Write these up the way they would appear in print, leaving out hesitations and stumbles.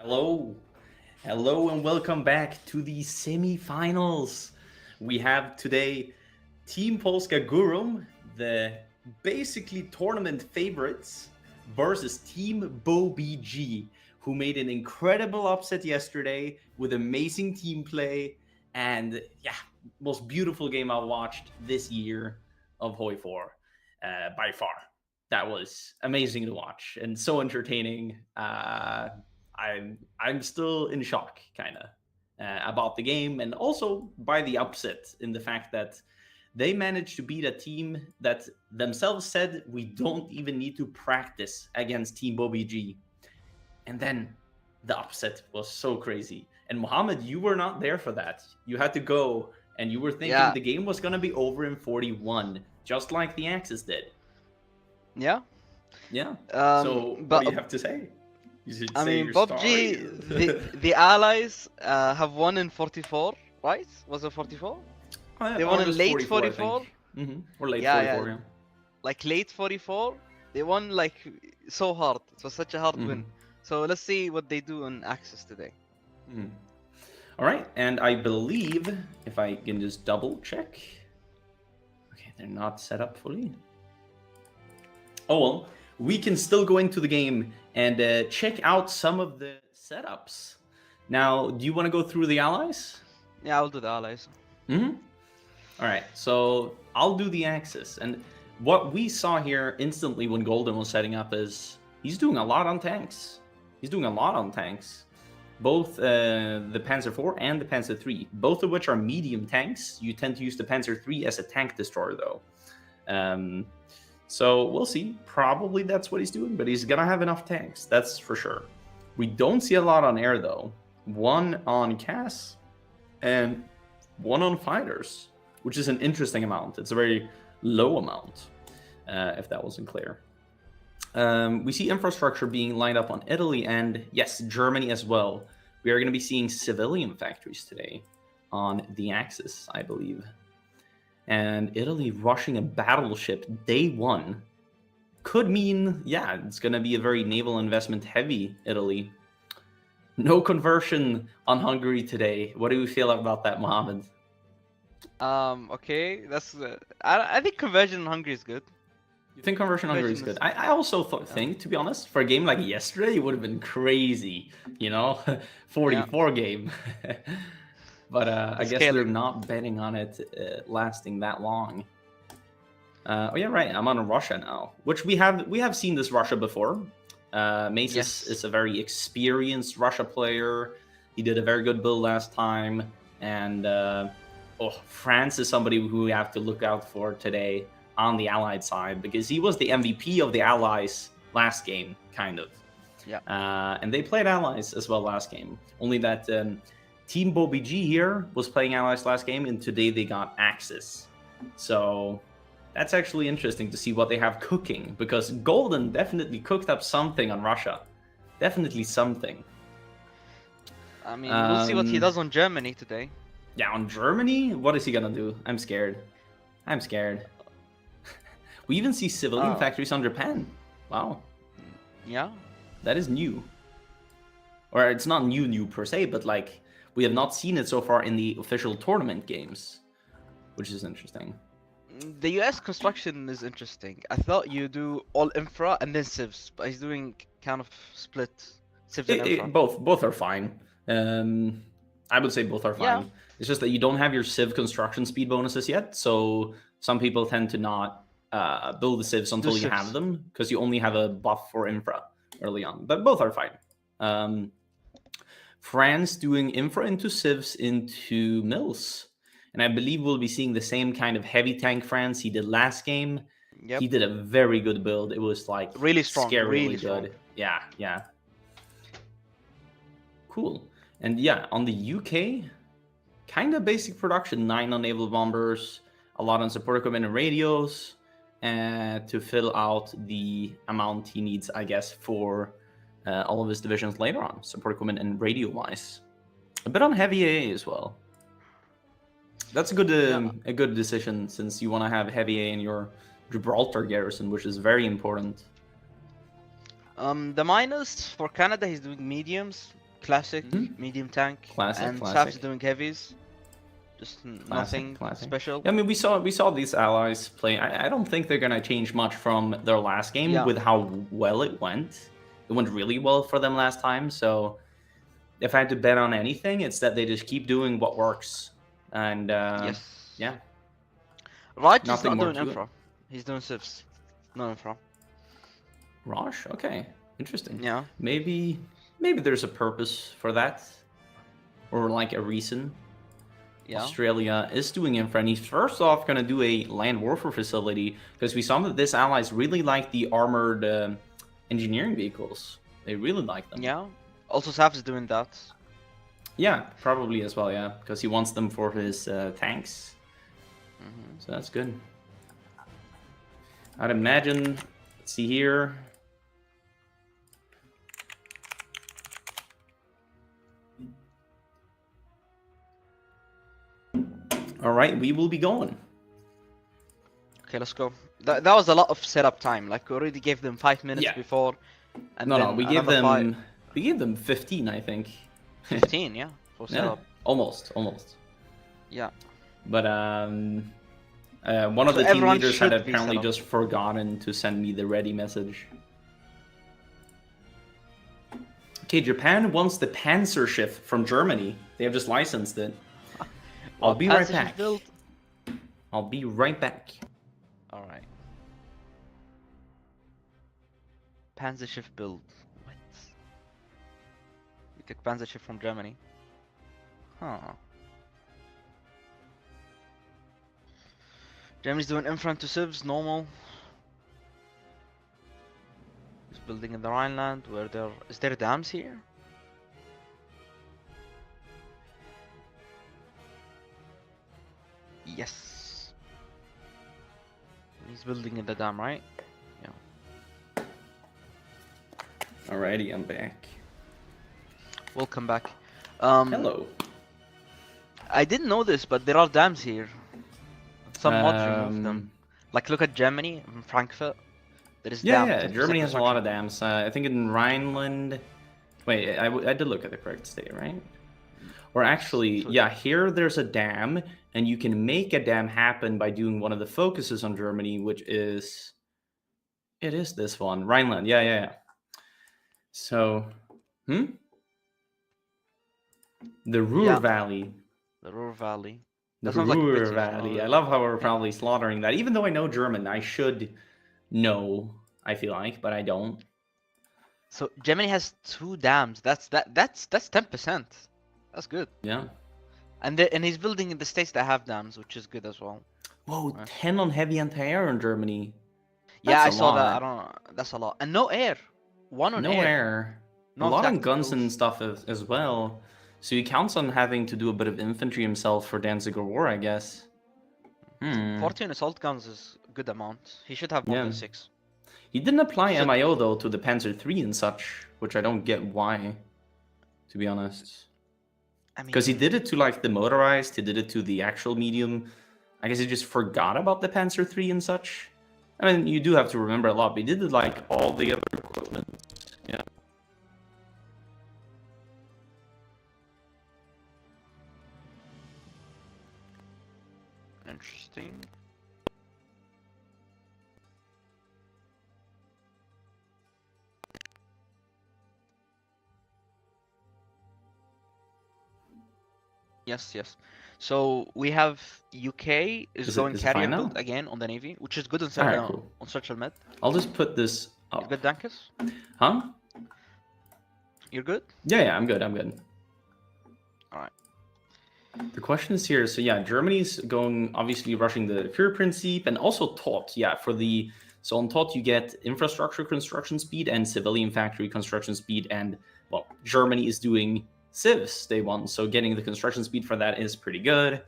Hello, hello, and welcome back to the semifinals. We have today Team Polska Gurum, the basically tournament favorites, versus Team Bo BG, who made an incredible upset yesterday with amazing team play and most beautiful game I watched this year of Hoi 4 by far. That was amazing to watch and so entertaining. I'm still in shock, kind of, about the game, and also by the upset in the fact that they managed to beat a team that themselves said we don't even need to practice against Team Bobby G. And then the upset was so crazy. And Mohammed, you were not there for that. You had to go, and you were thinking Yeah, the game was going to be over in 41, just like the Axis did. yeah. Yeah. Um, So, what but do you have to say? You should I say mean, you're sorry. PUBG, the allies have won in 44, right? Was it 44? They won in August late 44, I 44. think. Or late Yeah, 44, yeah, yeah. like late 44. They won like so hard. It was such a hard hmm win. So let's see what they do on Axis today. hmm All right, and I believe, if I can just double check. Okay, they're not set up fully. Oh well, we can still go into the game and check out some of the setups. Now, do you want to go through the allies? Yeah, I'll do the allies. Mm-hmm. All right, so I'll do the Axis. And what we saw here instantly when Golden was setting up is he's doing a lot on tanks. He's doing a lot on tanks. Both the Panzer IV and the Panzer III, both of which are medium tanks. You tend to use the Panzer III as a tank destroyer, though. So we'll see. Probably that's what he's doing, but he's going to have enough tanks. That's for sure. We don't see a lot on air, though. One on CAS and one on fighters, which is an interesting amount. It's a very low amount, if that wasn't clear. We see infrastructure being lined up on Italy and, yes, Germany as well. We are going to be seeing civilian factories today on the Axis, I believe. And Italy rushing a battleship day one could mean, yeah, it's going to be a very naval investment heavy Italy. No conversion on Hungary today. What do we feel about that, Mohammed? Okay, that's. I think conversion in Hungary is good. You think conversion Hungary is Conversion good? is. I also Yeah. think, to be honest, for a game like yesterday, it would have been crazy, 44 game. But The I guess they're scaling. not betting on it lasting that long. Oh yeah, right. I'm on Russia now, which we have seen this Russia before. Mace Yes. is a very experienced Russia player. He did a very good build last time, and France is somebody who we have to look out for today on the Allied side because he was the MVP of the Allies last game, kind of. Yeah. And they played Allies as well last game. Only that Team Bo BG here was playing Allies last game, and today they got Axis. So that's actually interesting to see what they have cooking, because Golden definitely cooked up something on Russia. Definitely something. I mean, we'll see what he does on Germany today. Yeah, on Germany? What is he gonna do? I'm scared. I'm scared. We even see civilian factories on Japan. Wow. Yeah. That is new. Or it's not new per se, but like we have not seen it so far in the official tournament games, which is interesting. The US construction is interesting. I thought you do all infra and then civs, but he's doing kind of split civs and infra. Both are fine. I would say both are fine. Yeah. It's just that you don't have your civ construction speed bonuses yet, so some people tend to not build the civs until you have them because you only have a buff for infra early on. But both are fine. France doing infra into civs into mills. And I believe we'll be seeing the same kind of heavy tank France he did last game. Yep. He did a very good build. It was like really strong, scarily really good. strong. Yeah. Cool. And yeah, on the UK, kind of basic production. 9 on naval bombers, a lot on support equipment and radios, to fill out the amount he needs, I guess, for all of his divisions later on, support equipment and radio-wise. A bit on heavy AA as well. That's a good decision, since you want to have heavy A in your Gibraltar garrison, which is very important. The minus for Canada, he's doing mediums. classic Mhm. medium tank, Classic, and classic. Saf's doing heavies. Just nothing Classic. special. Yeah, I mean, we saw these allies play. I don't think they're gonna change much from their last game Yeah. with how well it went. It went really well for them last time. So if I had to bet on anything, it's that they just keep doing what works. And Yes. yeah, Raj is nothing not more doing to it. infra. He's doing civs. No infra. Rosh, okay, interesting. Yeah. Maybe there's a purpose for that, or like a reason. Yeah. Australia is doing infra, and he's first off going to do a land warfare facility because we saw that this allies really like the armored engineering vehicles. They really like them. Yeah. Also, Saf is doing that. Yeah, probably as well. Yeah, because he wants them for his tanks. Mm-hmm. So that's good. I'd imagine. Let's see here. All right, we will be going. Okay, let's go. That was a lot of setup time. Like we already gave them 5 minutes Yeah. before, and No, then we gave another them 15, I think. 15, yeah, for Yeah, setup. almost. Yeah. But one of So the team everyone leaders had should be apparently set up. just forgotten to send me the ready message. Okay, Japan wants the Panzer ship from Germany. They have just licensed it. I'll be right Panzer back. build. I'll be right back. All right. Panzer ship build. What? You get Panzer ship from Germany. Huh. Germany's doing infra to civs, normal. He's building in the Rhineland where there is there dams here? Yes. He's building in the dam, right? Yeah. Alrighty, I'm back. Welcome back. Hello. I didn't know this, but there are dams here. Some mods removed them. Like look at Germany, Frankfurt. There is Yeah, dam. yeah. Germany has a lot of dams. I think in Rhineland. Wait, I did look at the correct state, right? Or actually, yeah, here there's a dam, and you can make a dam happen by doing one of the focuses on Germany, which is... It is this one, Rhineland. Yeah. So, The Ruhr Valley. The Ruhr Valley. The That sounds like Ruhr British, Valley. or- I love how we're probably slaughtering that. Even though I know German, I should know, I feel like, but I don't. So Germany has 2 dams. That's 10%. That's good. Yeah. And he's building in the states that have dams, which is good as well. Whoa, Yeah. 10 on heavy anti-air in Germany. Yeah, I That's a saw that. I lot. don't. That's a lot. And no air. 1 on No air. A lot on guns and stuff as well. So he counts on having to do a bit of infantry himself for Danziger War, I guess. 14 assault guns is a good amount. He should have more Yeah. than 6. He didn't apply Should- MIO, though, to the Panzer III and such, which I don't get why, to be honest. I mean, Because he did it to, like, the motorized, he did it to the actual medium. I guess he just forgot about the Panzer III and such. I mean, you do have to remember a lot, but he did it, like, all the other equipment. Yeah. interesting. Yes. So we have UK is going it carrier fine now? build again on the Navy, which is good on Alright, cool. on Central Med. I'll just put this You up. good, Dankus? Huh? You're good? Yeah, I'm good. Alright. The question is here. So yeah, Germany's going, obviously rushing the Führerprinzip and also TOT. Yeah, so on TOT you get infrastructure construction speed and civilian factory construction speed, and well, Germany is doing civs day one, so getting the construction speed for that is pretty good.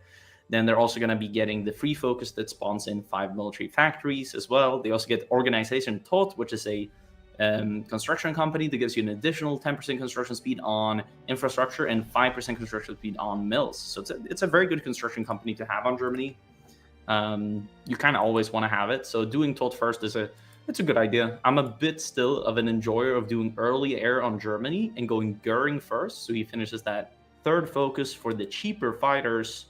Then they're also going to be getting the free focus that spawns in 5 military factories as well. They also get organization TOT, which is a construction company that gives you an additional 10% construction speed on infrastructure and 5% construction speed on mills. So it's a very good construction company to have on Germany. You kind of always want to have it. So doing TOT first is a It's a good idea. I'm a bit still of an enjoyer of doing early air on Germany and going Goering first, so he finishes that third focus for the cheaper fighters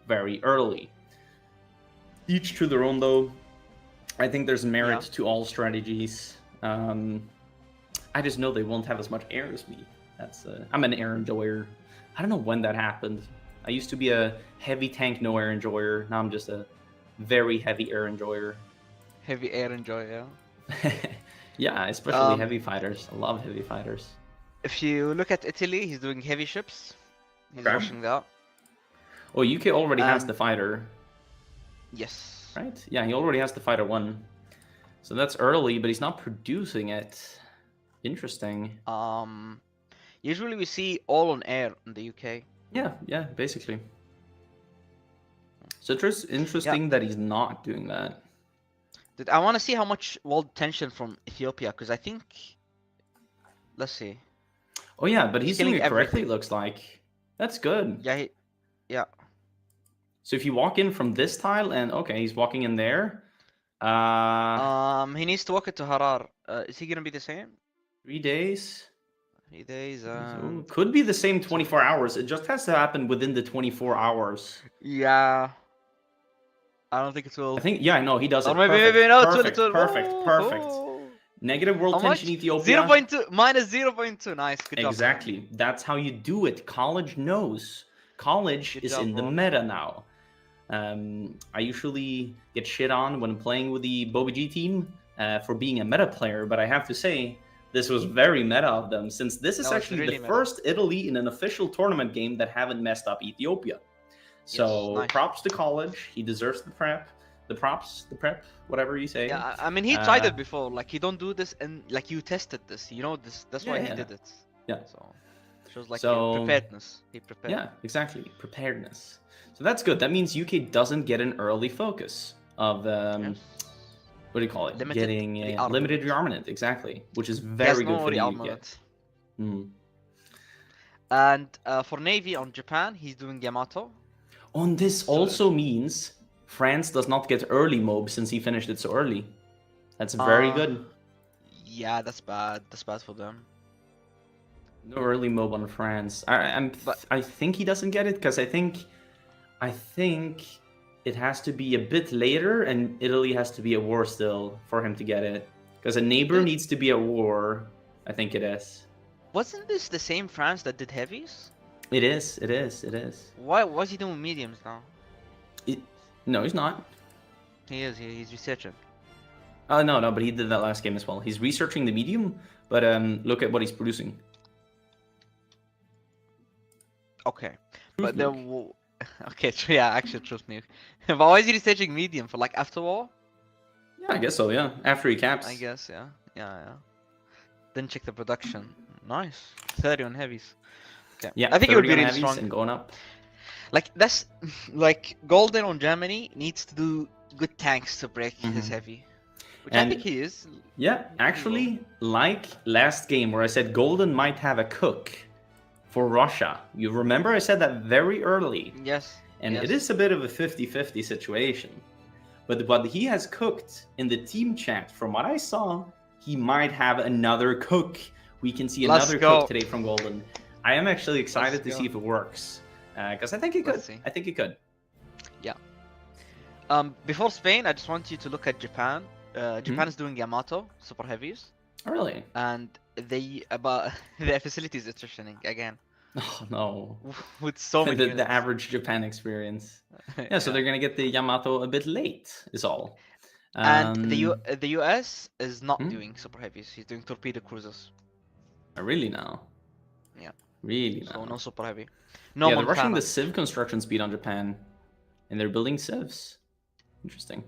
very early. Each to their own, though. I think there's merit to all strategies. I just know they won't have as much air as me. I'm an air enjoyer. I don't know when that happened. I used to be a heavy tank, no air enjoyer. Now I'm just a very heavy air enjoyer. Heavy air enjoyer. Yeah, especially heavy fighters. I love heavy fighters. If you look at Italy, he's doing heavy ships. He's rushing that. Oh, UK already has the fighter. Yes. Right? Yeah, he already has the fighter 1. So that's early, but he's not producing it. Interesting. Usually we see all on air in the UK. Yeah, basically. So it's interesting that he's not doing that. I want to see how much world tension from Ethiopia, because I think... Let's see. Oh yeah, but he's doing it correctly, everything. It looks like. That's good. Yeah, yeah. So if you walk in from this tile, and okay, he's walking in there. He needs to walk it to Harar. Is he gonna be the same? 3 days? 3 days, Ooh, could be the same 24 hours. It just has to happen within the 24 hours. Yeah. I don't think it will. I think, yeah, no, he does it. Maybe no, Perfect. Negative world tension Ethiopia. 0.2, minus 0.2. Nice, good job. Exactly. That's how you do it. College knows. College is in the meta now. I usually get shit on when playing with the BoBG team for being a meta player, but I have to say, this was very meta of them, since this is actually the first Italy in an official tournament game that haven't messed up Ethiopia. So props to College. He deserves the prep. The prep, whatever you say. Yeah, I mean, he tried it before. Like, he don't do this, and like, you tested this. You know this. That's why he did it. Yeah. So shows like preparedness. He prepared. Yeah, exactly. Preparedness. So that's good. That means UK doesn't get an early focus of what do you call it? Getting limited rearmament. Exactly, which is very good for the UK. And for Navy on Japan, he's doing Yamato. This also means France does not get early mob since he finished it so early. That's very good. Yeah, that's bad. That's bad for them. No early mob on France. I think he doesn't get it because I think it has to be a bit later, and Italy has to be at war still for him to get it. Because a neighbor needs to be at war. I think it is. Wasn't this the same France that did heavies? It is. Why was he doing mediums now? No, he's not. He is. He's researching. No, but he did that last game as well. He's researching the medium, but look at what he's producing. Okay, but then okay, yeah, actually, trust me. But why is he researching medium for, like, after war? Yeah, I guess so. Yeah, after he caps. I guess, yeah. Then check the production. Nice, 30 on heavies. Okay. Yeah, I think it would be really strong. And going up. Like, that's like Golden on Germany needs to do good tanks to break his heavy, which I think he is. Yeah, actually, like last game where I said Golden might have a cook for Russia. You remember I said that very early. Yes. And it is a bit of a 50-50 situation. But what he has cooked in the team chat, from what I saw, he might have another cook. We can see another cook today from Golden. I am actually excited to see if it works. Because I think it could. I think it could. Yeah. Before Spain, I just want you to look at Japan. Japan is doing Yamato, super heavies. Oh, really? And their facilities are transitioning again. Oh, no. With so many the average Japan experience. Yeah, so they're going to get the Yamato a bit late, is all. And the US is not doing super heavies. He's doing torpedo cruisers. Really now? Yeah. Really now? So no super heavy. No, they're rushing the Civ construction speed on Japan. And they're building Civs. Interesting.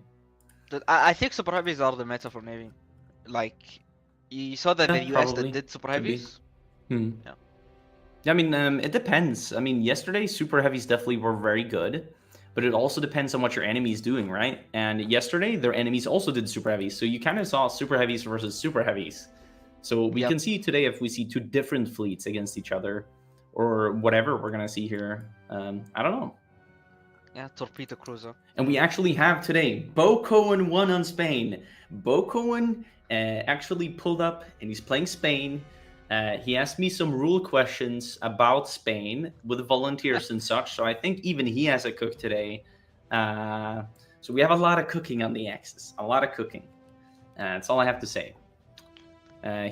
I think super heavies are the meta for Navy. Like, you saw that the US that did super heavies. Yeah. I mean, it depends. I mean, yesterday, super heavies definitely were very good. But it also depends on what your enemy is doing, right? And yesterday, their enemies also did super heavies. So you kind of saw super heavies versus super heavies. So we can see today if we see two different fleets against each other. Or whatever we're going to see here. I don't know. Yeah, torpedo cruiser. And we actually have today Bo Cohen won on Spain. Bo Cohen actually pulled up and he's playing Spain. He asked me some rule questions about Spain with volunteers and such. So I think even he has a cook today. So we have a lot of cooking on the Axis. A lot of cooking. That's all I have to say.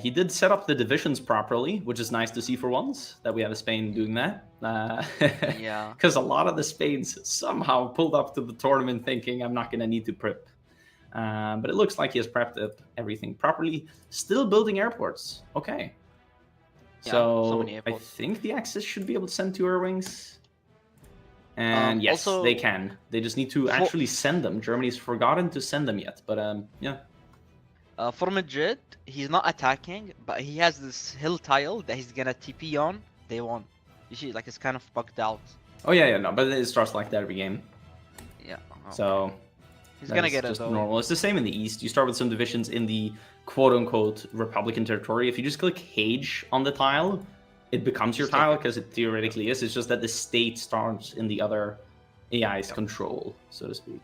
He did set up the divisions properly, which is nice to see for once that we have a Spain doing that. Yeah. Because a lot of the Spains somehow pulled up to the tournament thinking I'm not going to need to prep. But it looks like he has prepped up everything properly. Still building airports. Okay. Yeah, So many I airports. think the Axis should be able to send 2 air wings. And yes, also, they can. They just need to actually send them. Germany's forgotten to send them yet. But yeah. For Madrid, he's not attacking, but he has this hill tile that he's gonna TP on. They won. You see, like it's kind of bugged out. Oh yeah, no, but it starts like that every game. Yeah. Okay. So he's gonna get it just though. normal. It's the same in the East. You start with some divisions in the quote-unquote Republican territory. If you just click Hage on the tile, it becomes your tile because it theoretically is. It's just that the state starts in the other AI's control, so to speak.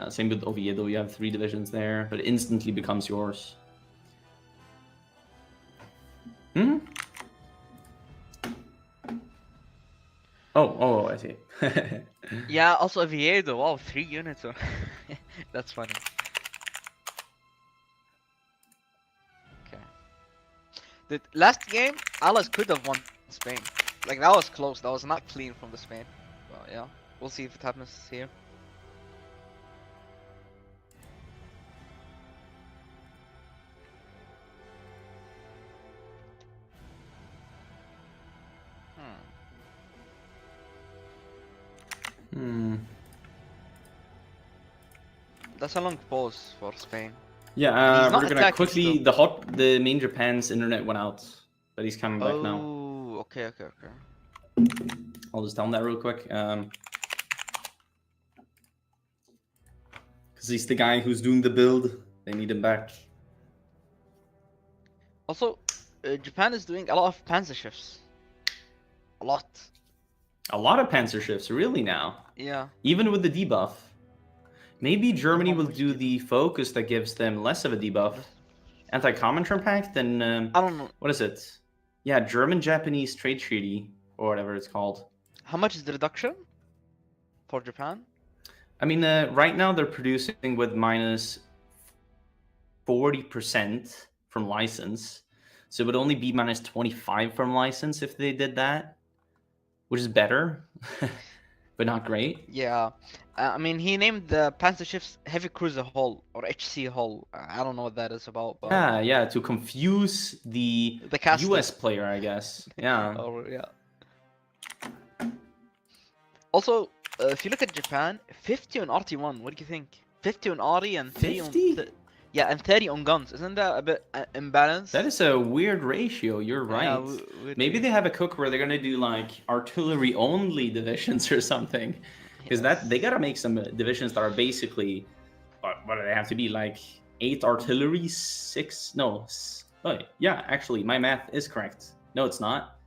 Same with Oviedo. You have 3 divisions there, but it instantly becomes yours. Hmm? Oh, I see. Yeah, also Oviedo. Wow, 3 units. That's funny. Okay. The last game, Alice could have won Spain. Like that was close. That was not clean from the Spain. But yeah, we'll see if it happens here. That's a long pause for Spain. Yeah, we're gonna quickly. The main Japan's internet went out, but he's coming back now. Oh, okay. I'll just tell him that real quick. Because he's the guy who's doing the build. They need him back. Also, Japan is doing a lot of panzer shifts. A lot. A lot of panzer shifts, really now. Yeah. Even with the debuff. Maybe Germany will do the focus that gives them less of a debuff. Anti-commentary impact, then I don't know. What is it? Yeah, German-Japanese trade treaty, or whatever it's called. How much is the reduction for Japan? I mean, right now they're producing with minus 40% from license. So it would only be minus 25 from license if they did that, which is better, but not great. Yeah. I mean, he named the panzer ships Heavy Cruiser Hull, or HC Hull. I don't know what that is about. But... Yeah, to confuse the US player, I guess. Yeah. Oh, yeah. Also, if you look at Japan, 50 on RT1, what do you think? 50 on RE and 30 on... Yeah, and 30 on guns. Isn't that a bit imbalanced? That is a weird ratio, you're right. Yeah, maybe they have a cook where they're gonna do like artillery-only divisions or something. Because they gotta make some divisions that are basically... What do they have to be? Like 8 artillery, 6... No. Oh, yeah, actually, my math is correct. No, it's not.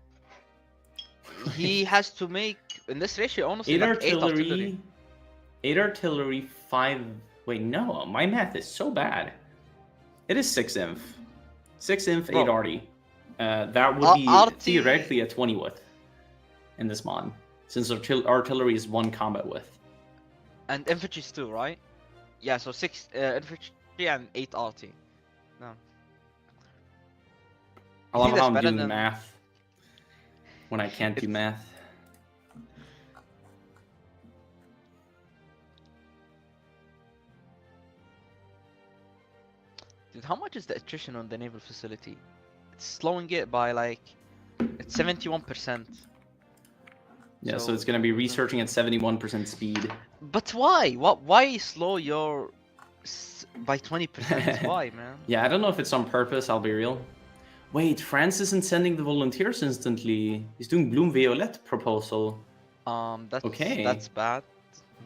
He has to make, in this ratio, honestly, 8 like artillery, 8 artillery. 8 artillery, 5... Wait, no, my math is so bad. It is 6 inf. 6 inf, 8 arty. That would be theoretically a 20 width in this mod, since artillery is 1 combat width. And infantry is 2, right? Yeah, so 6 infantry and 8 RT. No. I love how I'm doing math when I can't do math. Dude, how much is the attrition on the naval facility? It's slowing it by like... It's 71%. Yeah, so it's going to be researching at 71% speed. But why? Why slow your... by 20%? Why, man? Yeah, I don't know if it's on purpose, I'll be real. Wait, France isn't sending the volunteers instantly. He's doing Bloom Violet proposal. That's, okay. That's bad.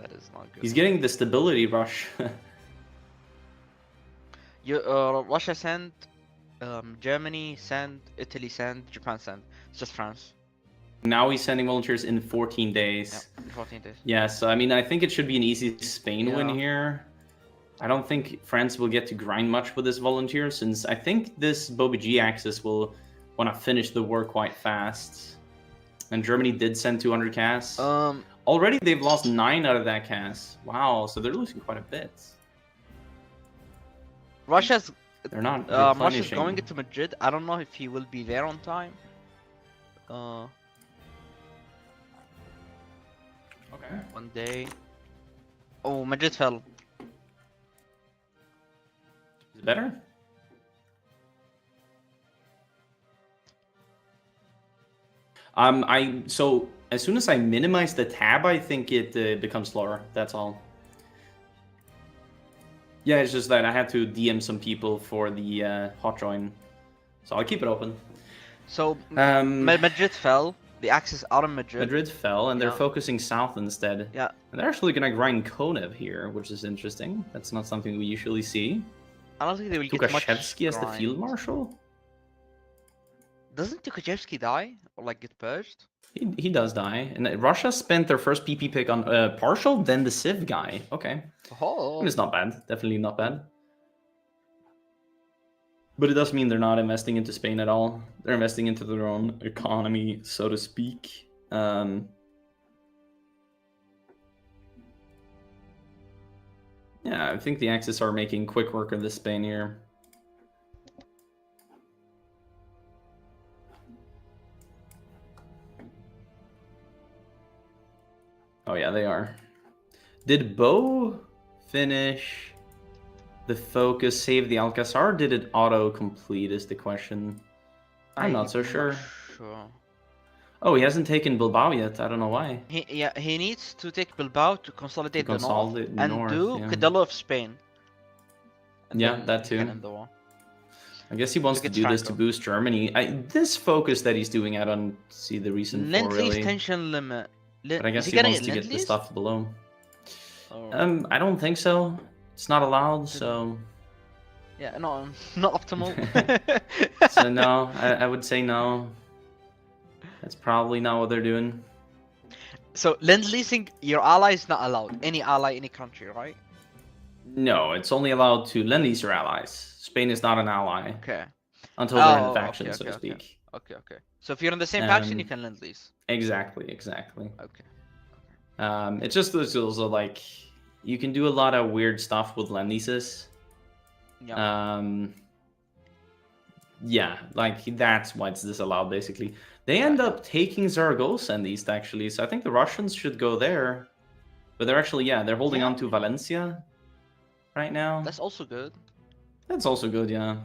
That is not good. He's getting the stability rush. Russia send, Germany send, Italy send, Japan send. It's just France. Now he's sending volunteers in 14 days. Yeah, 14 days. Yeah, so I mean, I think it should be an easy Spain win here. I don't think France will get to grind much with this volunteer, since I think this Bobby G axis will want to finish the war quite fast. And Germany did send 200 casts. Already they've lost 9 out of that cast. Wow, so they're losing quite a bit. Russia's They're not Russia's replenishing. going into Madrid. I don't know if he will be there on time. Okay. One day. Oh, Madrid fell. Is it better? So as soon as I minimize the tab, I think it becomes slower. That's all. Yeah, it's just that I had to DM some people for the hot join, so I'll keep it open. So Madrid fell. The axis out of Madrid. Madrid fell, and they're Yeah. focusing south instead. Yeah. And they're actually gonna grind Konev here, which is interesting. That's not something we usually see. I don't think they will get much Tukashevsky as the grind. field marshal. Doesn't Tukashevsky die or like get purged? He does die, and Russia spent their first PP pick on partial, then the Civ guy. Okay. Oh. It's not bad. Definitely not bad. But it does mean they're not investing into Spain at all. They're investing into their own economy, so to speak. Yeah, I think the Axis are making quick work of this Spain here. Oh yeah, they are. Did Bo finish the focus, save the Alcazar? Did it auto-complete is the question. I'm not so sure. Oh, he hasn't taken Bilbao yet. I don't know why. He needs to take Bilbao to consolidate, the north and do yeah. Cadello of Spain. And yeah, then that he can too. end the war. I guess he wants to do this to boost Germany. This focus that he's doing, I don't see the reason for really. Tension limit. But I guess he wants to get the stuff below. Oh. I don't think so. It's not allowed, so. Yeah, no, not optimal. So no, I would say no. That's probably not what they're doing. So lend-leasing your ally is not allowed. Any ally, any country, right? No, it's only allowed to lend-lease your allies. Spain is not an ally. Okay. Until they're in faction, so to speak. Okay. So if you're in the same faction, you can lend-lease. Exactly. Okay. It's just there's also like you can do a lot of weird stuff with lend-leases. Yeah. Yeah, like that's why it's disallowed basically. They end up taking Zaragoza in the east actually, so I think the Russians should go there. But they're actually, they're holding on to Valencia right now. That's also good. That's also good, yeah.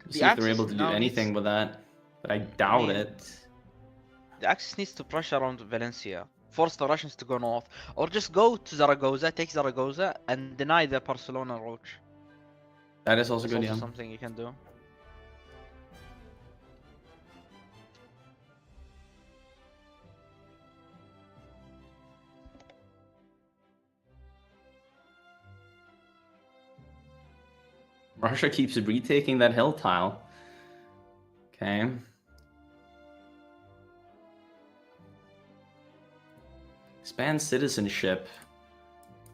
See if they're able to do anything with that, but I doubt it. The Axis needs to pressure on Valencia, force the Russians to go north, or just go to Zaragoza, take Zaragoza, and deny the Barcelona roach. That is also good, yeah. Something you can do. Russia keeps retaking that hill tile. Okay. Expand citizenship.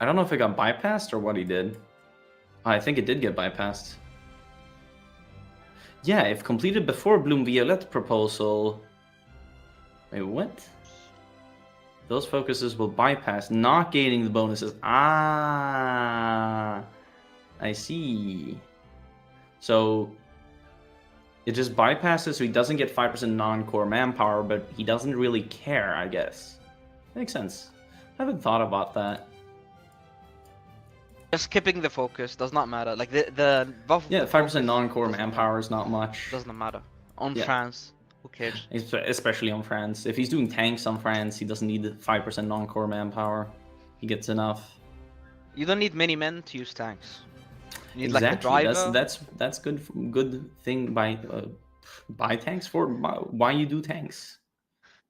I don't know if it got bypassed or what he did. I think it did get bypassed. Yeah, if completed before Bloom Violet proposal. Wait, what? Those focuses will bypass, not gaining the bonuses. Ah, I see. So it just bypasses, so he doesn't get 5% non-core manpower, but he doesn't really care, I guess. Makes sense. I haven't thought about that. Just skipping the focus does not matter. Like the buff. Yeah, 5% non-core manpower is not much. Doesn't matter. On France, who cares? Especially on France. If he's doing tanks on France, he doesn't need 5% non-core manpower. He gets enough. You don't need many men to use tanks. You need exactly. Like the driver. That's good thing by tanks for why you do tanks.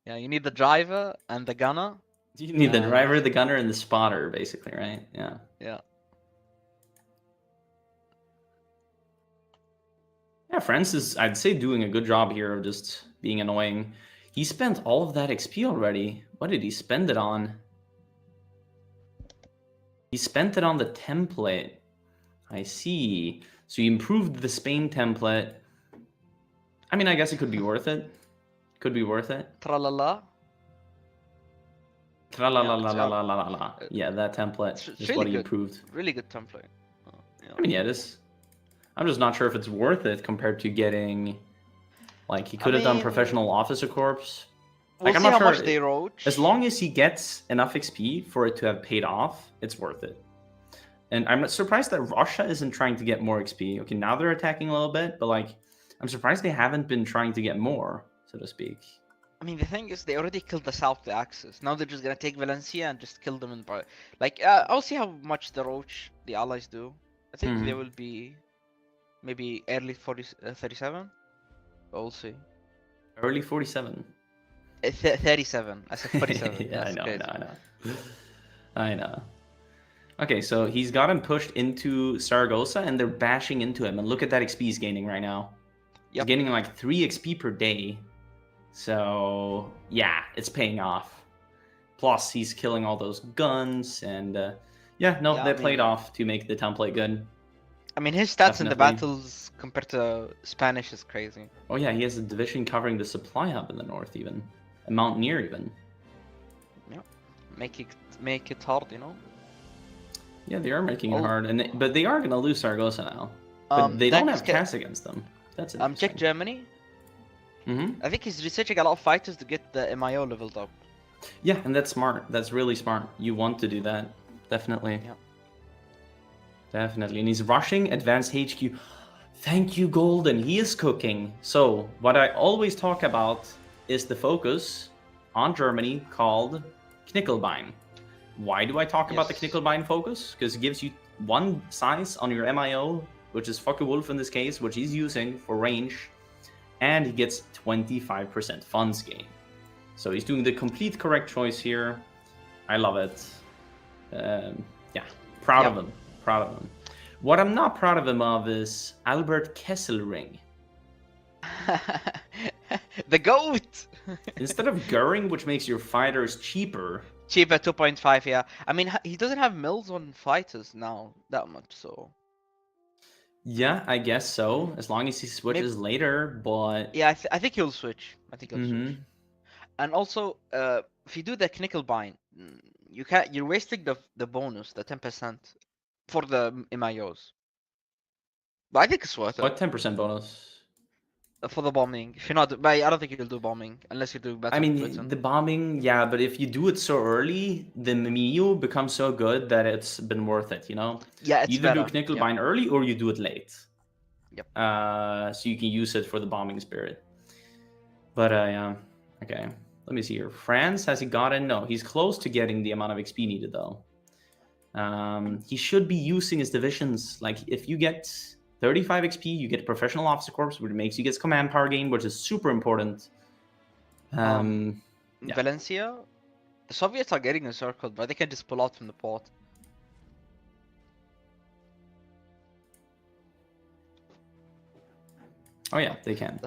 Yeah, you need the driver and the gunner. You need the driver, the gunner, and the spotter, basically, right? Yeah. Yeah. Yeah, France is, I'd say, doing a good job here of just being annoying. He spent all of that XP already. What did he spend it on? He spent it on the template. I see. So you improved the Spain template. I mean, I guess it could be worth it. Could be worth it. Tralala. Tra-la-la-la-la-la-la-la. Yeah, that template It's is really what he good. improved. Really good template. Yeah. I mean, yeah, it is. I'm just not sure if it's worth it compared to getting... Like, he could have done Professional Officer Corps. We'll I'm see not how sure. much they roach. As long as he gets enough XP for it to have paid off, it's worth it. And I'm surprised that Russia isn't trying to get more XP. Okay, now they're attacking a little bit, but like, I'm surprised they haven't been trying to get more, so to speak. I mean, the thing is, they already killed the South Axis. Now they're just gonna take Valencia and just kill them in part. Like, I'll see how much the roach the allies do. I think they will be maybe early 37. We'll see. Early 47. 37. I said 47. Yeah, I know. Okay, so he's got him pushed into Saragossa, and they're bashing into him. And look at that XP he's gaining right now. He's gaining like 3 XP per day. So, yeah, it's paying off. Plus, he's killing all those guns, and they played off to make the template good. I mean, his stats in the battles compared to Spanish is crazy. Oh yeah, he has a division covering the supply hub in the north, even. A mountaineer, even. Yeah, make it hard, you know? Yeah, they are making it hard, but they are going to lose Saragossa now. But they don't have CAS against them. That's it. Check Germany. I think he's researching a lot of fighters to get the MIO leveled up. Yeah, and that's smart. That's really smart. You want to do that. Definitely. Yeah. Definitely. And he's rushing Advanced HQ. Thank you, Golden. He is cooking. So, what I always talk about is the focus on Germany called Knickelbein. Why do I talk about the Knickelbein focus? Because it gives you 1 size on your MIO, which is Focke-Wulf in this case, which he's using for range. And he gets 25% funds gain. So he's doing the complete correct choice here. I love it. Proud of him. Proud of him. What I'm not proud of him of is Albert Kesselring. The GOAT! Instead of Goering, which makes your fighters cheaper. Cheaper 2.5, yeah. I mean, he doesn't have mills on fighters now that much, so... Yeah, I guess so. As long as he switches later, but... Yeah, I think he'll switch. Switch. And also, if you do the Knickelbein, you're wasting the bonus, the 10% for the MIOs. But I think it's worth it. What 10% bonus? For the bombing. If you're not, but I don't think you'll do bombing unless you do better. I mean, the bombing, yeah, but if you do it so early, the MIO becomes so good that it's been worth it, you know? Yeah, it's either do Knickelbein early or you do it late. Yep. So you can use it for the bombing spirit. But yeah, okay. Let me see here. France, has he gotten? No, he's close to getting the amount of XP needed though. He should be using his divisions. Like if you get 35 XP, you get Professional Officer Corps, which makes you get command power gain, which is super important. Valencia, the Soviets are getting encircled, but they can just pull out from the port. Oh yeah, they can.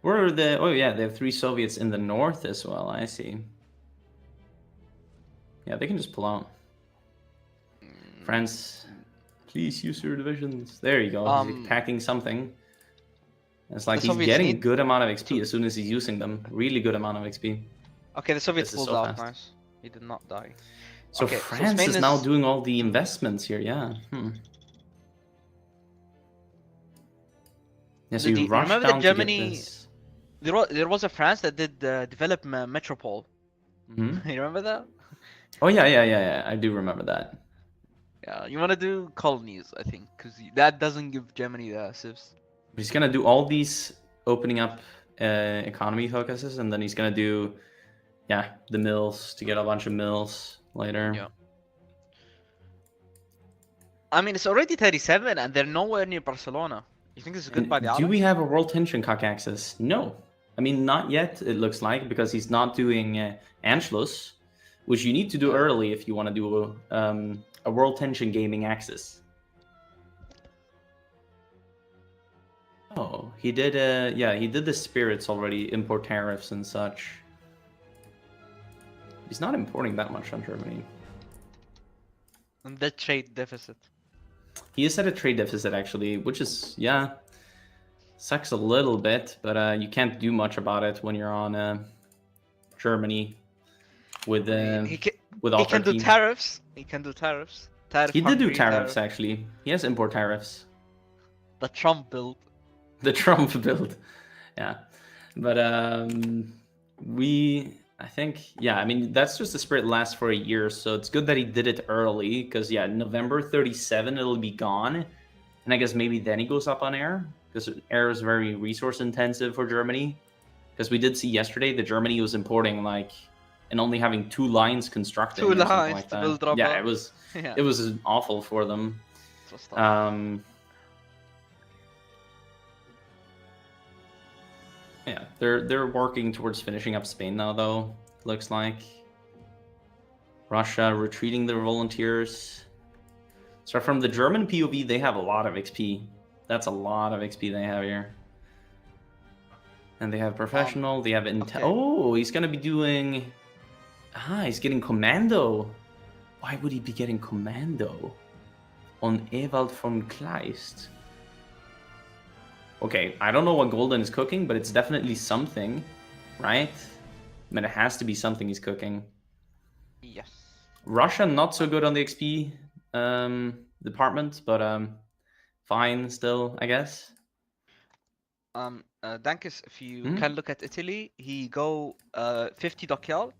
Where are the? Oh yeah, they have 3 Soviets in the north as well. I see. Yeah, they can just pull out. France, please use your divisions. There you go. He's packing something. It's like he's getting a good amount of XP as soon as he's using them. Really good amount of XP. Okay, the Soviets pulled out. Nice. He did not die. So okay, France is now doing all the investments here. Yeah. Yeah, so you rush down Germany, to get this. There was a France that did develop Metropole. You remember that? Oh yeah. I do remember that. Yeah, you want to do colonies, I think, because that doesn't give Germany the civs. He's gonna do all these opening up economy focuses, and then he's gonna do, the mills to get a bunch of mills later. Yeah. I mean, it's already 37, and they're nowhere near Barcelona. You think this is good by the Allies? Do we have a world tension Caucasus? No. I mean, not yet, it looks like, because he's not doing Anschluss, which you need to do early if you want to do a world tension gaming axis. Oh, he did, he did the spirits already, import tariffs and such. He's not importing that much on Germany. And the trade deficit. He is at a trade deficit actually, which is sucks a little bit, but you can't do much about it when you're on Germany with He can, he can do autarky. tariffs. He can do tariffs. He did do Hungry tariffs actually. He has import tariffs. The Trump build. The Trump build, yeah. But I think, I mean, that's just the spirit lasts for a year, so it's good that he did it early, because, November 37, it'll be gone. And I guess maybe then he goes up on air, because air is very resource intensive for Germany. Because we did see yesterday that Germany was importing, and only having 2 lines constructed. 2 lines to build rubber. Yeah, it was awful for them. Yeah, they're working towards finishing up Spain now, though. Looks like Russia retreating their volunteers. So from the German POV, they have a lot of XP. That's a lot of XP they have here. And they have professional. They have intel. Okay. Oh, he's gonna be doing. He's getting commando. Why would he be getting commando on Ewald von Kleist? Okay, I don't know what Golden is cooking, but it's definitely something, right? I mean, it has to be something he's cooking. Yes. Russia, not so good on the XP department, but fine still, I guess. Dankis, if you can look at Italy, he go 50 dockyard.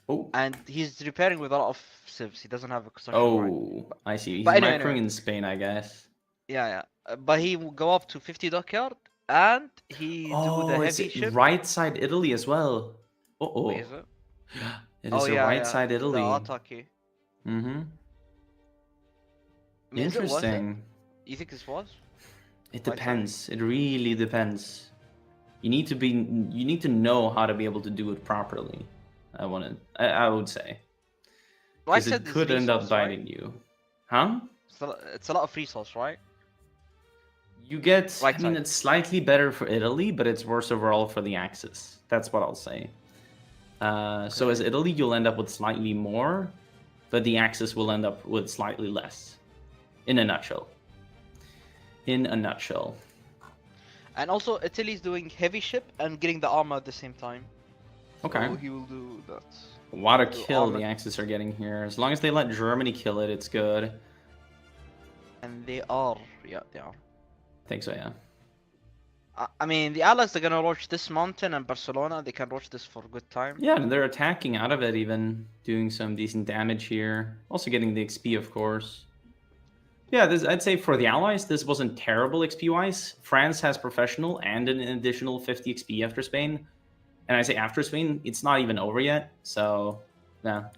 Oh. And he's repairing with a lot of civs. He doesn't have a construction. Oh, I see. He's microing in Spain, I guess. Yeah. But he will go up to 50 dockyard, and he do the heavy ship. Right side Italy as well. Oh. Is it? It is right side Italy. The autarky. Mm-hmm. I mean, interesting. You think this was? It depends. It really depends. You need to know how to be able to do it properly. I would say. Because it could end up biting you. Huh? It's a lot of resource, right? You get, I mean, it's slightly better for Italy, but it's worse overall for the Axis. That's what I'll say. So as Italy, you'll end up with slightly more, but the Axis will end up with slightly less. In a nutshell. And also, Italy's doing heavy ship and getting the armor at the same time. Okay. So he will do that. What a kill the Axis are getting here. As long as they let Germany kill it, it's good. And they are. Yeah, they are. I think so, yeah. I mean, the Allies are gonna rush this mountain and Barcelona. They can rush this for a good time. Yeah, and they're attacking out of it even. Doing some decent damage here. Also getting the XP, of course. Yeah, I'd say for the Allies, this wasn't terrible XP-wise. France has professional and an additional 50 XP after Spain. And I say after Spain, it's not even over yet, so yeah.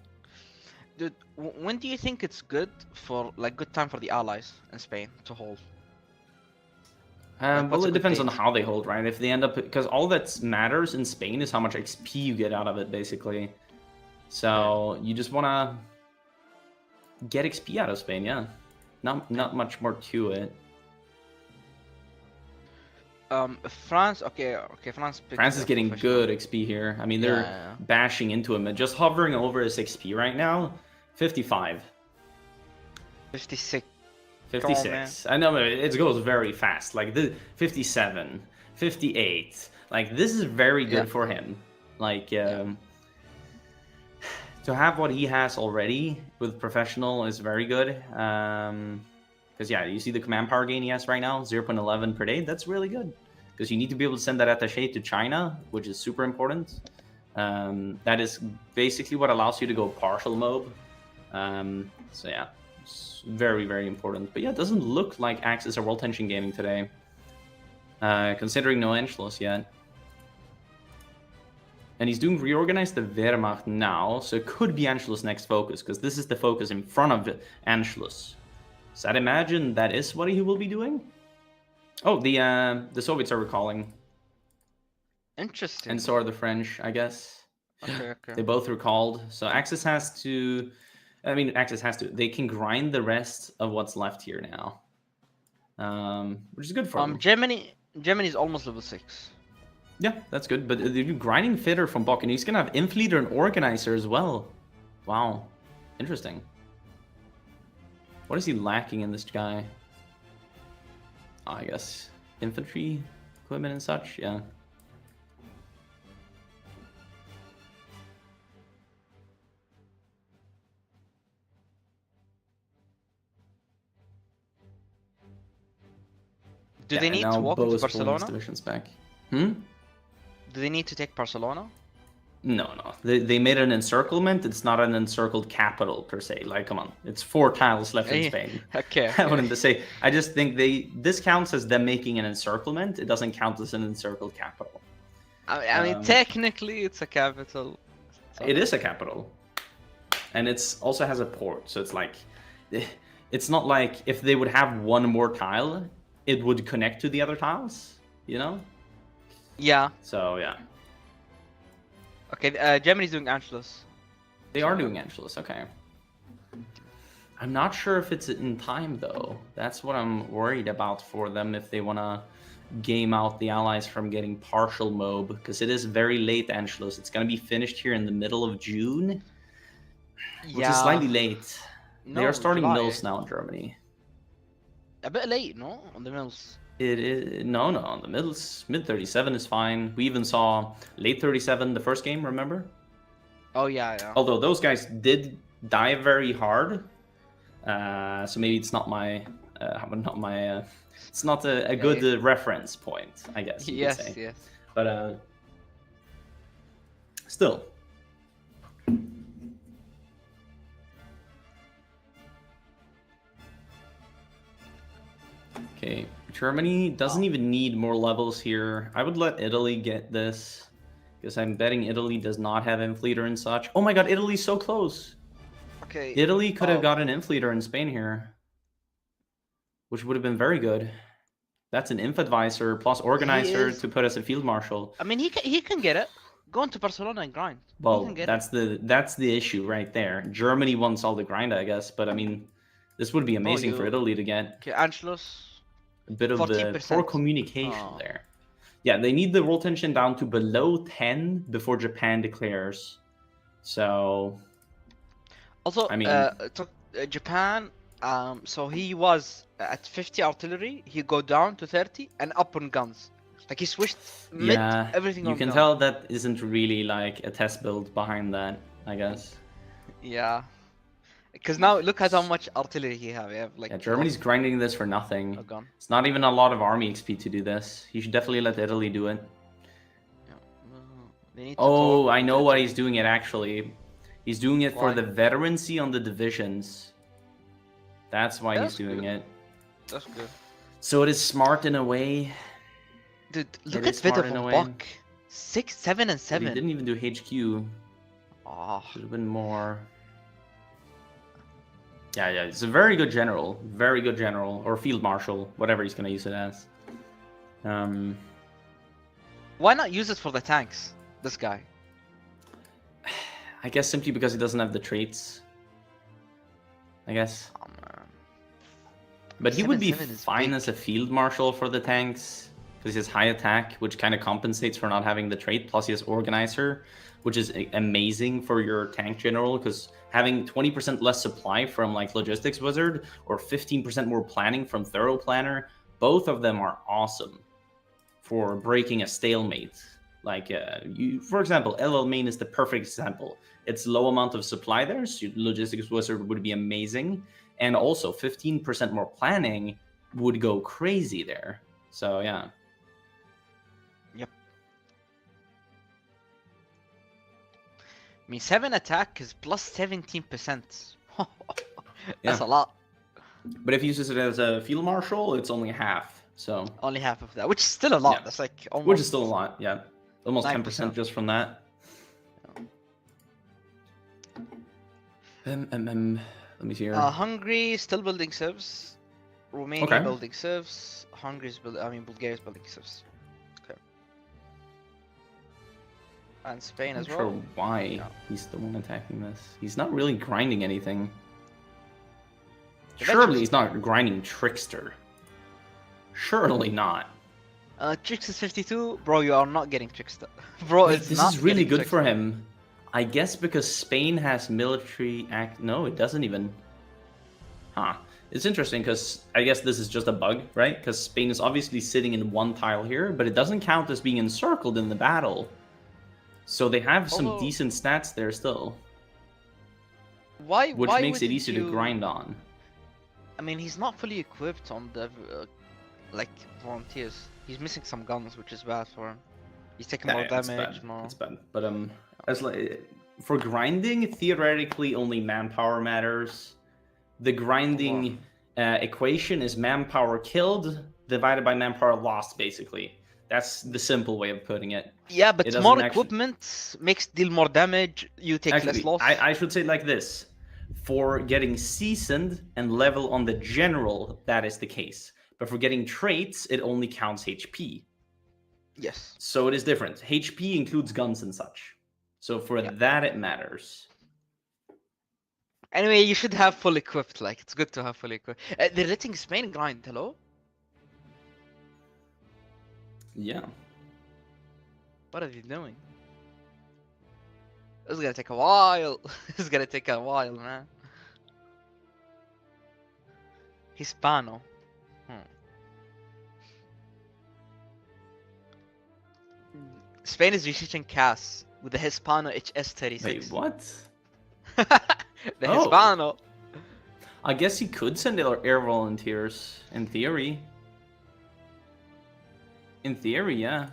Dude, when do you think it's good time for the Allies in Spain to hold? Well, it depends on how they hold, right? If they end up, because all that matters in Spain is how much XP you get out of it, basically. So you just want to get XP out of Spain, yeah. Not much more to it. France, France is getting good XP here. I mean, they're bashing into him. Just hovering over his XP right now, 55. 56. 56. I know it goes very fast. Like the 57, 58. Like this is very good for him. Like to have what he has already with professional is very good. Because you see the command power gain he has right now, 0.11 per day. That's really good. Because you need to be able to send that attaché to China, which is super important. That is basically what allows you to go partial mob. So yeah, it's very, very important. But yeah, it doesn't look like Axis or World Tension Gaming today. Considering no Anschluss yet. And he's doing reorganize the Wehrmacht now, so it could be Anschluss next focus, because this is the focus in front of Anschluss. So I'd imagine that is what he will be doing. Oh, the Soviets are recalling. Interesting. And so are the French, I guess. Okay. They both recalled. So Axis has to... I mean, Axis has to. They can grind the rest of what's left here now. Which is good for them. Germany's almost level 6. Yeah, that's good. But they're grinding Fitter from Bok, and he's going to have Infleater and Organizer as well. Wow. Interesting. What is he lacking in this guy? I guess infantry equipment and such. Yeah. Do they and need now to walk Bo into is pulling his Barcelona? divisions back. Hmm? Do they need to take Barcelona? No. They made an encirclement. It's not an encircled capital per se. Like, come on, it's 4 tiles left in Spain. Okay. I wouldn't say. I just think this counts as them making an encirclement. It doesn't count as an encircled capital. I mean, technically, it's a capital. So. It is a capital, and it's also has a port. So it's like, it's not like if they would have one more tile, it would connect to the other tiles. You know? Yeah. So yeah. Okay, Germany's doing Anschluss. They are doing Anschluss, okay. I'm not sure if it's in time, though. That's what I'm worried about for them, if they want to game out the Allies from getting partial MOB, because it is very late Anschluss. It's going to be finished here in the middle of June, which is slightly late. No, they are starting July. mills now in Germany. A bit late, no? On the mills. It is no, the middles mid 37 is fine. We even saw late 37 the first game. Remember? Oh yeah. Although those guys did die very hard, so maybe it's not my it's not a good reference point, I guess. You could say. Yes. But still. Okay, Germany doesn't even need more levels here. I would let Italy get this, because I'm betting Italy does not have Infleeter and such. Oh my god, Italy's so close. Okay. Italy could have got an Infleeter in Spain here, which would have been very good. That's an Inf Advisor plus Organizer to put as a Field Marshal. I mean, he can get it. Go into Barcelona and grind. Well, that's the issue right there. Germany wants all the grind, I guess, but I mean, this would be amazing for Italy to get. Okay, Anschluss. A bit of the poor communication there. Yeah, they need the roll tension down to below 10 before Japan declares. So, also, I mean, Japan. So he was at 50 artillery. He go down to 30 and up on guns. Like he switched everything. You can tell that isn't really like a test build behind that, I guess. Yeah. Because now look at how much artillery he have. Germany's grinding this for nothing. It's not even a lot of army XP to do this. You should definitely let Italy do it. Oh, I know what he's doing it actually. He's doing it for the veterancy on the divisions. That's why he's doing it. That's good. So it is smart in a way. Dude, look at Buck. 6, 7, and 7. He didn't even do HQ. Oh. Should have been more. Yeah, it's a very good general, or field marshal, whatever he's gonna use it as. Why not use it for the tanks? This guy. I guess simply because he doesn't have the traits. I guess. Oh, man. But he would be fine as a field marshal for the tanks, because he has high attack, which kind of compensates for not having the trait. Plus he has organizer, which is amazing for your tank general, because having 20% less supply from like Logistics Wizard or 15% more planning from Thorough Planner, both of them are awesome for breaking a stalemate. Like, for example, LL Main is the perfect example. It's low amount of supply there, so Logistics Wizard would be amazing. And also 15% more planning would go crazy there. So, yeah. Yep. I mean, 7 attack is plus 17%. That's a lot. But if you use it as a field marshal, it's only half. So only half of that, which is still a lot. Yeah. That's like almost. Which is still a lot. Yeah, almost 10% just from that. Let me see here. Hungary still building civs. Romania building civs. Bulgaria's building civs. Okay. And Spain as well. I'm not sure why he's the one attacking this. He's not really grinding anything. Surely he's not grinding Trickster. Surely not. Trickster's 52, bro. You are not getting Trickster, bro. Wait, this is really good for him. I guess because Spain has military act. No, it doesn't even. Huh. It's interesting because I guess this is just a bug, right? Because Spain is obviously sitting in one tile here, but it doesn't count as being encircled in the battle. So they have some Although, decent stats there still, why which makes it wouldn't easier to you? grind on. I mean, he's not fully equipped on the like volunteers. He's missing some guns, which is bad for him. He's taking more It's damage, bad. more. It's bad. But as like for grinding, theoretically only manpower matters. The grinding equation is manpower killed divided by manpower lost, basically. That's the simple way of putting it. Yeah, It but doesn't more actually. equipment makes deal more damage. You take less Actually, loss. I should say it like this. For getting seasoned and level on the general, that is the case. But for getting traits, it only counts HP. Yes. So it is different. HP includes guns and such. So for that, it matters. Anyway, you should have full equipped. Like, it's good to have fully equipped. They're letting Spain grind. Hello? Yeah. What are they doing? This is gonna take a while. This is gonna take a while, man. Hispano. Spain is researching CAS with the Hispano HS36. Wait, what? The Oh. Hispano. I guess he could send air volunteers, in theory. In theory, yeah.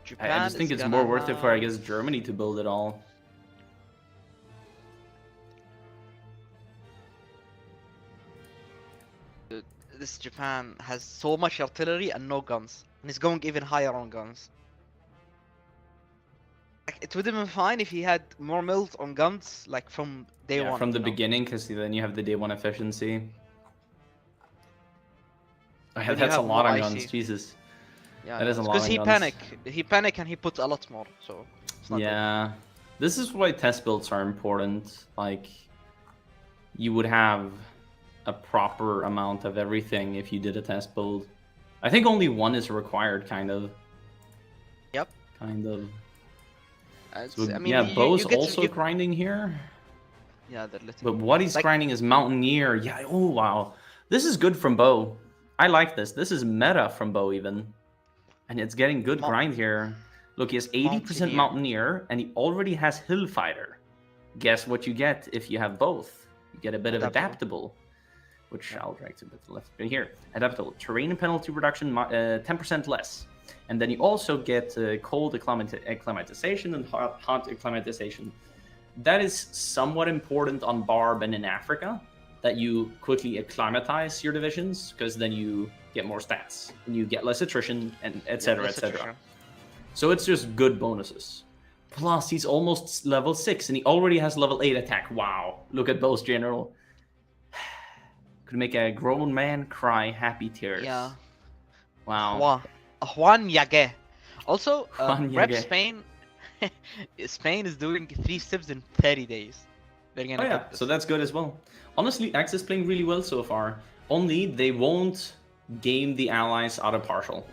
Japan I just think is it's more gonna worth it for, I have- guess, Germany to build it all. This Japan has so much artillery and no guns. And he's going even higher on guns. Like, it would have been fine if he had more mills on guns, like from day Yeah, one. from the you know? beginning, because then you have the day one efficiency. Oh, yeah, Then you that's a have lot more on IC. guns, Jesus. Yeah, That is a lot because on he guns. He panic and he puts a lot more. So it's not good. Yeah, this is why test builds are important. Like, you would have a proper amount of everything if you did a test build. I think only one is required, kind of. Yep. Kind of. It's- So, I mean, yeah, you Bo's get to- also you- grinding here. Yeah, they're letting. But what he's Like- grinding is Mountaineer. Yeah, oh wow. This is good from Bo. I like this. This is meta from Bo even. And it's getting good grind here. Look, he has 80% Mountaineer, and he already has Hill Fighter. Guess what you get if you have both? You get a bit of Adaptable, which I'll drag to a bit left here. Adaptable. Terrain and penalty reduction, 10% less. And then you also get cold acclimatization and hot acclimatization. That is somewhat important on Barb and in Africa, that you quickly acclimatize your divisions, because then you get more stats and you get less attrition and etc. etc. So it's just good bonuses. Plus, he's almost level 6 and he already has level 8 attack. Wow, look at Bo's general. Could make a grown man cry happy tears. Yeah. Wow. Juan Yage. Also, Juan Rep Yage. Spain. Spain is doing 3 steps in 30 days. They're gonna Oh yeah, get this. so that's good as well. Honestly, Axe is playing really well so far. Only they won't game the allies out of partial.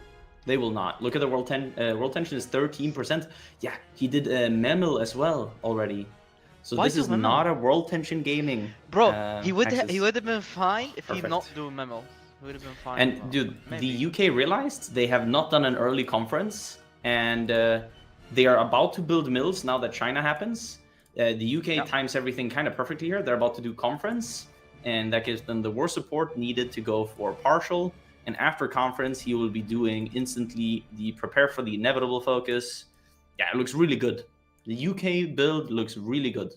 They will not. Look at the world tension is 13%. Yeah, he did Memel as well already. So Why this do is Memel? not a world tension gaming. Bro, he would Axis. he would have been fine if he Perfect. not do memo. He would have been fine. And dude, maybe. the UK realized they have not done an early conference, and they are about to build mills now that China happens. The UK times everything kind of perfectly here. They're about to do conference, and that gives them the war support needed to go for partial. And after conference, he will be doing instantly the prepare for the inevitable focus. Yeah, it looks really good. The UK build looks really good.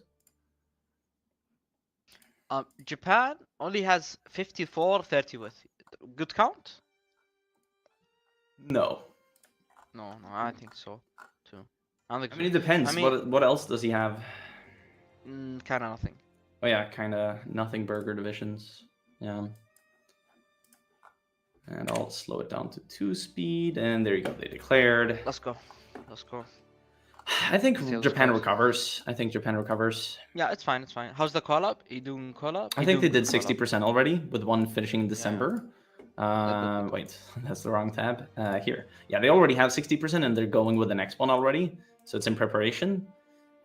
Japan only has 54-30 with. Good count? No. No, I think so too. I don't think I so. mean, it depends. I mean- What else does he have? Kind of nothing. Oh yeah, kind of nothing burger divisions. Yeah. And I'll slow it down to 2 speed, and there you go. They declared. Let's go. Let's go. I think Sales Japan goals. recovers. I think Japan recovers. Yeah, it's fine. It's fine. How's the call up? You doing call up? I think they did 60% already, with one finishing in December. Good. Wait, that's the wrong tab. Here. Yeah, they already have 60%, and they're going with the next one already. So it's in preparation.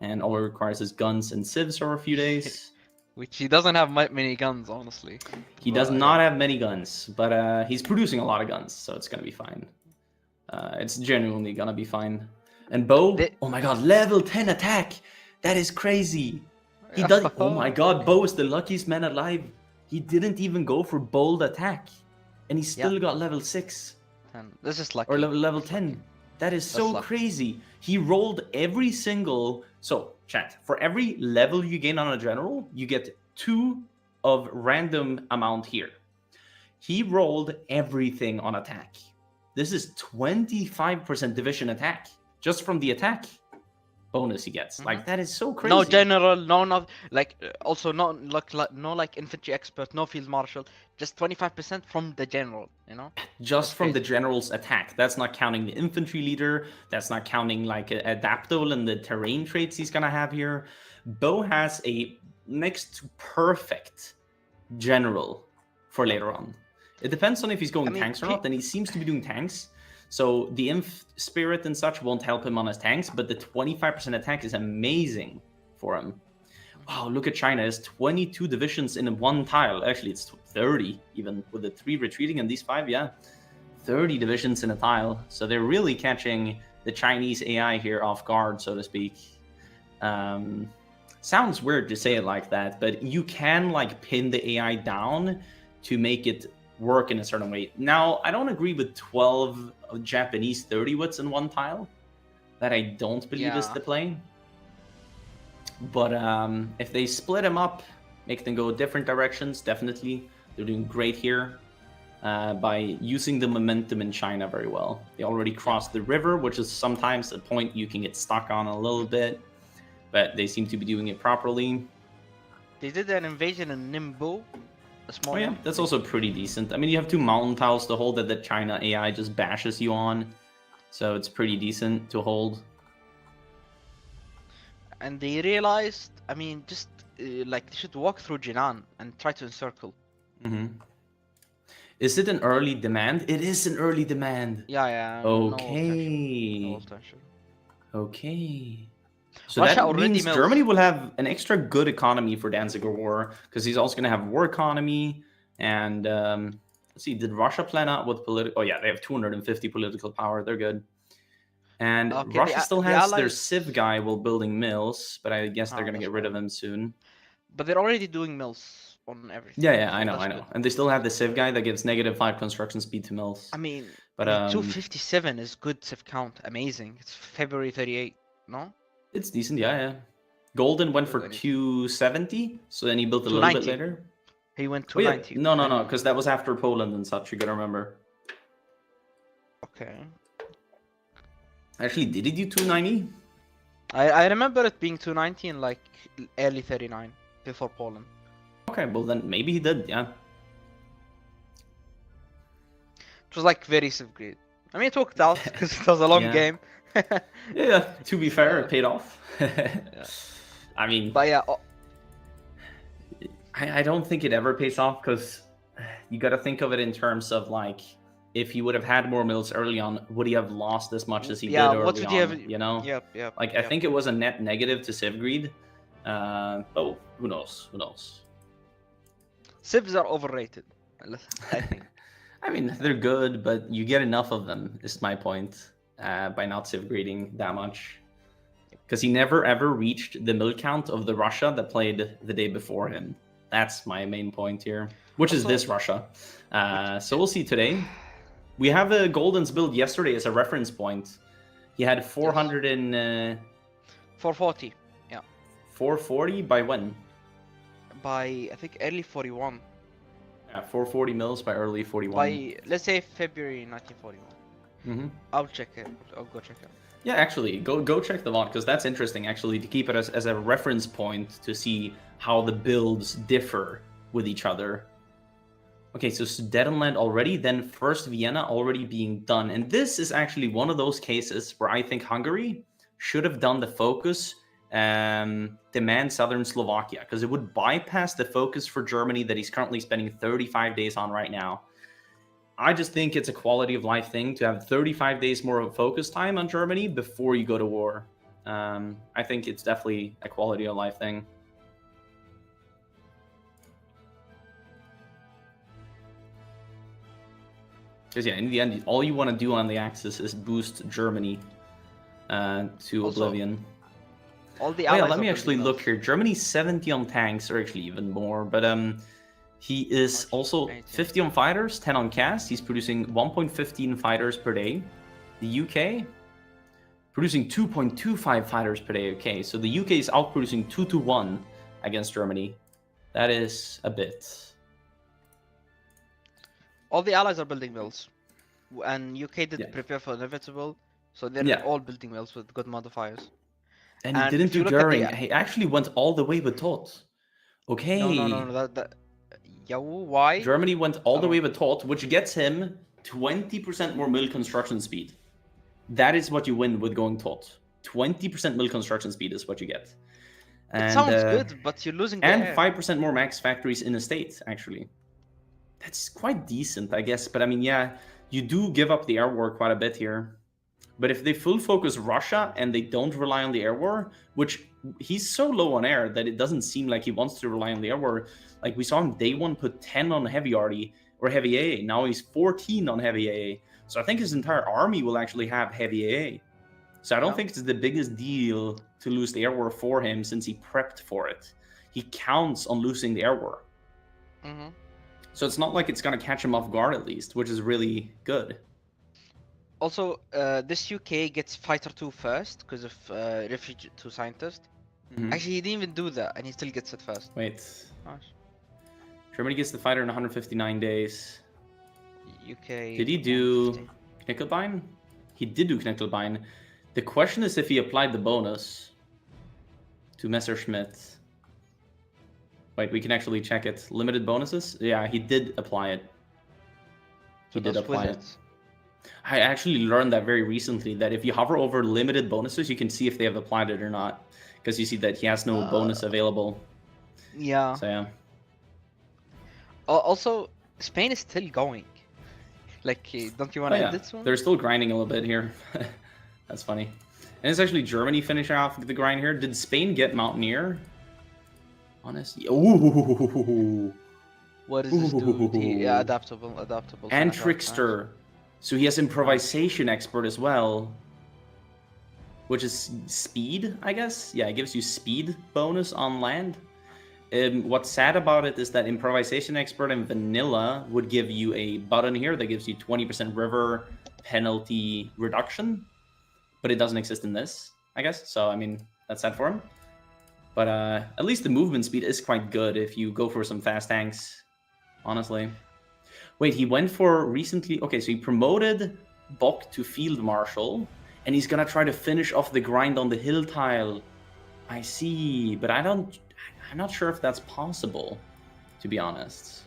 And all it requires is guns and civs for a few days. which he doesn't have many guns, honestly. He But, does not have many guns, but he's producing a lot of guns, so it's gonna be fine. It's genuinely gonna be fine. And Bo, oh my god, level 10 attack! That is crazy! He does. Oh my god, Bo is the luckiest man alive. He didn't even go for bold attack, and he still got level 6. This is lucky. Or level 10. Lucky. That is so crazy. He rolled every single... So, chat, for every level you gain on a general, you get 2 of random amount here. He rolled everything on attack. This is 25% division attack, just from the attack bonus he gets. Like, that is so crazy. No general, no like also no like infantry expert, no field marshal, just 25% from the general, you know? Just from the general's attack. That's not counting the infantry leader. That's not counting like adaptable and the terrain traits he's gonna have here. Bo has a next to perfect general for later on. It depends on if he's going tanks or not, and he seems to be doing tanks. So the Inf Spirit and such won't help him on his tanks, but the 25% attack is amazing for him. Wow, look at China. It's 22 divisions in one tile. Actually, it's 30 even, with the 3 retreating and these 5, yeah. 30 divisions in a tile. So they're really catching the Chinese AI here off guard, so to speak. Sounds weird to say it like that, but you can like pin the AI down to make it work in a certain way. Now, I don't agree with 12 Japanese 30 wits in one tile. That I don't believe is the play. But if they split them up, make them go different directions, definitely. They're doing great here by using the momentum in China very well. They already crossed the river, which is sometimes a point you can get stuck on a little bit. But they seem to be doing it properly. They did an invasion in Ningbo. Oh yeah, that's also pretty decent. I mean, you have 2 mountain tiles to hold that the China AI just bashes you on. So it's pretty decent to hold. And they realized, I mean, just like they should walk through Jinan and try to encircle. Is it an early demand? It is an early demand. Yeah. Okay. No tension. Okay. So Russia that means Germany will have an extra good economy for Danziger War, because he's also going to have war economy. And let's see, did Russia plan out with political? Oh yeah, they have 250 political power. They're good. And Russia still has their Civ guy while building mills, but I guess they're going to get rid of him soon. But they're already doing mills on everything. Yeah, I know. And they still have the Civ guy that gives -5 construction speed to mills. I mean, but 257 is good Civ count. Amazing. It's February 38, no? It's decent, yeah. Golden went for 270, so then he built a little bit later. He went 290. No, because that was after Poland and such, you gotta remember. Okay. Actually, did he do 290? I remember it being 290 in like early 39, before Poland. Okay, well then maybe he did, yeah. It was like very Civ greed. I mean, it worked out because it was a long game. Yeah, to be fair, it paid off. I mean, but yeah, I don't think it ever pays off, because you got to think of it in terms of like, if he would have had more mills early on, would he have lost as much as he did early what would he have? You know? Yep. Like, I think it was a net negative to Civ greed. Oh, who knows? Civs are overrated, I think. I mean, they're good, but you get enough of them, is my point. By not Civ greeding that much, because he never ever reached the mill count of the Russia that played the day before him. That's my main point here, which is this Russia. So we'll see today. We have a Golden's build yesterday as a reference point. He had 400 and 440. Yeah. 440 by when? By I think early 41. Yeah, 440 mils by early 41. By let's say February 1941. I'll check it. I'll go check it. Yeah, actually, go check the VOD, because that's interesting, actually, to keep it as a reference point to see how the builds differ with each other. Okay, so Sudetenland already, then first Vienna already being done. And this is actually one of those cases where I think Hungary should have done the focus demand southern Slovakia, because it would bypass the focus for Germany that he's currently spending 35 days on right now. I just think it's a quality of life thing to have 35 days more of focus time on Germany before you go to war. I think it's definitely a quality of life thing. Because in the end, all you want to do on the Axis is boost Germany to oblivion. All the Oh yeah, allies let me are actually building look here. Germany's 70 on tanks, or actually even more. But he is also 50 on fighters, 10 on cast. He's producing 1.15 fighters per day. The UK producing 2.25 fighters per day. Okay, so the UK is outproducing 2-1 against Germany. That is a bit. All the allies are building mills, and UK did prepare for inevitable, so they're all building mills with good modifiers. And he didn't do during. He actually went all the way with Todt. Okay. No. Yo, why? Germany went all the way with Todt, which gets him 20% more mill construction speed. That is what you win with going Todt. 20% mill construction speed is what you get. And, it sounds good, but you're losing the and air. 5% more max factories in a state, actually. That's quite decent, I guess. But I mean, yeah, you do give up the air war quite a bit here. But if they full focus Russia and they don't rely on the air war, which he's so low on air that it doesn't seem like he wants to rely on the air war. Like we saw him day one put 10 on heavy arty or heavy AA. Now he's 14 on heavy AA. So I think his entire army will actually have heavy AA. So I don't think it's the biggest deal to lose the air war for him since he prepped for it. He counts on losing the air war. Mm-hmm. So it's not like it's going to catch him off guard at least, which is really good. Also, this UK gets Fighter 2 first because of Refuge 2 Scientist. Mm-hmm. Actually, he didn't even do that, and he still gets it first. Wait. Nice. Germany gets the fighter in 159 days. UK... Did he do Knickelbein? He did do Knickelbein. The question is if he applied the bonus to Messerschmitt. Wait, we can actually check it. Limited bonuses? Yeah, he did apply it. He did apply it. I actually learned that very recently, that if you hover over limited bonuses, you can see if they have applied it or not. Because you see that he has no bonus available. Yeah. So yeah. Also, Spain is still going. Like, don't you want to end it soon? They're still grinding a little bit here. That's funny. And it's actually Germany finishing off the grind here. Did Spain get Mountaineer? Honestly. Ooh. What does this do? Yeah, adaptable. And Trickster. So he has Improvisation Expert as well. Which is speed, I guess? Yeah, it gives you speed bonus on land. What's sad about it is that Improvisation Expert and Vanilla would give you a button here that gives you 20% river penalty reduction. But it doesn't exist in this, I guess. So, I mean, that's sad for him. But at least the movement speed is quite good if you go for some fast tanks, honestly. Wait, he went for recently... Okay, so he promoted Bock to Field Marshal, and he's going to try to finish off the grind on the hill tile. I see, but I'm not sure if that's possible, to be honest.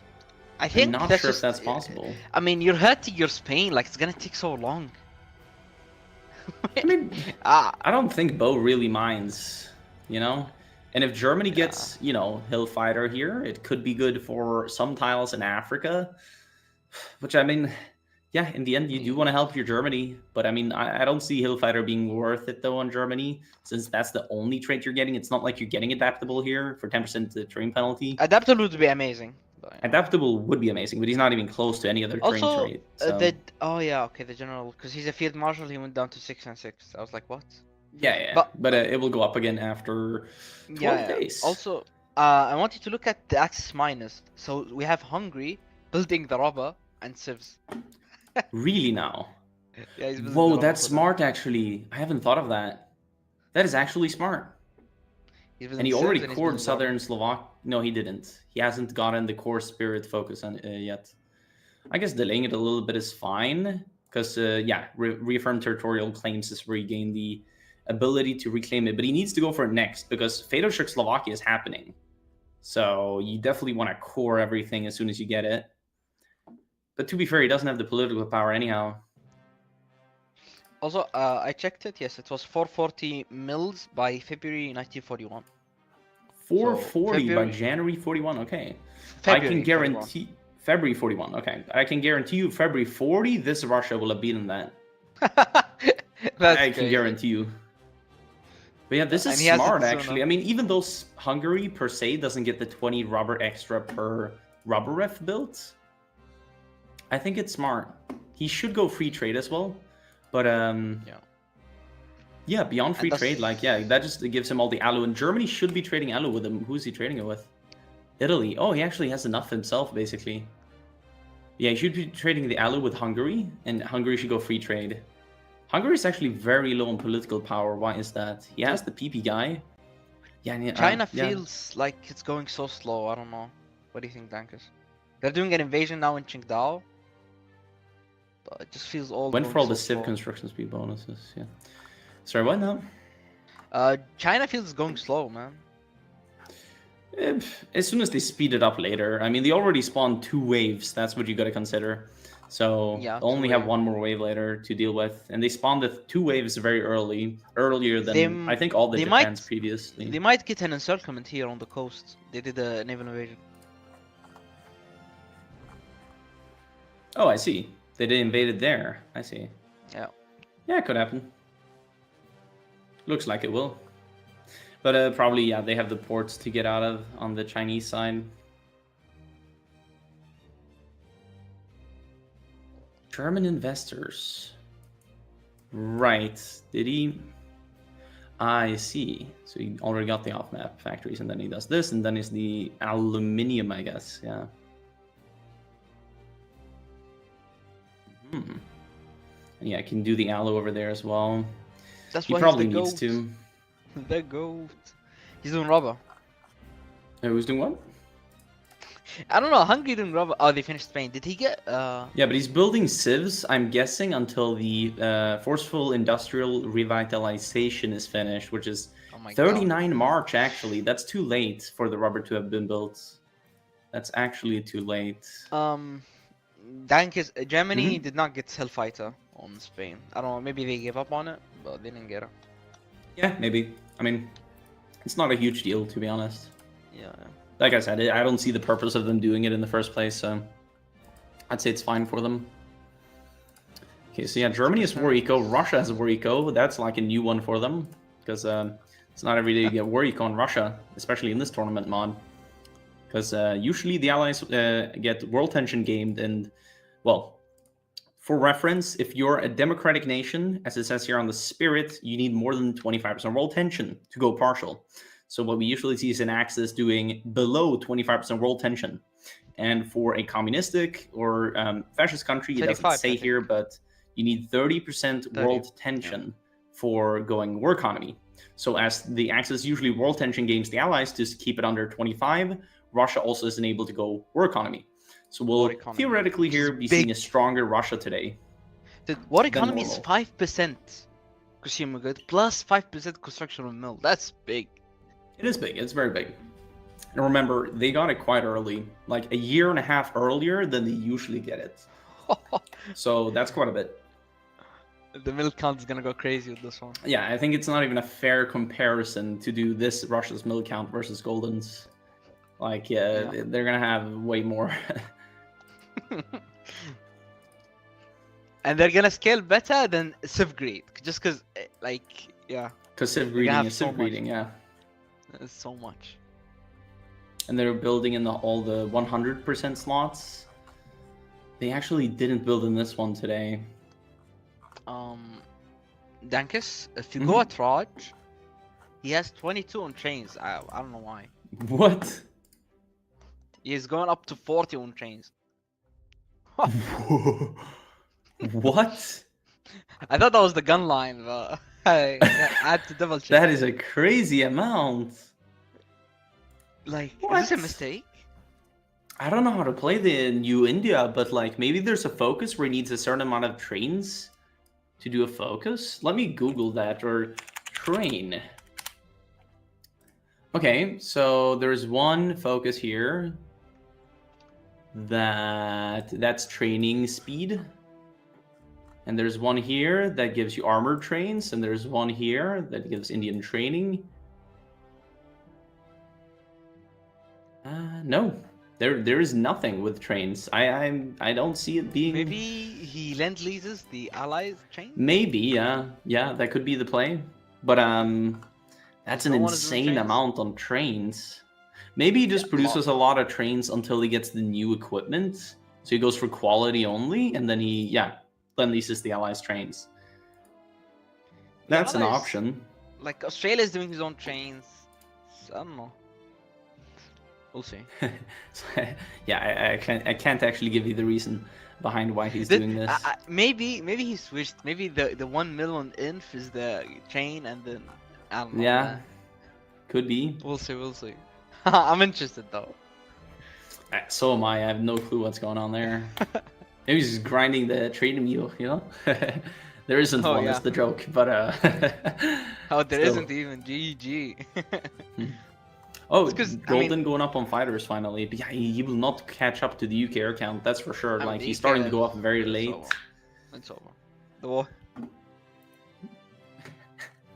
I'm not sure if that's possible. I mean, you're hurting your Spain, like, it's going to take so long. I mean, I don't think Bo really minds, you know? And if Germany gets, you know, Hill Fighter here, it could be good for some tiles in Africa. Which, I mean, yeah, in the end, you do want to help your Germany. But, I mean, I don't see Hill Fighter being worth it, though, on Germany. Since that's the only trait you're getting. It's not like you're getting Adaptable here for 10% terrain penalty. Adaptable would be amazing. Adaptable would be amazing, but he's not even close to any other terrain trait. So. Oh, yeah, okay, the general. Because he's a Field Marshal, he went down to 6 and 6. I was like, what? Yeah. But it will go up again after 12 days. Also, I want you to look at the Axis minus. So we have Hungary building the rubber and civs. Really now? Yeah, whoa, that's smart actually. I haven't thought of that. That is actually smart. And he already cored Southern Slovak. No, he didn't. He hasn't gotten the core spirit focus on yet. I guess delaying it a little bit is fine. Because, reaffirmed territorial claims is where you gain the ability to reclaim it. But he needs to go for it next. Because Fedoshuk Slovakia is happening. So you definitely want to core everything as soon as you get it. But to be fair, he doesn't have the political power anyhow. Also, I checked it. Yes, it was 440 mils by February 1941. 440 by January 41. Okay. I can guarantee 41. February 41. Okay. I can guarantee you February 40, this Russia will have beaten that. I can guarantee you. But yeah, this is smart actually. I mean, even though Hungary per se doesn't get the 20 rubber extra per rubber ref built, I think it's smart. he should go free trade as well. But yeah, beyond free trade, like that just gives him all the alu. And Germany should be trading alu with him. Who's he trading it with? Italy. Oh, he actually has enough himself, basically. Yeah, he should be trading the alu with Hungary, and Hungary should go free trade. Hungary is actually very low in political power. Why is that? He has the PP guy. Yeah, China feels like it's going so slow. I don't know. What do you think, Dankus? They're doing an invasion now in Qingdao, but it just feels all. Went for all so the civ construction speed bonuses. Yeah. Sorry, what now? China feels it's going slow, man. As soon as they speed it up later, I mean, they already spawned 2 waves. That's what you got to consider. So they'll only have 1 more wave later to deal with, and they spawned the 2 waves very earlier than I think all the Japans previously. They might get an encirclement here on the coast. They did a naval invasion. Oh, I see. They invaded there. I see. Yeah. Yeah, it could happen. Looks like it will. But probably, yeah, they have the ports to get out of on the Chinese side. German investors. Right. Did he? I see. So he already got the off-map factories, and then he does this, and then is the aluminium, I guess. Yeah. And yeah, I can do the aloe over there as well. That's he why probably needs to. The goat. He's doing rubber. Who's doing what? I don't know. Hungary doing rubber. Oh, they finished Spain. Did he get? Yeah, but he's building civs. I'm guessing until the forceful industrial revitalization is finished, which is 39 March. Actually, that's too late for the rubber to have been built. That's actually too late. Germany did not get Hellfighter on Spain. I don't know. Maybe they gave up on it, but they didn't get it. Yeah, maybe. I mean, it's not a huge deal, to be honest. Yeah. Like I said, I don't see the purpose of them doing it in the first place, so I'd say it's fine for them. Okay, so yeah, Germany has war eco, Russia has a war eco. That's like a new one for them, because it's not every day you get war eco in Russia, especially in this tournament mod. Because usually the allies get world tension gamed, and, well, for reference, if you're a democratic nation, as it says here on the Spirit, you need more than 25% world tension to go partial. So what we usually see is an Axis doing below 25% world tension. And for a communistic or fascist country, it doesn't say here, but you need 30% world tension for going war economy. So as the Axis usually world tension games the allies to keep it under 25, Russia also isn't able to go war economy. So we'll theoretically here be seeing a stronger Russia today. The war economy is 5% consumer good plus 5% construction of mill. That's big. It is big. It's very big. And remember, they got it quite early, like a year and a half earlier than they usually get it. So that's quite a bit. The mill count is gonna go crazy with this one. Yeah, I think it's not even a fair comparison to do this Russia's mill count versus Golden's. Like, they're gonna have way more. And they're gonna scale better than Civ Greed, just because, like, because Civ Greeding is Civ Greeding, There's so much. And they're building in all the 100% slots. They actually didn't build in this one today. Dankus, if you go at Raj, he has 22 on chains. I don't know why. What? He's going up to 40 on chains. What? I thought that was the gun line, but I had to double check. That is a crazy amount. Like, is this a mistake? I don't know how to play the new India, but like maybe there's a focus where it needs a certain amount of trains to do a focus. Let me Google that, or train. Okay, so there's one focus here that's training speed. And there's one here that gives you armored trains, and there's one here that gives Indian training. No, there is nothing with trains. I don't see it being. Maybe he lend leases the allies train. Maybe, yeah, that could be the play. But that's an insane amount on trains. Maybe he just produces a lot of trains until he gets the new equipment. So he goes for quality only, and then he lend leases the allies trains. That's an Allies- option. Like Australia's doing his own trains. So, I don't know. We'll see. Yeah, I can't actually give you the reason behind why he's doing this. Maybe he switched. Maybe the 1 million inf is the train, and then I don't know. Yeah, Man. could be. We'll see. I'm interested though. So am I. I have no clue what's going on there. Maybe he's just grinding the trading wheel, you know? There isn't one, yeah. it's the joke, but Oh, there still. isn't even GG. Oh, It's 'cause, Golden going up on fighters finally. But yeah, he will not catch up to the UK air count, that's for sure. I mean, Like, the he's UK starting to go is- up very it's late. over. It's over. The war.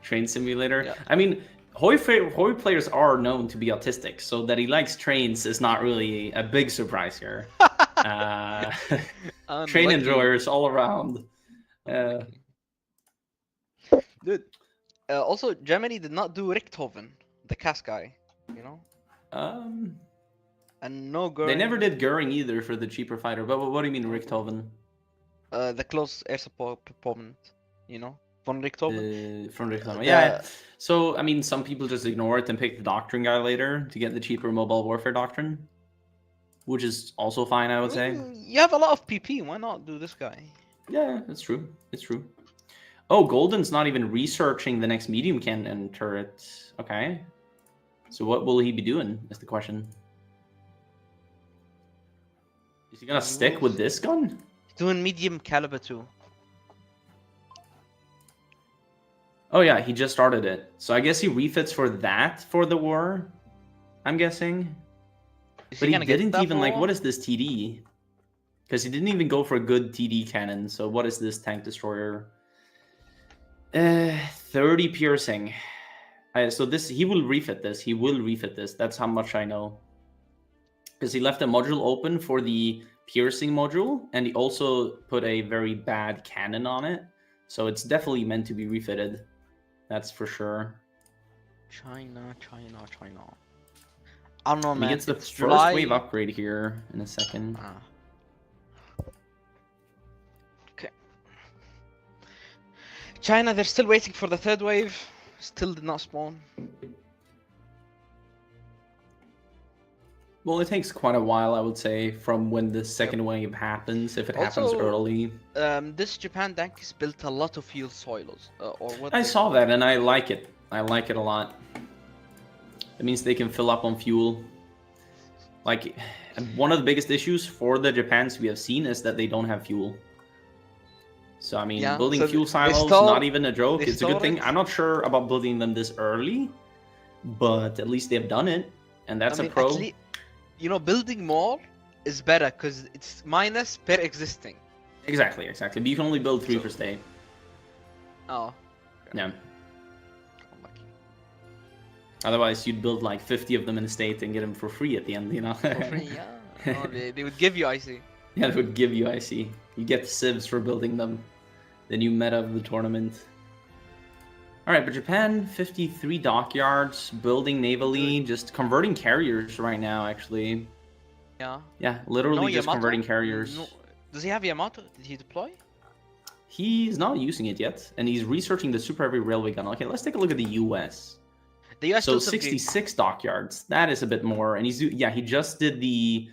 Train simulator. Yeah. I mean, Hoi players are known to be autistic, so that he likes trains is not really a big surprise here. Train Unlucky. enjoyers all around. Dude. Also, Germany did not do Richthofen, the CAS guy. You know, and no Goering. They never did Goering either for the cheaper fighter. But what do you mean Richthofen? The close air support proponent. You know, von Richthofen. From Richthofen. Yeah. So I mean, some people just ignore it and pick the doctrine guy later to get the cheaper mobile warfare doctrine, which is also fine, I would say. You have a lot of PP. Why not do this guy? Yeah, that's true. It's true. Oh, Golden's not even researching the next medium cannon turret. Okay. So what will he be doing, is the question. Is he gonna stick with this gun? He's doing medium caliber too. Oh yeah, he just started it. So I guess he refits for that for the war, I'm guessing. But he didn't even, like, what is this TD? Because he didn't even go for a good TD cannon. So what is this tank destroyer? 30 piercing. So this, he will refit this. He will refit this. That's how much I know. Because he left a module open for the piercing module, and he also put a very bad cannon on it. So it's definitely meant to be refitted. That's for sure. China. I don't know, man. He gets the It's first July. wave upgrade here in a second. Okay. China, they're still waiting for the third wave. Still did not spawn. Well, it takes quite a while, I would say, from when the second wave happens, if it happens Also, early. This Japan tank has built a lot of fuel silos. Or what? I saw that, and I like it. I like it a lot. It means they can fill up on fuel. Like, one of the biggest issues for the Japans we have seen is that they don't have fuel. So, I mean, Yeah, building so fuel they silos, stole- not even a joke. they It's a good stole thing. it. I'm not sure about building them this early, but at least they've done it, and that's I mean, a pro. you know, building more is better because it's minus per existing. Exactly. But you can only build 3 per state. Oh. Yeah. Unlucky. Otherwise, you'd build like 50 of them in a state and get them for free at the end, you know? For free, yeah. Oh, they would give you IC. Yeah, it would give you IC. You get civs for building them. The new meta of the tournament. Alright, but Japan, 53 dockyards, building navally, just converting carriers right now, actually. Yeah. Yeah, literally No just Yamato? converting carriers. No. Does he have Yamato? Did he deploy? He's not using it yet, and he's researching the super heavy railway gun. Okay, let's take a look at the US. The US So still subgate. 66 dockyards, that is a bit more. And he just did the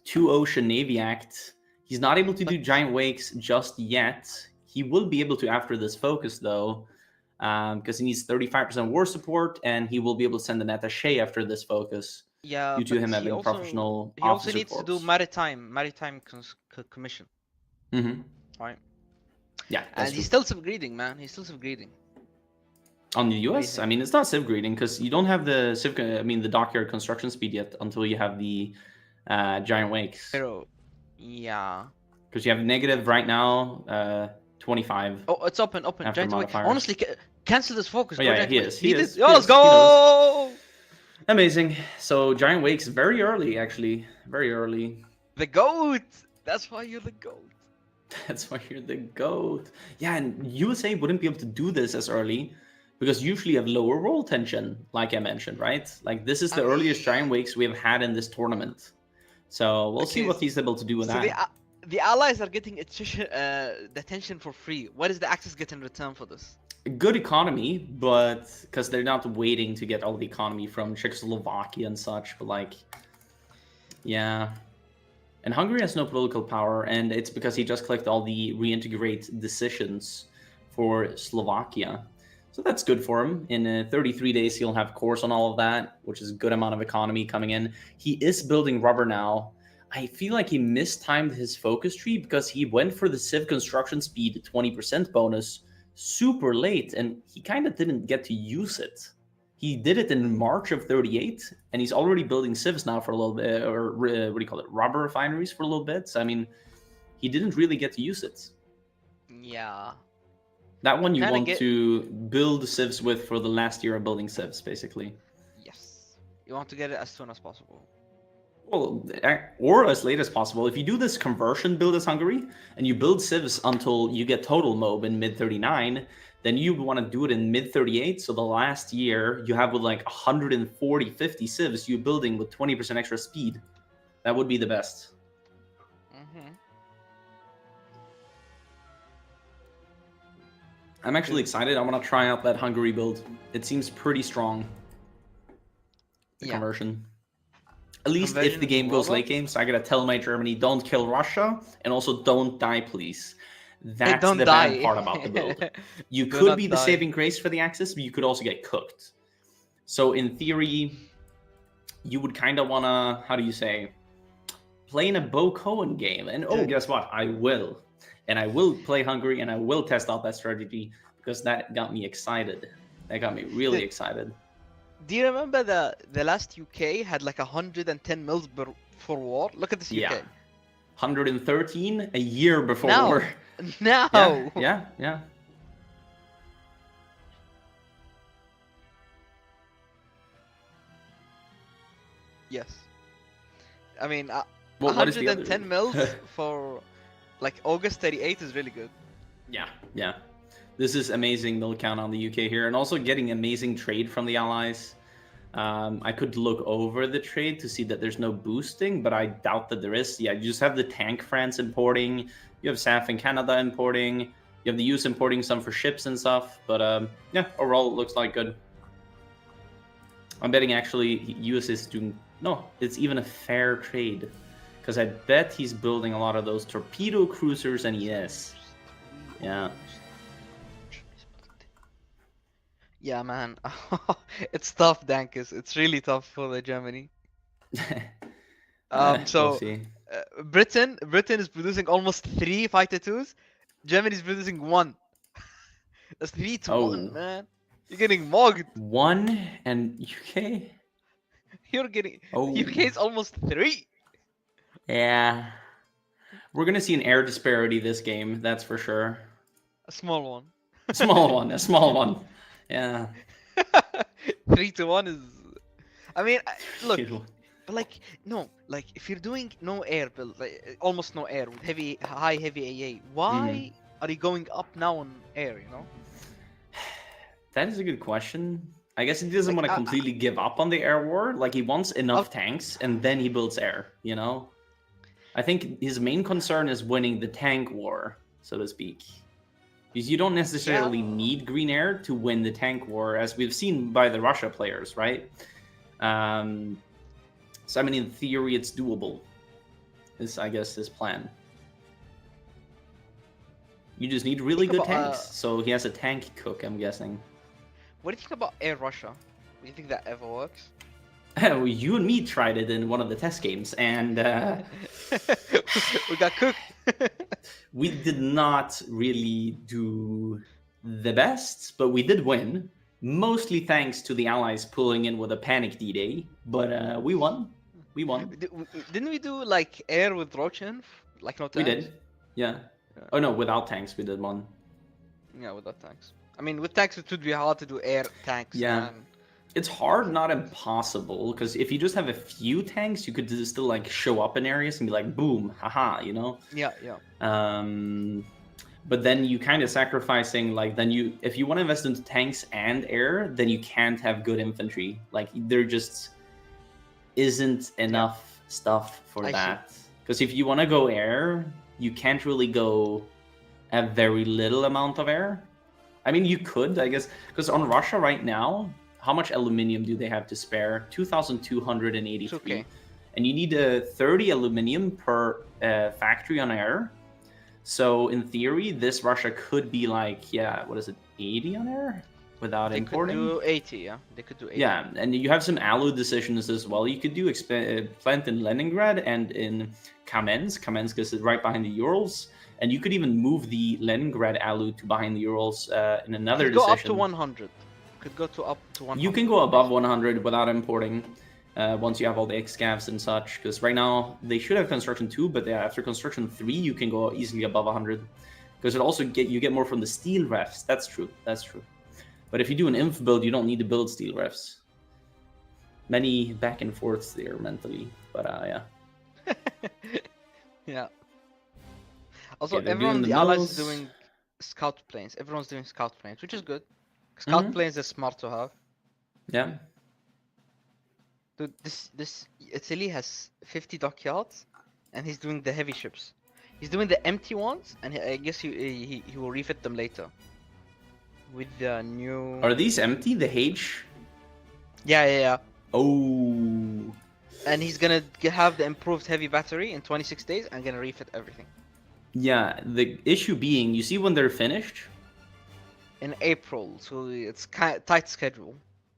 2 Ocean Navy Act. He's not able to do giant wakes just yet. He will be able to after this focus, though, because he needs 35% war support, and he will be able to send an attaché after this focus. Yeah, due to but him he having also- professional He also officer needs to corps. do maritime commission, Mm-hmm. right? Yeah, And that's he's true. still subgrading, man. He's still subgrading. On the US, Amazing. I mean, it's not civ grading because you don't have the dockyard construction speed yet until you have the giant wakes. Pero, yeah. Because you have negative right now, 25. Oh, it's open. After Giant wake. modifiers. Honestly, cancel this focus. Oh, go yeah, giant he wake. is, he is, did- Yo, he let's is, he go! Amazing. So giant wakes very early, actually, very early. The goat. That's why you're the goat. That's why you're the GOAT. Yeah, and USA wouldn't be able to do this as early because usually you have lower roll tension, like I mentioned, right? Like this is the earliest giant wakes we have had in this tournament. So we'll see Okay, what he's able to do with So that. the allies are getting the attention for free. What does the Axis get in return for this? Good economy, but because they're not waiting to get all the economy from Czechoslovakia and such, but like, yeah. And Hungary has no political power, and it's because he just clicked all the reintegrate decisions for Slovakia. So that's good for him. In 33 days, he'll have course on all of that, which is a good amount of economy coming in. He is building rubber now. I feel like he mistimed his focus tree because he went for the civ construction speed 20% bonus super late, and he kind of didn't get to use it. He did it in March of 38, and he's already building civs now for a little bit, or what do you call it, rubber refineries for a little bit. So, I mean, he didn't really get to use it. Yeah. That one you want to build civs with for the last year of building civs, basically. Yes. You want to get it as soon as possible. Well, or as late as possible. If you do this conversion build as Hungary, and you build civs until you get total mob in mid-39, then you want to do it in mid-38, so the last year you have with like 140, 50 civs, you're building with 20% extra speed. That would be the best. Mm-hmm. I'm actually excited. I want to try out that Hungary build. It seems pretty strong. The conversion. At least if the game goes late game, so I gotta tell my Germany, don't kill Russia, and also don't die, please. That's the bad part about the build. You could be the saving grace for the Axis, but you could also get cooked. So in theory, you would kind of want to, how do you say, play in a Bo Cohen game. And oh, guess what? I will. And I will play Hungary, and I will test out that strategy, because that got me excited. That got me really excited. Do you remember the last UK had like 110 mils for war? Look at this UK. Yeah. 113 a year before war. No. Yeah. Yes. I mean, well, 110 mils for like August 38 is really good. Yeah. This is amazing. They'll count on the UK here, and also getting amazing trade from the allies. I could look over the trade to see that there's no boosting, but I doubt that there is. Yeah, you just have the tank France importing. You have SAF in Canada importing. You have the US importing some for ships and stuff. But yeah, overall it looks like good. I'm betting actually US is doing... No, it's even a fair trade. Because I bet he's building a lot of those torpedo cruisers, and he is. Yeah. Yeah, man. It's tough, Dankus. It's really tough for the Germany. So we'll Britain is producing almost 3 fighter 2s. Germany is producing 1. That's 3 to 1, man. You're getting mugged. 1 and UK? You're getting... UK is almost 3. Yeah. We're going to see an air disparity this game, that's for sure. A small one. A small one. Yeah. 3 to 1 is... I mean, look, but like, no, like, if you're doing no air build, like, almost no air with high heavy AA, why are you going up now on air, you know? That is a good question. I guess he doesn't want to completely give up on the air war. Like, he wants enough tanks, and then he builds air, you know? I think his main concern is winning the tank war, so to speak. Because you don't necessarily need green air to win the tank war, as we've seen by the Russia players, right? So, I mean, in theory, it's doable. Is, I guess, his plan. You just need really good tanks. So he has a tank cook, I'm guessing. What do you think about Air Russia? Do you think that ever works? Well, you and me tried it in one of the test games, and we got cooked. We did not really do the best, but we did win. Mostly thanks to the Allies pulling in with a panic D-Day, but we won. We won. Didn't we do like air with Rochin? Like no tanks? We did. Yeah. Oh no, without tanks we did one. Yeah, without tanks. I mean, with tanks it would be hard to do air tanks. Yeah. It's hard, not impossible, because if you just have a few tanks, you could just still like show up in areas and be like, boom, haha, you know? Yeah. But then you kind of sacrificing, like, then you, if you want to invest into tanks and air, then you can't have good infantry. Like, there just isn't enough stuff for that. Because if you want to go air, you can't really go a very little amount of air. I mean, you could, I guess, because on Russia right now, how much aluminium do they have to spare? 2,283. It's okay. And you need 30 aluminium per factory on air. So in theory, this Russia could be like, yeah, what is it, 80 on air without They importing? could do 80, yeah. They could do 80. Yeah, and you have some alu decisions as well. You could do plant in Leningrad and in Kamensk. Kamensk is right behind the Urals. And you could even move the Leningrad alu to behind the Urals in another Go up to decision. 100. Could go to up to 100. You can go above 100 without importing once you have all the excavs and such. Because right now, they should have construction 2, but after construction 3, you can go easily above 100. Because it also you get more from the steel refs. That's true. That's true. But if you do an inf build, you don't need to build steel refs. Many back and forths there mentally. But yeah. Yeah. Also, Okay, they're everyone, doing the the allies mills. is doing scout planes. Everyone's doing scout planes, which is good. Scout planes is smart to have. Yeah. Dude, this Italy has 50 dockyards, and he's doing the heavy ships. He's doing the empty ones, and I guess he will refit them later. With the new. Are these empty? The H? Yeah. Oh. And he's gonna have the improved heavy battery in 26 days and gonna refit everything. Yeah, the issue being, you see when they're finished? In April, so it's kind of tight schedule.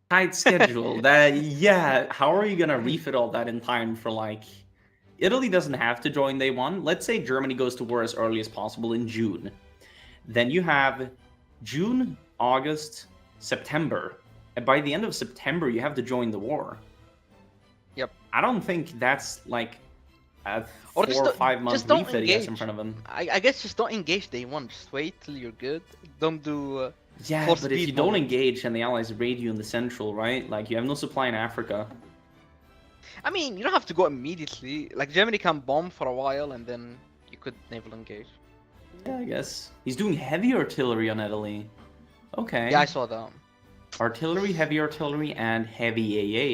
Tight schedule. Yeah, how are you gonna refit all that in time for like... Italy doesn't have to join day one. Let's say Germany goes to war as early as possible in June. Then you have June, August, September. And by the end of September, you have to join the war. Yep. I don't think that's like a Or 4 or 5 month just don't refit he has in engage. front of him. I guess just don't engage day one. Just wait till you're good. Don't do. Yeah, force but if speed you don't moment. engage and the Allies raid you in the central, right? Like, you have no supply in Africa. I mean, you don't have to go immediately. Like Germany can bomb for a while, and then you could naval engage. Yeah, I guess. He's doing heavy artillery on Italy. Okay. Yeah, I saw that. Artillery, heavy artillery, and heavy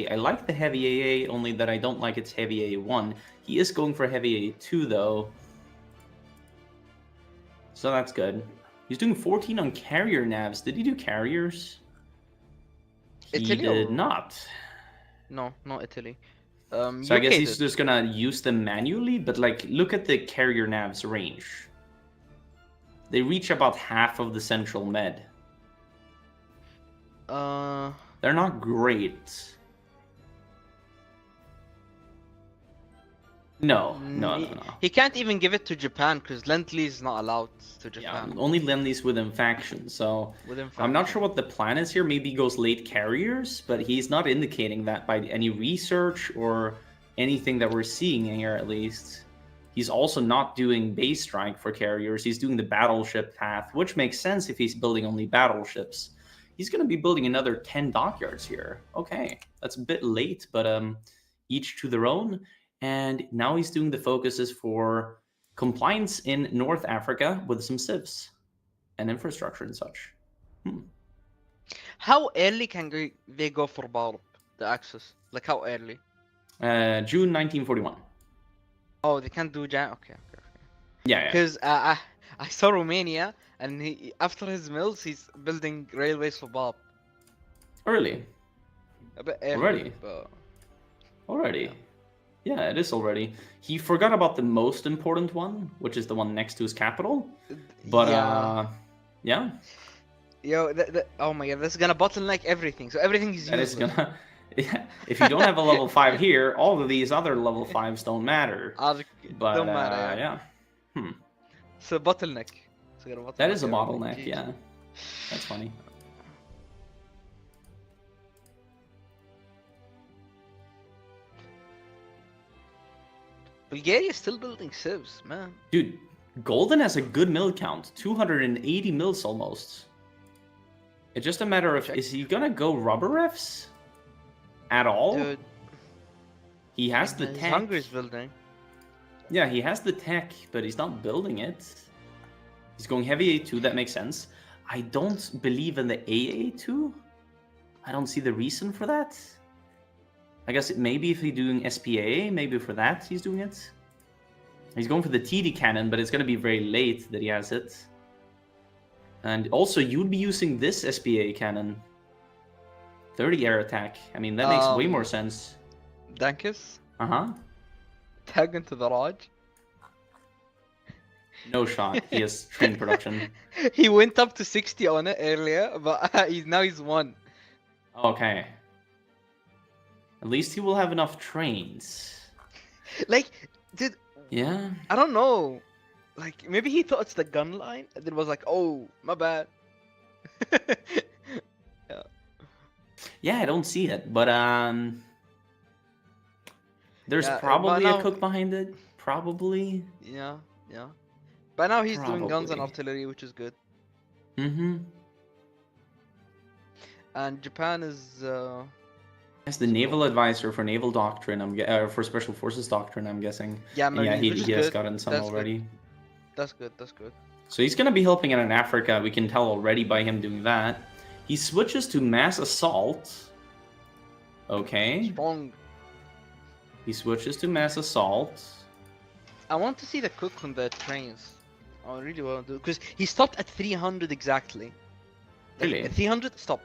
AA. I like the heavy AA, only that I don't like its heavy AA1. He is going for heavy AA2, though. So that's good. He's doing 14 on carrier navs. Did he do carriers? He Italy did or- not. No, not Italy. So I guess UK he's did. just gonna use them manually, but like, look at the carrier navs range. They reach about half of the central med. They're not great. No. He can't even give it to Japan because Lend-Lease is not allowed to Yeah, Japan. only Lend-Lease within faction, so... Within I'm not faction. sure what the plan is here. Maybe he goes late carriers, but he's not indicating that by any research or anything that we're seeing here, at least. He's also not doing base strike for carriers. He's doing the battleship path, which makes sense if he's building only battleships. He's going to be building another 10 dockyards here. Okay, that's a bit late, but each to their own. And now he's doing the focuses for compliance in North Africa with some civs and infrastructure and such. How early can they go for Barb, the Axis? Like how early? June 1941. Oh, they can't do Jan. Okay. Yeah. Because I saw Romania, and after his mills, he's building railways for Bob. Early. A bit early, Already? but Already. Yeah, it is already. He forgot about the most important one, which is the one next to his capital. But, yeah. Yo, oh my god, that's gonna bottleneck everything. So everything is That useless. is gonna... Yeah, if you don't have a level 5 here, all of these other level 5s don't matter. But, Don't matter. yeah. It's a bottleneck. It's gonna bottleneck That is a everything. bottleneck, Jeez. yeah. That's funny. Bulgaria is still building civs, man. Dude, Golden has a good mill count. 280 mils almost. It's just a matter of, is he gonna go rubber refs? At all? Dude, He has the his tech. Hungary's building. Yeah, he has the tech, but he's not building it. He's going heavy A2, that makes sense. I don't believe in the AA2. I don't see the reason for that. I guess maybe if he's doing SPA, maybe for that he's doing it. He's going for the TD cannon, but it's going to be very late that he has it. And also, you'd be using this SPA cannon. 30 air attack. I mean, that makes way more sense. Dankus? Uh-huh. Tag into the Raj. No shot. He has train production. He went up to 60 on it earlier, but now he's 1. Okay. At least he will have enough trains. Like, dude, Yeah. I don't know. Like, maybe he thought it's the gun line, and then was like, oh, my bad. Yeah, I don't see it, but there's Yeah, probably but a now- cook behind it. Probably. Yeah, yeah. But now he's doing guns and Probably. artillery, which is good. Mm-hmm. And Japan is As the naval advisor for naval doctrine, for special forces doctrine, I'm guessing. yeah, And yeah, Marines, which is he has good. gotten some That's good. already. That's good. That's good. So he's gonna be helping out in Africa. We can tell already by him doing that. He switches to mass assault. Okay. Strong. He switches to mass assault. I want to see the cook on the trains. I really want to do because he stopped at 300 exactly. Like, Really? at 300 stop.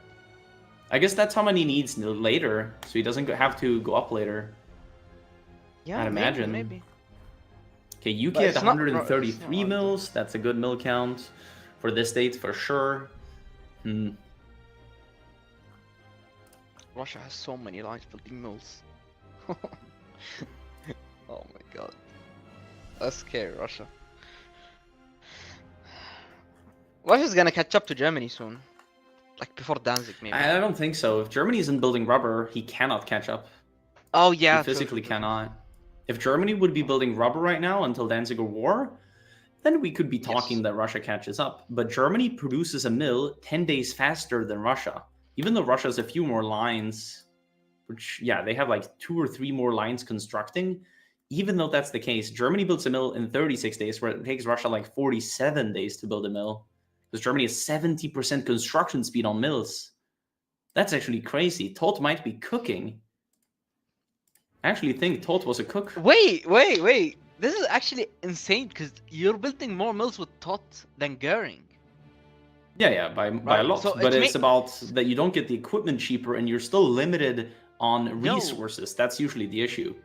I guess that's how many he needs later, so he doesn't have to go up later. Yeah, I'd imagine. Maybe. Okay, UK But at it's not- 133 it's not- mils. That's a good mil count for this date for sure. Russia has so many lines building mills. Oh my god. That's scary, Russia. Russia's gonna catch up to Germany soon. Like before Danzig, maybe. I don't think so. If Germany isn't building rubber, he cannot catch up. Oh yeah, He physically cannot. If Germany would be building rubber right now until Danziger War, then we could be talking Yes. that Russia catches up. But Germany produces a mill 10 days faster than Russia. Even though Russia has a few more lines, which, yeah, they have like 2 or 3 more lines constructing. Even though that's the case, Germany builds a mill in 36 days, where it takes Russia like 47 days to build a mill. Because Germany has 70% construction speed on mills. That's actually crazy. Todt might be cooking. I actually think Todt was a cook. Wait. This is actually insane because you're building more mills with Todt than Goering. Yeah, by a Right, lot. so But it's it's about that you don't get the equipment cheaper and you're still limited on No. resources. That's usually the issue.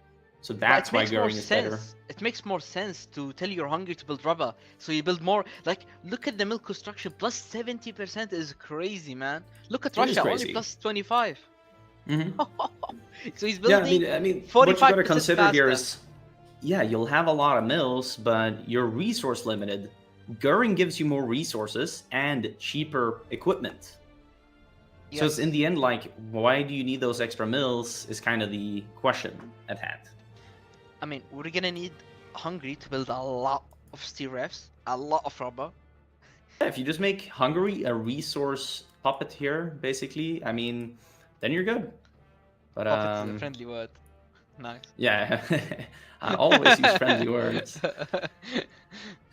So But that's it why makes more Goering is better. sense. It makes more sense to tell you're hungry to build rubber, so you build more. Like, look at the mill construction. Plus 70% is crazy, man. Look at It is Russia, only crazy. plus 25. Mhm. So he's Yeah, building. I mean, what you got to 45% consider here faster. is, yeah, you'll have a lot of mills, but you're resource limited. Goering gives you more resources and cheaper equipment. So it's in the end like, why do you need those extra mills? Is kind of the question at hand. I mean, we're gonna need Hungary to build a lot of steel refs, a lot of rubber. Yeah, if you just make Hungary a resource puppet here, basically, I mean, then you're good. But Puppet is a friendly word. Nice. yeah, I always use friendly words.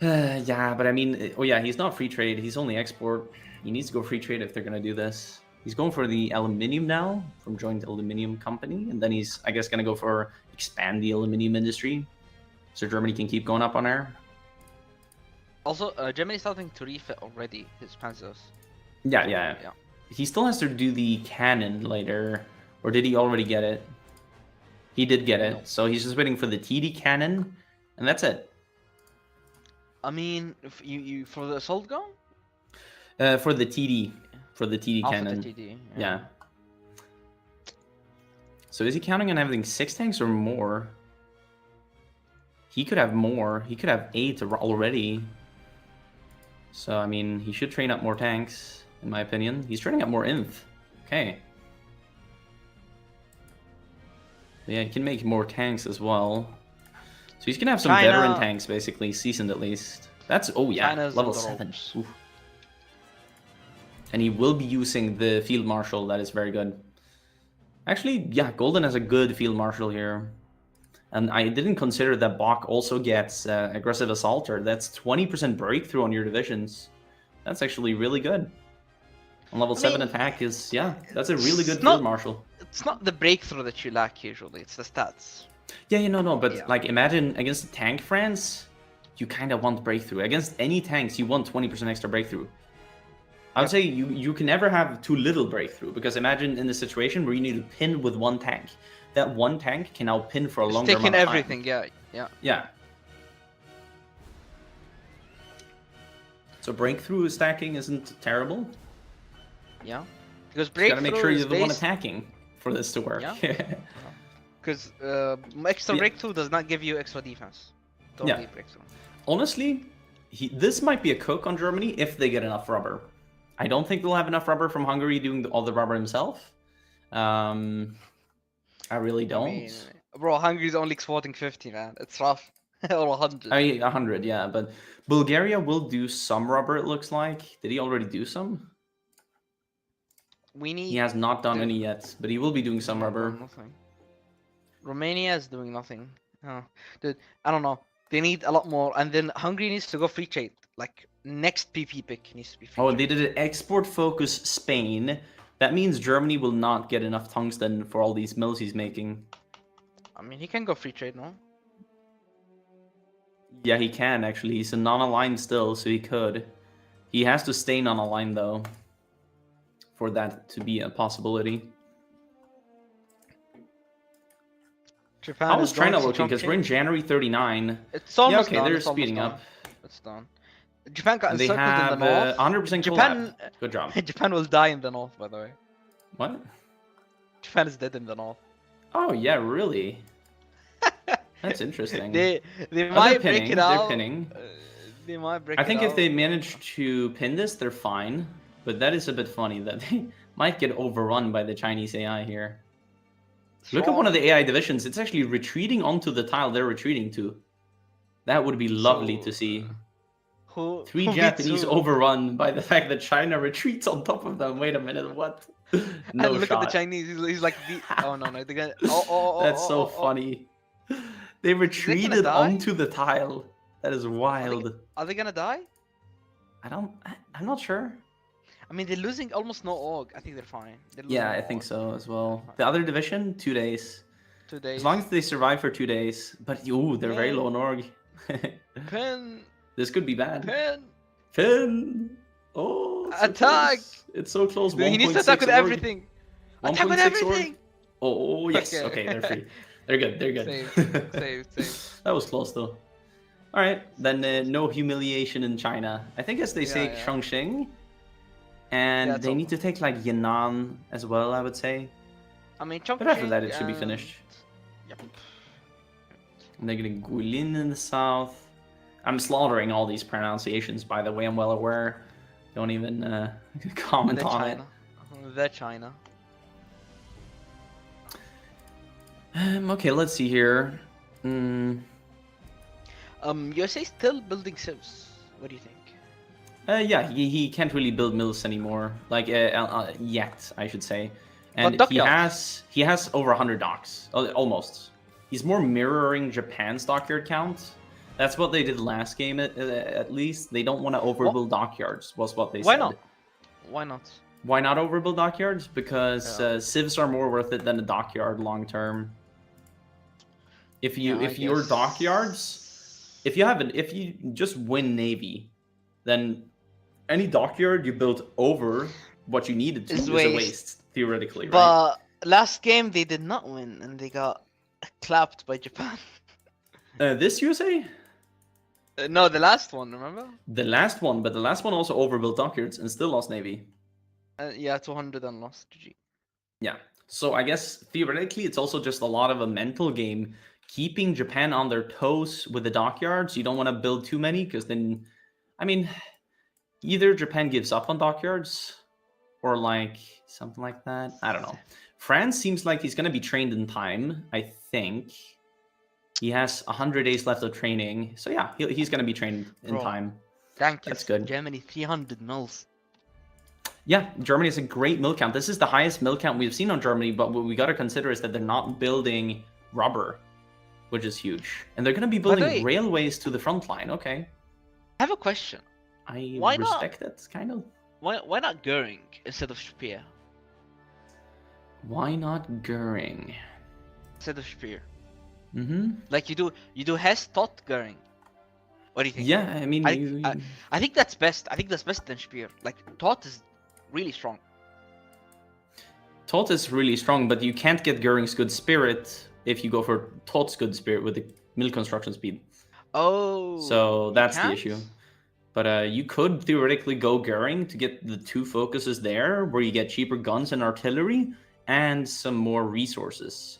Yeah, but I mean, oh yeah, he's not free trade. He's only export. He needs to go free trade if they're gonna do this. He's going for the aluminium now from joint aluminium company, and then he's, I guess, gonna go for expand the aluminium industry, so Germany can keep going up on air. Also, Germany's starting to refit already his panzers. Yeah. He still has to do the cannon later, or did he already get it? He did get it, No. so he's just waiting for the TD cannon, and that's it. I mean, if you for the assault gun? For the TD Alpha cannon. TD. Yeah. So is he counting on having 6 tanks or more? He could have more. He could have 8 already. So, I mean, he should train up more tanks, in my opinion. He's training up more inf. Okay. Yeah, he can make more tanks as well. So he's gonna have some China- veteran tanks, basically, seasoned at least. That's, oh yeah, China's level on the 7. ropes. Oof. And he will be using the Field Marshal, that is very good. Actually, yeah, Golden has a good Field Marshal here. And I didn't consider that Bach also gets Aggressive Assaulter. That's 20% breakthrough on your divisions. That's actually really good. On level 7 attack is, yeah, that's a really good it's not- Field Marshal. It's not the breakthrough that you lack usually, it's the stats. Yeah, no, but Yeah. like imagine against the tank France, you kind of want breakthrough. Against any tanks, you want 20% extra breakthrough. I would Yep. say you can never have too little breakthrough, because imagine in the situation where you need to pin with one tank. That one tank can now pin for a It's longer taking amount of time. everything. Yeah. Yeah. Yeah. So breakthrough stacking isn't terrible. Yeah. Because Just gotta make breakthrough sure is you're the one based. attacking for this to work. Yeah. Because extra Yeah. breakthrough does not give you extra defense. It's only Yeah. breakthrough. Honestly, this might be a cook on Germany if they get enough rubber. I don't think they'll have enough rubber from Hungary doing all the rubber himself. I really don't. I mean, bro, Hungary's only exporting 50, man. It's rough. Or 100. I mean, 100, yeah, but Bulgaria will do some rubber, it looks like. Did he already do some? We need. He has not done to- any yet, but he will be doing some No, rubber. nothing. Romania is doing nothing. Oh, dude, I don't know. They need a lot more, and then Hungary needs to go free trade. Like next PP pick needs to be free Oh, trade. they did an export focus Spain. That means Germany will not get enough tungsten for all these mills he's making. I mean, he can go free trade, no? Yeah, he can actually. He's a non-aligned still, so he could. He has to stay non-aligned though, for that to be a possibility. Japan How is is going China to looking? Because we're in January 39. It's almost okay, done. they're It's almost speeding done. up. It's done. Japan got And they encircled have in the north. 100% Japan, collab. Good job. Japan will die in the north, by the way. What? Japan is dead in the north. Oh yeah, really? That's interesting. They Oh, might they're break pinning. it They're out. pinning. They might break I think it if out. they manage to pin this, they're fine. But that is a bit funny that they might get overrun by the Chinese AI here. Look at one of the AI divisions. It's actually retreating onto the tile they're retreating to. That would be lovely to see. Who? Three who beats Japanese who? overrun by the fact that China retreats on top of them. Wait a minute, what? No And look shot. at the Chinese. He's like the. Oh no, they're gonna. Oh. That's so oh. funny. They retreated die? onto the tile. That is wild. Are they gonna die? I'm not sure. I mean, they're losing almost no org. I think they're fine. They're Yeah, losing I no think org. so as well. The other division, 2 days. 2 days. As long as they survive for 2 days. But ooh, they're very low in org. Pin. This could be bad. Pin. Finn! Oh, it's so Attack! close. It's so close. Dude, he needs to 1.6 attack with org. everything. Attack with 1.6 everything. org. Oh, yes. Okay. Okay, they're free. They're good. They're good. Save. That was close though. All right, then no humiliation in China. I think as they say, Yeah. Chongqing, and Yeah, it's they over. need to take like Yan'an as well. I would say, I mean, but after that Chongqing it should be and- finished. Yep. And they're getting Guilin in the south. I'm slaughtering all these pronunciations, by the way. I'm well aware. Don't even comment The on China. The China. it. Okay, let's see here. USA still building civs. What do you think? Yeah, he can't really build mills anymore. Like yet, I should say. And But he dockyards? has over 100 docks, almost. He's more mirroring Japan's dockyard count. That's what they did last game, at least. They don't want to overbuild dockyards, was what they said. Why not? Why not? Why not overbuild dockyards? Because Yeah. civs are more worth it than a dockyard long term. If Yeah, I your guess. dockyards, if you just win navy, then any dockyard you build over what you needed to Is is a waste. waste, theoretically, right? But last game they did not win, and they got clapped by Japan. This USA? No, the last one. Remember? The last one, but the last one also overbuilt dockyards and still lost navy. Yeah, 200 and lost. GG. Yeah. So I guess theoretically it's also just a lot of a mental game, keeping Japan on their toes with the dockyards. You don't want to build too many because then, I mean, either Japan gives up on dockyards or like something like that. I don't know. France seems like he's going to be trained in time, I think. He has 100 days left of training. So yeah, he's going to be trained in Bro. time. Thank you. That's good. Germany 300 mils. Yeah, Germany has a great mill count. This is the highest mill count we've seen on Germany, but what we got to consider is that they're not building rubber, which is huge. And they're going to be By the building way- railways to the front line. Okay. I have a question. I Why not? respect that, kind of. Why not Goering instead of Speer? Why not Goering? Instead of Speer. Mm-hmm. Like you do Hess, Tot, Goering. What do you think? Yeah, I mean, I think that's best. I think that's best than Spear. Like Tot is really strong. Tot is really strong, but you can't get Goering's good spirit if you go for Tot's good spirit with the mill construction speed. Oh. So that's the can't? issue. But you could theoretically go Goering to get the 2 focuses there, where you get cheaper guns and artillery and some more resources.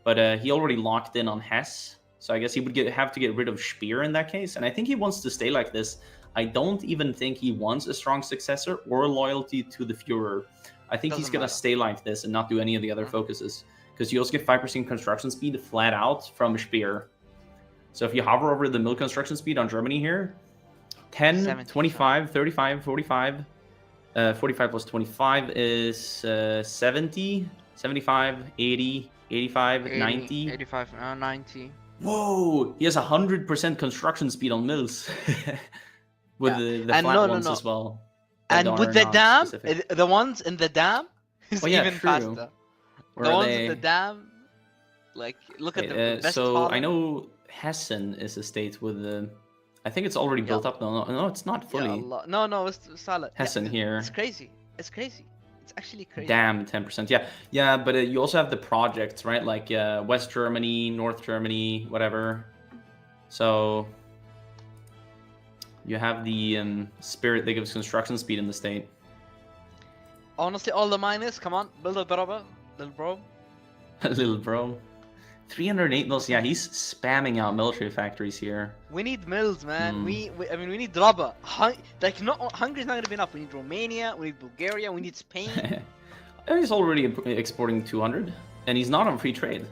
But he already locked in on Hess, so I guess he would have to get rid of Speer in that case. And I think he wants to stay like this. I don't even think he wants a strong successor or loyalty to the Führer. I think he's going to stay like this and not do any of the other focuses. Because you also get 5% construction speed flat out from Speer. So if you hover over the mill construction speed on Germany here, 10, 75. 25, 35, 45. 45 plus 25 is 70, 75, 80, 85, 80, 90. 85, 90. Whoa! He has 100% construction speed on mills. With the And flat ones as well. And with the dam, specific. the ones in the dam is even true. faster. Where the ones in the dam, like, look at the best So column. I know Hessen is a state with the... I think it's already built up. No, it's not fully. No, it's solid. Hessen here. It's crazy. It's crazy. It's actually crazy. Damn, 10%. Yeah, but you also have the projects, right? Like West Germany, North Germany, whatever. So you have the spirit that gives construction speed in the state. Honestly, all the miners, come on, build a brother, little bro. Little bro. 308 mills. Yeah, he's spamming out military factories here. We need mills, man. We need rubber. Hungary's not gonna be enough. We need Romania. We need Bulgaria. We need Spain. He's already exporting 200, and he's not on free trade.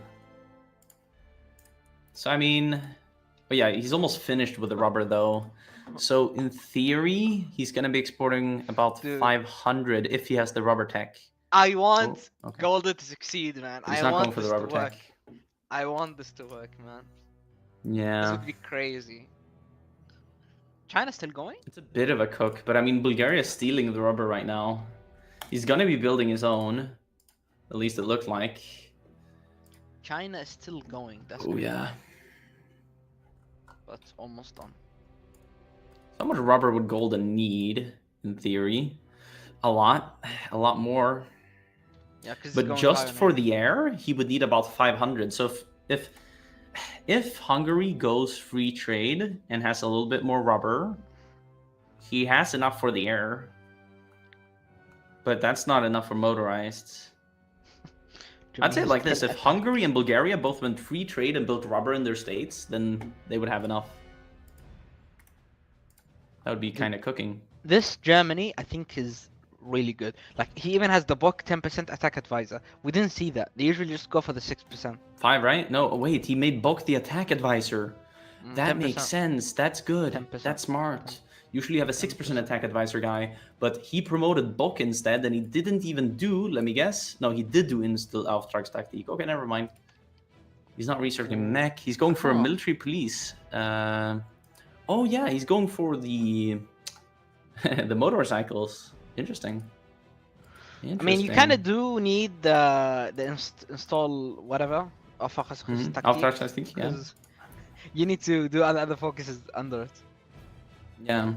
So I mean, but yeah, he's almost finished with the rubber though. So in theory, he's gonna be exporting about 500 if he has the rubber tech. I want Golden to succeed, man. He's not going for the rubber tech. I want this to work, man. Yeah. This would be crazy. China's still going? It's a bit of a cook, but I mean, Bulgaria is stealing the rubber right now. He's gonna be building his own. At least it looked like. China is still going. That's yeah. But almost done. How much rubber would Golden need, in theory? A lot more. Yeah, but just for the air, he would need about 500. So if Hungary goes free trade and has a little bit more rubber, he has enough for the air. But that's not enough for motorized. I'd say it like this: if Hungary and Bulgaria both went free trade and built rubber in their states, then they would have enough. That would be kind of cooking. This Germany, I think, is really good. Like, he even has the book 10% attack advisor. We didn't see that. They usually just go for the 6%. 5, right? No, wait, he made Book the attack advisor. That 10%. Makes sense. That's good. 10%. That's smart. Usually you have a 6% attack advisor guy, but he promoted Book instead, and he didn't even do, let me guess. No, he did do Instil Auftragstaktik. Okay, never mind. He's not researching mech. He's going for a military police. Oh yeah, he's going for the the motorcycles. Interesting. I mean, you kind of do need the install whatever Auftragstaktik, yeah. You need to do other focuses under it. Yeah.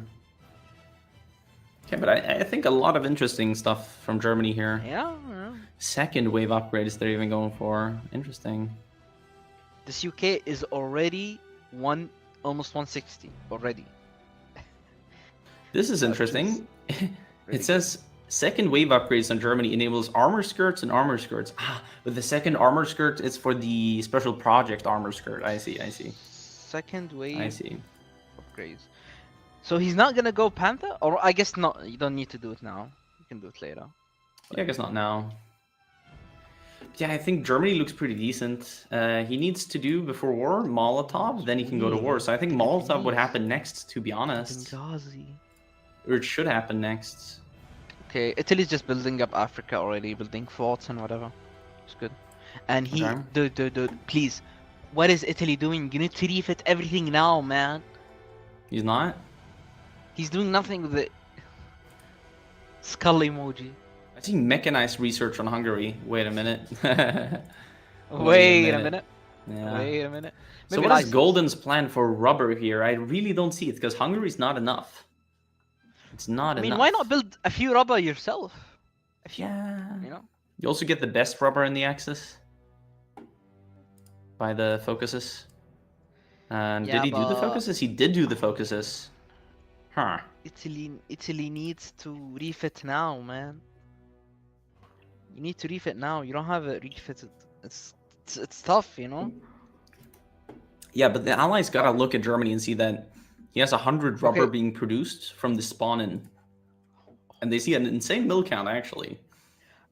Okay, but I think a lot of interesting stuff from Germany here. Yeah. Second wave upgrades they're even going for. Interesting. This UK is already almost 160 already. This is interesting. It says second wave upgrades on Germany enables armor skirts and armor skirts. But the second armor skirt is for the special project armor skirt. I see. Second wave. I see. Upgrades. So he's not gonna go Panther, or I guess not. You don't need to do it now. You can do it later. Yeah, I guess not now. Yeah, I think Germany looks pretty decent. He needs to do before war Molotov, then he can go to war. So I think Molotov would happen next, to be honest. Benghazi. Or it should happen next. Okay, Italy's just building up Africa already, building forts and whatever. It's good. And he, dude, please, what is Italy doing? You need to refit everything now, man. He's not? He's doing nothing with it. Skull emoji. I see mechanized research on Hungary. Wait a minute. Wait a minute. Yeah. Wait a minute. So Maybe what is license. Golden's plan for rubber here? I really don't see it because Hungary's not enough. It's not I mean, enough. why not build a few rubber yourself? A few, Yeah. you know? You also get the best rubber in the Axis by the focuses. And Yeah, did he do the but focuses? He did do the focuses. Huh. Italy needs to refit now, man. You need to refit now. You don't have it refitted. It's tough, you know? Yeah, but the Allies gotta look at Germany and see that he has 100 rubber Okay. being produced from the spawn-in. And they see an insane mill count, actually.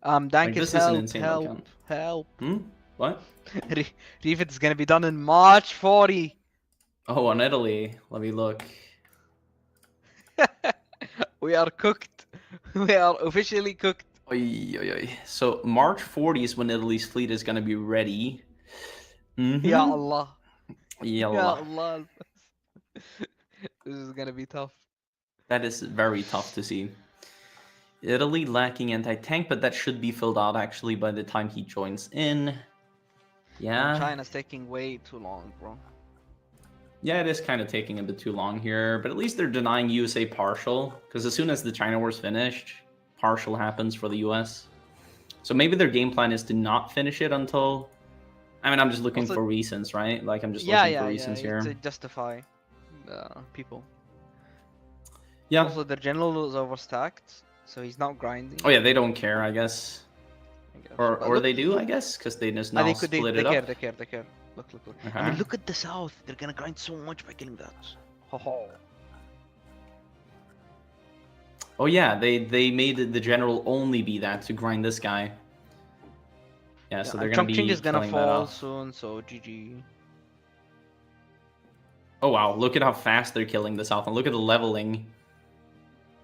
Like, Dankis, this is an help, insane mill help, count. help. What? Refit is gonna be done in March 40. Oh, on Italy. Let me look. We are cooked. We are officially cooked. Oy, oy, oy. So March 40 is when Italy's fleet is gonna be ready. Ya Allah. Ya Yalla. Allah. This is gonna be tough. That is very tough to see. Italy lacking anti-tank, but that should be filled out actually by the time he joins in. Yeah. China's taking way too long, bro. Yeah, it is kind of taking a bit too long here, but at least they're denying USA partial, because as soon as the China war's finished, partial happens for the US. So maybe their game plan is to not finish it until... I mean, I'm just looking Also- for reasons, right? Like, I'm just looking for reasons here. To justify people. Yeah. Also, their general is overstacked, so he's not grinding. Oh yeah, they don't care, I guess. I guess. Or But look- they do, I guess, because they just I now think split they it care, up. they care. Look. I Okay. mean, look at the south. They're gonna grind so much by killing that. Ho. Oh yeah, they made the general only be that to grind this guy. Yeah, so they're gonna be Chongqing is gonna killing that fall off. soon, so GG. Oh wow, look at how fast they're killing the south, and look at the leveling.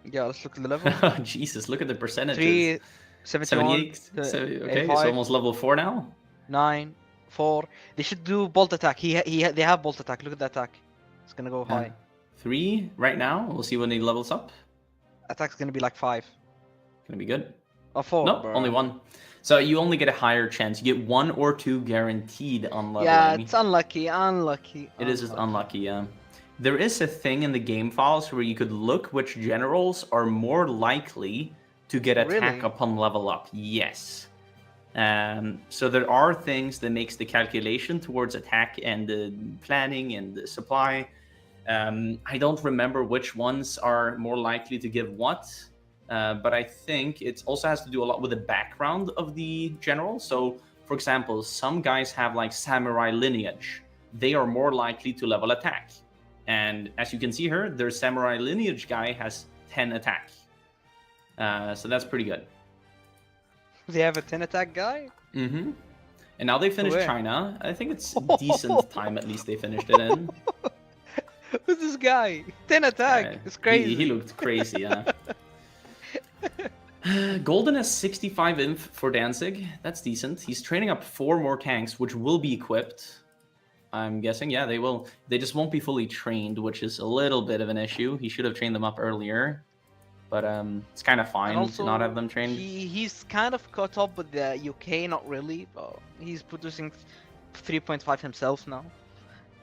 Yeah, let's look at the level. Jesus, look at the percentages. 3, 71, 78. Okay, 85, it's almost level 4 now. 9, 4. They should do bolt attack. They have bolt attack. Look at the attack. It's gonna go high. 3 right now. We'll see when he levels up. Attack's gonna be like 5 Gonna be good. or 4. No, bro. only 1. So you only get a higher chance. You get 1 or 2 guaranteed on leveling. Yeah, it's unlucky. It is just unlucky, yeah. There is a thing in the game files where you could look which generals are more likely to get attack Really? upon level up. Yes. So there are things that makes the calculation towards attack and the planning and the supply. I don't remember which ones are more likely to give what, but I think it also has to do a lot with the background of the general. So, for example, some guys have like samurai lineage. They are more likely to level attack. And as you can see here, their samurai lineage guy has 10 attack. So that's pretty good. They have a 10 attack guy? Mm-hmm. And now they finished Where? China. I think it's decent time at least they finished it in. Who's this guy? 10 attack. It's crazy. He looked crazy, yeah. Golden has 65 inf for Danzig. That's decent. He's training up 4 more tanks, which will be equipped. I'm guessing, yeah, they will. They just won't be fully trained, which is a little bit of an issue. He should have trained them up earlier. But it's kind of fine to not have them trained. He's kind of caught up with the UK, not really, but he's producing 3.5 himself now.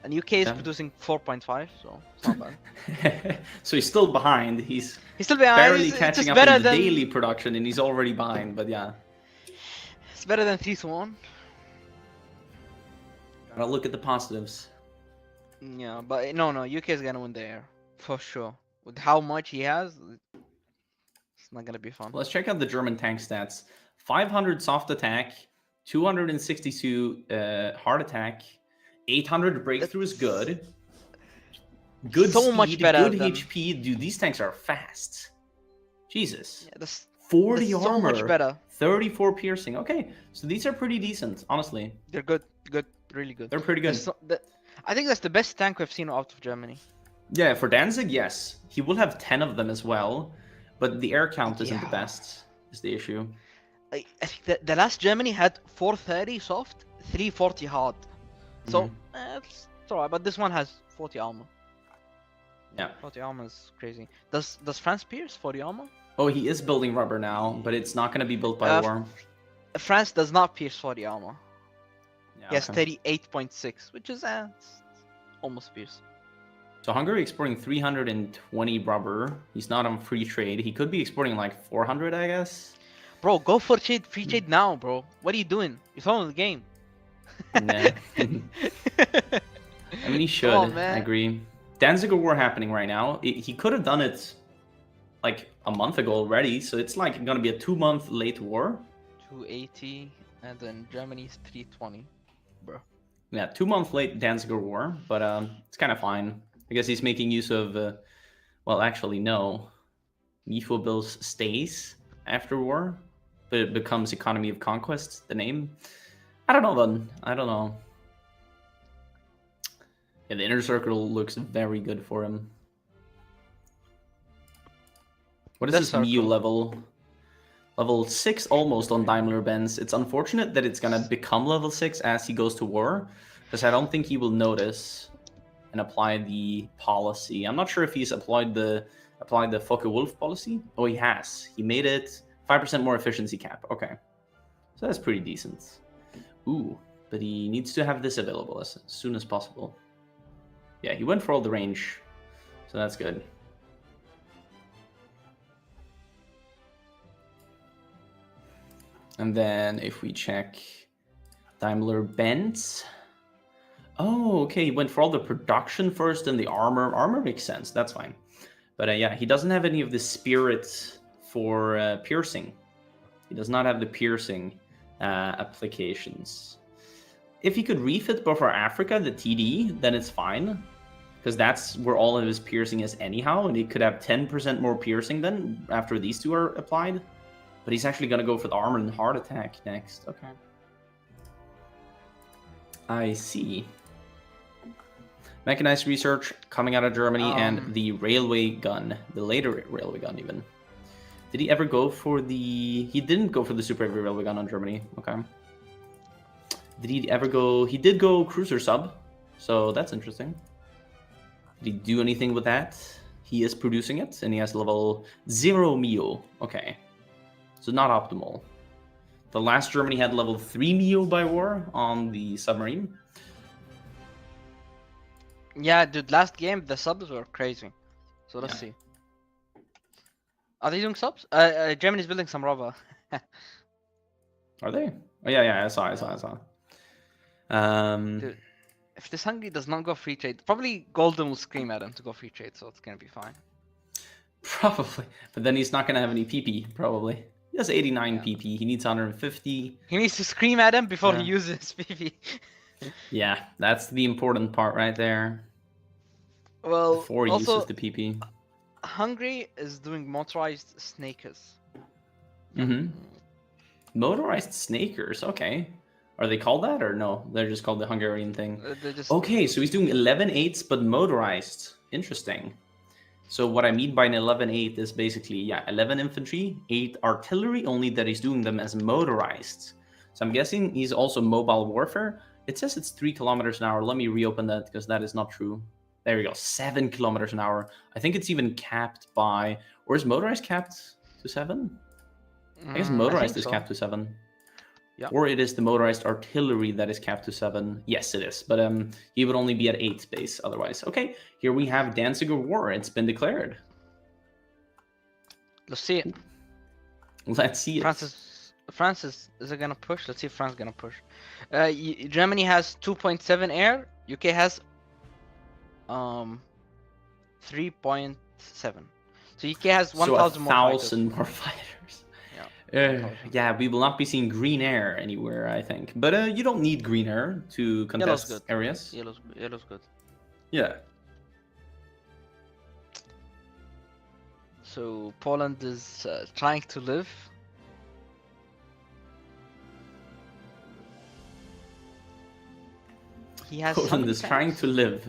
And UK is producing 4.5, so it's not bad. So he's still behind. He's still behind. barely It's catching just up better in the than- daily production, and he's already behind. But yeah, It's better than 3-1. gotta look at the positives. Yeah, but no, UK is gonna win there for sure. With how much he has, it's not gonna be fun. Let's check out the German tank stats. 500 soft attack, 262 hard attack, 800 breakthrough is good. Good so speed, much better good than- HP. Dude, these tanks are fast. Jesus. Yeah, that's 40 so armor, much better. 34 piercing. Okay, so these are pretty decent, honestly. They're good, really good. They're pretty good. I think that's the best tank we've seen out of Germany. Yeah, for Danzig, yes. He will have 10 of them as well, but the air count isn't the Yeah. best, is the issue. I think the last Germany had 430 soft, 340 hard. So it's alright, but this one has 40 armor. Yeah. 40 armor is crazy. Does France pierce 40 armor? Oh, he is building rubber now, but it's not going to be built by war. France does not pierce 40 armor. He has okay. 38.6, which is almost fierce. So Hungary exporting 320 rubber. He's not on free trade. He could be exporting like 400, I guess. Bro, go for free trade now, bro. What are you doing? You're throwing the game. Yeah. I mean, he should. Come on, I man. agree. Danziger War happening right now. He could have done it like a month ago already. So it's like gonna be a 2-month late war. 280, and then Germany's 320, bro. Yeah, 2-month late Danziger War, but it's kind of fine. I guess he's making use of. Well, actually, no. Mifo stays after war, but it becomes Economy of Conquest. The name. I don't know then. I don't know. Yeah, the inner circle looks very good for him. What is this Miu level? Level 6 almost on Daimler-Benz. It's unfortunate that it's gonna become level 6 as he goes to war, because I don't think he will notice and apply the policy. I'm not sure if he's applied the Focke-Wulf policy. Oh, he has. He made it 5% more efficiency cap. Okay. So that's pretty decent. Ooh, but he needs to have this available as soon as possible. Yeah, he went for all the range, so that's good. And then if we check Daimler-Benz. Oh, okay, he went for all the production first and the armor. Armor makes sense, that's fine. But yeah, he doesn't have any of the spirit for piercing. He does not have the piercing applications. If he could refit buffer Africa, the TD, then it's fine. Because that's where all of his piercing is anyhow, and he could have 10% more piercing then after these two are applied. But he's actually going to go for the armor and heart attack next. Okay. I see. Mechanized research coming out of Germany and the railway gun. The later railway gun even. Did he ever go for the... He didn't go for the super heavy railway gun on Germany. Okay. Did he ever go... He did go cruiser sub. So that's interesting. Did he do anything with that? He is producing it, and he has level 0 Mio. Okay. So not optimal. The last Germany had level 3 Mio by war on the submarine. Yeah, dude, last game the subs were crazy. So let's see. Are they doing subs? Germany's building some rubber. Are they? Oh yeah, I saw. Dude, if this Hungary does not go free trade, probably Golden will scream at him to go free trade, so it's gonna be fine. Probably, but then he's not gonna have any PP. Probably. He has 89 PP. He needs 150. He needs to scream at him before he uses PP. Yeah, that's the important part right there. Well, before he also, uses the PP. Hungary is doing motorized snakers. Motorized snakers, okay. Are they called that or no? They're just called the Hungarian thing. Okay, so he's doing 11/8s but motorized. Interesting. So what I mean by an 11/8 is basically, yeah, 11 infantry, 8 artillery, only that he's doing them as motorized. So I'm guessing he's also mobile warfare. It says it's 3 kilometers an hour. Let me reopen that because that is not true. There we go, 7 kilometers an hour. I think it's even capped by, or is motorized capped to 7? I guess motorized is capped to 7. Yeah. Or it is the motorized artillery that is capped to 7. Yes, it is. But he would only be at 8 base otherwise. Okay, here we have Danziger War. It's been declared. Let's see it. Let's see it. France is it gonna push? Let's see if France is gonna push. Germany has 2.7 air. UK has 3.7. So UK has 1,000 more fighters. 1,000 more fighters. Yeah, we will not be seeing green air anywhere, I think. But you don't need green air to contest areas. Yellow's good. Yeah. So Poland is trying to live. Poland is trying to live.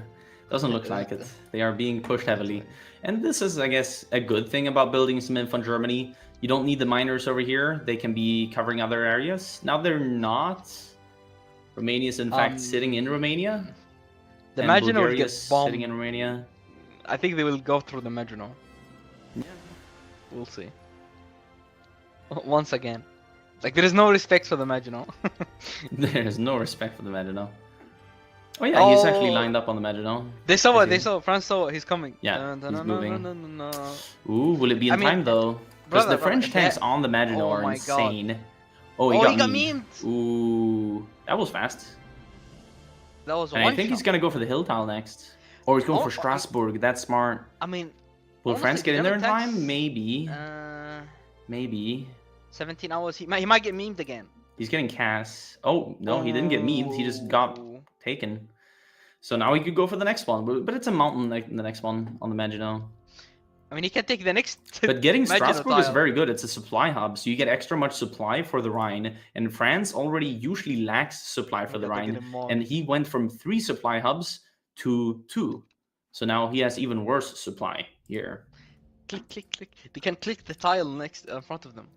Doesn't look like it. They are being pushed heavily. And this is, I guess, a good thing about building some info in Germany. You don't need the miners over here. They can be covering other areas. Now they're not. Romania is in fact sitting in Romania. The Maginot will get bombed. Sitting in Romania. I think they will go through the Maginot. Yeah. We'll see. Once again. Like there is no respect for the Maginot. There's no respect for the Maginot. Oh yeah, he's actually lined up on the Maginot. They saw it. They saw it. France saw it. He's coming. Yeah, he's moving. No. Ooh, will it be in time though? Because the French tanks on the Maginot are insane. Oh, he got memed. Ooh, that was fast. That was I think he's gonna go for the hill tile next. Or he's going for Strasbourg. That's smart. I mean, will France get in there in time? Maybe. Maybe. 17 hours. He might get memed again. He's getting Cass. Oh no, he didn't get memed. He just got taken. So now he could go for the next one. But it's a mountain, like the next one on the Maginot. I mean, he can take the next. But getting Strasbourg is very good. It's a supply hub, so you get extra much supply for the Rhine. And France already usually lacks supply for the Rhine. And he went from 3 supply hubs to 2. So now he has even worse supply here. Click, click, click. They can click the tile next in front of them.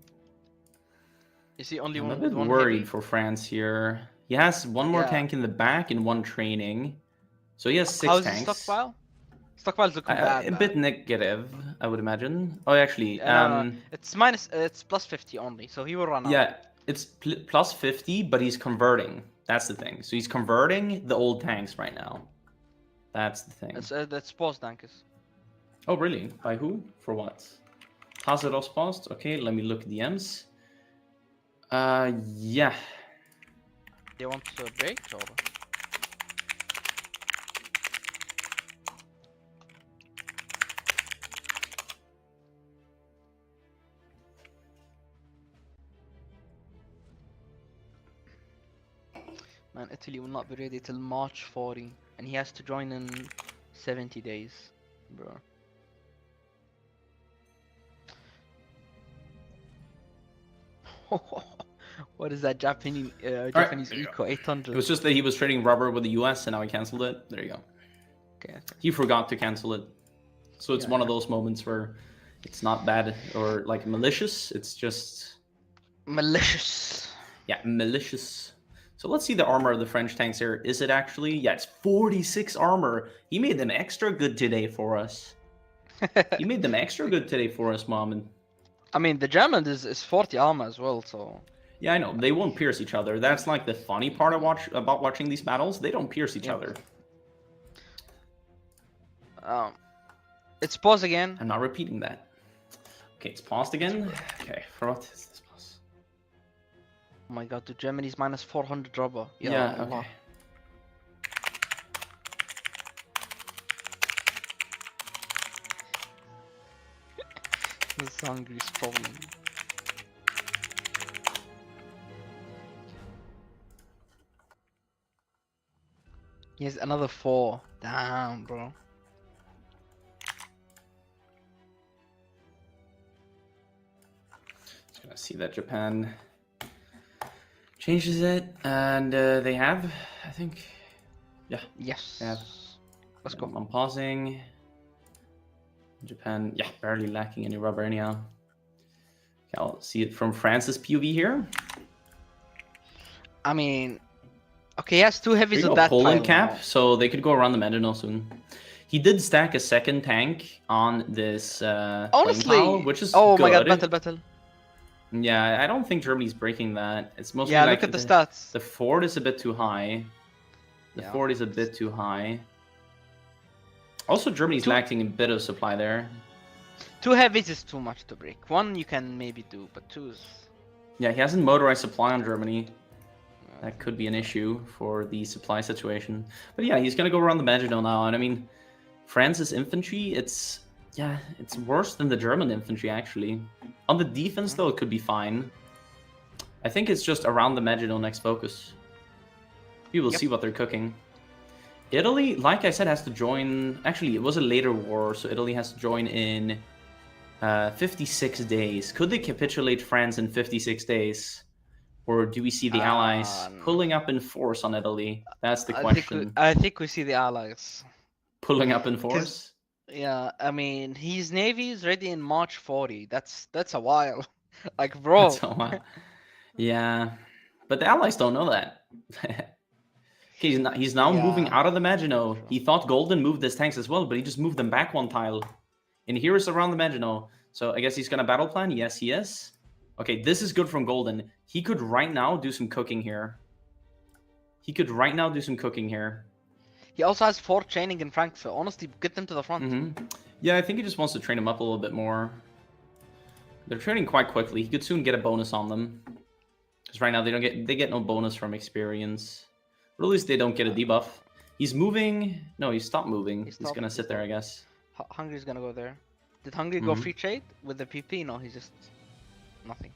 You see only one. I'm a bit worried for France here. He has one more tank in the back and 1 training. So he has 6 tanks. How's the stockpile? Stockpile's looking bad. A bit negative, I would imagine. Oh, actually, it's minus. It's plus 50 only, so he will run out. Yeah, it's plus 50, but he's converting. That's the thing. So he's converting the old tanks right now. That's the thing. That's paused tankers. Oh, really? By who? For what? Hazaros paused? Okay, let me look at the M's. Yeah. They want to break or? Man, Italy will not be ready till March 40, and he has to join in 70 days, bro. What is that Japanese Eco 800? It was just that he was trading rubber with the US and now he canceled it. There you go. Okay. He forgot to cancel it. So it's one of those moments where it's not bad or like malicious. It's just malicious. Yeah, malicious. So let's see the armor of the French tanks here. Is it actually? Yeah, it's 46 armor. He made them extra good today for us. He made them extra good today for us, Mom. I mean, the German is 40 armor as well, so... Yeah, I know. They won't pierce each other. That's like the funny part about watching these battles. They don't pierce each other. It's paused again. I'm not repeating that. Okay, it's paused again. Okay, for what is this pause? Oh my god, dude, Germany's minus 400 rubber. Yeah, okay. This hungry is problem. He has another 4. Damn, bro. Just gonna see that Japan changes it, and they have, I think, yeah. Yes. They have. Let's go. I'm pausing. Japan, yeah, barely lacking any rubber anyhow. Okay, I'll see it from France's POV here. I mean, okay, he has 2 heavies of that Poland cap, now. So they could go around the Maginot soon. He did stack a 2nd tank on this honestly, tile, which is good. My god, battle. Yeah, I don't think Germany's breaking that. It's mostly look at the stats. The fort is a bit too high. The fort is a bit too high. Also, Germany's lacking a bit of supply there. 2 heavies is too much to break. 1 you can maybe do, but 2 is... Yeah, he hasn't motorized supply on Germany. That could be an issue for the supply situation. But yeah, he's going to go around the Maginot now. And I mean, France's infantry, it's worse than the German infantry, actually. On the defense, though, it could be fine. I think it's just around the Maginot next focus. We will see what they're cooking. Italy, like I said, has to join... Actually, it was a later war, so Italy has to join in 56 days. Could they capitulate France in 56 days? Or do we see the Allies pulling up in force on Italy? That's the question. I think we see the Allies. Pulling up in force? Yeah, I mean, his navy is ready in March 40. That's a while. Like, bro. That's a while. Yeah, but the Allies don't know that. He's now moving out of the Maginot. He thought Golden moved his tanks as well, but he just moved them back 1 tile. And here is around the Maginot. So I guess he's going to battle plan? Yes, he is. Okay, this is good from Golden. He could right now do some cooking here. He could right now do some cooking here. He also has 4 training in Frankfurt. Honestly, get them to the front. Yeah, I think he just wants to train him up a little bit more. They're training quite quickly. He could soon get a bonus on them. Because right now they get no bonus from experience. Or at least they don't get a debuff. He's moving. No, he stopped moving. He's gonna sit there, I guess. Hungary's gonna go there. Did Hungary go free trade with the PP? No, he's just nothing.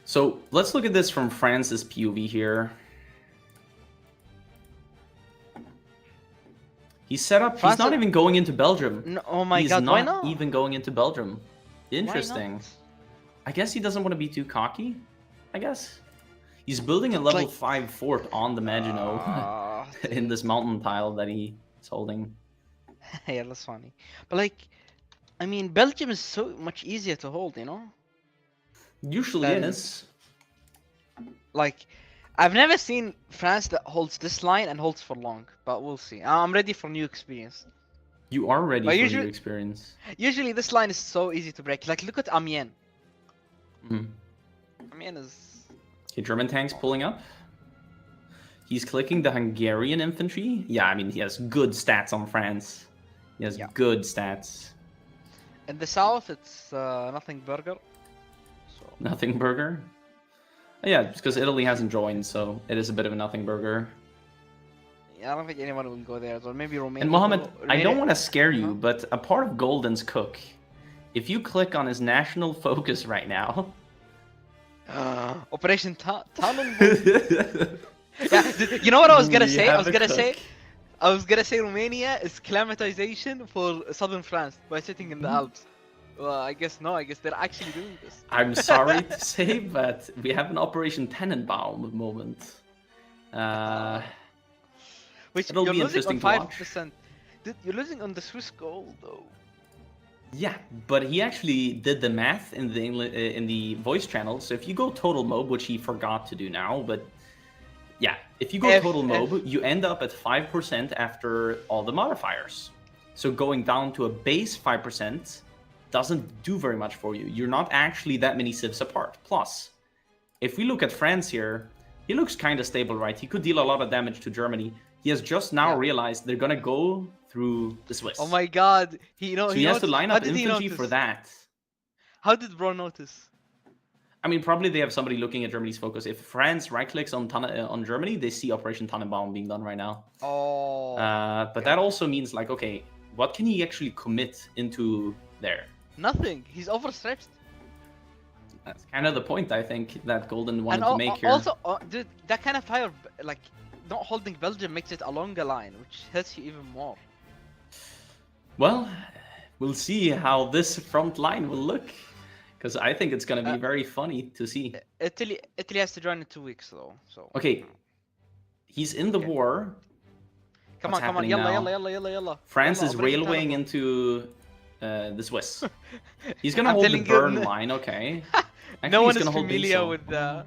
So let's look at this from France's POV here. He's set up. He's not even going into Belgium. No, oh my god, why not? He's not even going into Belgium. Interesting. I guess he doesn't want to be too cocky. I guess. He's building a level 5 fort on the Maginot in this mountain tile that he's holding. Yeah, that's funny. But like, I mean, Belgium is so much easier to hold, you know? Usually is. Like, I've never seen France that holds this line and holds for long, but we'll see. I'm ready for new experience. You are ready for new experience. Usually this line is so easy to break. Like, look at Amiens. Amiens is... Okay, German tanks pulling up. He's clicking the Hungarian infantry. Yeah, I mean, he has good stats on France. He has good stats. In the south, it's nothing burger. So... Nothing burger? Yeah, it's because Italy hasn't joined, so it is a bit of a nothing burger. Yeah, I don't think anyone will go there. So maybe Romania. And Mohammed, I don't want to scare you, but a part of Golden's cook, if you click on his national focus right now... Operation Tannenbaum. Yeah, you know what I was gonna say? I was gonna say Romania is climatization for southern France by sitting in the Alps. Well, I guess no. I guess they're actually doing this. I'm sorry to say, but we have an Operation Tannenbaum moment. Which it'll you're be losing interesting on to 5%. Dude, you're losing on the Swiss gold though. Yeah, but he actually did the math in the voice channel. So if you go total MOB, which he forgot to do now, but yeah, if you go total MOB, you end up at 5% after all the modifiers. So going down to a base 5% doesn't do very much for you. You're not actually that many civs apart. Plus, if we look at France here, he looks kind of stable, right? He could deal a lot of damage to Germany. He has just now realized they're gonna go through the Swiss. Oh my god! He has to line up infantry for that. How did Bro notice? I mean, probably they have somebody looking at Germany's focus. If France right-clicks on Germany, they see Operation Tannenbaum being done right now. Oh. But that also means, like, okay, what can he actually commit into there? Nothing. He's overstretched. That's kind of the point, I think, that Golden wanted to make here. Also, dude, that kind of fire, like, not holding Belgium makes it a longer line, which hurts you even more. Well, we'll see how this front line will look. Because I think it's going to be very funny to see. Italy has to join in 2 weeks, though. So. Okay. He's in the war. Come on, yalla. France is railwaying into the Swiss. He's going to hold the burn line, okay. Actually, no one is familiar with the...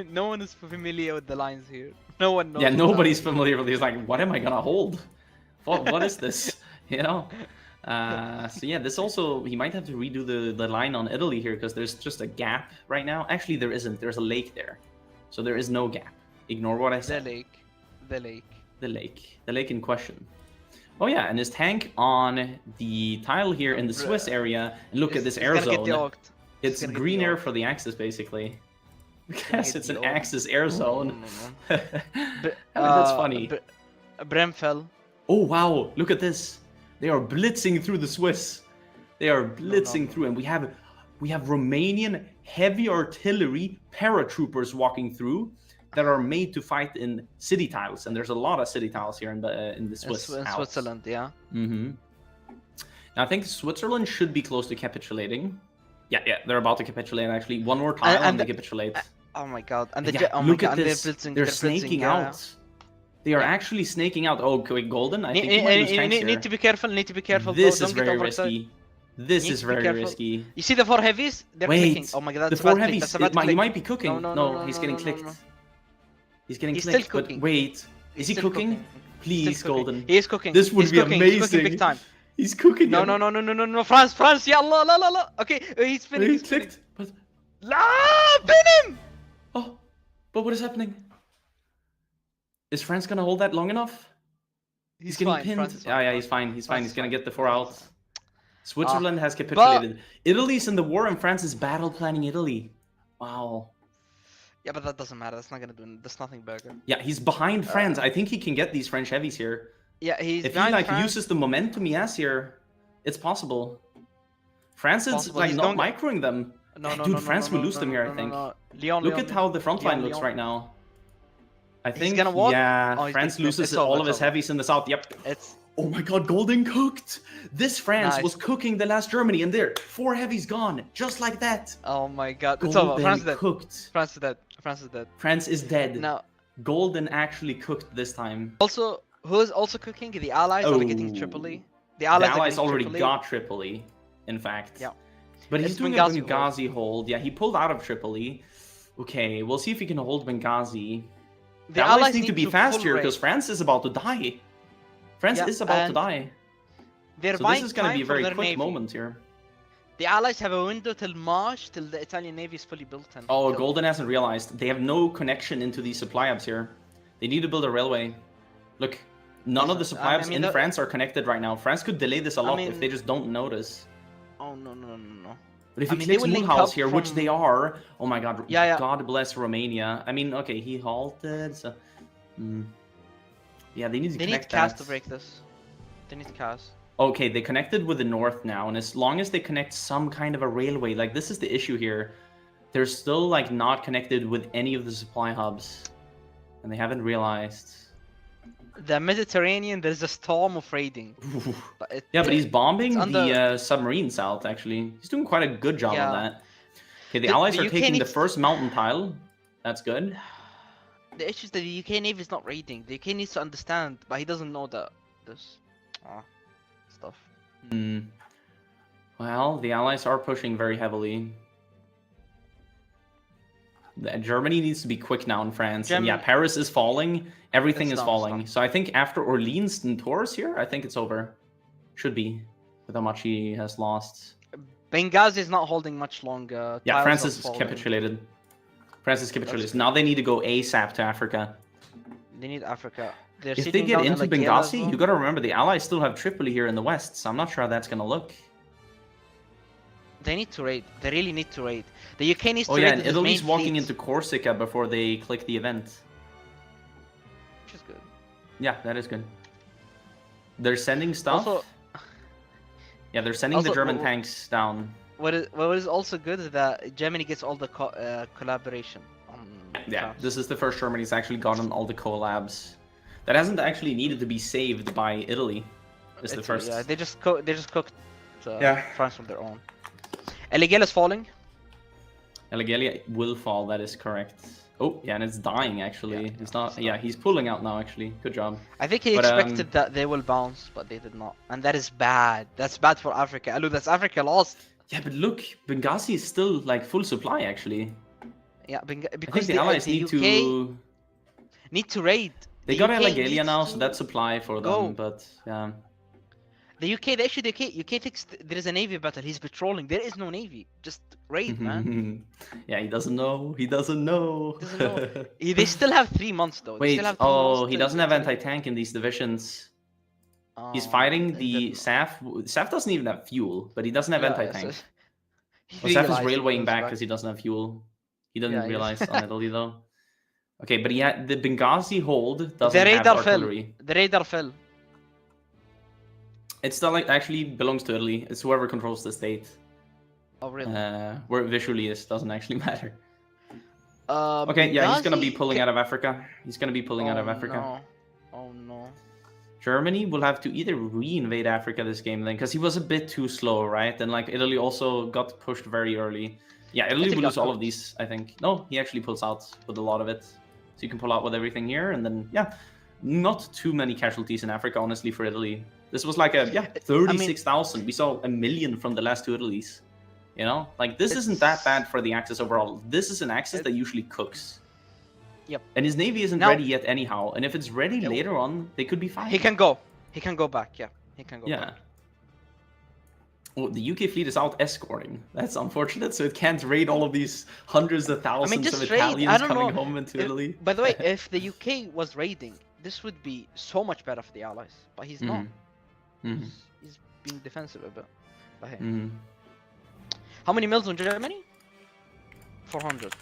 No one is familiar with the lines here. No one knows. Yeah, nobody's familiar with these. Like, what am I going to hold? What is this? You know? So yeah, this also, he might have to redo the line on Italy here because there's just a gap right now. Actually, there isn't. There's a lake there. So there is no gap. Ignore what I said. The lake in question. Oh yeah, and his tank on the tile here in the Swiss area. And look at this air zone. It's green air for the Axis, basically. Yes, it's an Axis air zone. That's funny. Bremfell. Oh wow, look at this. They are blitzing through the Swiss. They are blitzing through, and we have Romanian heavy artillery paratroopers walking through that are made to fight in city tiles, and there's a lot of city tiles here in the Swiss. In Switzerland, yeah. Now, I think Switzerland should be close to capitulating. Yeah, they're about to capitulate. Actually, one more tile and they capitulate. Oh my god! And look at this. They're snaking out. They are actually snaking out. Oh, okay, Golden. I think need to be careful. This is very risky. This is very risky. You see the 4 heavies? They're clicking. Oh my god, that's the 4 heavies. He might be cooking. No, he's getting clicked. He's getting clicked. Still cooking. But wait, is he cooking? Please, Golden. He is cooking. This would be amazing. He's cooking big time. He's cooking No, him. no, no, no, no, no, no, France, France, yeah, la, la, la, la. Okay, he's spinning. He He's spinning. clicked. But La, pin him. oh, but what is happening? Is France gonna hold that long enough? He's getting fine. pinned. France is fine. Yeah, he's fine. He's fine. He's gonna get the 4 France is out. fine. Switzerland has capitulated. Italy's in the war, and France is battle planning Italy. Wow. Yeah, but that doesn't matter. That's not gonna do. That's nothing bigger. Yeah, he's behind France. I think he can get these French heavies here. Yeah, he's If he behind like France. uses the momentum he has here, it's possible. France is Possible. like He's not going- microing them. No, no, Dude, no, France no, will no, lose no, them no, here, no, I think. no. Lyon, Look Lyon, at how the front line Lyon, looks Lyon. right now. I think, gonna what? yeah, Oh, he's France gonna- loses it's over, all of it's his over. heavies in the south. Yep. It's Oh my god, Golden cooked! This France Nice. was cooking the last Germany, and there, 4 heavies gone, just like that. oh my god. It's over. Golden France is dead. cooked. France is dead. France is dead. France is dead. Now, Golden actually cooked this time. also, who is also cooking? The Allies are getting Oh. Tripoli. The are Allies getting already Tripoli. got Tripoli, in fact. Yeah. But he's It's doing Benghazi a Benghazi hold. Yeah, he pulled out of Tripoli. Okay, we'll see if he can hold Benghazi. The Allies need to be fast here because France is about to die. France Yeah, is about to and die. They're So buying this is going to time be a for very their quick navy. moment here. The Allies have a window till March till the Italian navy is fully built. And Oh, till- Golden hasn't realized. They have no connection into these supply hubs here. They need to build a railway. Look, none of the supply hubs in France are connected right now. France could delay this a lot if they just don't notice. Oh, no, no, no, no. But if I he mean, they clicks will link Mulhouse up here, which from- they are, oh my god, Yeah, yeah. God bless Romania. I mean, okay, he halted, so... Yeah, they need to They need connect CAS that. to break this. They need CAS. Okay, they connected with the north now, and as long as they connect some kind of a railway, like this is the issue here. They're still like not connected with any of the supply hubs, and they haven't realized. The Mediterranean, there's a storm of raiding. But Yeah, but he's bombing under- the submarines out, actually. He's doing quite a good job Yeah. on that. Okay, the The- Allies the are UK taking the needs- first mountain tile. That's good. The issue is that the UK Navy is not raiding. The UK needs to understand, but he doesn't know that this stuff. Well, the Allies are pushing very heavily. Germany needs to be quick now in France. And yeah, Paris is falling. Everything It's is done, falling. it's So I think after Orleans and Tours here, I think it's over. Should be. With how much he has lost. Benghazi is not holding much longer. Yeah, Tiles France are is falling. capitulated. France is capitulated. That's Now they need to go ASAP to Africa. They need Africa. They're If they sitting get down into in Algeria as Benghazi, well. you gotta remember the Allies still have Tripoli here in the west, so I'm not sure how that's gonna look. They need to raid. They really need to raid. The UK needs Oh to yeah, raid and with its Italy's main walking fleet, into Corsica before they click the event. which is good. Yeah, that is good. They're sending stuff. Also, Yeah, they're sending the also, German tanks down. what is also good is that Germany gets all the collaboration. Yeah, France. this is the first Germany's actually gotten all the collabs. That hasn't actually needed to be saved by Italy. It's the first. Yeah, they just cooked Yeah. France on their own. Eligel is falling. Algeria will fall, that is correct. Oh, yeah, and it's dying actually. Yeah, He's not. it's Yeah, dying. he's pulling out now actually. Good job. I think he But, expected that they will bounce, but they did not, and that is bad. That's bad for Africa. Alu, that's Africa lost. Yeah, but look, Benghazi is still like full supply actually. Yeah, I think because the Allies need UK to. need to raid. They The got UK Algeria needs now, to so that's supply for go. them. But yeah. The UK, the issue, the UK thinks there is a navy battle. He's patrolling. There is no navy. Just raid, man. Yeah, he doesn't know. He doesn't know. Doesn't know. They still have 3 months though. They Wait, still have 3 oh, months he till- doesn't have till- anti-tank in these divisions. He's Oh, fighting they the didn't. SAF. SAF doesn't even have fuel, but he doesn't have Yeah, anti-tank. so- he Well, SAF is realized he railwaying goes back because he doesn't have fuel. He doesn't Yeah, he realize is. on Italy though. Okay, but yeah, the Benghazi hold doesn't The have radar fell. artillery. The radar fell. It's still like actually belongs to Italy. It's whoever controls the state. Oh really? Where it visually is doesn't actually matter. Okay, Okay, yeah, he's gonna be pulling out of Africa. He's gonna be pulling out of Africa. No. Oh no. Germany will have to either re-invade Africa this game then, because he was a bit too slow, right? And like Italy also got pushed very early. Yeah, Italy Italy will got lose all of cooked. these, I think. No, he actually pulls out with a lot of it. So you can pull out with everything here, and then, yeah, not too many casualties in Africa, honestly, for Italy. This was like a, yeah, 36,000. We saw 1 million from the last 2 Italies. You know? Like, this isn't that bad for the Axis overall. This is an Axis that usually cooks. Yep. And his navy isn't Now- ready yet anyhow. And if it's ready later on, they could be fine. He can go. He can go back. Yeah. He can go Yeah. back. Oh, the UK fleet is out escorting. That's unfortunate. So it can't raid all of these hundreds of I mean, thousands of just raid. I Italians don't coming know. home into Italy. By the way, if the UK was raiding, this would be so much better for the Allies. But he's not. Mm-hmm. He's being defensive a bit. But hey. Mm-hmm. How many mils on Germany? 400.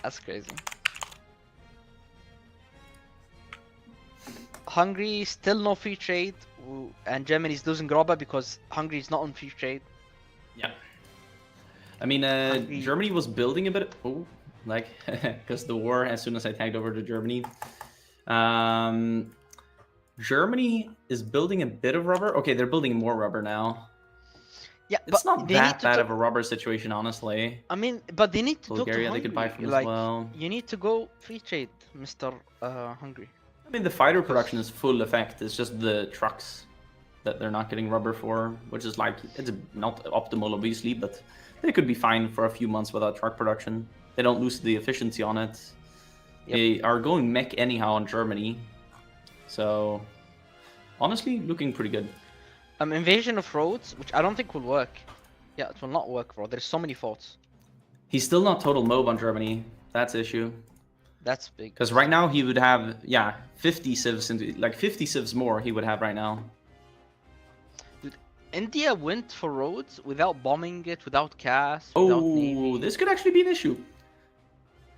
That's crazy. Hungary still no free trade, and Germany's losing Groba because Hungary is not on free trade. Yeah. I mean, Germany was building a bit. Oh, like because the war. As soon as I tagged over to Germany, Germany is building a bit of rubber. Okay, they're building more rubber now. Yeah, it's but not they that need bad of a rubber situation, honestly. I mean, but they need to Bulgaria, talk to Hungary. they could buy from like, as well. You need to go free trade, Mr. Hungary. I mean, the fighter production is full effect. It's just the trucks that they're not getting rubber for, which is like, it's not optimal, obviously, but they could be fine for a few months without truck production. They don't lose the efficiency on it. Yep. They are going mech anyhow on Germany. So, honestly, looking pretty good. Invasion of Rhodes, which I don't think will work. Yeah, it will not work, bro. There's so many faults. He's still not total mob on Germany. That's the issue. That's big. Because right now he would have, 50 civs, into, like 50 civs more he would have right now. Dude, India went for Rhodes without bombing it, without CAS, without Navy. This could actually be an issue.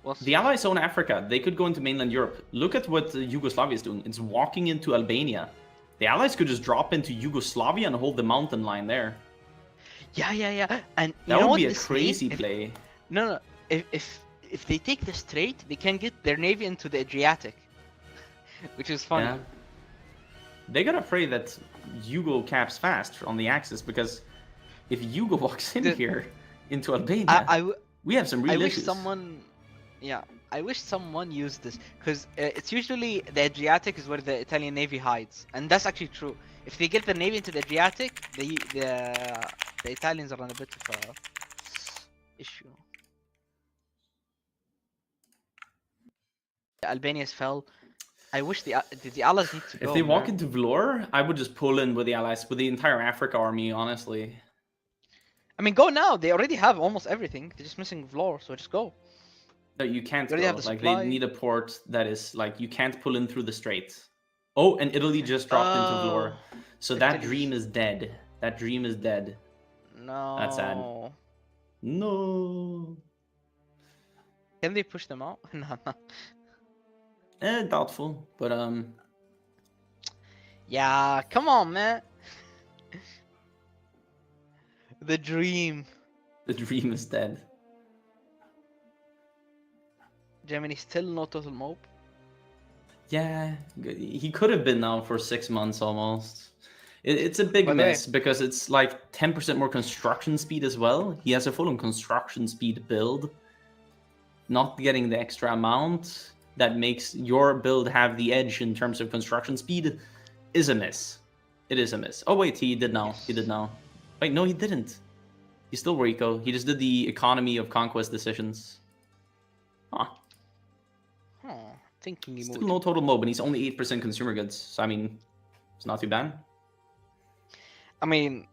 Well, the Allies own Africa. They could go into mainland Europe. Look at what Yugoslavia is doing. It's walking into Albania. The Allies could just drop into Yugoslavia and hold the mountain line there. Yeah. And that would be a crazy play. No. If they take the strait, they can get their navy into the Adriatic, which is funny. Yeah. They gotta pray that Yugo caps fast on the Axis, because if Yugo walks in here into Albania, we have some real issues. I wish someone used this, because it's usually the Adriatic is where the Italian navy hides, and that's actually true. If they get the navy into the Adriatic, the Italians are on a bit of a issue. Albania's fell. I wish the Allies need to go. If they walk into Vlor, I would just pull in with the Allies, with the entire Africa army, honestly. I mean, go now. They already have almost everything. They're just missing Vlor, so just go. No, you can't go. Have the like, supply. they need a port that is, like, you can't pull in through the strait. Oh, and Italy just dropped into Vlor. So that dream is dead. That dream is dead. No. That's sad. No. Can they push them out? No. Doubtful, but yeah, come on, man. The dream. The dream is dead. Germany still no total mob. Yeah, he could have been now for 6 months almost. It's a big miss because it's like 10% more construction speed as well. He has a full-on construction speed build. Not getting the extra amount that makes your build have the edge in terms of construction speed is a miss. It is a miss. Oh wait, he did now. He did now. Wait, no, he didn't. He's still Rico. He just did the economy of conquest decisions. Huh. Thinking he still no total mob, and he's only 8% consumer goods. So I mean, it's not too bad. I mean,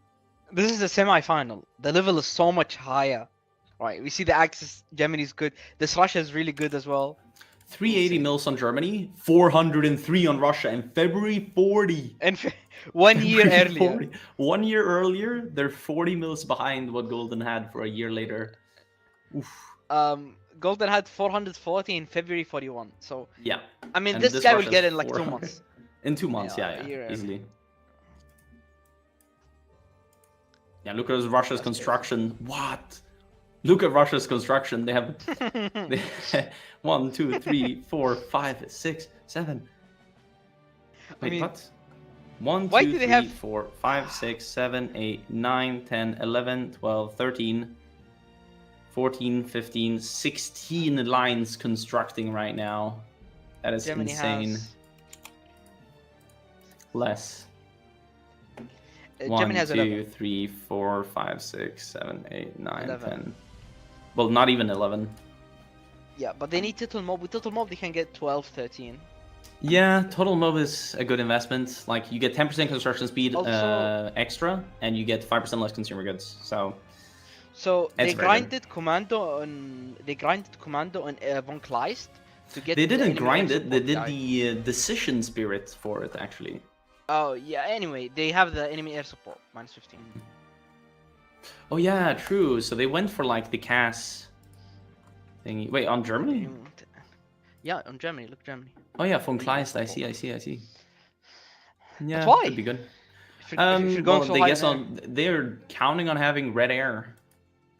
this is a semi-final. The level is so much higher. Right, we see the Axis. Germany's good. This Russia is really good as well. 380 mils on Germany, 403 on Russia, and February 40. And 1 year earlier. 40. 1 year earlier, they're 40 mils behind what Golden had for a year later. Oof. Golden had 440 in February 41. So yeah, I mean, this guy will get in like 2 months. In 2 months, yeah, easily. Yeah, look at Russia's construction. What? Look at Russia's construction. They have 1, 2, 3, 4, 5, 6, 7. Wait, I mean, what? 1, 2, 3, 4, 5, 6, 7, 8, 9, 10, 11, 12, 13, 14, 15, 16 lines constructing right now. That is Germany insane. Less. 1, 2, 3, 4, 5, 6, 7, 8, 9, 11. 10. Well, not even 11. Yeah, but they need total mob. With total mob, they can get 12, 13. Yeah, total mob is a good investment. Like you get 10% construction speed Also, extra, and you get 5% less consumer goods. So so it's very good. they grinded commando on von Kleist to get They the didn't enemy air grind it. They support did guy. the decision spirit for it actually. Oh yeah. Anyway, they have the enemy air support -15. Oh yeah, true. So they went for like the CAS thingy. Wait, on Germany? Yeah, on Germany. Look, Germany. Oh yeah, von Enemy air Kleist. I see. support. I see. I see. But Yeah, could why? be good. If you're going Well, so they high in guess air on they're counting on having red air.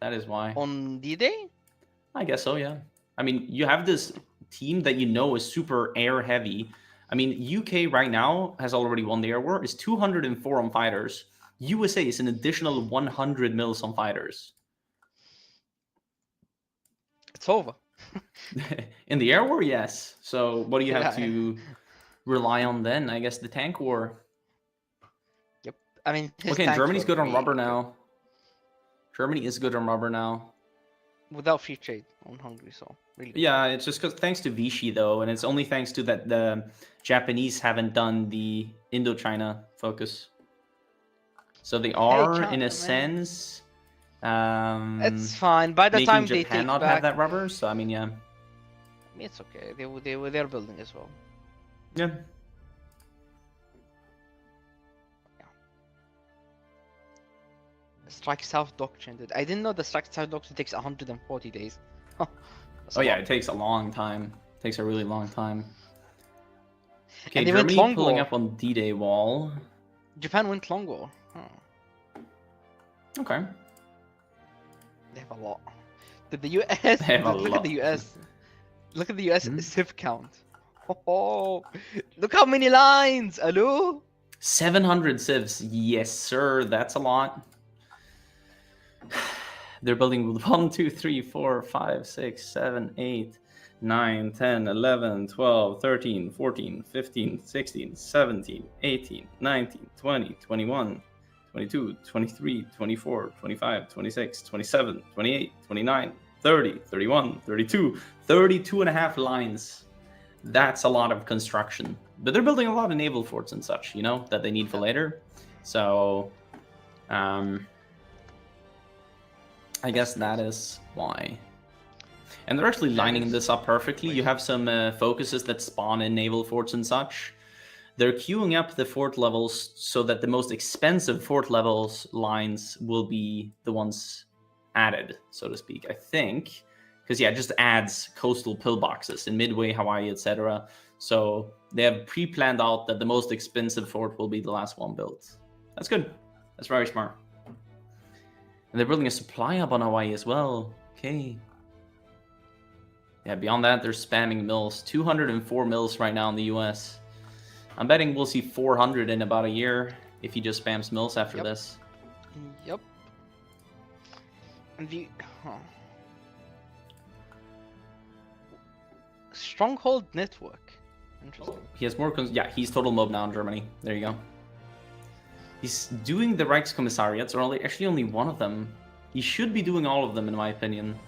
That is why. on D-Day. I guess so. Yeah. I mean, you have this team that you know is super air heavy. I mean, UK right now has already won the air war. Is 204 on fighters. USA is an additional 100 mils on fighters. It's over. In the air war, yes. So what do you have Yeah. to rely on then? I guess the tank war. Yep. I mean, his Okay, and tanks Germany's were good on really rubber good. now. Germany is good on rubber now. Without free trade on Hungary, so really good. Yeah, it's just because thanks to Vichy though, and it's only thanks to that the Japanese haven't done the Indochina focus. So they are, in a sense, It's fine. By the making time they Japan take not back, have that rubber. So I mean, yeah, it's okay. They're building as well. yeah. Strike South Doctrine. Dude. I didn't know the Strike South Doctrine takes 140 days. That's Oh a yeah, lot. it takes a long time. It takes a really long time. Okay, And they went Germany long pulling war. up on D-Day wall. Japan went long war. Huh. Okay. They have a lot. Did the US? They have a Look at the lot. US. Look at the US civ count. Oh, look how many lines. Hello. 700 civs. Yes, sir. That's a lot. They're building 1, 2, 3, 4, 5, 6, 7, 8, 9, 10, 11, 12, 13, 14, 15, 16, 17, 18, 19, 20, 21, 22, 23, 24, 25, 26, 27, 28, 29, 30, 31, 32, 32 and a half lines. That's a lot of construction. But they're building a lot of naval forts and such, you know, that they need for later. So, I guess that is why. And they're actually lining this up perfectly. You have some focuses that spawn in naval forts and such. They're queuing up the fort levels so that the most expensive fort levels lines will be the ones added, so to speak, I think. Because, yeah, it just adds coastal pillboxes in Midway, Hawaii, etc. So they have pre-planned out that the most expensive fort will be the last one built. That's good. That's very smart. And they're building a supply hub on Hawaii as well. Okay. Yeah, beyond that, they're spamming mills. 204 mills right now in the US. I'm betting we'll see 400 in about a year if he just spams mills after this. Yep. And the Stronghold Network. Interesting. He has more. Yeah, he's total mob now in Germany. There you go. He's doing the Reichskommissariats, or actually only one of them. He should be doing all of them, in my opinion.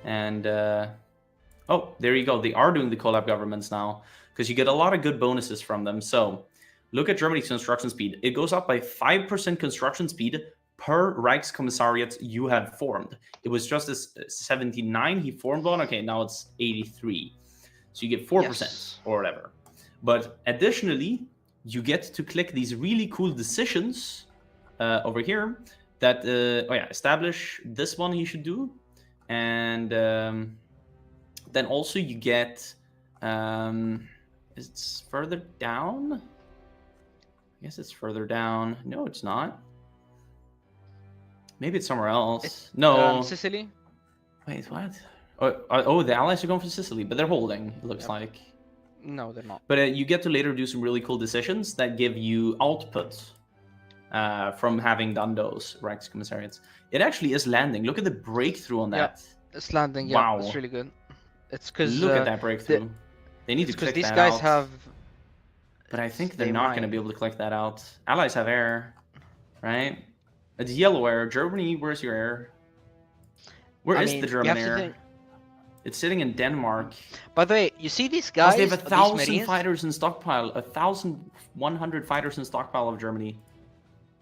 And, oh, there you go. They are doing the collab governments now, because you get a lot of good bonuses from them. So, look at Germany's construction speed. It goes up by 5% construction speed per Reichskommissariat you have formed. It was just as 79 he formed one. Okay, now it's 83. So you get 4% or whatever. But additionally, you get to click these really cool decisions over here that, oh yeah, establish this one he should do. And then also you get, it's further down? I guess it's further down. No, it's not. Maybe it's somewhere else. No. Sicily? Wait, what? Oh, the Allies are going for Sicily, but they're holding, it looks like. No, they're not. But you get to later do some really cool decisions that give you output from having done those Reichskommissariats. It actually is landing. Look at the breakthrough on that. It's landing, Wow. It's really good. It's because... Look at that breakthrough. They need to click that out. Because these guys have... But I think they're not going to be able to click that out. Allies have air, right? It's yellow air. Germany, where's your air? Where is the German air? It's sitting in Denmark. By the way, you see these Plus guys? they have these 1,000 Marines? fighters in stockpile. 1,100 fighters in stockpile of Germany.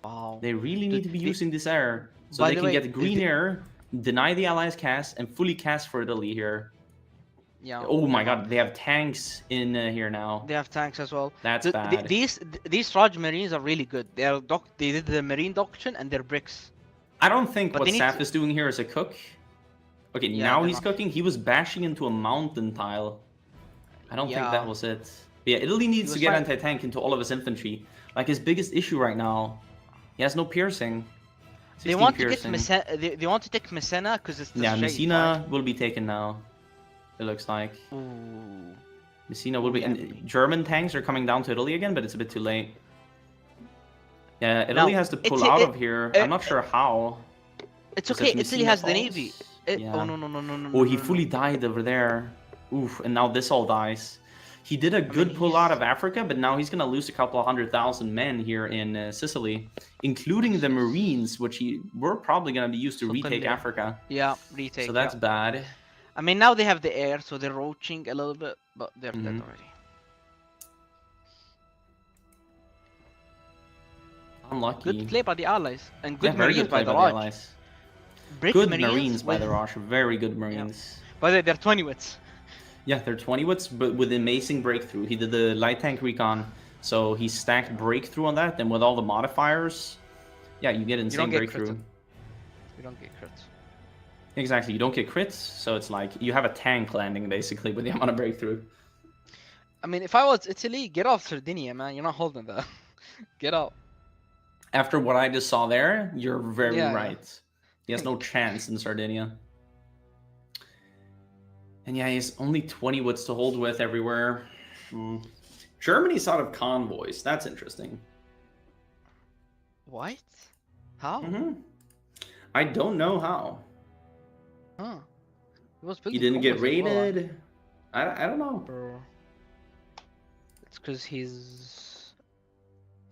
Wow. They really need to be using this air. So By they the can way, get green air, deny the Allies cast, and fully cast for Italy here. Yeah. Oh my god, they have tanks in here now. They have tanks as well. That's bad. These Raj Marines are really good. They did the Marine doctrine and they're bricks. I don't think But what they need Saf to- is doing here is a cook. Okay, Yeah, now they're he's not. cooking. He was bashing into a mountain tile. I don't think Yeah. that was it. But yeah, Italy needs was to get trying- anti-tank into all of his infantry. Like his biggest issue right now, he has no piercing. They 16 want to get piercing. Messina. They want to take Messina because it's the Yeah, straight Messina will be taken now. It looks like. fight. Ooh. Messina will be. Yeah. And German tanks are coming down to Italy again, but it's a bit too late. Yeah, Italy Now, has to pull it's- out it- of here. uh, I'm not sure how. It's Is okay. it Italy Messina has the falls? navy. Yeah. Oh no. Oh, he no, fully died over there. Oof, and now this all dies. He did a good mean, pull out he's- of Africa, but now he's going to lose a couple of 100,000 men here in Sicily, including the Marines, which we're probably going to be used to Something retake there. Africa. Yeah, retake. So that's yeah. bad. I mean, now they have the air, so they're roaching a little bit, but they're dead Mhm. already. Unlucky. Good play by the Allies and Yeah, good very Marines good play by the by the Raj. Allies. Brick Good Marines by with- the Raj. Very good Marines. By the way, they're 20 wits. Yeah, they're 20 wits, but with amazing breakthrough. He did the light tank recon, so he stacked breakthrough on that. And with all the modifiers, yeah, you get insane get breakthrough. crits. You don't get crits. Exactly, you don't get crits, so it's like you have a tank landing basically with the amount of breakthrough. I mean, if I was Italy, get off Sardinia, man. You're not holding that. Get out. After what I just saw there, you're very Yeah, yeah. right. He has no chance in Sardinia. And yeah, he's only 20 wits to hold with everywhere. Germany's out of convoys. That's interesting. What? How? I don't know how. Huh? Was He building didn't get convoys as well, huh? raided. I don't know. Bro. It's because he's.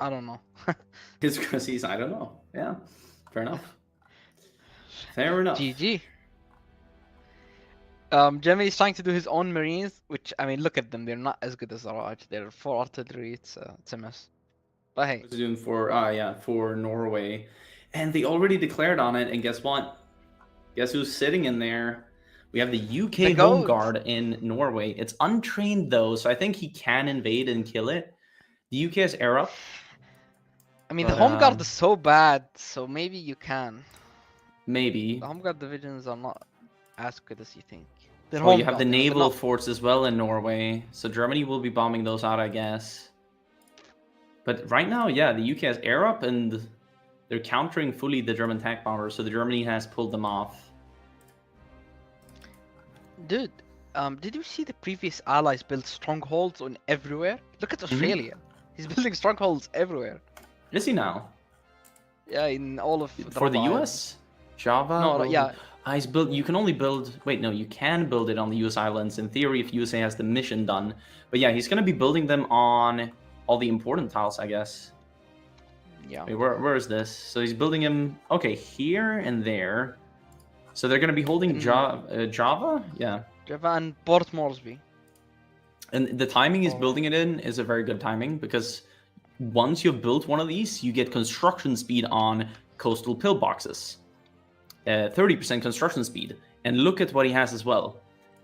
I don't know. It's because he's, I don't know. Yeah, fair enough. Fair enough. GG. Germany's trying to do his own Marines, which, I mean, look at them. They're not as good as the Raj. They're 4 artillery. It's a mess. But hey. Was doing for Norway, and they already declared on it. And guess what? Guess who's sitting in there? We have the UK The Home goat. Guard in Norway. It's untrained though, so I think he can invade and kill it. The UK has air up. I mean, But, the Home Guard is so bad, so maybe you can. Maybe. The Home Guard divisions are not as good as you think. They're Oh, Home you have the Guard, they're naval not- forts as well in Norway, so Germany will be bombing those out, I guess. But right now, yeah, the UK has air up, and they're countering fully the German tank bombers, so the Germany has pulled them off. Dude, did you see the previous allies build strongholds on everywhere? Look at Australia. He's building strongholds everywhere. Is he now? Yeah, in all of For the Rubber US? Java? No, Well, yeah. He's built. You can only build. Wait, no, you can build it on the US islands in theory if USA has the mission done. But yeah, he's gonna be building them on all the important tiles, I guess. Yeah. Wait, where is this? So he's building him. Okay, here and there. So they're gonna be holding Java. Yeah. Java and Port Moresby. And the timing he's building it in is a very good timing because once you've built one of these, you get construction speed on coastal pillboxes. 30% construction speed. And look at what he has as well.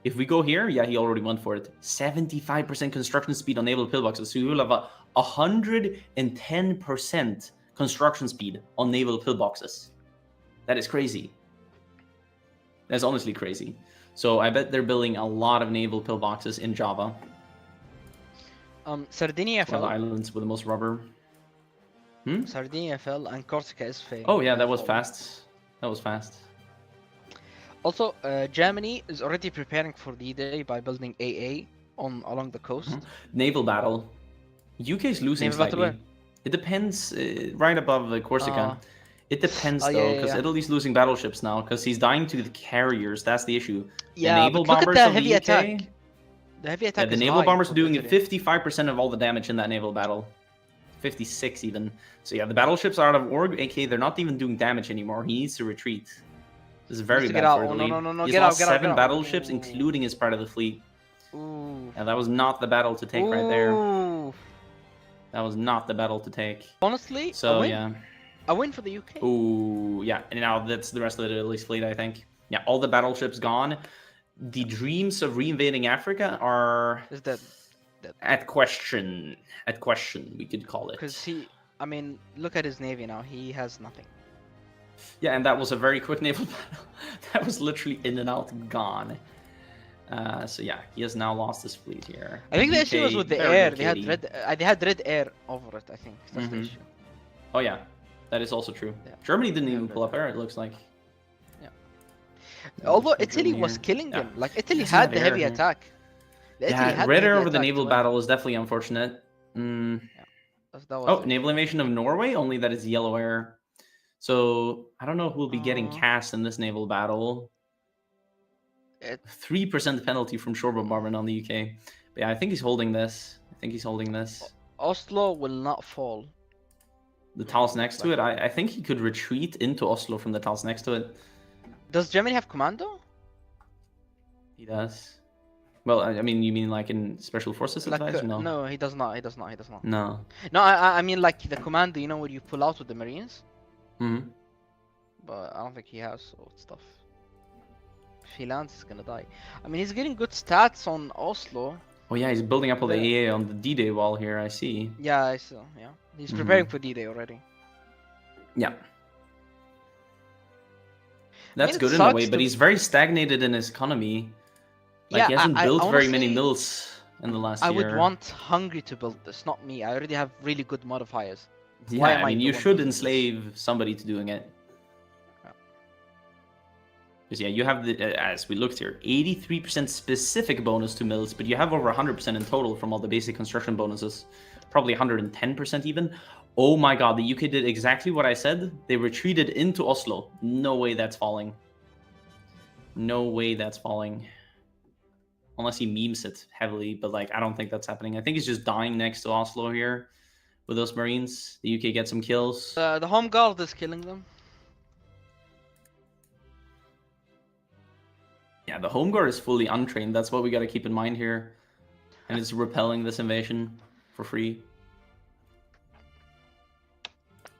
If we go here, yeah, he already went for it. 75% construction speed on naval pillboxes. So you will have a 110% construction speed on naval pillboxes. That is crazy. That's honestly crazy. So I bet they're building a lot of naval pillboxes in Java. Sardinia One of the fell. islands with the most rubber. Sardinia fell and Corsica is failing. Oh yeah, that was Falling. fast. That was fast. Also, Germany is already preparing for D-Day by building AA along the coast. Naval battle. UK is losing Naval battle slightly. where? It depends. Right above Corsica. It depends Oh, though, yeah, because yeah. Italy's losing battleships now, because he's dying to the carriers. That's the issue. Yeah, the naval but look at bombers the of heavy the UK. attack. The heavy Yeah, attack the is naval high bombers for are doing Italy. 55% of all the damage in that naval battle. 56 even. So yeah, the battleships are out of org, aka they're not even doing damage anymore. He needs to retreat. This is very Needs to bad get out. for Oh, Italy. no, no, no, no. He's Get out, lost get out, 7 get out. battleships, Ooh. including his part of the fleet. Ooh. Yeah, that was not the battle to take right there. Ooh. That was not the battle to take. Honestly, So, a win. yeah. A win for the UK. Ooh, yeah. And now that's the rest of Italy's fleet, I think. Yeah, all the battleships gone. The dreams of reinvading Africa are Is that at question. At question, we could call it. because I mean, look at his navy now. He has nothing. Yeah, and that was a very quick naval battle. That was literally in and out, gone. So yeah, he has now lost his fleet here. I think the issue was with the very air. good They had red air over it. I think that's the Mhm. issue. Oh yeah, that is also true. Yeah. Germany didn't Yeah, even red pull up air. It looks like. Yeah. That Although looks like Italy Germany was here. killing them. Like Italy doesn't had have the air heavy here. attack. Italy Yeah, had red the air heavy over the attack naval to win. battle is definitely unfortunate. That was Oh, it. naval invasion of Norway. Only that is yellow air. So I don't know who will be getting cast in this naval battle. 3% penalty from shore bombardment on the UK. But yeah, I think he's holding this. Oslo will not fall. The tiles next to it. I think he could retreat into Oslo from the tiles next to it. Does Germany have commando? He does. Well, I mean, you mean like in special forces advice? No. No, he does not. He does not. No. No, I mean like the commando. You know where you pull out with the Marines. Hmm. But I don't think he has so stuff. If he lands, he's gonna die. I mean, he's getting good stats on Oslo. Oh yeah, he's building up all the AA on the D-Day wall here. I see. Yeah, I saw. Yeah, he's preparing for D-Day already. Yeah. That's I mean, good in a way, but he's very stagnated in his economy. Like, he hasn't built very many mills in the last year. I would want Hungary to build this, not me. I already have really good modifiers. Yeah, I mean, you should enslave somebody to doing it. Because yeah, you have the, as we looked here, 83% specific bonus to mills, but you have over 100% in total from all the basic construction bonuses. Probably 110% even. Oh my god, the UK did exactly what I said. They retreated into Oslo. No way that's falling. No way that's falling. Unless he memes it heavily, but like, I don't think that's happening. I think he's just dying next to Oslo here with those Marines. The UK gets some kills. The Home Guard is killing them. Yeah, the Home Guard is fully untrained. That's what we got to keep in mind here. And it's repelling this invasion for free.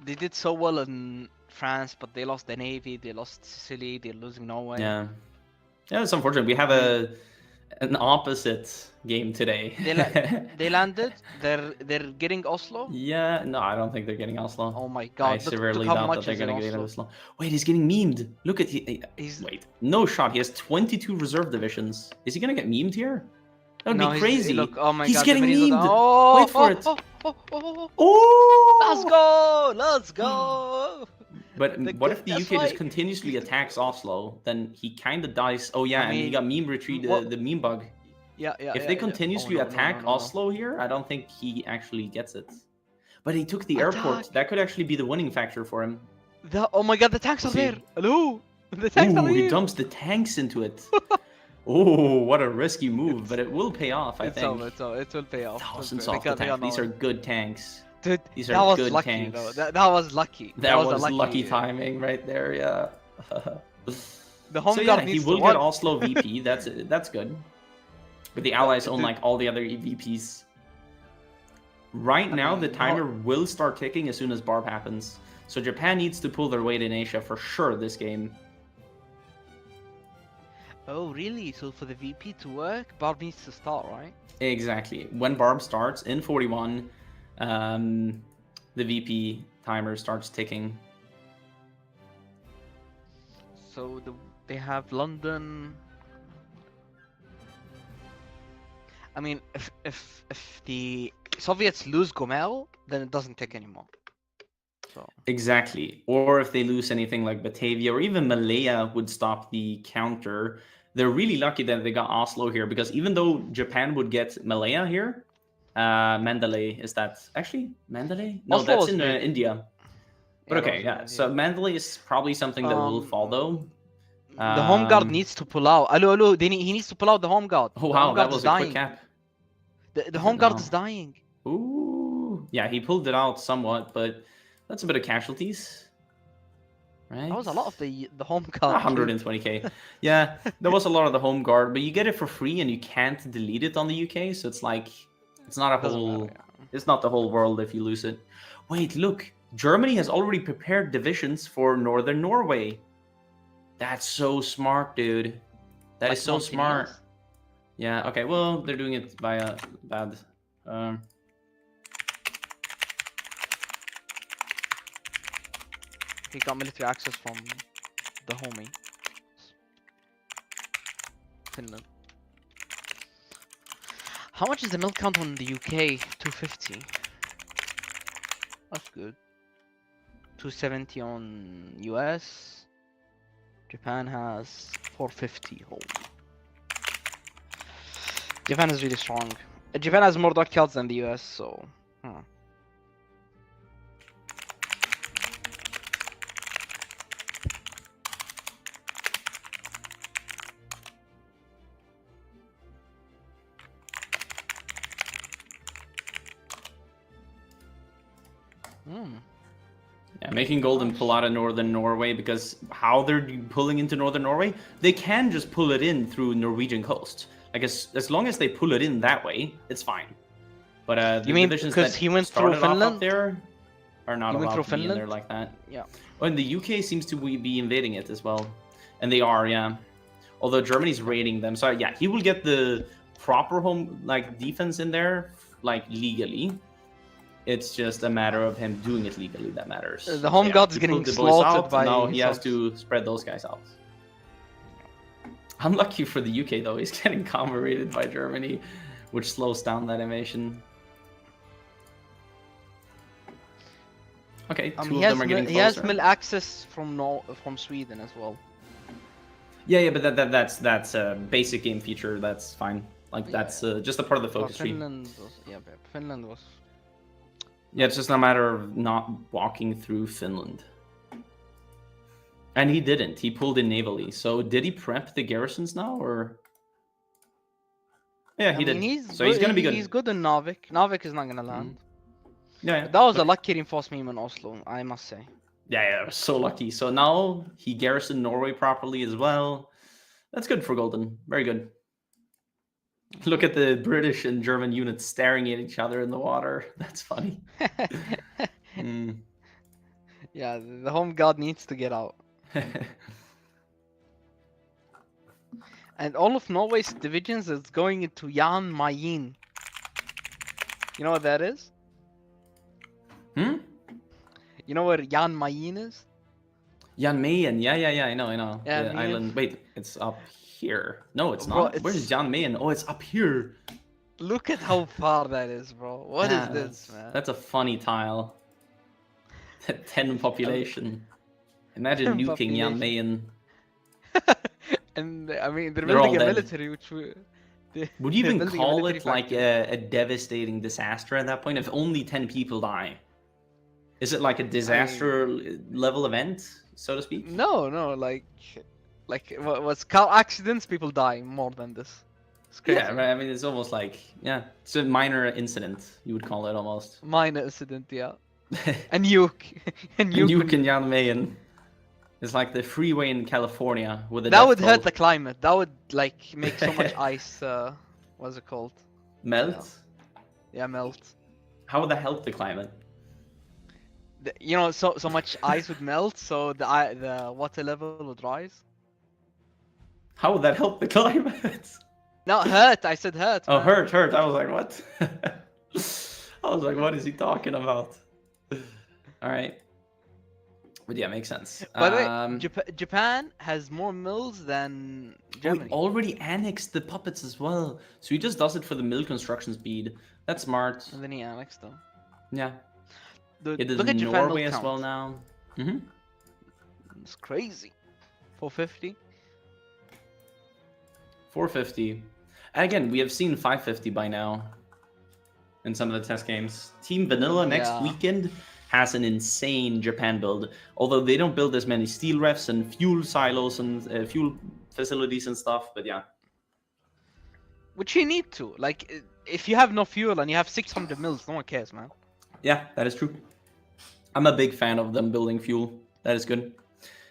They did so well in France, but they lost the Navy, they lost Sicily, they're losing Norway. Yeah. Yeah, it's unfortunate. We have an opposite game today. They landed. They're getting Oslo. Yeah, no, I don't think they're getting Oslo. Oh my god! I severely doubt that they're gonna get Oslo. Wait, he's getting memed. Look at wait, no shot. He has 22 reserve divisions. Is he gonna get memed here? That would be crazy. Look, oh my he's god, getting memed. Oh, wait for it. Oh! Let's go! But what if the UK just continuously attacks Oslo? Then he kind of dies. Oh yeah, and he got meme retreat, the meme bug. Yeah. If they continuously attack Oslo here, I don't think he actually gets it. But he took the airport. That could actually be the winning factor for him. Oh my god, the tanks are there. Hello, the tanks are here. He dumps the tanks into it. Oh, what a risky move, but it will pay off, I think. It will pay off. Thousands off the tanks. These are good tanks. Dude, these are good lucky, tanks. Though. That was lucky. That was lucky timing right there, yeah. The Home Guard he will get Oslo VP. That's good. But the Allies own like all the other VPs. Right now, the timer will start ticking as soon as Barb happens. So Japan needs to pull their weight in Asia for sure this game. Oh, really? So for the VP to work, Barb needs to start, right? Exactly. When Barb starts in 41, the VP timer starts ticking. So they have London. I mean, if the Soviets lose Gomel, then it doesn't tick anymore. So. Exactly. Or if they lose anything like Batavia or even Malaya would stop the counter. They're really lucky that they got Oslo here, because even though Japan would get Malaya here, Mandalay, is that actually Mandalay? No, Oslo that's in India. But okay, yeah. India. So Mandalay is probably something that will fall though. The Home Guard needs to pull out. Hello, he needs to pull out the Home Guard. Oh wow, that was a quick cap. The Home Guard is dying. Ooh, yeah, he pulled it out somewhat, but that's a bit of casualties. right? That was a lot of the home guard. 120k. Yeah, there was a lot of the home guard, but you get it for free and you can't delete it on the UK, so it's like it's not a Doesn't whole matter. Yeah. it's not the whole world if you lose it. Wait, look. Germany has already prepared divisions for northern Norway. That's so smart, dude. That Like is so smart. Mountaineers? Yeah, okay, well, they're doing it via bad. He got military access from the homie. Finland. How much is the milk count on the UK? 250. That's good. 270 on US. Japan has 450. Holy. Japan is really strong. Japan has more dog kills than the US, so. Yeah, making Golden pull out of northern Norway, because how they're pulling into northern Norway, they can just pull it in through Norwegian coast. Like as long as they pull it in that way, it's fine. But the You mean divisions because that he went through started off Finland? up there are not He went allowed through to be in there Finland? like that. Yeah. Oh, and the UK seems to be invading it as well, and they are, yeah. Although Germany's raiding them, so yeah, he will get the proper home defense in there legally. It's just a matter of him doing it legally that matters. The home Yeah, god's he getting pulled the boys slaughtered out, by now he has subs. to spread those guys out. Unlucky for the UK though, he's getting commemorated by Germany, which slows down that invasion. Okay, two of them are getting closer. He has mill access from Sweden as well. Yeah, but that's a basic game feature. That's fine. That's just a part of the focus tree. Finland was. Yeah, it's just a matter of not walking through Finland. And he didn't. He pulled in navally. So did he prep the garrisons now, or? Yeah, he did. He's so he's gonna be good. He's good in Narvik. Narvik is not gonna land. Yeah. That was a lucky reinforcement in Oslo, I must say. Yeah, so lucky. So now he garrisoned Norway properly as well. That's good for Golden. Very good. Look at the British and German units staring at each other in the water. That's funny. Yeah, the home guard needs to get out. And all of Norway's divisions is going into Jan Mayen. You know what that is? You know where Jan Mayen is? Jan Mayen, yeah, I know. Yeah, the island. Wait, it's up here. No, it's Bro, not. Where's Jan Mayen? Oh, it's up here. Look at how far that is, bro. What is this, man? That's a funny tile. 10 population. Imagine nuking Jan Mayen. And I mean, they're They're all building a dead. military, which Would you even call it military like a devastating disaster at that point if only 10 people die? Is it like a disaster level event, so to speak? No, like what's car accidents? People die more than this. It's crazy. Yeah, right. I mean, it's almost like, it's a minor incident, you would call it almost. Minor incident, yeah. And nuke. and Nuke in Jan Mayen. It's like the freeway in California with a That death would hurt toll. the climate. That would make so much ice. What's it called? Melt? Yeah, melt. How would that help the climate? So much ice would melt, so the water level would rise. How would that help the climate? No, hurt. I said hurt. Oh, man. hurt. I was like, what? I was like, what is he talking about? All right. But yeah, makes sense. By the way, Japan has more mills than Germany. He already annexed the puppets as well. So he just does it for the mill construction speed. That's smart. And then he annexed them. Yeah. Dude, It is look at Japan Norway mill as well count. now. It's crazy. 450. 450. Again, we have seen 550 by now in some of the test games. Team Vanilla next weekend has an insane Japan build. Although they don't build as many steel refs and fuel silos and fuel facilities and stuff, but yeah. Which you need to. Like, if you have no fuel and you have 600 mils, no one cares, man. Yeah, that is true. I'm a big fan of them building fuel. That is good.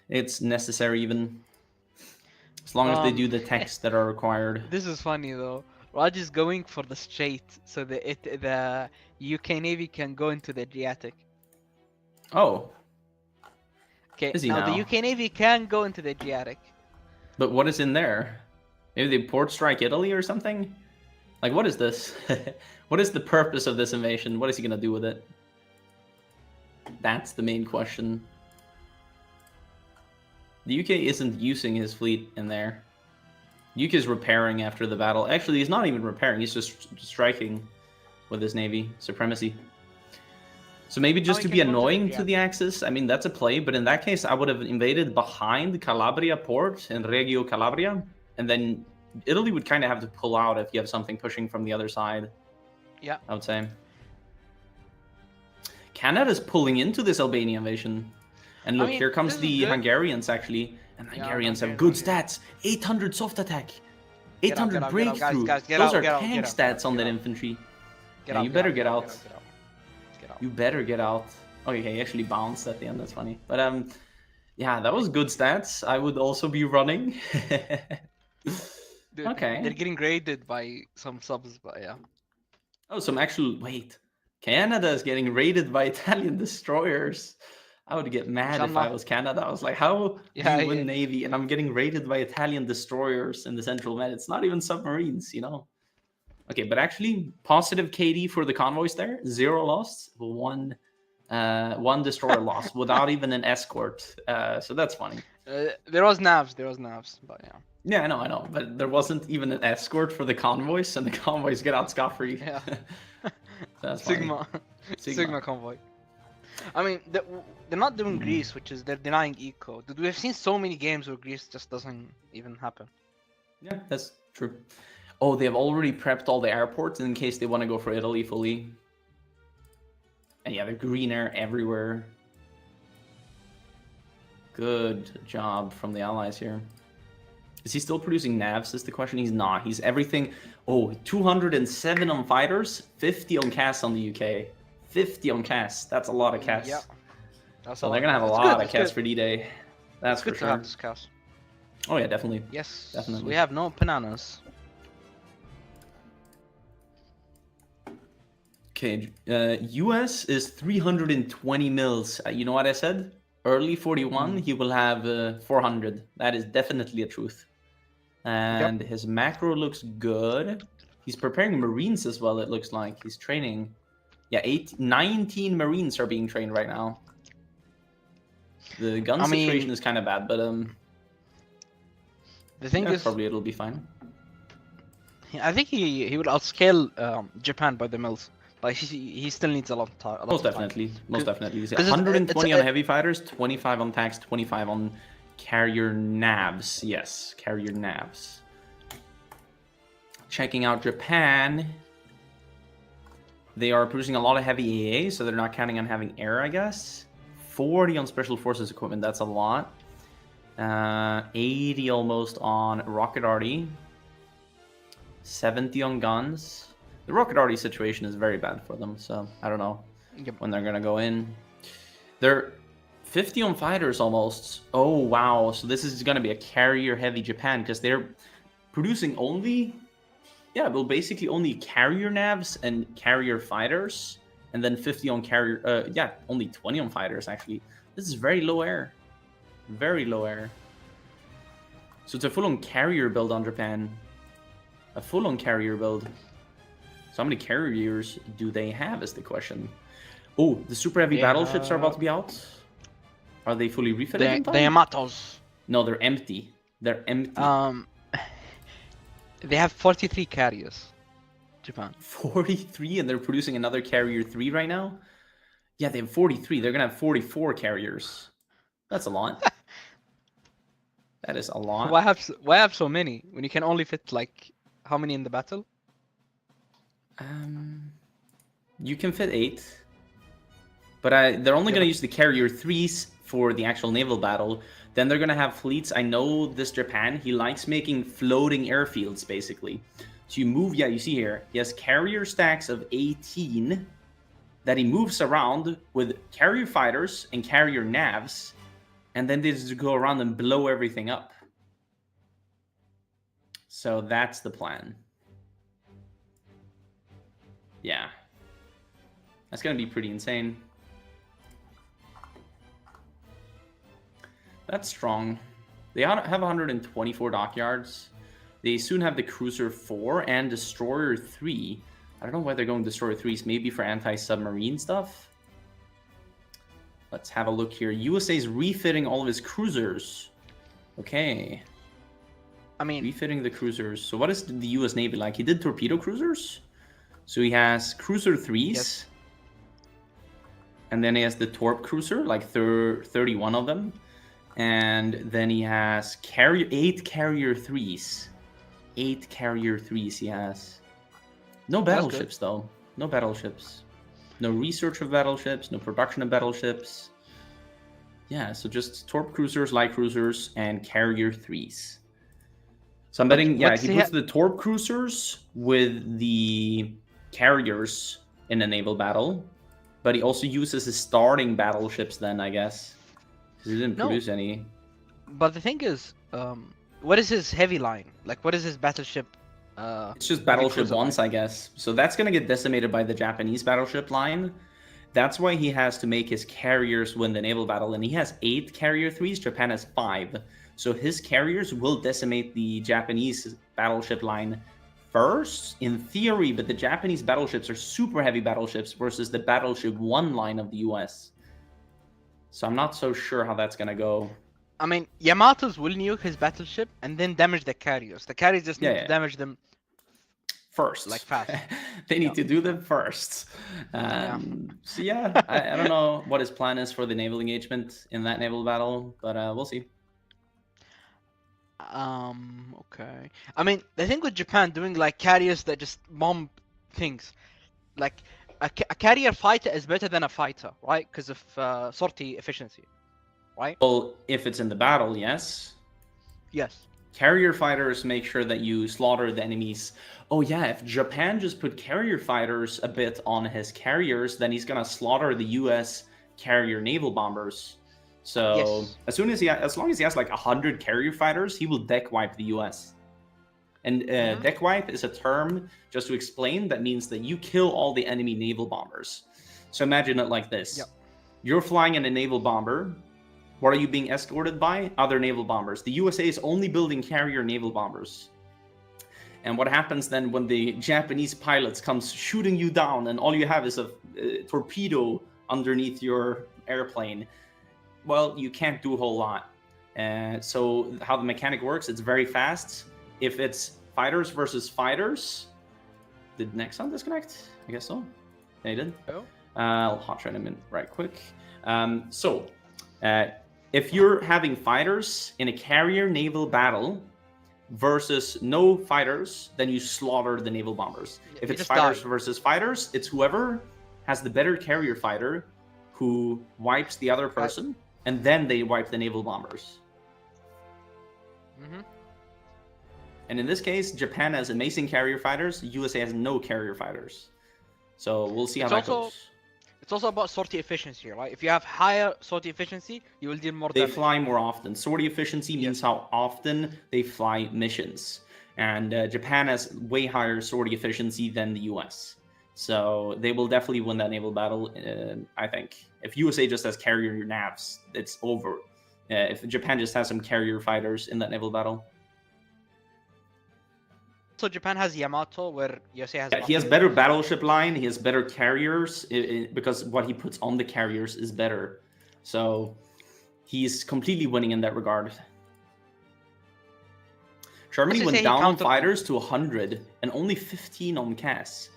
it's necessary even. As long as they do the texts that are required. This is funny though. Raj is going for the straight, so the UK Navy can go into the Adriatic. Oh, Okay, is he now the now? UK Navy can go into the Adriatic. But what is in there? Maybe they port strike Italy or something? Like, what is this? What is the purpose of this invasion? What is he gonna do with it? That's the main question. The UK isn't using his fleet in there. UK is repairing after the battle. Actually, he's not even repairing. He's just striking with his navy supremacy. So maybe just to be annoying to the Axis. I mean, that's a play. But in that case, I would have invaded behind Calabria port in Reggio Calabria. And then Italy would kind of have to pull out if you have something pushing from the other side. Yeah. I would say. Canada's pulling into this Albania invasion. And look, here comes the Hungarians, actually. And Hungarians have good stats. 800 soft attack. 800 breakthrough. Those are tank stats on that infantry. Yeah, you better get out. You better get out. Okay, he actually bounced at the end. That's funny. But yeah, that was good stats. I would also be running. Dude, okay. They're getting raided by some subs, but yeah. Oh, some actual... Wait. Canada is getting raided by Italian destroyers. I would get mad if I was Canada. I was like, how do you win Navy? And I'm getting raided by Italian destroyers in the Central Med. It's not even submarines, you know? Okay, but actually, positive KD for the convoys there. 0 lost, one destroyer lost without even an escort. So that's funny. There was navs, but yeah. Yeah, I know. But there wasn't even an escort for the convoys, and the convoys get out scot-free. Yeah. That's Sigma convoy. I mean, they're not doing Greece, which is they're denying eco. Dude, we've seen so many games where Greece just doesn't even happen. Yeah, that's true. Oh, they have already prepped all the airports in case they want to go for Italy fully. And yeah, the green air everywhere. Good job from the allies here. Is he still producing navs is the question? He's not. He's everything. Oh, 207 on fighters, 50 on CAS on the UK. 50 on CAS. That's a lot of CAS. Yeah. So they're going to have a lot of CAS for D-Day. That's for good sure. to have this CAS. Oh yeah, definitely. Yes. Definitely. We have no bananas. Okay, US is 320 mils. You know what I said? Early 41, he will have 400. That is definitely a truth. And his macro looks good. He's preparing Marines as well, it looks like. He's training. Yeah, 19 Marines are being trained right now. The gun situation is kind of bad, but the thing is, probably it'll be fine. I think he would outscale Japan by the mils. But he still needs a lot of time. Most definitely. 120 on heavy fighters, 25 on tanks, 25 on carrier navs. Yes, carrier navs. Checking out Japan. They are producing a lot of heavy AA, so they're not counting on having air, I guess. 40 on special forces equipment, that's a lot. 80 almost on rocket arty. 70 on guns. The rocket arty situation is very bad for them, so I don't know when they're gonna go in. They're 50 on fighters almost. Oh wow, so this is gonna be a carrier heavy Japan because they're producing only, basically only carrier navs and carrier fighters, and then 50 on carrier. Only 20 on fighters actually. This is very low air, very low air. So it's a full-on carrier build on Japan. A full-on carrier build. So how many carriers do they have is the question. Oh, the super heavy battleships are about to be out. Are they fully refitted? The Yamatos. No, they're empty. They're empty. They have 43 carriers. Japan. 43, and they're producing another carrier 3 right now? Yeah, they have 43. They're going to have 44 carriers. That's a lot. That is a lot. Why have so many when you can only fit like how many in the battle? You can fit 8, but they're only going to use the carrier 3s for the actual naval battle. Then they're going to have fleets. I know this Japan, he likes making floating airfields, basically. So you move, you see here, he has carrier stacks of 18 that he moves around with carrier fighters and carrier navs. and then they just go around and blow everything up. So that's the plan. Yeah. That's going to be pretty insane. That's strong. They have 124 dockyards. They soon have the Cruiser 4 and Destroyer 3. I don't know why they're going Destroyer 3s. Maybe for anti-submarine stuff? Let's have a look here. USA's refitting all of his cruisers. Okay. I mean... refitting the cruisers. So what is the US Navy like? He did torpedo cruisers? So he has Cruiser 3s. Yes. And then he has the Torp Cruiser, like 31 of them. And then he has 8 Carrier 3s. 8 Carrier 3s he has. No battleships, though. No battleships. No research of battleships, no production of battleships. Yeah, so just Torp Cruisers, Light Cruisers, and Carrier 3s. So I'm betting, yeah, he puts the Torp Cruisers with the Carriers in a naval battle. But he also uses his starting battleships then, I guess. Because he didn't produce any. But the thing is, what is his heavy line? Like, what is his battleship? It's just battleship once, I guess. So that's going to get decimated by the Japanese battleship line. That's why he has to make his carriers win the naval battle. And he has 8 Carrier 3s. Japan has 5. So his carriers will decimate the Japanese battleship line first, in theory, but the Japanese battleships are super heavy battleships versus the Battleship 1 line of the US. So I'm not so sure how that's going to go. I mean, Yamatos will nuke his battleship and then damage the carriers. The carriers just need to damage them first. Like fast. They need to do them first. So yeah, I don't know what his plan is for the naval engagement in that naval battle, but we'll see. Okay. I mean, the thing with Japan doing like carriers that just bomb things, like a carrier fighter is better than a fighter, right? Because of sortie efficiency, right? Well, if it's in the battle, yes. Yes. Carrier fighters make sure that you slaughter the enemies. Oh yeah, if Japan just put carrier fighters a bit on his carriers, then he's gonna slaughter the US carrier naval bombers. So as long as he has like 100 carrier fighters, he will deck wipe the US. And deck wipe is a term, just to explain, that means that you kill all the enemy naval bombers. So imagine it like this. Yep. You're flying in a naval bomber. What are you being escorted by? Other naval bombers. The USA is only building carrier naval bombers. And what happens then when the Japanese pilots comes shooting you down and all you have is a torpedo underneath your airplane? Well, you can't do a whole lot. So how the mechanic works, it's very fast. If it's fighters versus fighters, did Nexon disconnect? I guess so. They did. Oh. I'll hot train him in right quick. If you're having fighters in a carrier naval battle versus no fighters, then you slaughter the naval bombers. If it's fighters versus fighters, it's whoever has the better carrier fighter who wipes the other person, and then they wipe the naval bombers. And in this case, Japan has amazing carrier fighters, USA has no carrier fighters. So we'll see how that goes. It's also about sortie efficiency, right? If you have higher sortie efficiency, you will deal more damage. They fly more often. Sortie efficiency means how often they fly missions. And Japan has way higher sortie efficiency than the US. So they will definitely win that naval battle, I think. If USA just has carrier navs, it's over. If Japan just has some carrier fighters in that naval battle. So Japan has Yamato, where USA has... he has better battleship line, he has better carriers, because what he puts on the carriers is better. So he's completely winning in that regard. Germany went down on fighters to 100, and only 15 on CAS.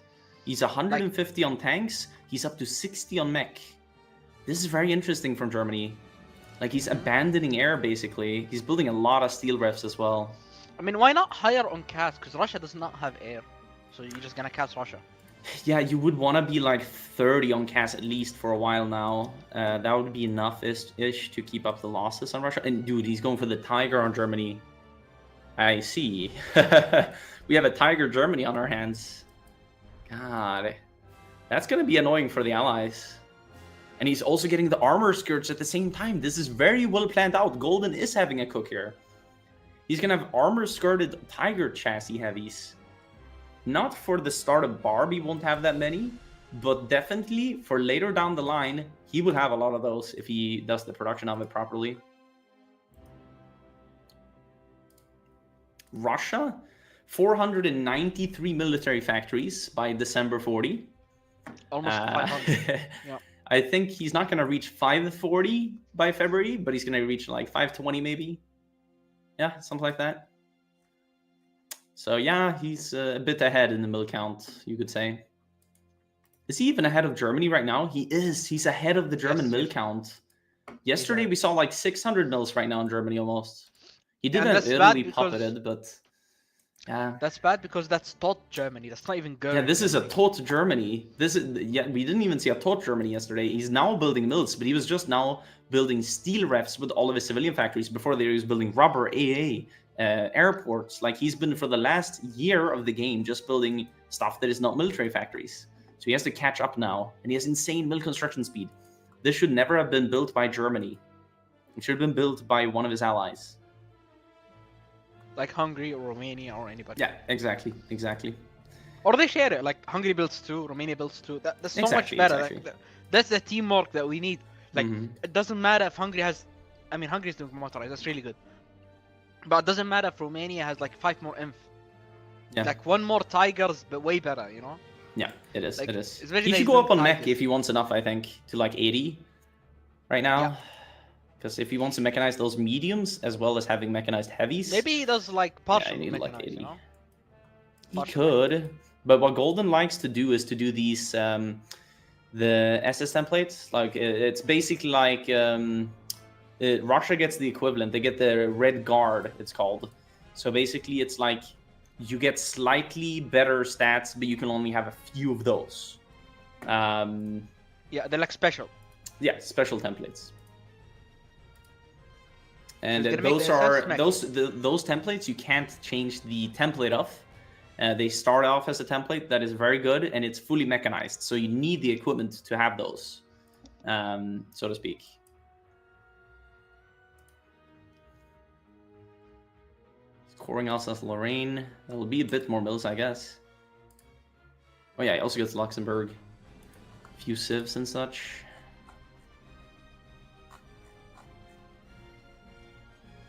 He's 150 on tanks, he's up to 60 on mech. This is very interesting from Germany. Like, he's abandoning air, basically. He's building a lot of steel refs as well. I mean, why not higher on CAS? Because Russia does not have air. So you're just gonna CAS Russia. Yeah, you would want to be like 30 on CAS at least for a while now. That would be enough-ish to keep up the losses on Russia. And dude, he's going for the Tiger on Germany. I see. We have a Tiger Germany on our hands. God. That's going to be annoying for the Allies. And he's also getting the armor skirts at the same time. This is very well planned out. Golden is having a cook here. He's going to have armor skirted tiger chassis heavies. Not for the start of Barb, he won't have that many. But definitely for later down the line, he will have a lot of those if he does the production of it properly. Russia, 493 military factories by December 40. Almost 500. Yeah. I think he's not going to reach 540 by February, but he's going to reach like 520 maybe. Yeah, something like that. So yeah, he's a bit ahead in the mill count, you could say. Is he even ahead of Germany right now? He is. He's ahead of the German mill count. Yesterday we saw like 600 mills right now in Germany almost. He didn't Italy puppeted, but yeah. That's bad because that's tot Germany. That's not even good. Yeah, this is a tot Germany. This is we didn't even see a tot Germany yesterday. He's now building mills, but he was just now building steel refs with all of his civilian factories. Before he was building rubber, AA, airports. Like he's been for the last year of the game just building stuff that is not military factories. So he has to catch up now, and he has insane mill construction speed. This should never have been built by Germany. It should have been built by one of his allies. Like Hungary or Romania or anybody. Yeah, exactly. Or they share it. Like Hungary builds two, Romania builds two. That's so much better. Exactly. Like, that's the teamwork that we need. Like it doesn't matter if Hungary has. I mean, Hungary's doing motorized. That's really good. But it doesn't matter if Romania has like 5 more inf. Yeah. Like 1 more Tigers, but way better. You know. Yeah, it is. Like, it is. especially He that should he's go up on doing mech Tigers. if he wants enough, I think, to like 80 right now. Yeah. Because if he wants to mechanize those mediums as well as having mechanized heavies, Maybe he does like partial I need like mechanized, 80. you know? He Partial could. But what Golden likes to do is to do these the SS templates. Like it's basically like Russia gets the equivalent. They get the Red Guard, it's called. So basically, it's like you get slightly better stats, but you can only have a few of those. Yeah, they're like special. Yeah, special templates. And He's gonna make those the are SS those templates you can't change the template of. They start off as a template that is very good and it's fully mechanized. So you need the equipment to have those, so to speak. Scoring Alsace-Lorraine. That'll be a bit more mills, I guess. Oh yeah, he also gets Luxembourg. A few civs and such.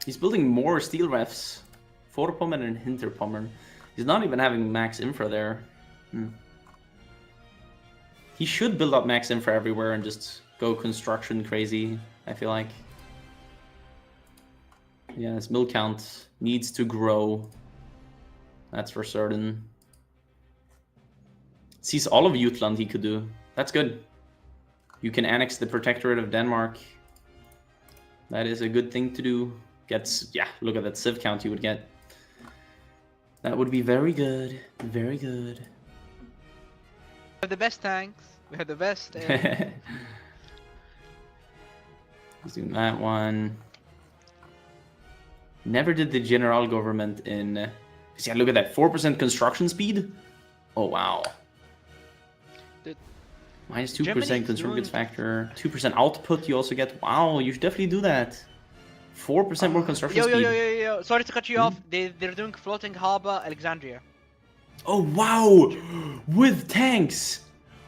He's building more steel refs. Vorpommern and Hinterpommern. He's not even having max infra there. He should build up max infra everywhere and just go construction crazy, I feel like. Yeah, his mill count needs to grow. That's for certain. Sees all of Jutland he could do. That's good. You can annex the Protectorate of Denmark. That is a good thing to do. Yeah, look at that civ count you would get. That would be very good. Very good. We have the best tanks. We have the best. Let's do that one. Never did the general government in... Yeah, look at that. 4% construction speed? Oh, wow. Dude, Minus 2% Germany's consumer doing- goods factor. 2% output you also get. Wow, you should definitely do that. 4% more construction speed. Yo. Sorry to cut you off. They're doing floating harbor Alexandria. Oh, wow! With tanks!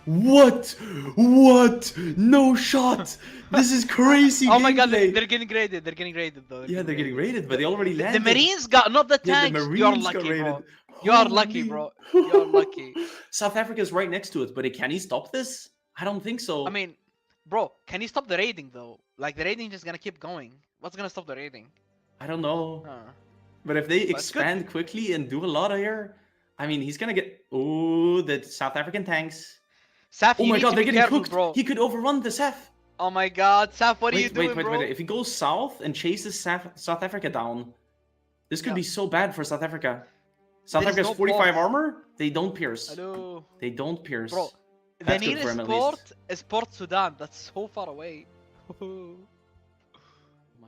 What? No shot! This is crazy. Oh my god, gameplay. they're getting graded. They're getting graded though. Yeah, they're getting raided, but they already The landed. Marines got, not the Yeah, the tanks. Marines You're got lucky, raided. bro. You're lucky, Holy- bro. You're lucky. South Africa's right next to it, but can he stop this? I don't think so. I mean, bro, can you stop the raiding though? Like the raiding just gonna keep going. What's gonna stop the raiding? I don't know. Huh. But if they But it's expand quickly and do a lot here, I mean, he's gonna get... Oh, the South African tanks. Saf, Oh you my need god, to they're be getting careful, cooked. bro. He could overrun the Saf. Oh my god, Saf, what are you doing, bro? Wait. If he goes south and chases South Africa down, this could Yeah. be so bad for South Africa. South There is Africa has no 45 port. armor. They don't pierce. Hello. They don't pierce. Bro, the That's good for nearest him, at port least. is Port Sudan. That's so far away. Oh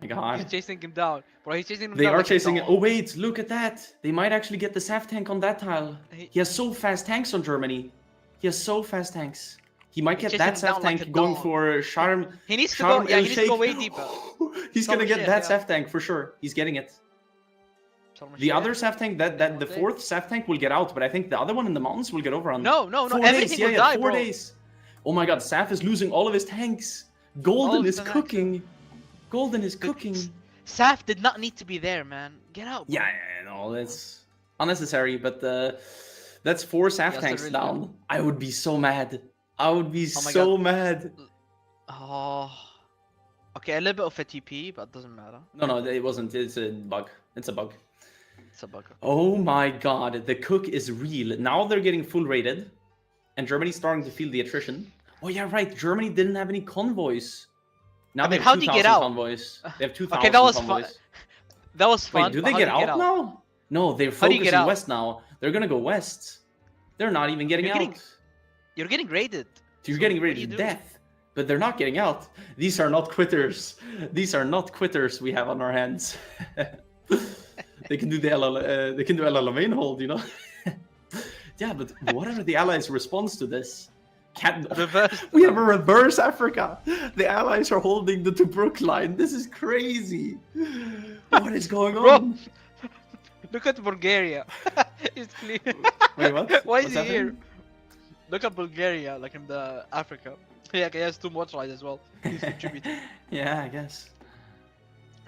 my He's god. chasing him down. Bro, he's chasing him They down. are like a chasing it. dog. Oh wait, look at that. They might actually get the SAF tank on that tile. He- He has so fast tanks on Germany. He has so fast tanks. He might He's get that chasing down Saf like tank a going dog. for Sharm. He needs to Sharm go. Yeah, el he needs to go Sheikh. way deeper. He's gonna Sharm get el that Sheikh, yeah. Saf tank for sure. He's getting it. Sharm el The other Sheikh. Saf tank, In that one the day. fourth Saf tank will get out, but I think the other one in the mountains will get overrun. No, no, no. 4 Everything days. will Yeah, die, 4 bro. days. Oh my god, Saf is losing all of his tanks. All Golden of is the tanks. cooking. Golden is Dude, cooking. Saf did not need to be there, man. Get out. Bro. Yeah, no, that's unnecessary, but that's 4 Saf Yeah, tanks really down. good. I would be so mad. I would be Oh my so god. mad. Oh. Okay, a little bit of a TP, but doesn't matter. No, it wasn't. It's a bug. It's a bug. It's a bug. Oh my god, the cook is real. Now they're getting full rated, and Germany's starting to feel the attrition. Oh yeah, right. Germany didn't have any convoys. Now I they mean, have how do you 2,000 get out? convoys. They have 2,000 Okay, that was fun. convoys. That was fun. Wait, do but they how get do you out now? No, they're How do you get focusing out? west now. They're gonna go west. They're not even getting You're out. getting- You're getting raided. You're So getting what do ready you to do? death, but they're not getting out. These are not quitters. These are not quitters we have on our hands. They can do the they can do El Alamein hold, you know. Yeah, but what are the Allies' response to this? Reverse. We have a reverse Africa. The Allies are holding the Tobruk line. This is crazy. What is going Bro. on? Look at Bulgaria. It's clear. Wait, what? Why is What's he here? happening? Look at Bulgaria, like in the Africa. Yeah, he has 2 motorized as well. He's contributing. Yeah, I guess.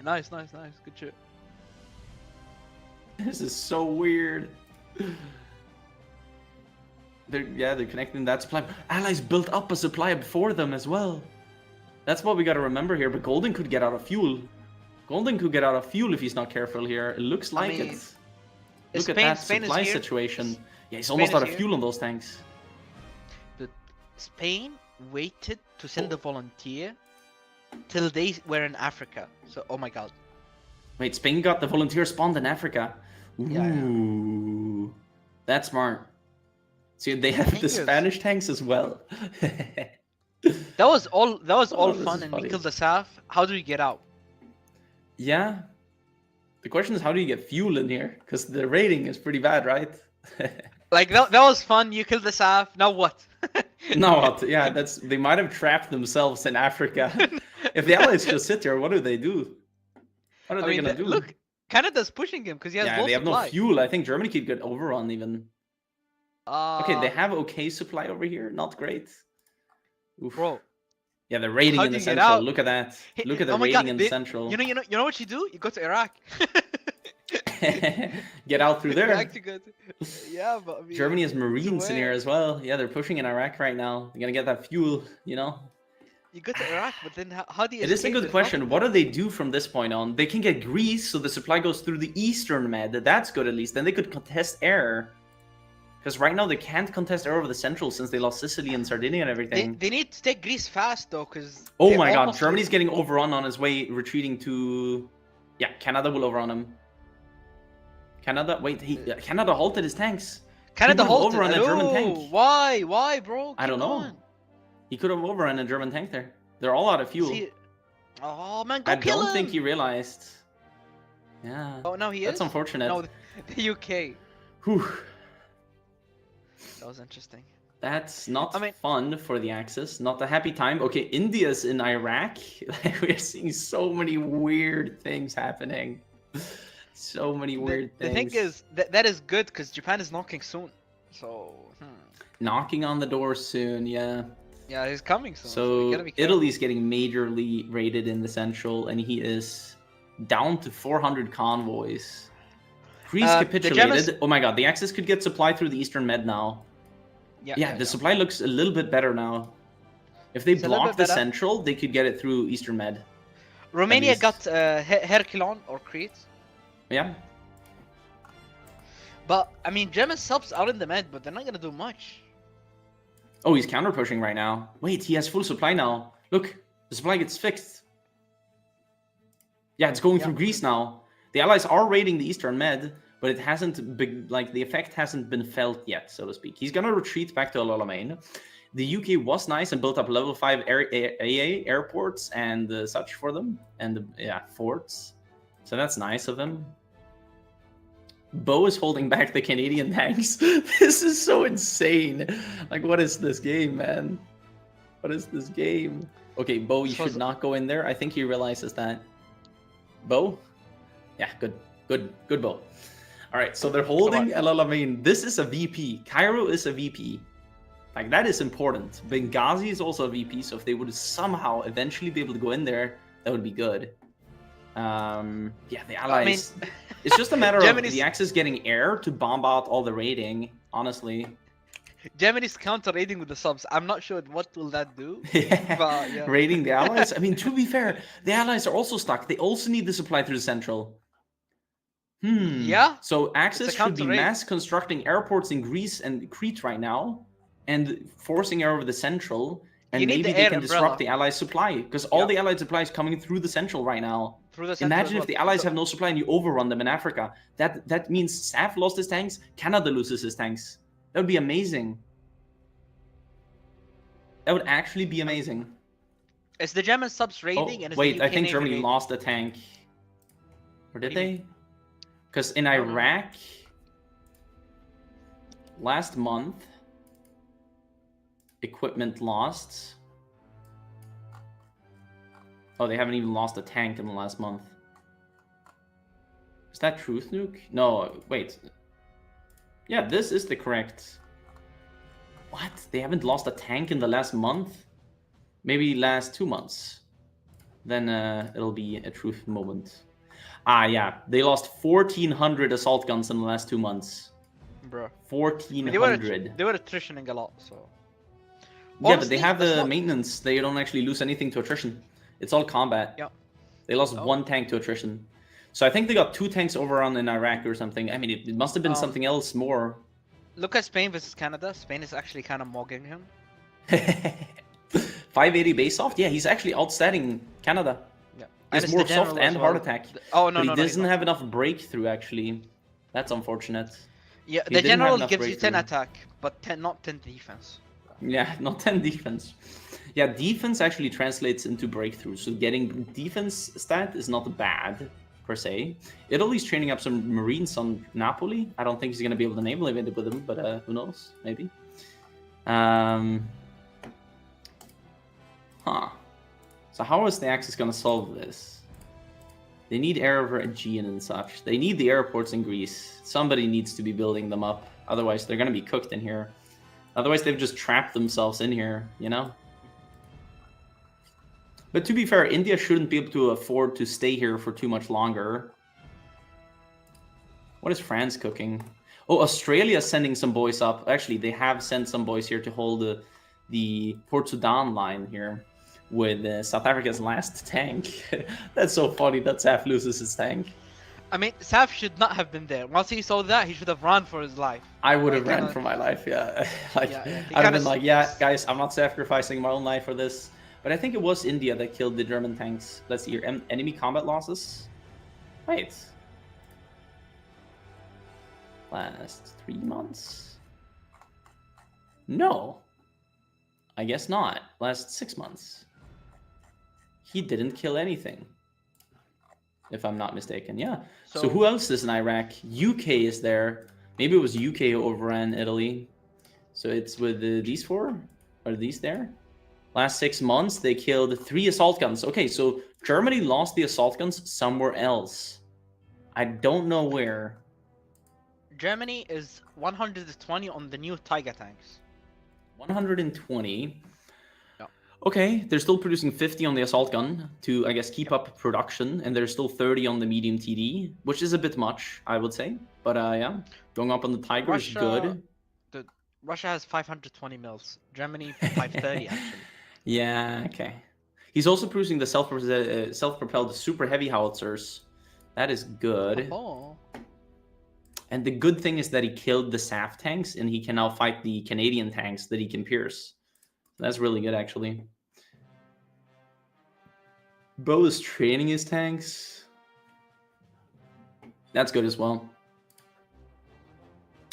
Nice. Good shit. This is so weird. They're connecting that supply. Allies built up a supply before them as well. That's what we got to remember here. But Golden could get out of fuel. Golden could get out of fuel if he's not careful here. It looks like mean, it. Look at Spain- that Spain is supply here. situation. Yeah, he's Spain almost is out of here. fuel on those tanks. Spain waited to send a volunteer till they were in Africa. So, oh my god. Wait, Spain got the volunteer spawned in Africa. Ooh, Yeah. That's smart. See, they have the Thank you. Spanish tanks as well. That was all. That was all this fun, is and funny. we killed the Saf. How do we get out? Yeah. The question is, how do you get fuel in here? Because the rating is pretty bad, right? Like that was fun. You killed the Saf. Now what? No, yeah, they might have trapped themselves in Africa. If the Allies just sit there, what do they do? What are I they mean, gonna do? look, Canada's pushing him because he has yeah, low they have no supply. fuel. I think Germany could get overrun even. Okay, they Uh, have okay supply over here. Not great. Oof. bro. Yeah, the rating How in do the you get central. out? Look at that. Hey, Look at the oh my rating God, in they- the central. You know what you do? You go to Iraq. Get out through there. Iraq to go to... Yeah, but I mean, Germany has Marines in here where? as well. Yeah, they're pushing in Iraq right now. They're gonna get that fuel, you know. You go to Iraq, but then how do you? It is a escape? good There's question. nothing What there. do they do from this point on? They can get Greece, so the supply goes through the eastern med. That's good at least. Then they could contest air. Because right now they can't contest air over the central since they lost Sicily and Sardinia and everything. They need to take Greece fast though, because. Oh my god, Germany's getting overrun on his way, retreating to... Yeah, Canada will overrun him. Canada, wait, Canada halted his tanks. Canada would've halted. overrun a German tank. Hello? Why, bro? I don't Keep know. going. He could have overrun a German tank there. They're all out of fuel. See- Oh man, go I kill don't him. think he realized. Yeah, Oh no, he that's is. unfortunate. No, the UK. Whew. That was interesting. That's not I mean- fun for the Axis. Not a happy time. Okay, India's in Iraq. We're seeing so many weird things happening. So many weird The things. thing is, that is good because Japan is knocking soon. So, knocking on the door soon. Yeah. yeah, he's coming soon. we So gotta be careful. Italy's getting majorly raided in the central, and he is down to 400 convoys. Greece The capitulated. Germans- Oh my god, the Axis could get supply through the Eastern Med now. Yeah, the supply looks a little bit better now. If they It's a little block bit the better. central, they could get it through Eastern Med. Romania least. got Herculon or Crete. Yeah. But, I mean, German subs are in the med, but they're not gonna do much. Oh, he's counter pushing right now. Wait, he has full supply now. Look, the supply gets fixed. Yeah, it's going through Greece now. The Allies are raiding the Eastern Med, but it hasn't been, like, the effect hasn't been felt yet, so to speak. He's gonna retreat back to El Alamein. The UK was nice and built up level 5 AA airports and such for them, and forts. So that's nice of him. Bo is holding back the Canadian tanks. This is so insane. Like, what is this game, man? What is this game? Okay, Bo, you should not go in there. I think he realizes that. Bo? Yeah, good, Bo. All right, so they're holding El Alamein. This is a VP. Cairo is a VP. Like, that is important. Benghazi is also a VP, so if they would somehow eventually be able to go in there, that would be good. Yeah, the Allies. I mean, it's just a matter of the Axis getting air to bomb out all the raiding, honestly. Germany's counter-raiding with the subs. I'm not sure what will that do. Yeah. But, yeah. Raiding the Allies? I mean, to be fair, the Allies are also stuck. They also need the supply through the central. Yeah. So Axis should be mass constructing airports in Greece and Crete right now, and forcing air over the central, and maybe they can disrupt the Allies' supply, because all the Allied supply is coming through the central right now. Imagine if the Allies have no supply and you overrun them in Africa. That means SAF lost his tanks, Canada loses his tanks. That would be amazing. That would actually be amazing. Is the German subs raiding? Oh, wait, I think Germany lost a tank. Or did they? Because in Iraq, last month, equipment lost. Oh, they haven't even lost a tank in the last month. Is that Truth Nuke? No, wait. Yeah, this is the correct... What? They haven't lost a tank in the last month? Maybe last 2 months. Then it'll be a truth moment. Ah, yeah. They lost 1,400 assault guns in the last 2 months. Bro. 1,400. They were attritioning a lot, so... Yeah, honestly, but they have the maintenance. They don't actually lose anything to attrition. It's all combat. Yeah. They lost 1 tank to attrition. So I think they got 2 tanks overrun in Iraq or something. I mean, it must have been something else more. Look at Spain versus Canada. Spain is actually kind of mogging him. 580 base soft? Yeah, he's actually outstanding Canada. Yeah. He's more soft and heart attack. No, but he doesn't have enough breakthrough, actually. That's unfortunate. Yeah, the general gives you 10 attack, but not 10 defense. Yeah, not 10 defense. Yeah, defense actually translates into breakthrough. So getting defense stat is not bad, per se. Italy's training up some Marines on Napoli. I don't think he's going to be able to naval evade with them, but who knows? Maybe. So how is the Axis going to solve this? They need air over Aegean and such. They need the airports in Greece. Somebody needs to be building them up. Otherwise, they're going to be cooked in here. Otherwise, they've just trapped themselves in here, you know? But to be fair, India shouldn't be able to afford to stay here for too much longer. What is France cooking? Oh, Australia's sending some boys up. Actually, they have sent some boys here to hold the Port Sudan line here with South Africa's last tank. That's so funny that Saf loses his tank. I mean, Saf should not have been there. Once he saw that, he should have run for his life. I would have ran for my life, yeah. Like, yeah, I'd have been like, yeah, guys, I'm not sacrificing my own life for this. But I think it was India that killed the German tanks. Let's see here. Enemy combat losses? Wait. Last 3 months? No. I guess not. Last 6 months. He didn't kill anything. If I'm not mistaken, yeah. So who else is in Iraq? UK is there. Maybe it was UK who overran Italy. So it's with these 4? Are these there? Last 6 months, they killed 3 assault guns. Okay, so Germany lost the assault guns somewhere else. I don't know where. Germany is 120 on the new Tiger tanks. 120. Okay, they're still producing 50 on the assault gun to, I guess, keep up production, and there's still 30 on the medium TD, which is a bit much, I would say. But yeah, going up on the Tiger is good. Russia has 520 mils. Germany 530 actually. Yeah, okay. He's also producing the self-propelled super heavy howitzers. That is good. Oh. And the good thing is that he killed the SAF tanks, and he can now fight the Canadian tanks that he can pierce. That's really good, actually. Bo is training his tanks. That's good as well.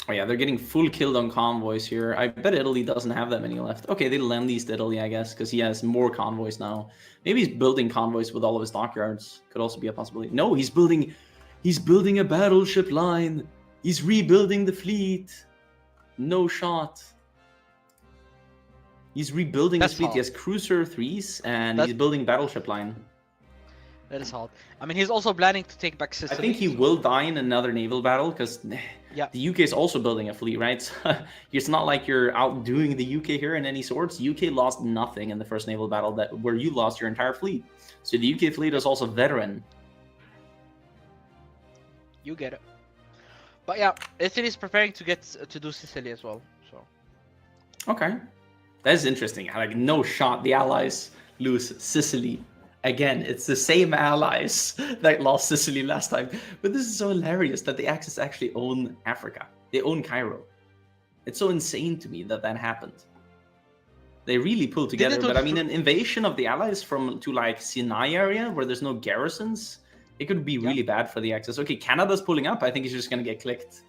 Oh yeah, they're getting full killed on convoys here. I bet Italy doesn't have that many left. Okay, they lend these to Italy, I guess, because he has more convoys now. Maybe he's building convoys with all of his dockyards. Could also be a possibility. No, he's building a battleship line. He's rebuilding the fleet. No shot. He's rebuilding That's his fleet. He hard. has cruiser 3s, and That- he's building battleship line. That is hard. I mean, he's also planning to take back I Sicily. think he so- will die in another naval battle, because Yeah. the UK is also building a fleet, right? So it's not like you're outdoing the UK here in any sorts. UK lost nothing in the first naval battle where you lost your entire fleet. So the UK fleet is also veteran. You get it. But yeah, Italy is preparing to get to do Sicily as well. So Okay. That is interesting. Like, no shot the Allies lose Sicily. Again, it's the same allies that lost Sicily last time. But this is so hilarious that the Axis actually own Africa. They own Cairo. It's so insane to me that that happened. They really pulled together. But I mean, an invasion of the Allies to like Sinai area where there's no garrisons, it could be really bad for the Axis. Okay, Canada's pulling up. I think it's just going to get clicked.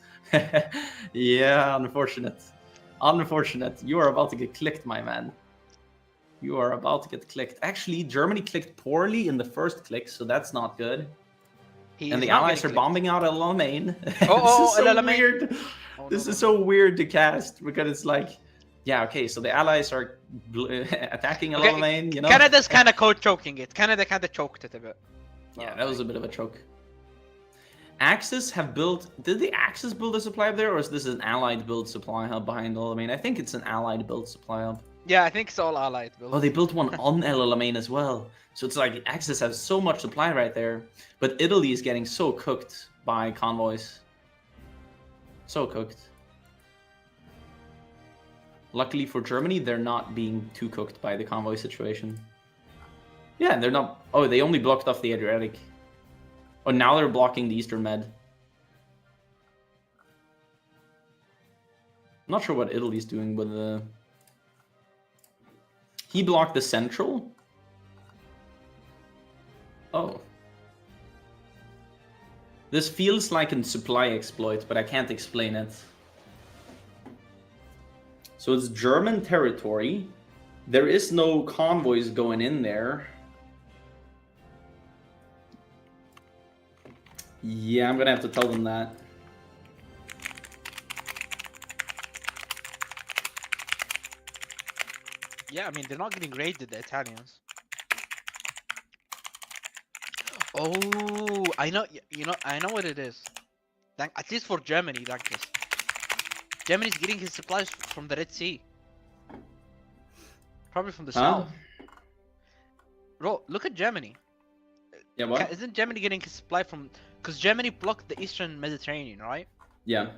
Yeah, unfortunate. Unfortunate. You are about to get clicked, my man. You are about to get clicked. Actually, Germany clicked poorly in the first click, so that's not good. And the Allies are bombing out El Alamein. This is so weird. This is so weird to cast, because it's like, yeah, okay, so the Allies are attacking El Alamein, you know? Canada's kind of choking it. Canada kind of choked it a bit. Yeah, that was a bit of a choke. Axis have built... Did the Axis build a supply hub there, or is this an allied build supply hub behind El Alamein? I think it's an allied build supply hub. Yeah, I think it's all allied builds. Oh, they built one on El Alamein as well. So it's like Axis has so much supply right there. But Italy is getting so cooked by convoys. So cooked. Luckily for Germany, they're not being too cooked by the convoy situation. Yeah, they're not... Oh, they only blocked off the Adriatic. Oh, now they're blocking the Eastern Med. I'm not sure what Italy's doing with the... He blocked the Central? Oh. This feels like a supply exploit, but I can't explain it. So it's German territory. There is no convoys going in there. Yeah, I'm gonna have to tell them that. Yeah, I mean, they're not getting raided, the Italians. Oh, I know, I know what it is. At least for Germany, Dankis. Germany's getting his supplies from the Red Sea. Probably from the south. Bro, look at Germany. Yeah, what? Isn't Germany getting his supply from... Because Germany blocked the Eastern Mediterranean, right? Yeah.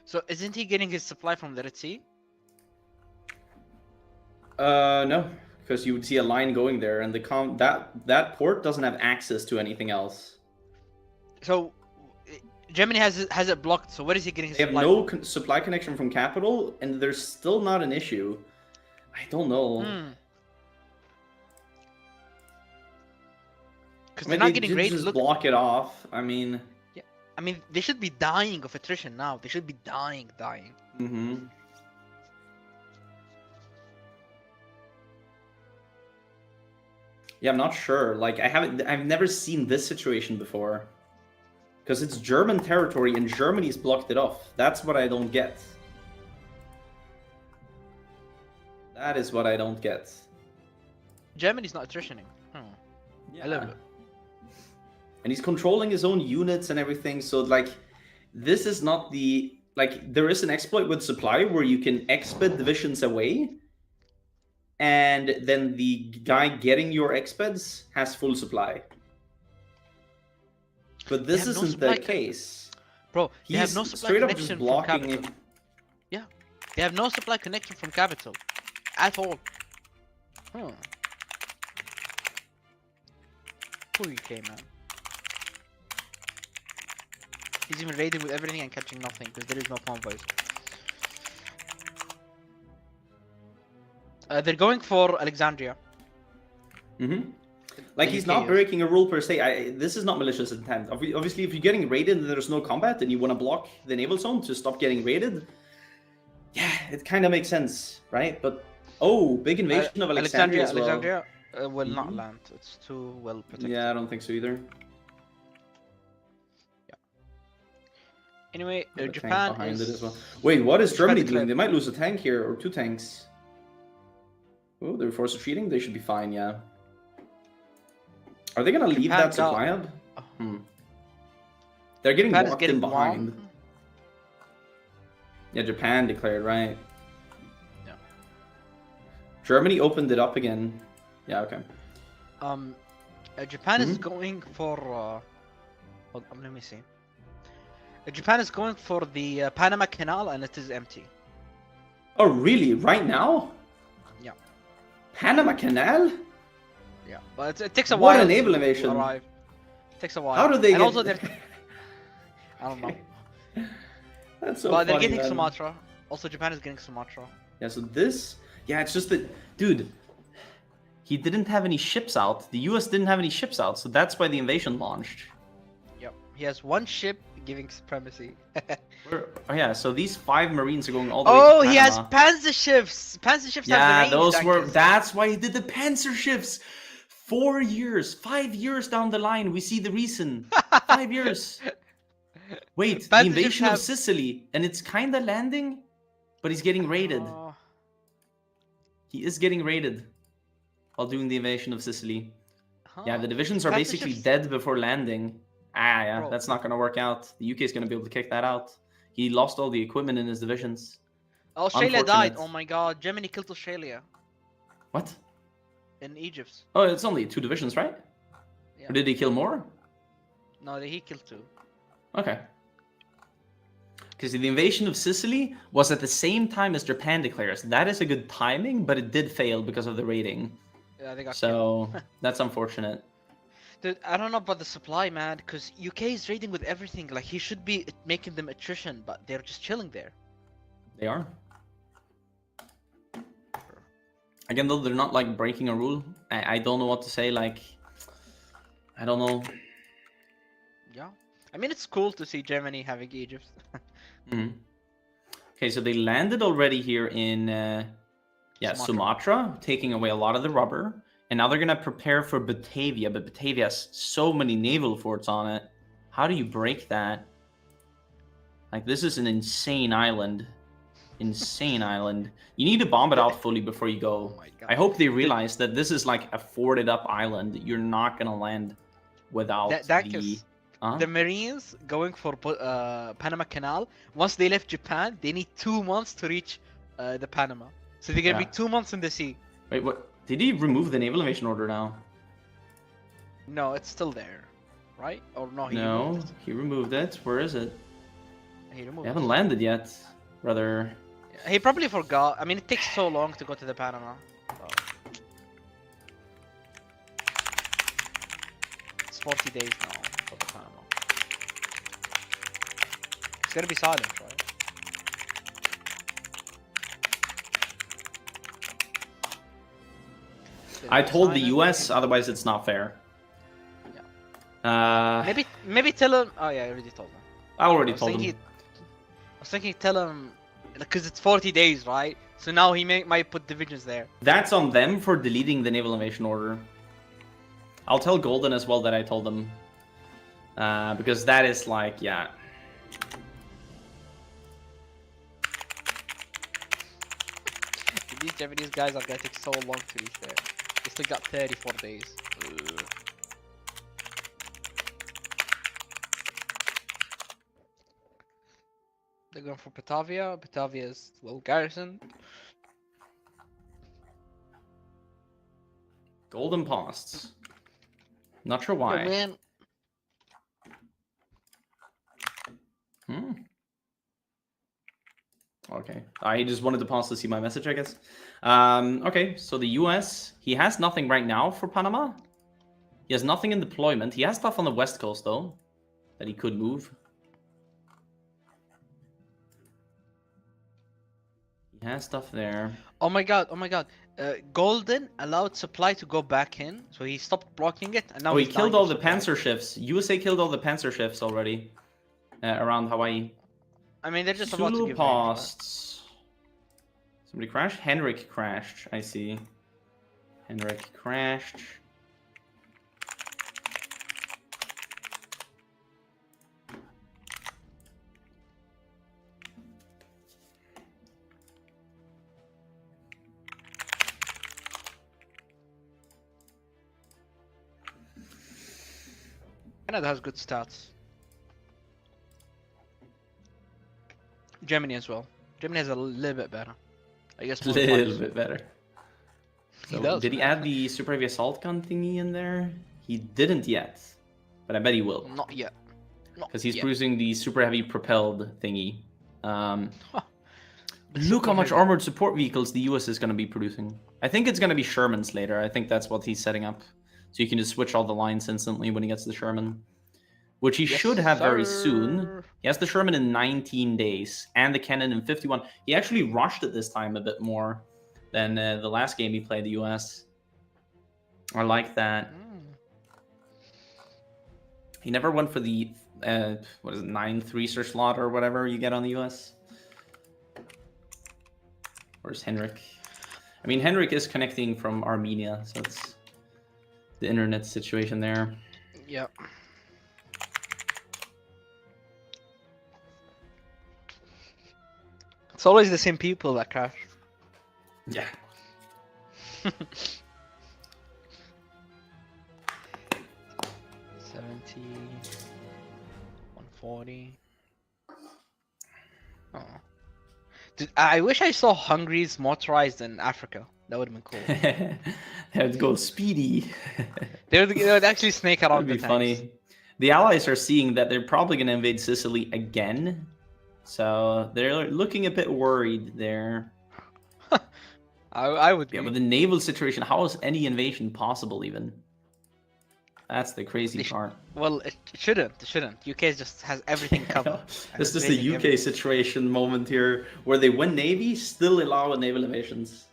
So isn't he getting his supply from the Red Sea? No, because you would see a line going there, and that port doesn't have access to anything else. So Germany has it blocked. So where is he getting his supply? They have no supply connection from capital, and there's still not an issue. I don't know. Because they're not getting raided. Just block it off. I mean. Yeah, I mean they should be dying of attrition now. They should be dying. Mm-hmm. Yeah, I'm not sure. Like, I've never seen this situation before. Because it's German territory and Germany's blocked it off. That's what I don't get. That is what I don't get. Germany's not attritioning. Yeah. I love it. And he's controlling his own units and everything. So, like, this is not the... Like, there is an exploit with supply where you can exped divisions away. And then the guy getting your expeds has full supply. But this isn't the case. Bro, they have no supply connection from capital. Yeah, they have no supply connection from capital. At all. Huh. Poor UK, man. He's even raiding with everything and catching nothing because there is no convoys. They're going for Alexandria. Mm-hmm. Like, he's not breaking a rule per se. This is not malicious intent. Obviously, if you're getting raided and there's no combat and you want to block the naval zone to stop getting raided, yeah, it kind of makes sense, right? But, oh, big invasion of Alexandria as well. Alexandria will not land. It's too well protected. Yeah, I don't think so either. Yeah. Anyway, Japan behind is... it as well. Wait, what is Germany doing? They might lose a tank here or 2 tanks. Oh, they're forced retreating. They should be fine. Yeah. Are they gonna leave Japan that supply got- hub? Oh. They're getting Japan is locked getting in behind. Guam. Yeah, Japan declared, right? Yeah. Germany opened it up again. Yeah, okay. Japan is going for. Hold on, let me see. Japan is going for the Panama Canal, and it is empty. Oh, really? Right now? Yeah. Panama Canal? Yeah, but it takes a What while a to naval invasion. arrive. It takes a while. How do they and get... also they're... I don't know. That's so But they're funny, getting man. Sumatra. Also, Japan is getting Sumatra. Yeah, so this... Yeah, it's just that... Dude, he didn't have any ships out. The US didn't have any ships out, so that's why the invasion launched. Yep. He has one ship giving supremacy. Oh yeah, so these 5 Marines are going all the way to Panama. Oh, he has panzer ships! Panzer ships have the Yeah, range those were... tankers. That's why he did the Panzer ships! 4 years, 5 years down the line, we see the reason. 5 years. Wait, the Panzer ships invasion of have- Sicily, and it's kinda landing, but he's getting raided. Oh. He is getting raided while doing the invasion of Sicily. Yeah, the Huh. divisions are Panzer basically ships- dead before landing. Ah, yeah, Bro. that's not gonna work out. The UK is gonna be able to kick that out. He lost all the equipment in his divisions. Australia died. Unfortunate. Oh my god, Germany killed Australia. What? In Egypt. Oh, it's only 2 divisions, right? Yeah. Or did he kill more? No, he killed 2. Okay. Because the invasion of Sicily was at the same time as Japan declares. That is a good timing, but it did fail because of the raiding. Yeah, they got So that's unfortunate. Dude, I don't know about the supply, man, because UK is raiding with everything. Like, he should be making them attrition, but they're just chilling there. They are. Again, though, they're not like breaking a rule. I don't know what to say. Like, I don't know. Yeah. I mean, it's cool to see Germany having Egypt. Mhm. Okay, so they landed already here in Sumatra, taking away a lot of the rubber. And now they're going to prepare for Batavia. But Batavia has so many naval forts on it. How do you break that? Like, this is an insane island. Insane island. You need to bomb it out fully before you go. Oh my god. I hope they realize that this is like a forted up island. You're not going to land without The Marines going for Panama Canal, once they left Japan, they need 2 months to reach the Panama. So they're going to be 2 months in the sea. Wait, what? Did he remove the naval invasion order now? No, it's still there. Right? Or no, No, he removed it. Where is it? He removed They it. haven't landed yet, brother. He probably forgot. I mean, it takes so long to go to the Panama. So. It's 40 days now for the Panama. It's gonna be silent, right? I told the US, otherwise it's not fair. Maybe tell him. Oh yeah, I already told him. I already told him. I was thinking tell him because it's 40 days, right? So now he might put divisions there. That's on them for deleting the naval invasion order. I'll tell Golden as well that I told them. Because that is like, yeah. These Japanese guys are gonna take so long to reach there. They still got 34 days. Ugh. They're going for Batavia. Batavia is well garrisoned. Golden paused. Not sure why. Yeah, man. Okay. I just wanted to pause to see my message, I guess. Okay, so the US, he has nothing right now for Panama. He has nothing in deployment. He has stuff on the west coast, though, that he could move. He has stuff there. Oh my god, oh my god. Golden allowed supply to go back in, so he stopped blocking it, and now He he's killed dying all of the supply. panzer ships. USA killed all the panzer ships already around Hawaii. I mean, they're just about to Sulu give range, right? paused. Somebody crashed? Henrik crashed, I see. Henrik crashed. Canada has good stats. Germany as well. Germany has a little bit better. I guess A more little fighters. bit better. He So does, did he man. add the super heavy assault gun thingy in there? He didn't yet, but I bet he will. Not yet. Not Because he's yet. producing the super heavy propelled thingy. The Look how super much heavy. armored support vehicles the US is going to be producing. I think it's going to be Shermans later. I think that's what he's setting up. So you can just switch all the lines instantly when he gets the Sherman. Which he Yes, should have very soon. sir. He has the Sherman in 19 days and the cannon in 51. He actually rushed it this time a bit more than the last game he played the US. I like that. He never went for the, 9-3 slot or whatever you get on the US. Where's Henrik? I mean, Henrik is connecting from Armenia, so it's the internet situation there. Yep. It's always the same people that crash. Yeah. 70, 140. Oh. Dude, I wish I saw Hungary's motorized in Africa. That would have been cool. Let's go speedy. They would actually snake around That'd be the tanks. funny. The Allies are seeing that they're probably going to invade Sicily again. So they're looking a bit worried there. I would be. Yeah, but the naval situation, how is any invasion possible even? That's the crazy part. Well, it shouldn't. It shouldn't. UK just has everything covered. This is the UK situation moment here, where they win Navy, still allow naval invasions.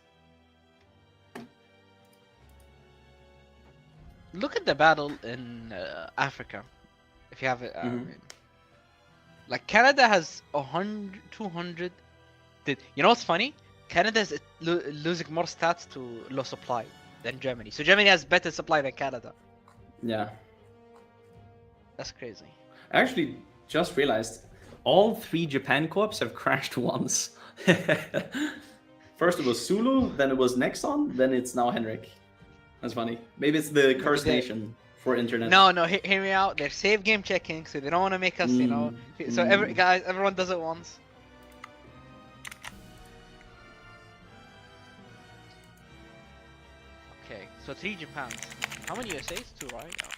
Look at the battle in Africa. If you have it. Like, Canada has 100, 200. You know what's funny? Canada is losing more stats to low supply than Germany. So Germany has better supply than Canada. Yeah. That's crazy. I actually just realized all 3 Japan corps have crashed once. First it was Sulu, then it was Nexon, then it's now Henrik. That's funny. Maybe it's the cursed nation for internet. No, hear me out. They're save game checking, so they don't want to make us, you know. So everyone does it once. Okay, so 3 Japans. How many USAs? 2, right? Oh.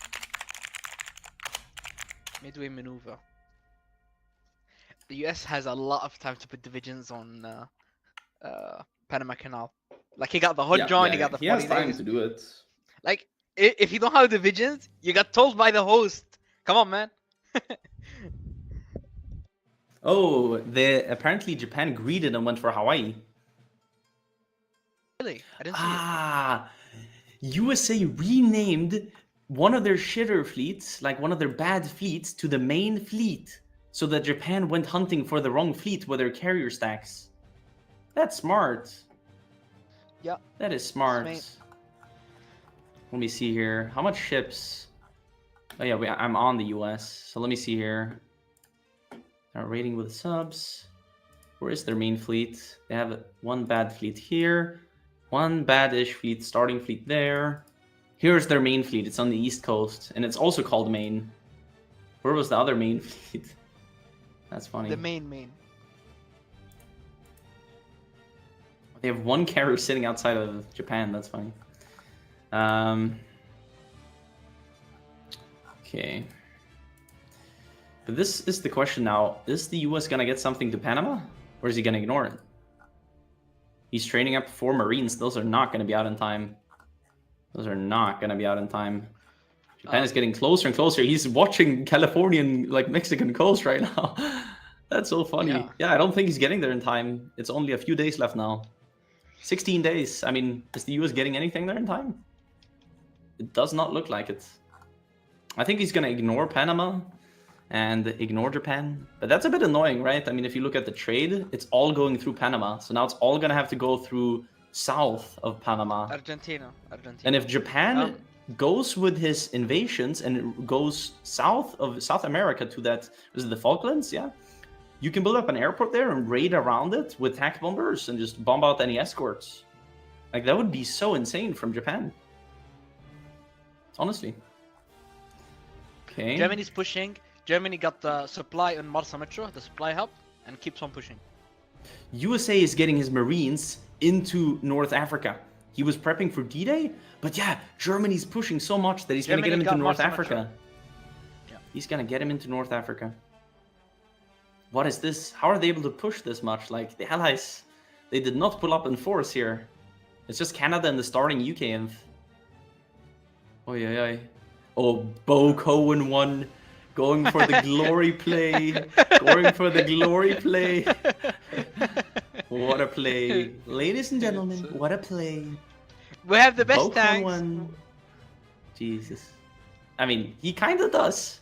Midway maneuver. The US has a lot of time to put divisions on Panama Canal. Like, he got the hot joint, he got the 40 days. He has time to do it. Like, if you don't have divisions, you got told by the host. Come on, man. Oh, apparently Japan greeted and went for Hawaii. Really? I didn't see it. USA renamed one of their shitter fleets, like one of their bad fleets, to the main fleet, so that Japan went hunting for the wrong fleet with their carrier stacks. That's smart. Yeah. That is smart. Let me see here. How much ships? Oh yeah, I'm on the US. So let me see here. Our rating with subs. Where is their main fleet? They have one bad fleet here. One bad-ish fleet, starting fleet there. Here's their main fleet. It's on the east coast. And it's also called Main. Where was the other main fleet? That's funny. The main. They have one carrier sitting outside of Japan. That's funny. Okay. But this is the question now. Is the US going to get something to Panama? Or is he going to ignore it? He's training up 4 Marines. Those are not going to be out in time. Japan is getting closer and closer. He's watching Californian, like, Mexican coast right now. That's so funny. Yeah, I don't think he's getting there in time. It's only a few days left now. 16 days. I mean, is the US getting anything there in time? It does not look like it. I think he's going to ignore Panama and ignore Japan. But that's a bit annoying, right? I mean, if you look at the trade, it's all going through Panama. So now it's all going to have to go through south of Panama. Argentina. And if Japan goes with his invasions and goes south of South America to that, is it the Falklands? Yeah. You can build up an airport there and raid around it with attack bombers and just bomb out any escorts. Like, that would be so insane from Japan. Honestly. Okay. Germany's pushing. Germany got the supply on Marsa Metro, the supply hub, and keeps on pushing. USA is getting his Marines into North Africa. He was prepping for D-Day, but yeah, Germany's pushing so much that he's going to get him into Germany got North Marsa Africa. Metro. Yeah. He's going to get him into North Africa. What is this? How are they able to push this much? Like, the Allies, they did not pull up in force here. It's just Canada and the starting UK inf. Oh, yeah. Oh, Bo Cohen won. Going for the glory play. Going for the glory play. What a play. Ladies and gentlemen, what a play. We have the best Bo Cohen tanks. won. Jesus. I mean, he kind of does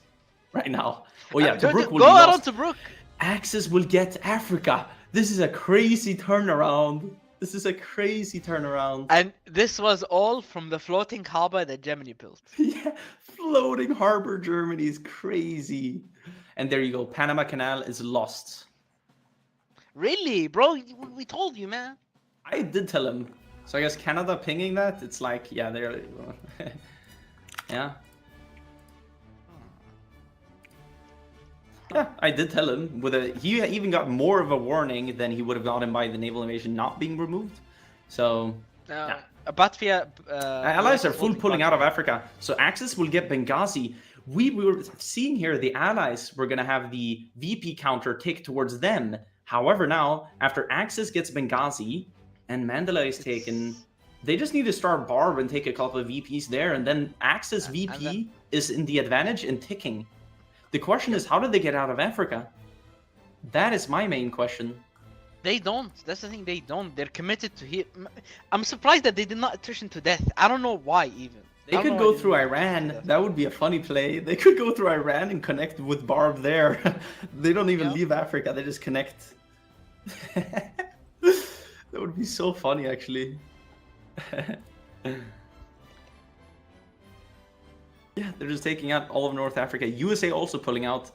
right now. Oh, yeah, Tobruk will go be out on lost. Tobruk. Axis will get Africa. This is a crazy turnaround. This is a crazy turnaround. And this was all from the floating harbor that Germany built. Yeah, floating harbor Germany is crazy. And there you go. Panama Canal is lost. Really, bro? We told you, man. I did tell him. So I guess Canada pinging that, it's like, yeah, they're... yeah. Yeah, I did tell him. He even got more of a warning than he would have gotten by the naval invasion not being removed. So, yeah. Batvia... Allies are full pulling out of Africa. So Axis will get Benghazi. We were seeing here the Allies were going to have the VP counter tick towards them. However, now, after Axis gets Benghazi and Mandalay is taken, they just need to start Barb and take a couple of VPs there. And then Axis VP is in the advantage and ticking. The question is, how did they get out of Africa? That is my main question. They don't. That's the thing, they don't. They're committed to here. I'm surprised that they did not attrition to death. I don't know why, even. They could go through Iran. That would be a funny play. They could go through Iran and connect with Barb there. They don't even leave Africa. They just connect. That would be so funny, actually. Yeah, they're just taking out all of North Africa. USA also pulling out.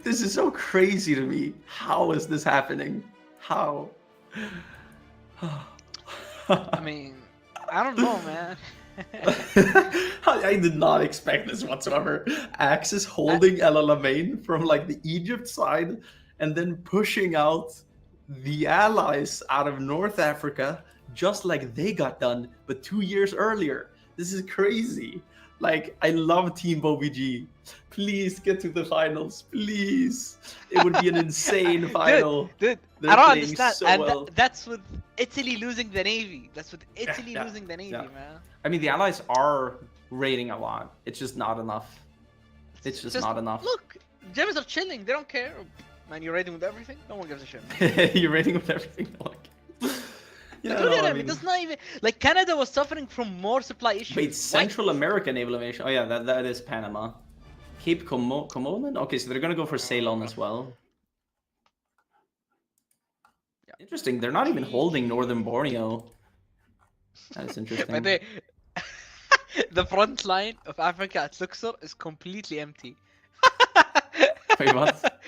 This is so crazy to me. How is this happening? How? I mean, I don't know, man. I did not expect this whatsoever. Axis holding El Alamein from like the Egypt side and then pushing out the allies out of North Africa just like they got done, but 2 years earlier. This is crazy. Like, I love Team BoBG. Please get to the finals, please. It would be an insane final. Dude, I don't understand. So and that's with Italy losing the Navy. That's with Italy losing the Navy, man. I mean, the Allies are raiding a lot. It's just not enough. It's just not enough. Look, Germans are chilling. They don't care. Man, you're raiding with everything? No one gives a shit. You're raiding with everything? Yeah, look at him. It does not even like Canada was suffering from more supply issues. Wait, Central America naval invasion. Oh yeah, that is Panama. Cape Comolan. Okay, so they're gonna go for Ceylon as well. Yeah. Interesting. They're not even holding northern Borneo. That is interesting. But the front line of Africa at Luxor is completely empty. Wait, what?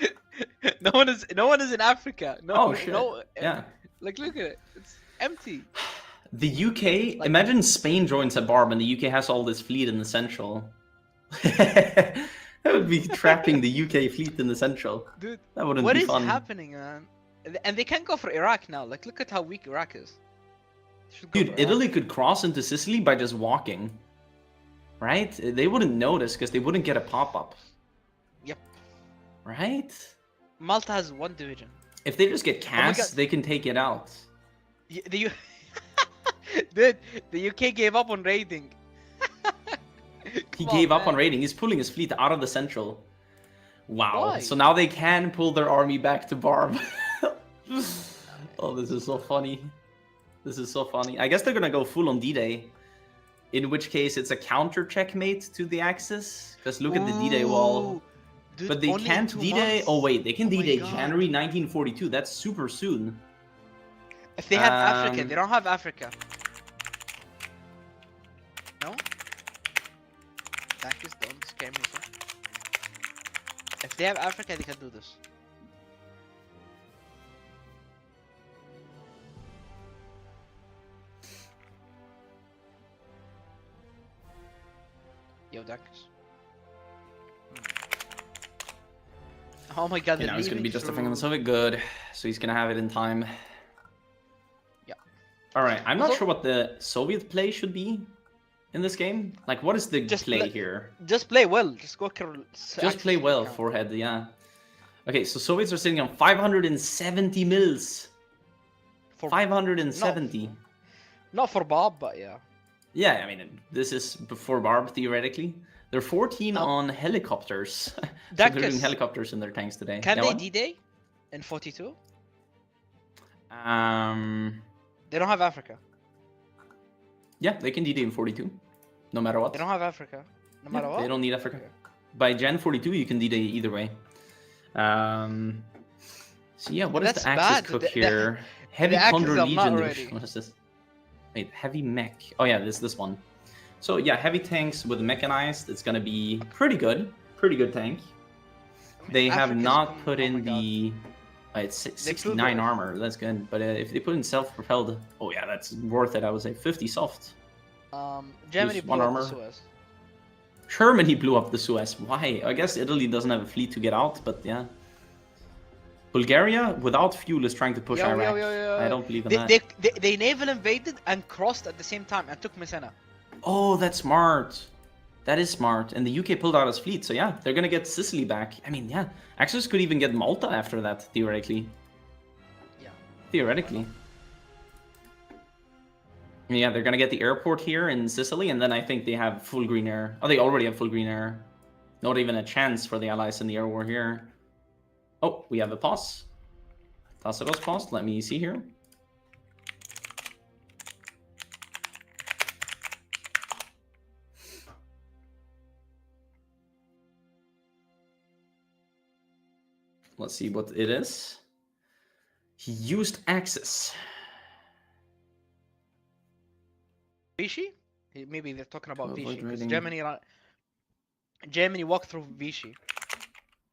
No one is in Africa. No, shit. No. Yeah. Like, look at it. It's empty. The UK, imagine Spain joins a Barb and the UK has all this fleet in the central. That would be trapping the UK fleet in the central. Dude, that wouldn't be fun. What is happening, man? And they can't go for Iraq now. Like, look at how weak Iraq is. Dude, Italy could cross into Sicily by just walking. Right? They wouldn't notice because they wouldn't get a pop-up. Yep. Right? Malta has 1 division. If they just get cast, they can take it out. Dude, the UK gave up on raiding. He gave up on raiding. He's pulling his fleet out of the central. Wow. Why? So now they can pull their army back to Barb. Oh, this is so funny. This is so funny. I guess they're gonna go full on D-Day. In which case, it's a counter checkmate to the Axis. Because look at the D-Day wall. Dude, but they can't D-Day. Oh wait, they can D-Day January 1942. That's super soon. If they have Africa, they don't have Africa. No? Tankies, don't scare me, sir. If they have Africa, they can do this. Yo, Tankies. Oh my god, Okay, they're now he's gonna leaving be justifying on the through... Soviet. Good. So he's gonna have it in time. Yeah. Alright, I'm not Also, sure what the Soviet play should be in this game. Like, what is the play here? just play well. Just go kill Just play well, forehead, yeah. Okay, so Soviets are sitting on 570 mils. For 570. not for Bob, but yeah. Yeah, I mean, this is before Barb, theoretically. They're 14 on helicopters. So they're doing helicopters in their tanks today. Can Yeah, they what? D-Day in 42? Um, They don't have Africa. yeah, they can D-Day in 42. No matter what. They don't have Africa. No matter what? They don't need Africa. Okay. By Gen 42, you can D-Day either way. So yeah, what is the Axis cook here? Heavy Condor Legion. What is this? Wait, heavy mech. Oh yeah, this one. So yeah, heavy tanks with mechanized. It's gonna be pretty good. Pretty good tank. They have not put in the... it's 69 armor. That's good. But if they put in self-propelled... Oh yeah, that's worth it. I would say 50 soft. Germany blew up the Suez. Germany blew up the Suez. Why? I guess Italy doesn't have a fleet to get out, but yeah. Bulgaria, without fuel, is trying to push Iraq. I don't believe in that. They naval invaded and crossed at the same time and took Messina. Oh, that's smart. That is smart. And the UK pulled out his fleet, so yeah, they're gonna get Sicily back. I mean, yeah, Axis could even get Malta after that, theoretically. Yeah. Theoretically. Yeah, they're gonna get the airport here in Sicily, and then I think they have full green air. Oh, they already have full green air. Not even a chance for the Allies in the air war here. Oh, we have a pause. Tacitus paused. Let me see here. Let's see what it is. He used Axis. Vichy? Maybe they're talking about Vichy. Because Raiding. Germany walked through Vichy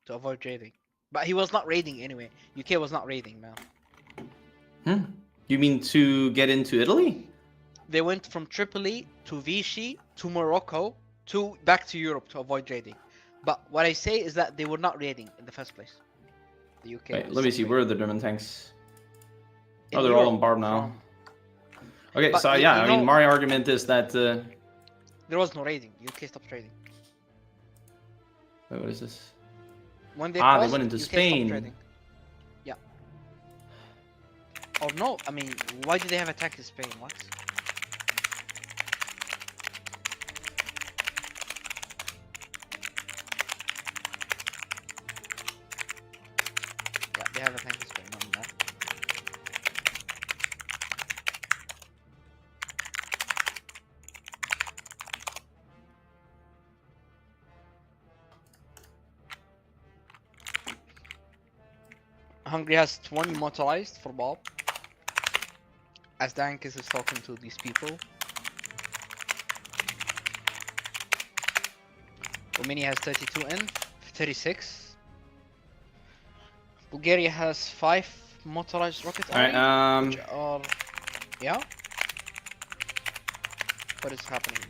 to avoid raiding. But he was not raiding anyway. UK was not raiding, man. You mean to get into Italy? They went from Tripoli to Vichy to Morocco to back to Europe to avoid raiding. But what I say is that they were not raiding in the first place. The UK. Wait, let me see. Where are the German tanks? Oh, they're all on Barb now. Okay, but so yeah, I mean, my argument is that... there was no raiding. UK stopped raiding. Wait, what is this? When they they went into Spain. Yeah. Or no, I mean, why did they have attacked Spain? What? Yeah, they have attacked Spain on that. Hungary has 20 motorized for Bob. As Dankis is talking to these people. Romania has 32 and 36. Bulgaria has 5 motorized rocket armies, which are... Yeah? What is happening?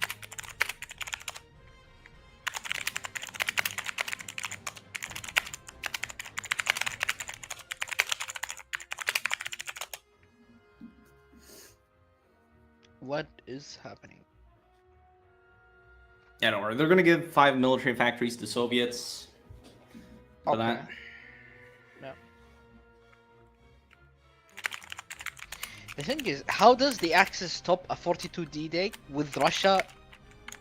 What is happening? Yeah, don't worry. They're gonna give 5 military factories to Soviets for that. Yeah. The thing is, how does the Axis stop a 42 D-Day with Russia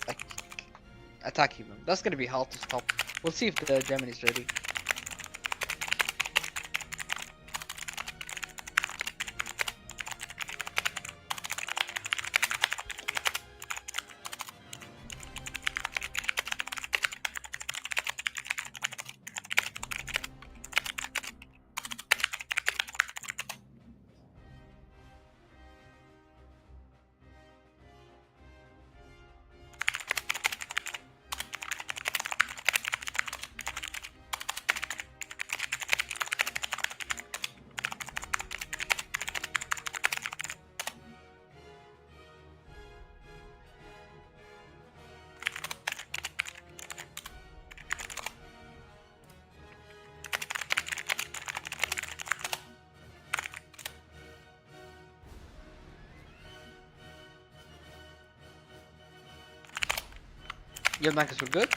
like attacking them? That's gonna be hard to stop. We'll see if the Germany's ready. Your nuggets were good.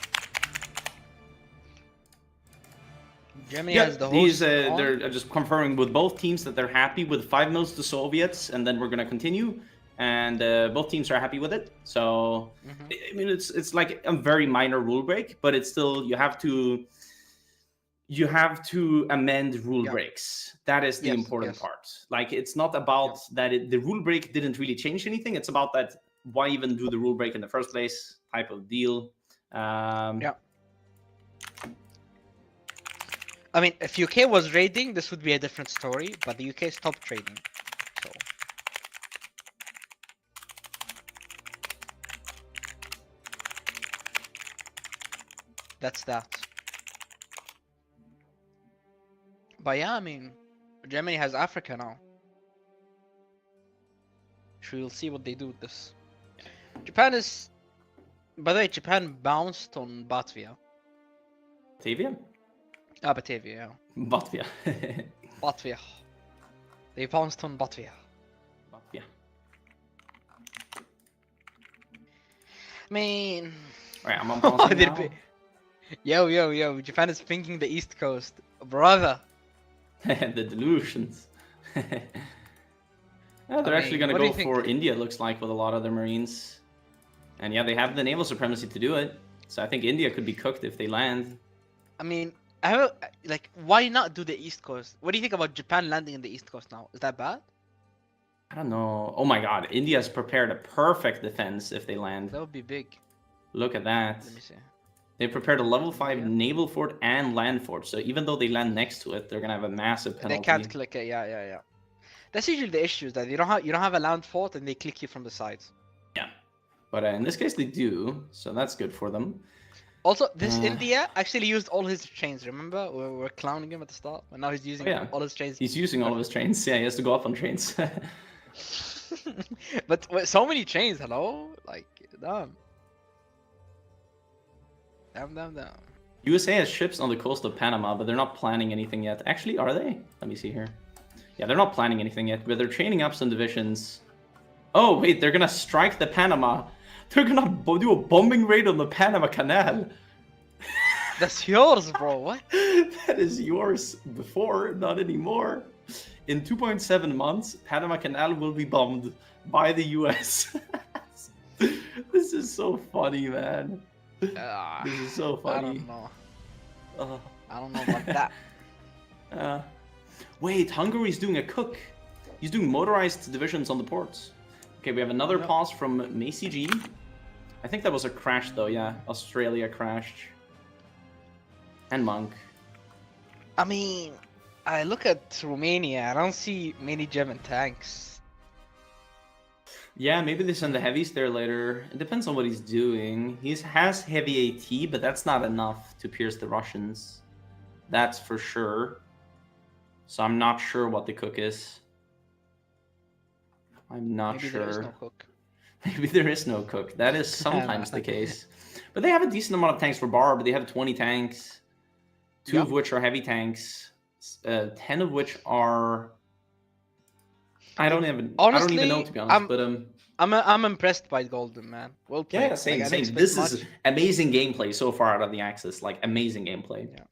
Germany Yeah, has the these host on. they're just confirming with both teams that they're happy with 5 mils to Soviets, and then we're gonna continue. And both teams are happy with it. So I mean, it's like a very minor rule break, but it's still you have to amend rule breaks. That is the important part. Like it's not about that the rule break didn't really change anything. It's about that why even do the rule break in the first place type of deal. I mean, if UK was raiding, this would be a different story, but the UK stopped trading. So that's that. But yeah, I mean, Germany has Africa now. So we'll see what they do with this. Japan is... By the way, Japan bounced on Latvia. Batavia? Batavia, yeah. Latvia. Latvia. They bounced on Latvia. Latvia. I mean... Alright, I'm on pausing now. Yo. Japan is thinking the East Coast. Brother. The delusions. Yeah, they're actually going to go for India, looks like, with a lot of their Marines. And yeah, they have the naval supremacy to do it. So I think India could be cooked if they land. I mean, why not do the East Coast? What do you think about Japan landing in the East Coast now? Is that bad? I don't know. Oh my god, India's prepared a perfect defense if they land. That would be big. Look at that. Let me see. They prepared a level 5 naval fort and land fort. So even though they land next to it, they're going to have a massive penalty. They can't click it. Yeah. That's usually the issue, that you don't have a land fort and they click you from the sides. Yeah. But in this case they do, so that's good for them. Also, this India actually used all his trains, remember? We were clowning him at the start, but now he's using all his trains. He's using all of his trains. Yeah, he has to go up on trains. But so many trains, hello? Like, damn. Damn. USA has ships on the coast of Panama, but they're not planning anything yet. Actually, are they? Let me see here. Yeah, they're not planning anything yet, but they're training up some divisions. Oh, wait, they're gonna strike the Panama. They're gonna do a bombing raid on the Panama Canal. That's yours, bro. What? That is yours before, not anymore. In 2.7 months, Panama Canal will be bombed by the US. This is so funny, man. This is so funny. I don't know. I don't know about that. Wait, Hungary's doing a cook. He's doing motorized divisions on the ports. Okay, we have another pause from Macy G. I think that was a crash, though. Yeah, Australia crashed. And Monk. I mean, I look at Romania. I don't see many German tanks. Yeah, maybe they send the heavies there later. It depends on what he's doing. He has heavy AT, but that's not enough to pierce the Russians. That's for sure. So I'm not sure what the cook is. I'm not sure. Maybe there is no cook. Maybe there is no cook. That is sometimes the case. But they have a decent amount of tanks for Barb. They have 20 tanks, 2 of which are heavy tanks, 10 of which are... I don't even know, to be honest. But I'm impressed by Golden, man. Well played. Yeah, same. This is amazing gameplay so far out of the Axis. Like, amazing gameplay. Yeah.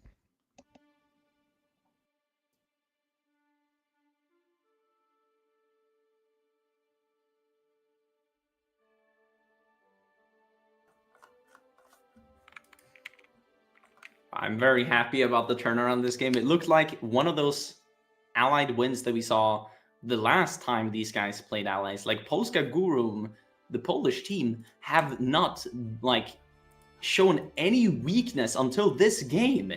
I'm very happy about the turnaround this game. It looked like one of those allied wins that we saw the last time these guys played allies. Like Polska Gurum, the Polish team, have not shown any weakness until this game.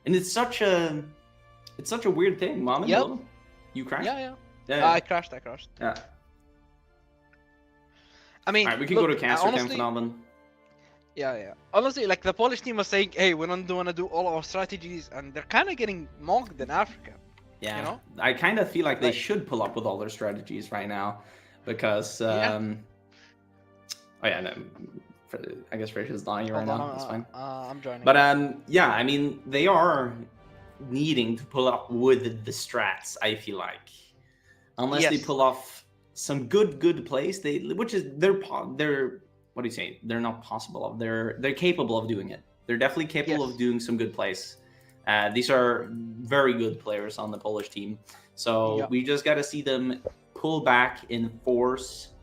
And it's such a weird thing, Mom. Yep. You crashed? Yeah. I crashed. Yeah. I mean, alright, we can go to Caster Camp Phenomenon. Yeah. Honestly, like the Polish team was saying, hey, we don't want to do all our strategies, and they're kind of getting mocked in Africa. Yeah, you know? I kind of feel like they should pull up with all their strategies right now, because oh yeah, no, I guess Frasia's dying right now. That's fine. I'm joining. But yeah, I mean, they are needing to pull up with the strats. I feel like, unless they pull off some good plays, which is their what do you say? They're not possible of. They're capable of doing it. They're definitely capable Yes. of doing some good plays. These are very good players on the Polish team. So Yeah. we just got to see them pull back and force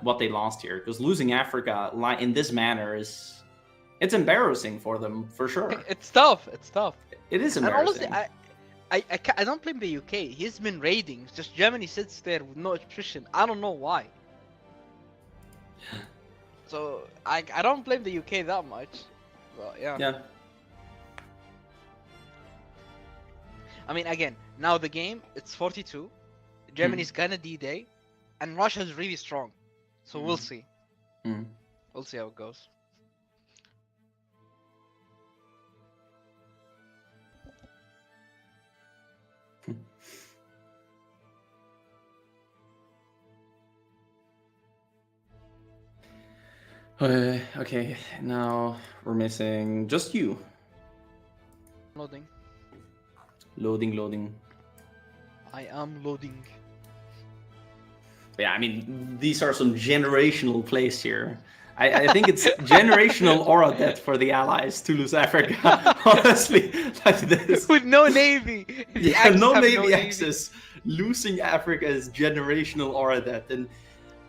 what they lost here. Because losing Africa in this manner it's embarrassing for them for sure. It's tough. It's tough. It is And embarrassing. honestly, I don't blame the UK. He's been raiding. It's just Germany sits there with no attrition. I don't know why. So I don't blame the UK that much. But yeah. Yeah. I mean, again, now the game it's 42. Germany's gonna D-Day, and Russia's really strong. So we'll see. We'll see how it goes. Okay, now we're missing just you. Loading. Loading. I am loading. Yeah, I mean, these are some generational plays here. I think it's generational aura debt for the Allies to lose Africa. Honestly, like this. With no navy. Yeah, no navy access. Losing Africa is generational aura debt. And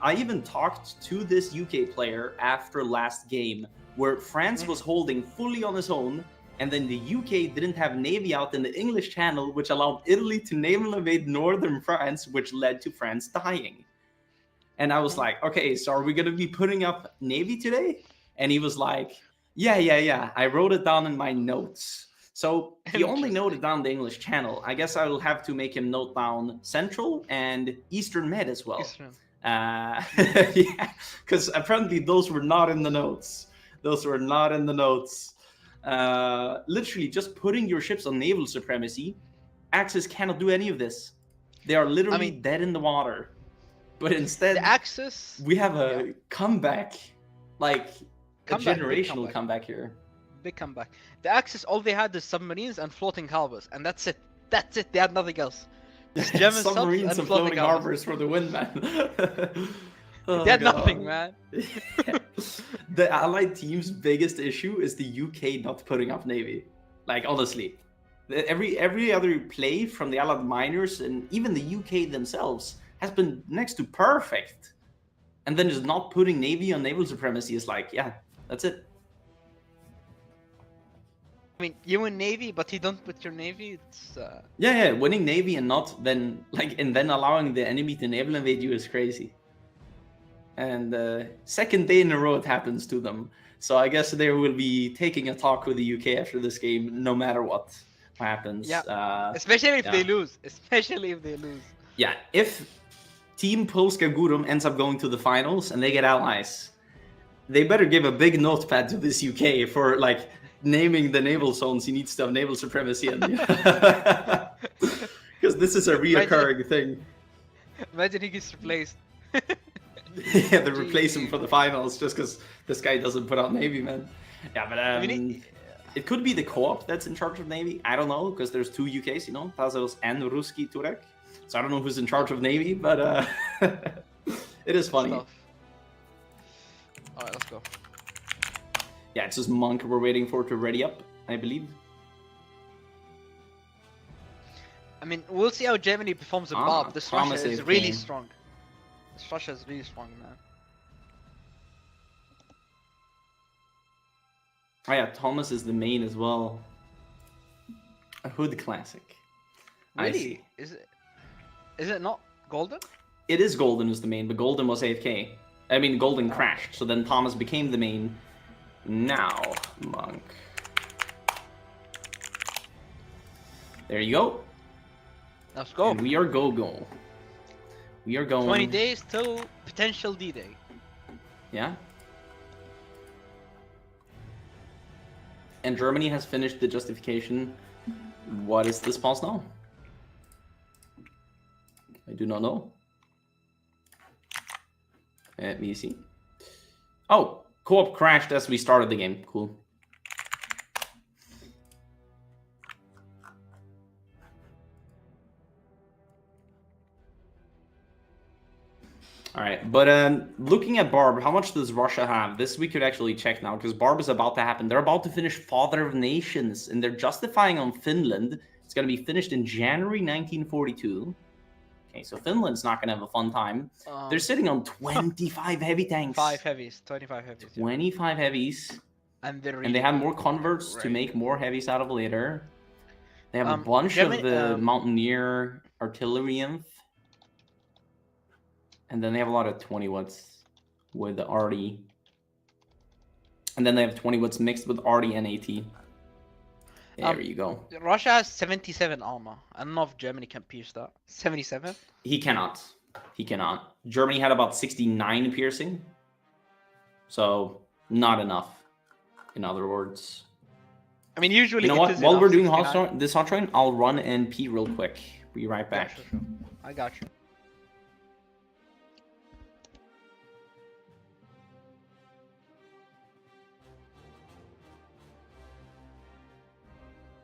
I even talked to this UK player after last game, where France was holding fully on his own, and then the UK didn't have navy out in the English Channel, which allowed Italy to naval invade northern France, which led to France dying. And I was like, okay, so are we going to be putting up navy today? And he was like, yeah. I wrote it down in my notes. So he only noted down the English Channel. I guess I will have to make him note down Central and Eastern Med as well. Yeah, because apparently those were not in the notes. Literally just putting your ships on naval supremacy, Axis cannot do any of this. They are literally dead in the water. But instead, the Axis, we have a comeback, like a generational comeback here. Big comeback. The Axis, all they had is submarines and floating harbors, and that's it. They had nothing else. Just German submarines and floating harbors for the win, man. They had nothing, man. The Allied team's biggest issue is the UK not putting up navy. Like, honestly, every other play from the Allied miners and even the UK themselves has been next to perfect. And then just not putting navy on naval supremacy is like, yeah, that's it. I mean, you win navy, but you don't put your navy. It's yeah, winning navy and not then then allowing the enemy to naval invade you is crazy. And second day in a row it happens to them. So I guess they will be taking a talk with the UK after this game, no matter what happens. Yeah. Especially if they lose. Yeah, if Team Polska Gurum ends up going to the finals and they get allies, they better give a big notepad to this UK for like naming the naval zones. He needs to have naval supremacy, because this is a reoccurring thing. Imagine he gets replaced. Yeah, they replace him for the finals just because this guy doesn't put out navy, man. Yeah, but it could be the co-op that's in charge of navy. I don't know, because there's two UKs, Tazos and Ruski Turek. So I don't know who's in charge of navy, but it is funny. All right, let's go. Yeah, it's just Monk we're waiting for to ready up, I believe. I mean, we'll see how Germany performs in Bob. This Russia is really strong. This Russia is really strong, man. Oh yeah, Thomas is the main as well. A Hood classic. Really? Is it not Golden? It is Golden who's the main, but Golden was AFK. I mean, Golden crashed, so then Thomas became the main. Now, Monk. There you go. Let's go. And we are go. We are going. 20 days till potential D-Day. Yeah. And Germany has finished the justification. What is this pause now? I do not know. Let me see. Oh, co-op crashed as we started the game. Cool. All right, but looking at Barb, how much does Russia have? This we could actually check now because Barb is about to happen. They're about to finish Father of Nations, and they're justifying on Finland. It's going to be finished in January 1942. Okay, so Finland's not going to have a fun time. They're sitting on 25 heavy tanks. 25 heavies. 25 heavies. And they're and they have more converts to make more heavies out of later. They have a bunch of the Mountaineer Artillery. And then they have a lot of 20 watts with the RD. And then they have 20 watts mixed with RD and AT. There you go. Russia has 77 armor. I don't know if Germany can pierce that. 77? He cannot. He cannot. Germany had about 69 piercing. So, not enough. In other words. I mean, usually. You know what? While we're doing this hot train, I'll run NP real quick. Be right back. Yeah, sure. I got you.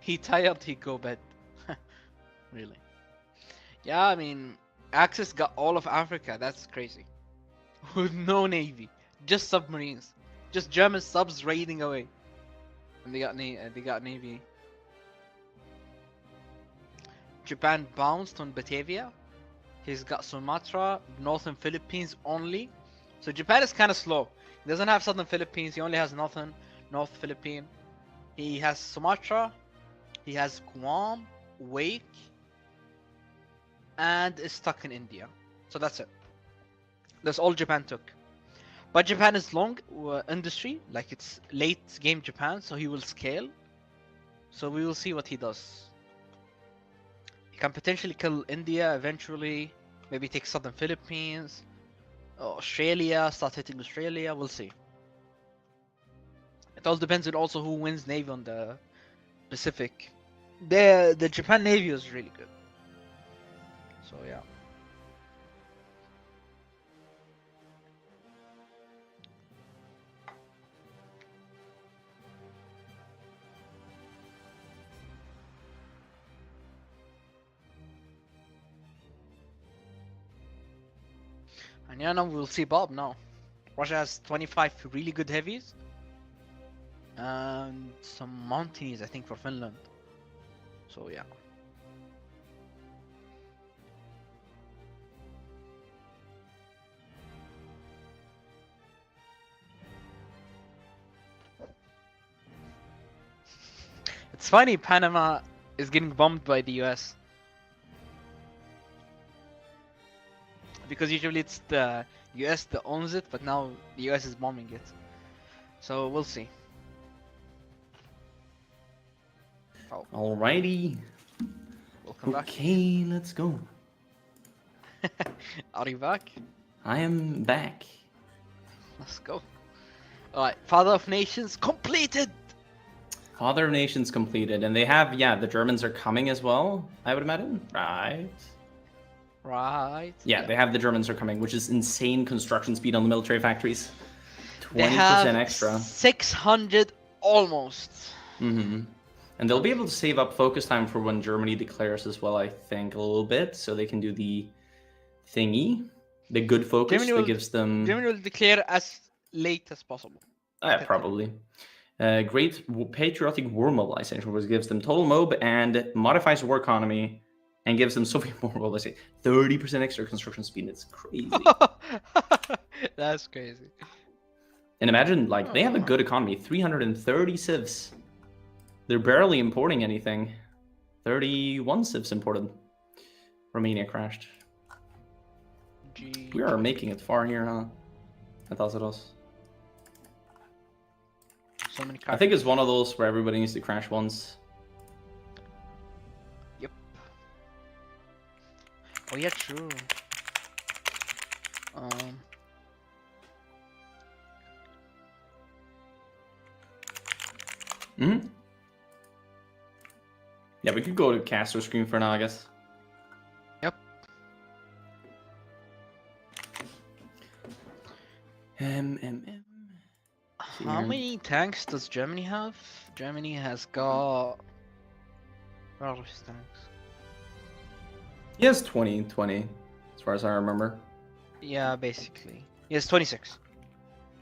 He tired, he go bed. Really? Yeah, I mean, Axis got all of Africa. That's crazy. With no navy, just submarines, just German subs raiding away. And they got navy. Japan bounced on Batavia. He's got Sumatra, northern Philippines only. So Japan is kind of slow. He doesn't have southern Philippines. He only has North Philippine. He has Sumatra. He has Guam, Wake, and is stuck in India. So that's it. That's all Japan took. But Japan is long industry, like it's late game Japan, so he will scale. So we will see what he does. He can potentially kill India eventually, maybe take southern Philippines, Australia, start hitting Australia, we'll see. It all depends on also who wins Navy on the Pacific. The Japan Navy is really good. So yeah. And yeah, now we'll see Bob now. Russia has 25 really good heavies. And some Mounties, I think, for Finland. So yeah. It's funny, Panama is getting bombed by the US. Because usually it's the US that owns it, but now the US is bombing it. So we'll see. Oh. Alrighty. Welcome back. Okay, let's go. Are you back? I am back. Let's go. Alright, Father of Nations completed! Father of Nations completed, and they have, the Germans are coming as well, I would imagine, right? Right. Yeah, they have the Germans are coming, which is insane construction speed on the military factories. 20% they have extra. 600 almost. Mm-hmm. And they'll be able to save up focus time for when Germany declares as well, I think, a little bit, so they can do the thingy, the good focus that gives them... Germany will declare as late as possible. Probably. Great Patriotic War Mobilization, which gives them total mob and modifies war economy, and gives them Soviet War Mobilization. 30% extra construction speed. It's crazy. That's crazy. And imagine, like, they have a good economy. 330 civs. They're barely importing anything. 31 civs imported. Romania crashed. We are making it far here, huh? I thought it was. So many I think it's one of those where everybody needs to crash once. Yep. Oh yeah, true. Mm-hmm. Yeah, we could go to caster screen for now, I guess. Yep. How many tanks does Germany have? Germany has got... Where are his tanks? He has 20, as far as I remember. Yeah, basically. Yes, 26.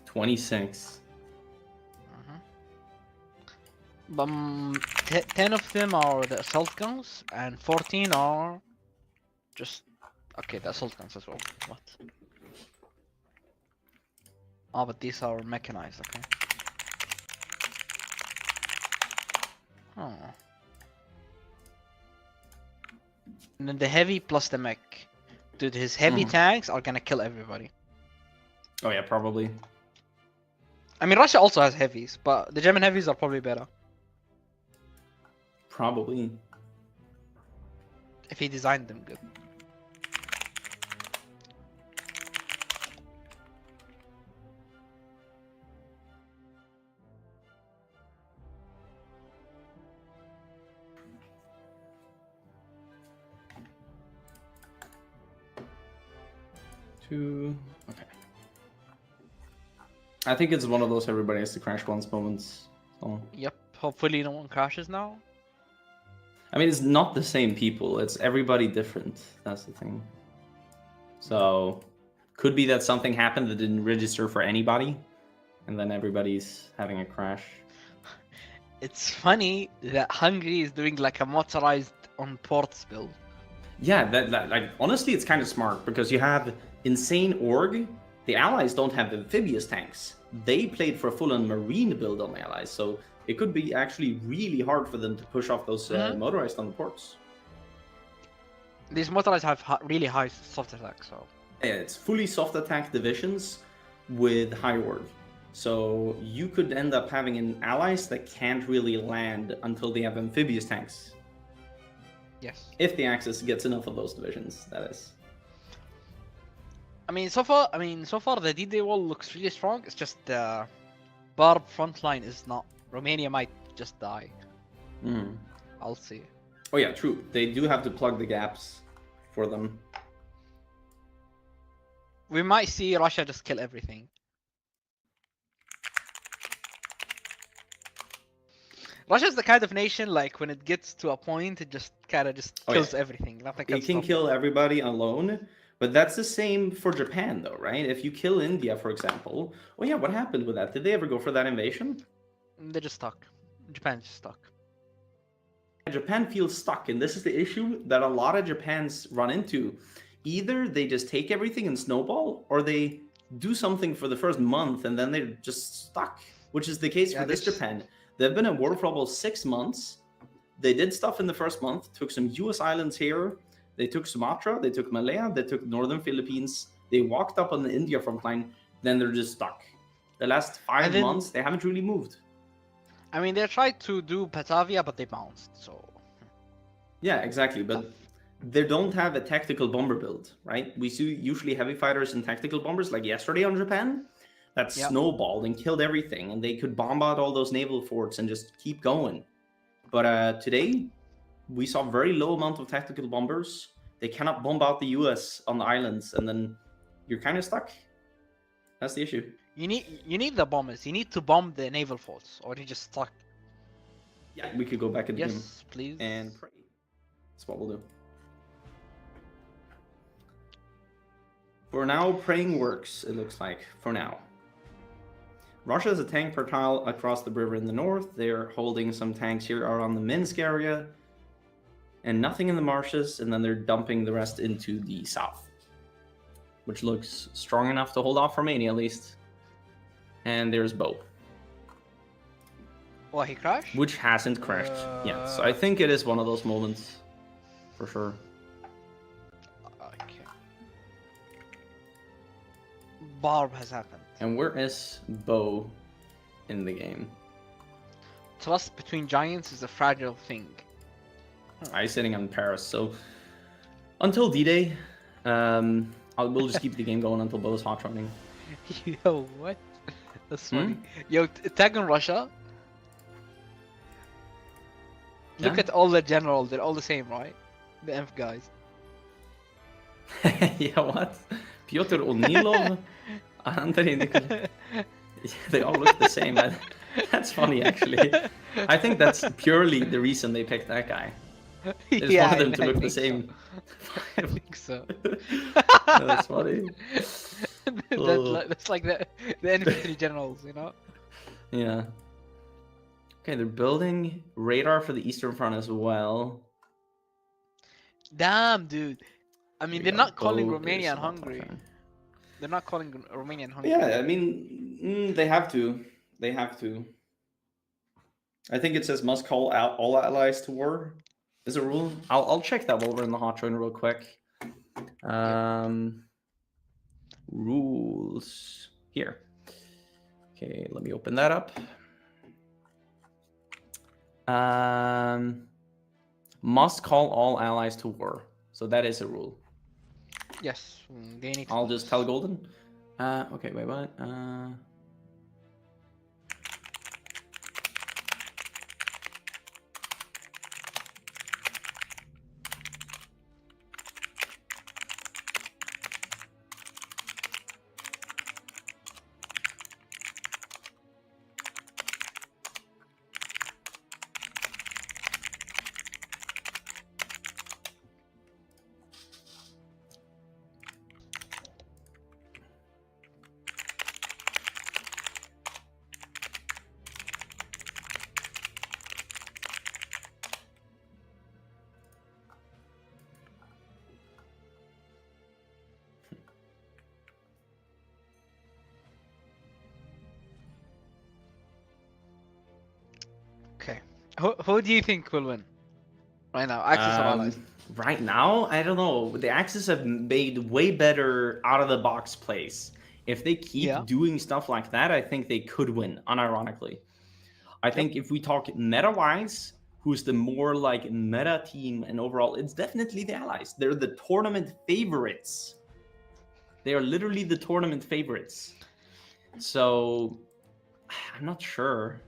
26. Mm-hmm. 10 of them are the assault guns, and 14 are just okay. The assault guns as well. What? Oh, but these are mechanized. Okay. Oh. And then the heavy plus the mech. Dude, his heavy tanks are gonna kill everybody. Oh yeah, probably. I mean, Russia also has heavies, but the German heavies are probably better Probably. if he designed them good. Okay. I think it's one of those everybody has to crash once moments. So. Yep. Hopefully no one crashes now. I mean, it's not the same people. It's everybody different. That's the thing. So, could be that something happened that didn't register for anybody, and then everybody's having a crash. It's funny that Hungary is doing like a motorized on ports build. Yeah, that like honestly, it's kind of smart because you have insane org. The allies don't have amphibious tanks. They played for a full-on marine build on the allies, so it could be actually really hard for them to push off those motorized on the ports. These motorized have really high soft attack, so Yeah, it's fully soft attack divisions with high org. So you could end up having an allies that can't really land until they have amphibious tanks. yes. If the Axis gets enough of those divisions, that is. I mean, so far the D-Day wall looks really strong. It's just the Barb front line is not. Romania might just die. I'll see. Oh yeah, true. They do have to plug the gaps for them. We might see Russia just kill everything. Russia's the kind of nation like when it gets to a point, it just kind of kills everything. Nothing can It can kill everybody alone, but that's the same for Japan, though, right? If you kill India, for example, oh yeah, what happened with that? Did they ever go for that invasion? They're just stuck. Japan's just stuck. Japan feels stuck, and this is the issue that a lot of Japans run into. Either they just take everything and snowball, or they do something for the first month and then they're just stuck, which is the case for this Japan. They've been at war for almost 6 months. They did stuff in the first month, took some US islands here. They took Sumatra, they took Malaya, they took northern Philippines. They walked up on the India front line, then they're just stuck. The last 5 months, they haven't really moved. I mean, they tried to do Batavia, but they bounced, so... Yeah, exactly, but they don't have a tactical bomber build, right? We see usually heavy fighters and tactical bombers, like yesterday on Japan, that snowballed and killed everything, and they could bomb out all those naval forts and just keep going. But today, we saw very low amount of tactical bombers. They cannot bomb out the US on the islands, and then you're kind of stuck. That's the issue. You need the bombers. You need to bomb the naval forts, or you're just stuck. Yeah, we could go back in the game. Yes, please. And pray. That's what we'll do. For now, praying works, it looks like, for now. Russia has a tank per tile across the river in the north. They're holding some tanks here around the Minsk area. And nothing in the marshes, and then they're dumping the rest into the south. Which looks strong enough to hold off Romania, at least. And there's Bo. Oh, he crashed? Which hasn't crashed yet. So I think it is one of those moments. For sure. Okay. Barb has happened. And where is Bo in the game? Trust between giants is a fragile thing. I'm sitting on Paris, so until D-Day, we'll just keep the game going until Bo's hot running. Yo, what? That's funny. Yo, tag on Russia. Look at all the generals, they're all the same, right? The Enf guys. Yeah, what? Pyotr Onilov? Andrei Nikolai. Yeah, they all look the same. That's funny, actually. I think that's purely the reason they picked that guy. They just Yeah, wanted them to I look the think so. same. I think so. That's funny. Oh. That's like the infantry generals, you know? Yeah. Okay, they're building radar for the Eastern Front as well. Damn, dude. I Here mean, we they're go. not calling Boat, Romania there's and Hungary. multi-fan. They're not calling Romania and Hungary. Yeah, I mean, they have to. They have to. I think it says must call out all allies to war. Is a rule? I'll check that while we're in the hot zone real quick. Rules here. Okay, let me open that up. Must call all allies to war. So that is a rule. Yes, they need to I'll do just this. tell Golden. Okay, wait, what? Okay. Who do you think will win? Right now, Axis or Allies? Right now, I don't know. The Axis have made way better out of the box plays. If they keep Yeah. doing stuff like that, I think they could win, unironically. I think if we talk meta-wise, who's the more like meta team and overall, it's definitely the Allies. They're the tournament favorites. They are literally the tournament favorites. So I'm not sure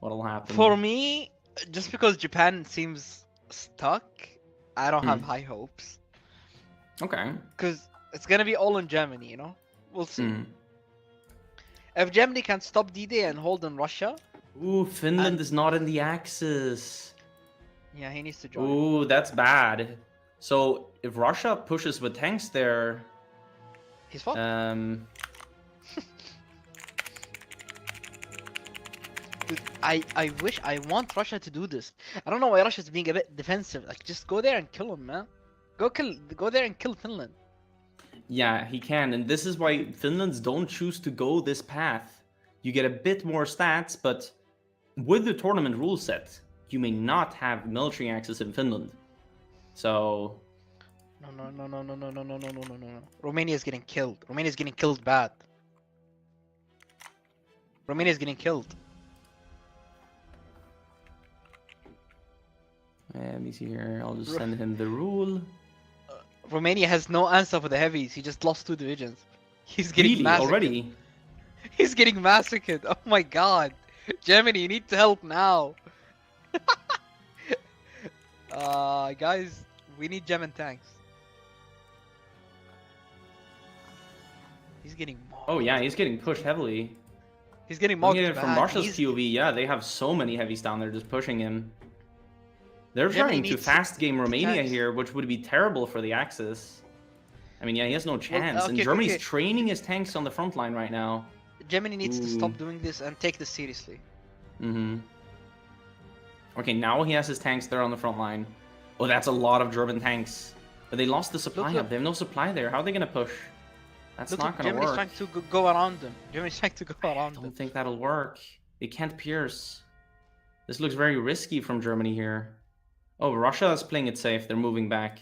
what'll happen. For me, just because Japan seems stuck, I don't have high hopes. Okay. Because it's gonna be all in Germany, you know? We'll see. Hmm. If Germany can stop D-Day and hold in Russia... Ooh, Finland is not in the Axis. Yeah, he needs to join. Ooh, that's bad. So if Russia pushes with tanks there... He's fucked. Dude, I want Russia to do this. I don't know why Russia's being a bit defensive. Like, just go there and kill him, man. Go there and kill Finland. Yeah, he can, and this is why Finland's don't choose to go this path. You get a bit more stats, but with the tournament rule set, you may not have military access in Finland. So... No. Romania's getting killed. Romania's getting killed bad. Romania's getting killed. Let me see here. I'll just send him the rule. Romania has no answer for the heavies. He just lost 2 divisions. He's getting Really? massacred. Already? He's getting massacred. Oh my god. Germany, you need to help now. Guys, we need German tanks. He's getting mobbed. Oh yeah, he's getting pushed heavily. He's getting mobbed. Looking at it from Russia's POV, yeah, they have so many heavies down there just pushing him. They're trying to fast game Romania here, which would be terrible for the Axis. I mean, yeah, he has no chance. And Germany's training his tanks on the front line right now. Germany needs to stop doing this and take this seriously. Okay, now he has his tanks there on the front line. Oh, that's a lot of German tanks. But they lost the supply hub. They have no supply there. How are they going to push? That's not going to work. Germany's trying to go around them. Germany's trying to go around them. I don't think that'll work. They can't pierce. This looks very risky from Germany here. Oh, Russia is playing it safe. They're moving back.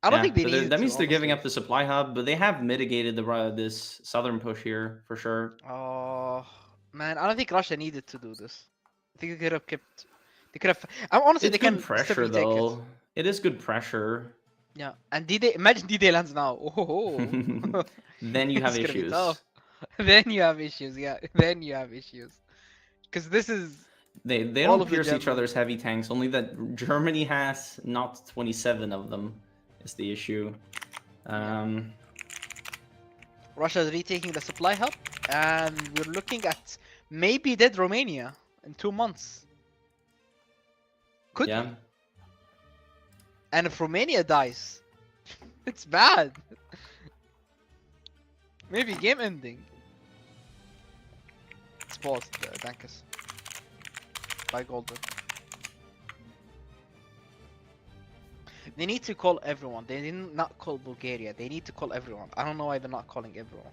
I don't think they need. That means they're giving up the supply hub, but they have mitigated this southern push here for sure. Oh man, I don't think Russia needed to do this. I think they could have kept. They could have. Honestly, it's they good can pressure though. It is good pressure. Yeah, and D-Day. Imagine D-Day lands now. Oh. Then you have issues. Then you have issues. Yeah, then you have issues. Because this is. They don't pierce each other's heavy tanks. Only that Germany has not 27 of them is the issue. Russia is retaking the supply hub, and we're looking at maybe dead Romania in 2 months. Could yeah. be. And if Romania dies, it's bad. Maybe game ending. It's paused, Dankus. By Golden. They need to call everyone. They did not call Bulgaria. They need to call everyone. I don't know why they're not calling everyone.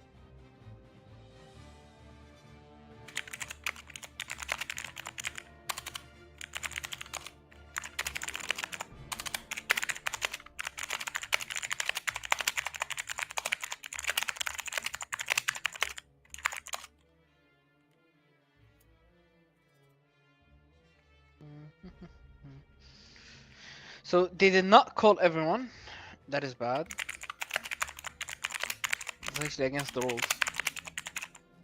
So they did not call everyone. That is bad. It's actually against the rules.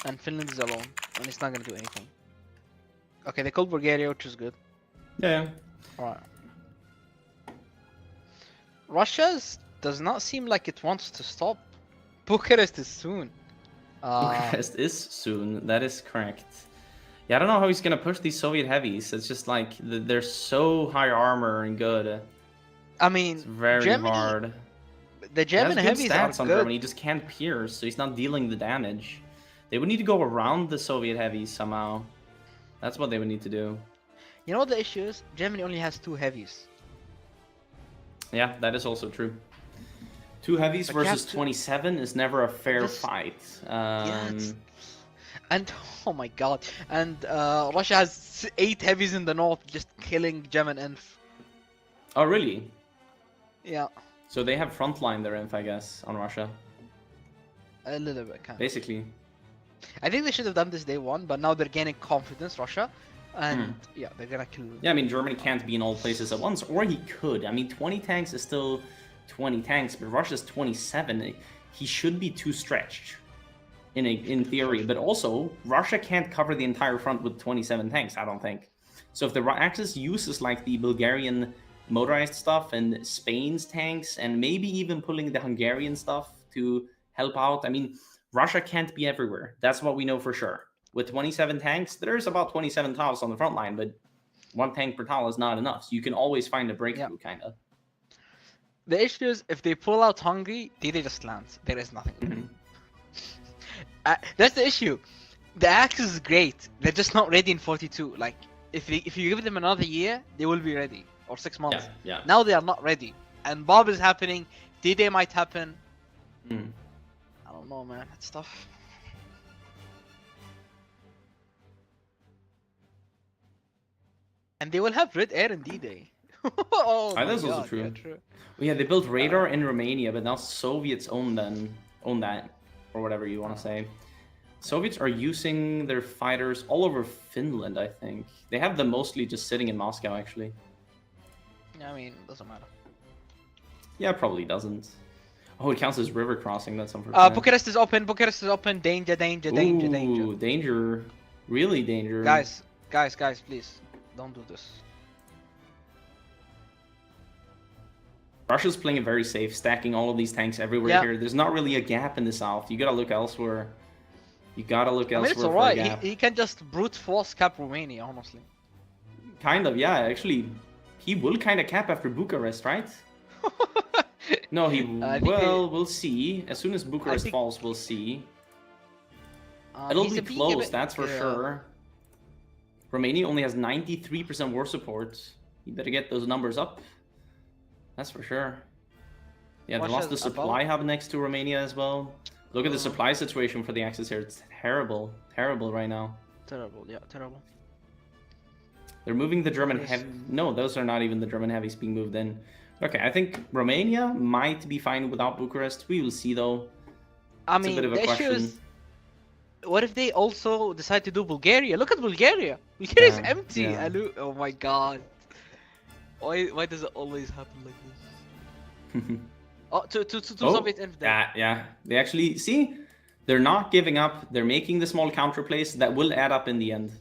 And Finland is alone, and it's not gonna do anything. Okay, they called Bulgaria, which is good. Yeah. Alright. Russia's does not seem like it wants to stop. Bucharest is soon. Bucharest is soon. That is correct. Yeah, I don't know how he's gonna push these Soviet heavies. It's just like they're so high armor and good. I mean, It's very Germany, hard. the German He has good heavies are stats on good. Germany. He just can't pierce, so he's not dealing the damage. They would need to go around the Soviet heavies somehow. That's what they would need to do. You know what the issue is? Germany only has 2 heavies. Yeah, that is also true. 2 heavies But you have versus to- 27 is never a fair This- fight. Yeah, and oh my god, and Russia has 8 heavies in the north, just killing German inf. Oh, really? Yeah, So they have frontline their inf, I guess, on Russia. a little bit kind of. Basically. I think they should have done this day 1, but now they're gaining confidence, Russia, and yeah, they're gonna kill. Yeah, I mean, Germany can't be in all places at once, or he could. I mean, 20 tanks is still 20 tanks, but Russia's 27. He should be too stretched, in theory. But also, Russia can't cover the entire front with 27 tanks, I don't think. So if the Axis uses like the Bulgarian motorized stuff and Spain's tanks, and maybe even pulling the Hungarian stuff to help out, I mean, Russia can't be everywhere. That's what we know for sure. With 27 tanks, there's about 27 tiles on the front line, but 1 tank per tile is not enough. So you can always find a breakthrough, kind of. The issue is if they pull out Hungary, they just land. There is nothing. That's the issue. The Axis is great. They're just not ready in 42. Like if you give them another year, they will be ready, or 6 months. Yeah. Now they are not ready, and Bob is happening. D-Day might happen. I don't know, man. It's tough. And they will have Red Air in D-Day. Oh my that's also God, true. yeah, true. Well, yeah, they built radar in Romania, but now Soviets own that, or whatever you want to say. Soviets are using their fighters all over Finland, I think. They have them mostly just sitting in Moscow, actually. I mean, doesn't matter. Yeah, probably doesn't. Oh, it counts as river crossing. That's unfortunate. Bucharest is open. Bucharest is open. Danger, danger, danger, danger. Ooh, danger. Really danger. Guys, please don't do this. Russia's playing it very safe, stacking all of these tanks everywhere here. There's not really a gap in the south. You gotta look elsewhere. I mean, it's alright. He can just brute force cap Romania, honestly. Kind of, yeah. Actually, he will kind of cap after Bucharest, right? No, we'll see. As soon as Bucharest falls, we'll see. It'll be close, that's for sure. Romania only has 93% war support. You better get those numbers up. That's for sure. Yeah, they lost the supply hub next to Romania as well. Look at the supply situation for the Axis here. It's terrible. Terrible right now. Terrible, yeah, terrible. They're moving the German heavy... No, those are not even the German heavies being moved in. Okay, I think Romania might be fine without Bucharest. We will see, though. I mean, the issue is... What if they also decide to do Bulgaria? Look at Bulgaria! Bulgaria is empty! Yeah. Oh my god. Why does it always happen like this? Oh, to Soviet inf. Yeah. They actually... See? They're not giving up. They're making the small counter plays that will add up in the end.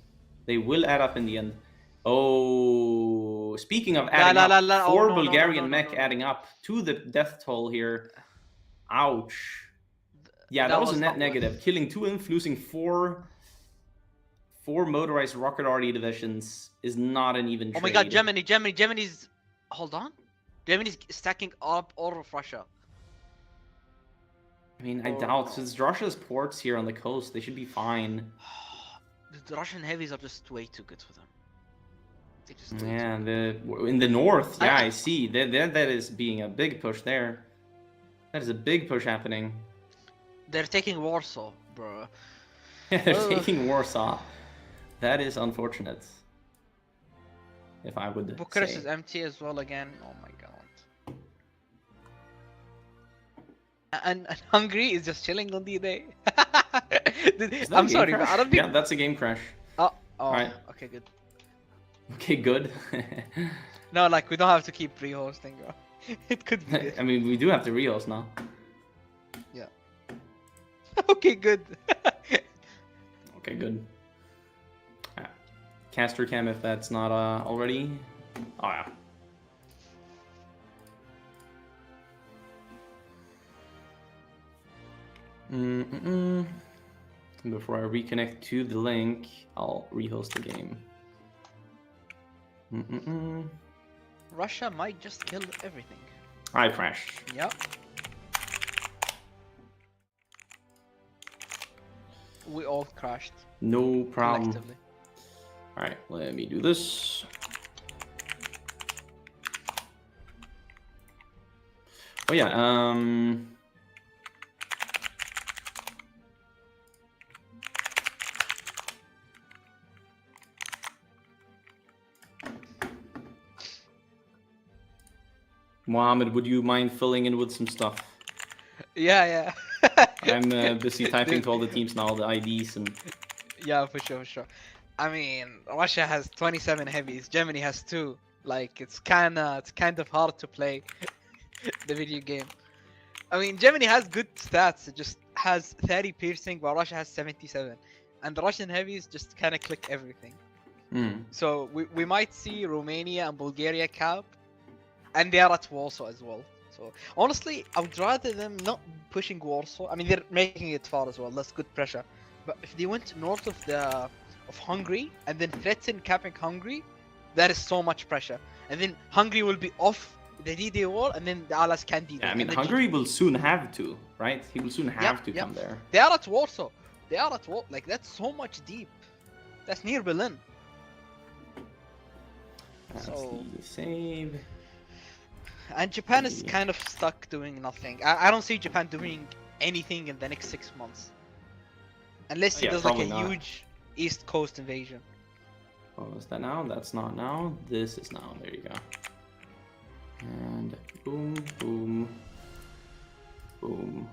They will add up in the end. Oh, speaking of adding up, 4 Bulgarian mech adding up to the death toll here. Ouch. Yeah, that was a net negative. Killing 2 inf, losing 4 motorized rocket arty divisions is not an even trade. Oh my god, Germany's... Hold on. Germany's stacking up all of Russia. I mean, I Or doubt, no. since Russia's ports here on the coast, they should be fine. The Russian heavies are just way too good for them. They're just way Yeah, too in the north, good. yeah, I see. That is being a big push there. That is a big push happening. They're taking Warsaw, bro. They're taking Warsaw. That is unfortunate. If I would Bucharest say. is empty as well again. Oh my god. And Hungary is just chilling on D-Day. Is that a I'm game sorry, but crash? I don't think. Yeah, that's a game crash. Oh, Alright. okay, good. Okay, good. No, like we don't have to keep re-hosting, bro. It could be good. I mean, we do have to rehost now. Yeah. Okay, good. Okay, good. Caster cam if that's not already. Oh yeah. Before I reconnect to the link, I'll rehost the game. Russia might just kill everything. I crashed. Yep. We all crashed. No problem. Collectively. Alright, let me do this. Oh yeah, Mohammed, would you mind filling in with some stuff? Yeah. I'm busy typing to all the teams now, the IDs and... Yeah, for sure. I mean, Russia has 27 heavies. Germany has 2. Like, it's kind of hard to play the video game. I mean, Germany has good stats. It just has 30 piercing, while Russia has 77. And the Russian heavies just kind of click everything. So we might see Romania and Bulgaria cap, and they are at Warsaw as well. So honestly, I would rather them not pushing Warsaw. I mean, they're making it far as well. That's good pressure. But if they went north of Hungary and then threaten capping Hungary, that is so much pressure. And then Hungary will be off the D-Day wall, and then the Allies can D-Day. Yeah, I mean, Hungary will soon have to, right? He will soon have to Yep. come there. They are at Warsaw. Like, that's so much deep. That's near Berlin. That's So... the save. And Japan is kind of stuck doing nothing. I don't see Japan doing anything in the next 6 months. Unless he does like a huge East Coast invasion. Oh, is that now? That's not now. This is now. There you go. And boom, boom, boom,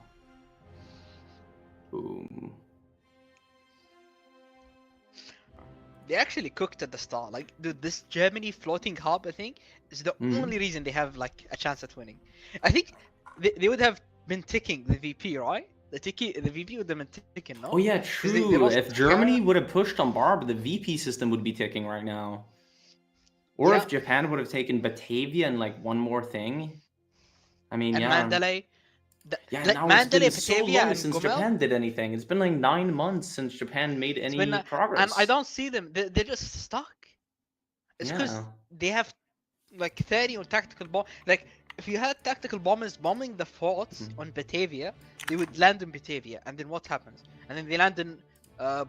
boom. They actually cooked at the start. Like, dude, this Germany floating hub, I think, is the only reason they have like a chance at winning. I think they would have been ticking the VP, right? The VP would have been ticking, no? Oh yeah, true. If Germany would have pushed on Barb, the VP system would be ticking right now. Or if Japan would have taken Batavia and like one more thing. I mean, and Mandalay. Now Mandalay, it's been Batavia, so long and since Gomel? Japan did anything. It's been like 9 months since Japan made any progress. And I don't see them. They're just stuck. It's because they have like 30 on tactical bomb. Like, if you had tactical bombers bombing the forts on Batavia, they would land in Batavia, and then what happens? And then they land in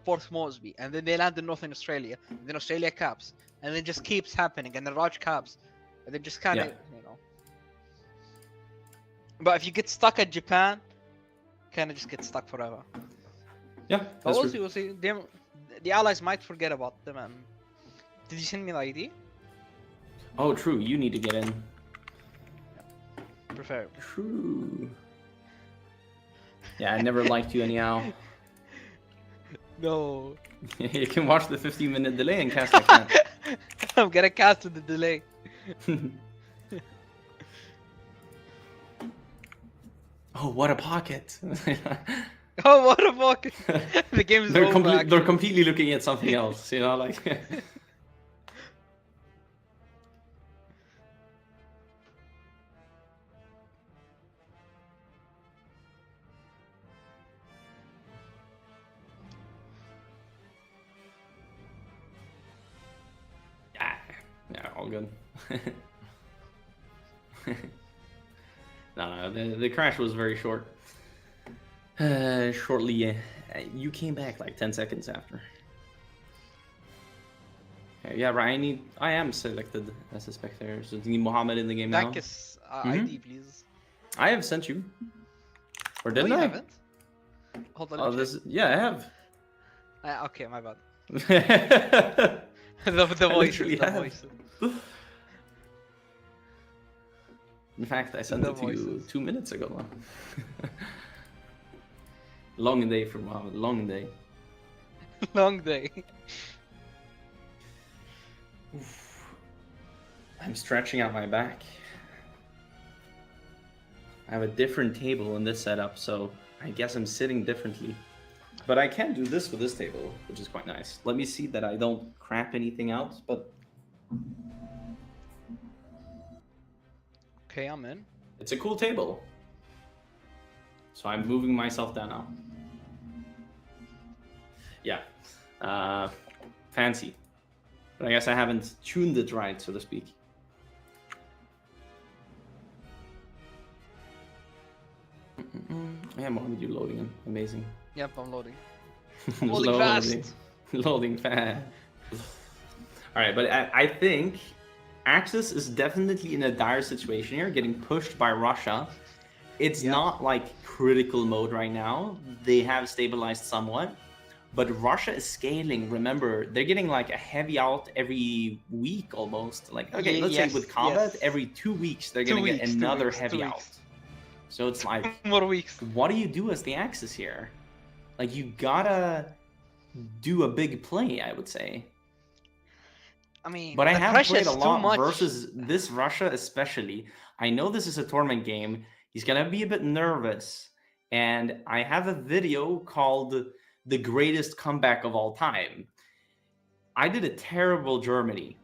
Port Moresby, and then they land in Northern Australia, and then Australia caps, and then just keeps happening, and then Raj caps, and then just kind of, you know. But if you get stuck at Japan, kind of just get stuck forever. Yeah, that's true. We'll see. The allies might forget about them. And did you send me the ID? Oh, true. You need to get in. Preferably. True. Yeah, I never liked you anyhow. No. You can watch the 15-minute delay and cast like that. I'm gonna cast with the delay. Oh, what a pocket! Oh, what a pocket! The game is over. They're completely looking at something else, you know, like. Yeah, all good. No, the crash was very short. Shortly, you came back like 10 seconds after. Yeah, right. I am selected as a spectator. So do you need Mohammed in the game now? Dankis, ID, please. I have sent you. Or No, didn't you I? haven't. Hold on. Oh, yeah, I have. Okay, my bad. The the voices. In fact, I sent it to you 2 minutes ago. Long day for Mohammed. Long day. Long day. Oof. I'm stretching out my back. I have a different table in this setup, so I guess I'm sitting differently. But I can do this with this table, which is quite nice. Let me see that I don't crap anything out, but... Okay, I'm in. It's a cool table. So I'm moving myself down now. Yeah. Fancy. But I guess I haven't tuned it right, so to speak. Yeah, Mohammed, you're loading in. Amazing. Yep, I'm loading. Loading fast. Loading fast. Alright, but I think Axis is definitely in a dire situation here, getting pushed by Russia. It's not like critical mode right now. They have stabilized somewhat. But Russia is scaling. Remember, they're getting like a heavy out every week almost. Like, okay, let's say with combat, every 2 weeks they're gonna get another heavy out. So it's like, more weeks. What do you do as the Axis here? Like, you gotta do a big play, I would say. I mean, but I have played a lot versus this Russia especially. I know this is a tournament game. He's gonna be a bit nervous. And I have a video called The Greatest Comeback of All Time. I did a terrible Germany.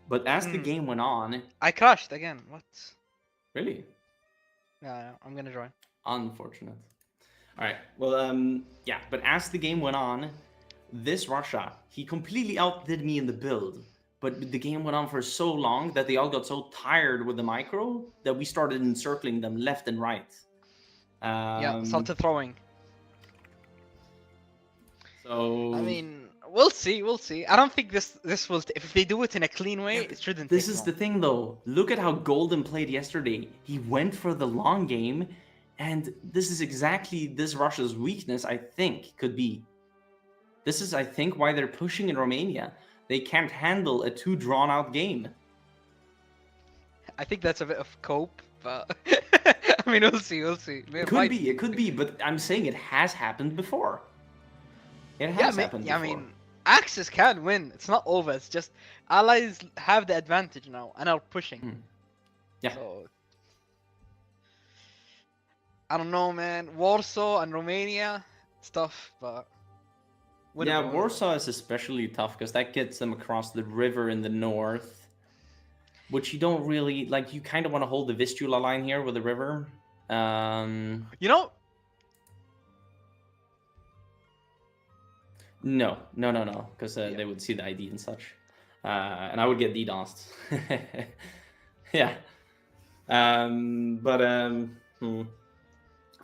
But as the game went on... I crashed again. What? Really? Yeah, I'm gonna join. Unfortunate. Alright, well, yeah, but as the game went on, this Russia, he completely outdid me in the build. But the game went on for so long that they all got so tired with the micro that we started encircling them left and right. Yeah, started throwing. So... I mean, we'll see. I don't think this will... If they do it in a clean way, it shouldn't This take is long. the thing, though. Look at how Golden played yesterday. He went for the long game, and this is exactly this Russia's weakness, I think, could be. This is, I think, why they're pushing in Romania. They can't handle a too drawn-out game. I think that's a bit of cope, but... I mean, we'll see. It could be, but I'm saying it has happened before. It has happened before. I mean, Axis can win. It's not over. It's just allies have the advantage now and are pushing. Yeah. So, I don't know, man. Warsaw and Romania, it's tough, but... Yeah, Warsaw is especially tough because that gets them across the river in the north. Which you don't really... Like, you kind of want to hold the Vistula line here with the river. You know... No. Because they would see the ID and such. And I would get DDoSed. Yeah.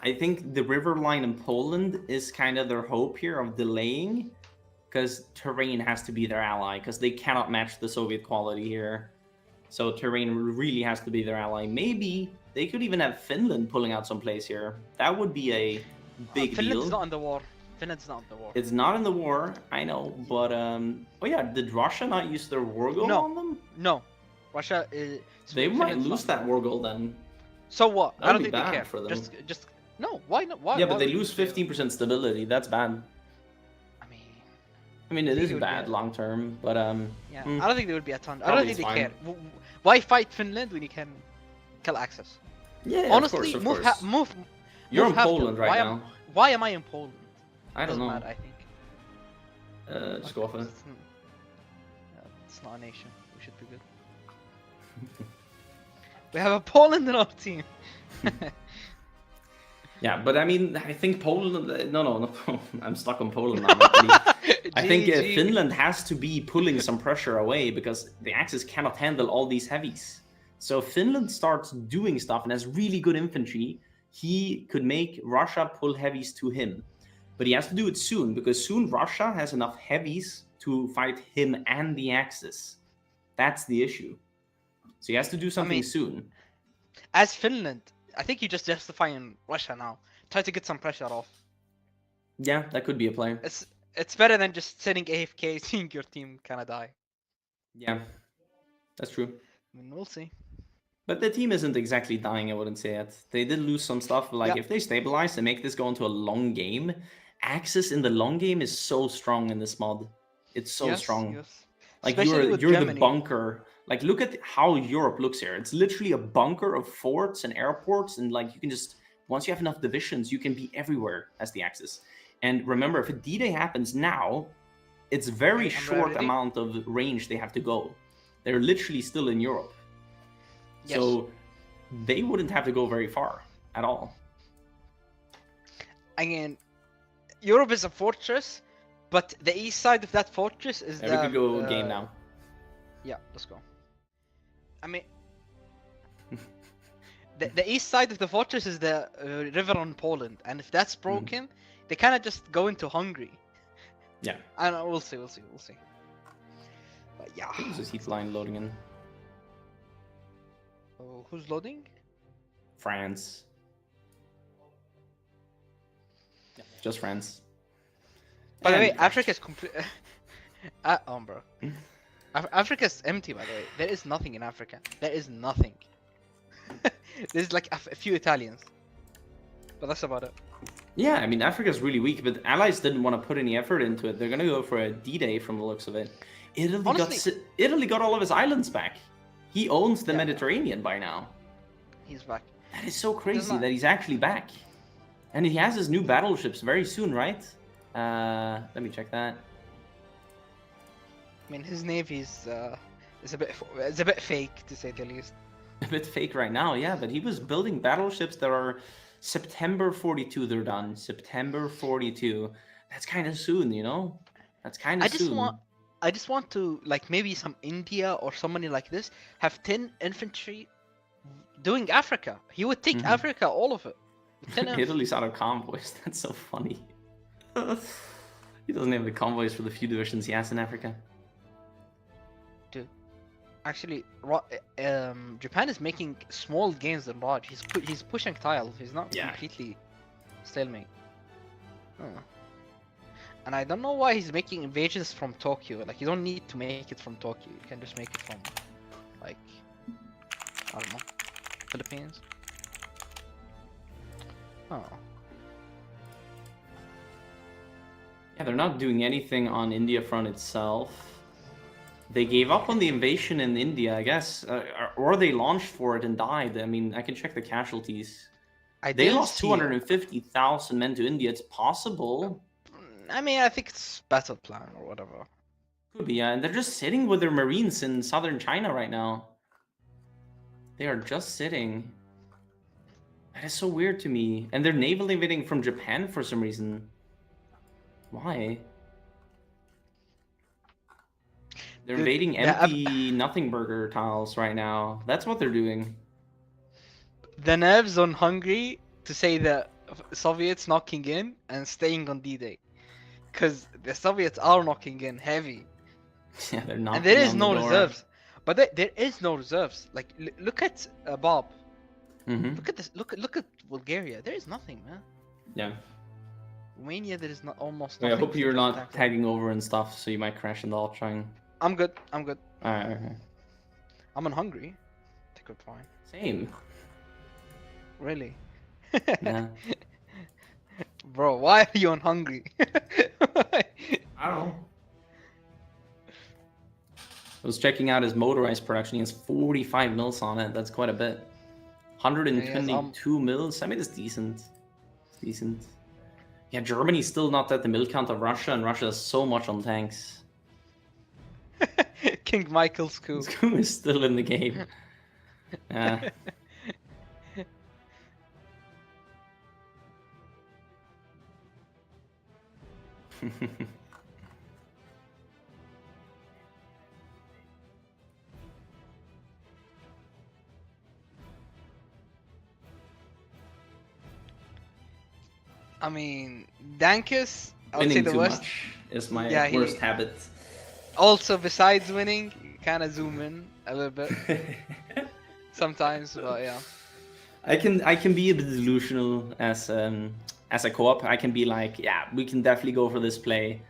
I think the river line in Poland is kind of their hope here of delaying. Because terrain has to be their ally. Because they cannot match the Soviet quality here. So terrain really has to be their ally. Maybe they could even have Finland pulling out some plays here. That would be a big deal. Finland's not in the war. It's not in the war, I know, but oh yeah, did Russia not use their war goal on them? No, Russia is... They might lose that war goal then. So what? I don't think bad they care. for them. Just no. Why not? Why? Yeah, but they lose 15% stability. That's bad. I mean, it is bad long term, but yeah, I don't think there would be a ton. I don't think they care. Why fight Finland when you can kill Axis? Yeah, honestly, of course. move. You're in Poland right now. Why am I in Poland? I don't know. Mad, I think. Just go off it. It's not a nation. We should be good. We have a Poland in our team. Yeah, but I mean, I think Poland... No. I'm stuck on Poland now. I think Finland has to be pulling some pressure away because the Axis cannot handle all these heavies. So if Finland starts doing stuff and has really good infantry, he could make Russia pull heavies to him. But he has to do it soon, because soon Russia has enough heavies to fight him and the Axis. That's the issue. So he has to do something soon. As Finland, I think you just justifying Russia now. Try to get some pressure off. Yeah, that could be a play. It's better than just sitting AFK, seeing your team kind of die. Yeah, that's true. I mean, we'll see. But the team isn't exactly dying, I wouldn't say it. They did lose some stuff. Like, if they stabilize and make this go into a long game, Axis in the long game is so strong in this mod. It's so strong. Yes. Like, Especially you're the Germany. bunker. Like, look at how Europe looks here. It's literally a bunker of forts and airports, and like you can just, once you have enough divisions, you can be everywhere as the Axis. And remember, if a D-Day happens now, it's very short amount of range they have to go. They're literally still in Europe. Yes. So they wouldn't have to go very far at all. Again, Europe is a fortress, but the east side of that fortress is we could go game now. Yeah, let's go. I mean, the east side of the fortress is the river on Poland, and if that's broken, they kind of just go into Hungary. Yeah. I don't know. We'll see. But yeah. Who's this heat line loading in? Oh, who's loading? France. Yeah, just France. By the way, Africa's complete. Bro. Africa's empty, by the way. There is nothing in Africa. There is nothing. There's like a few Italians. But that's about it. Yeah, I mean, Africa's really weak, but allies didn't want to put any effort into it. They're going to go for a D-Day from the looks of it. Italy got all of his islands back. He owns the Mediterranean by now. He's back. That is so crazy that he's actually back. And he has his new battleships very soon, right? Let me check that. I mean, his navy is a bit fake, to say the least. A bit fake right now, yeah, but he was building battleships that are September 42 they're done. September 42. That's kind of soon, you know? That's kind of soon. I just want to, like, maybe some India or somebody like this have 10 infantry doing Africa. He would take Africa, all of it. Italy's out of convoys. That's so funny. He doesn't have the convoys for the few divisions he has in Africa. Dude, actually, Japan is making small gains in Raj. He's pushing tiles. He's not completely stalemate. And I don't know why he's making invasions from Tokyo. Like, you don't need to make it from Tokyo. You can just make it from, like, I don't know, Philippines. Oh. Yeah, they're not doing anything on India front itself. They gave up on the invasion in India, I guess, or they launched for it and died. I mean, I can check the casualties. They lost 250,000 men to India. It's possible. I mean, I think it's battle plan or whatever. Could be, yeah. And they're just sitting with their marines in southern China right now. They are just sitting. That is so weird to me. And they're naval invading from Japan for some reason. Why? They're invading empty nothing burger tiles right now. That's what they're doing. The nerves on Hungary to say the Soviets knocking in and staying on D-Day. Because the Soviets are knocking in heavy. Yeah, they're not. And there is no reserves. But there is no reserves. Like, look at Bob. Look at this. Look at Bulgaria. There is nothing, man. Yeah. Romania, there is not almost. Wait, I hope you're not tagging over and stuff, so you might crash in the Altshine. I'm good. Alright, okay. I'm in Hungary. It's a good point. Same. Really? Yeah. Bro, why are you on Hungary? I don't know. I was checking out his motorized production. He has 45 mils on it. That's quite a bit. 122 mils. I mean, it's decent. It's decent. Yeah, Germany's still not at the mil count of Russia, and Russia has so much on tanks. King Michael's coup. His coup is still in the game. Yeah. I mean, Dankus, I would say Winning the too worst. much is my Yeah, worst habit. Also, besides winning, kind of zoom in a little bit sometimes, but yeah. I can be a bit delusional as a co-op. I can be like, yeah, we can definitely go for this play,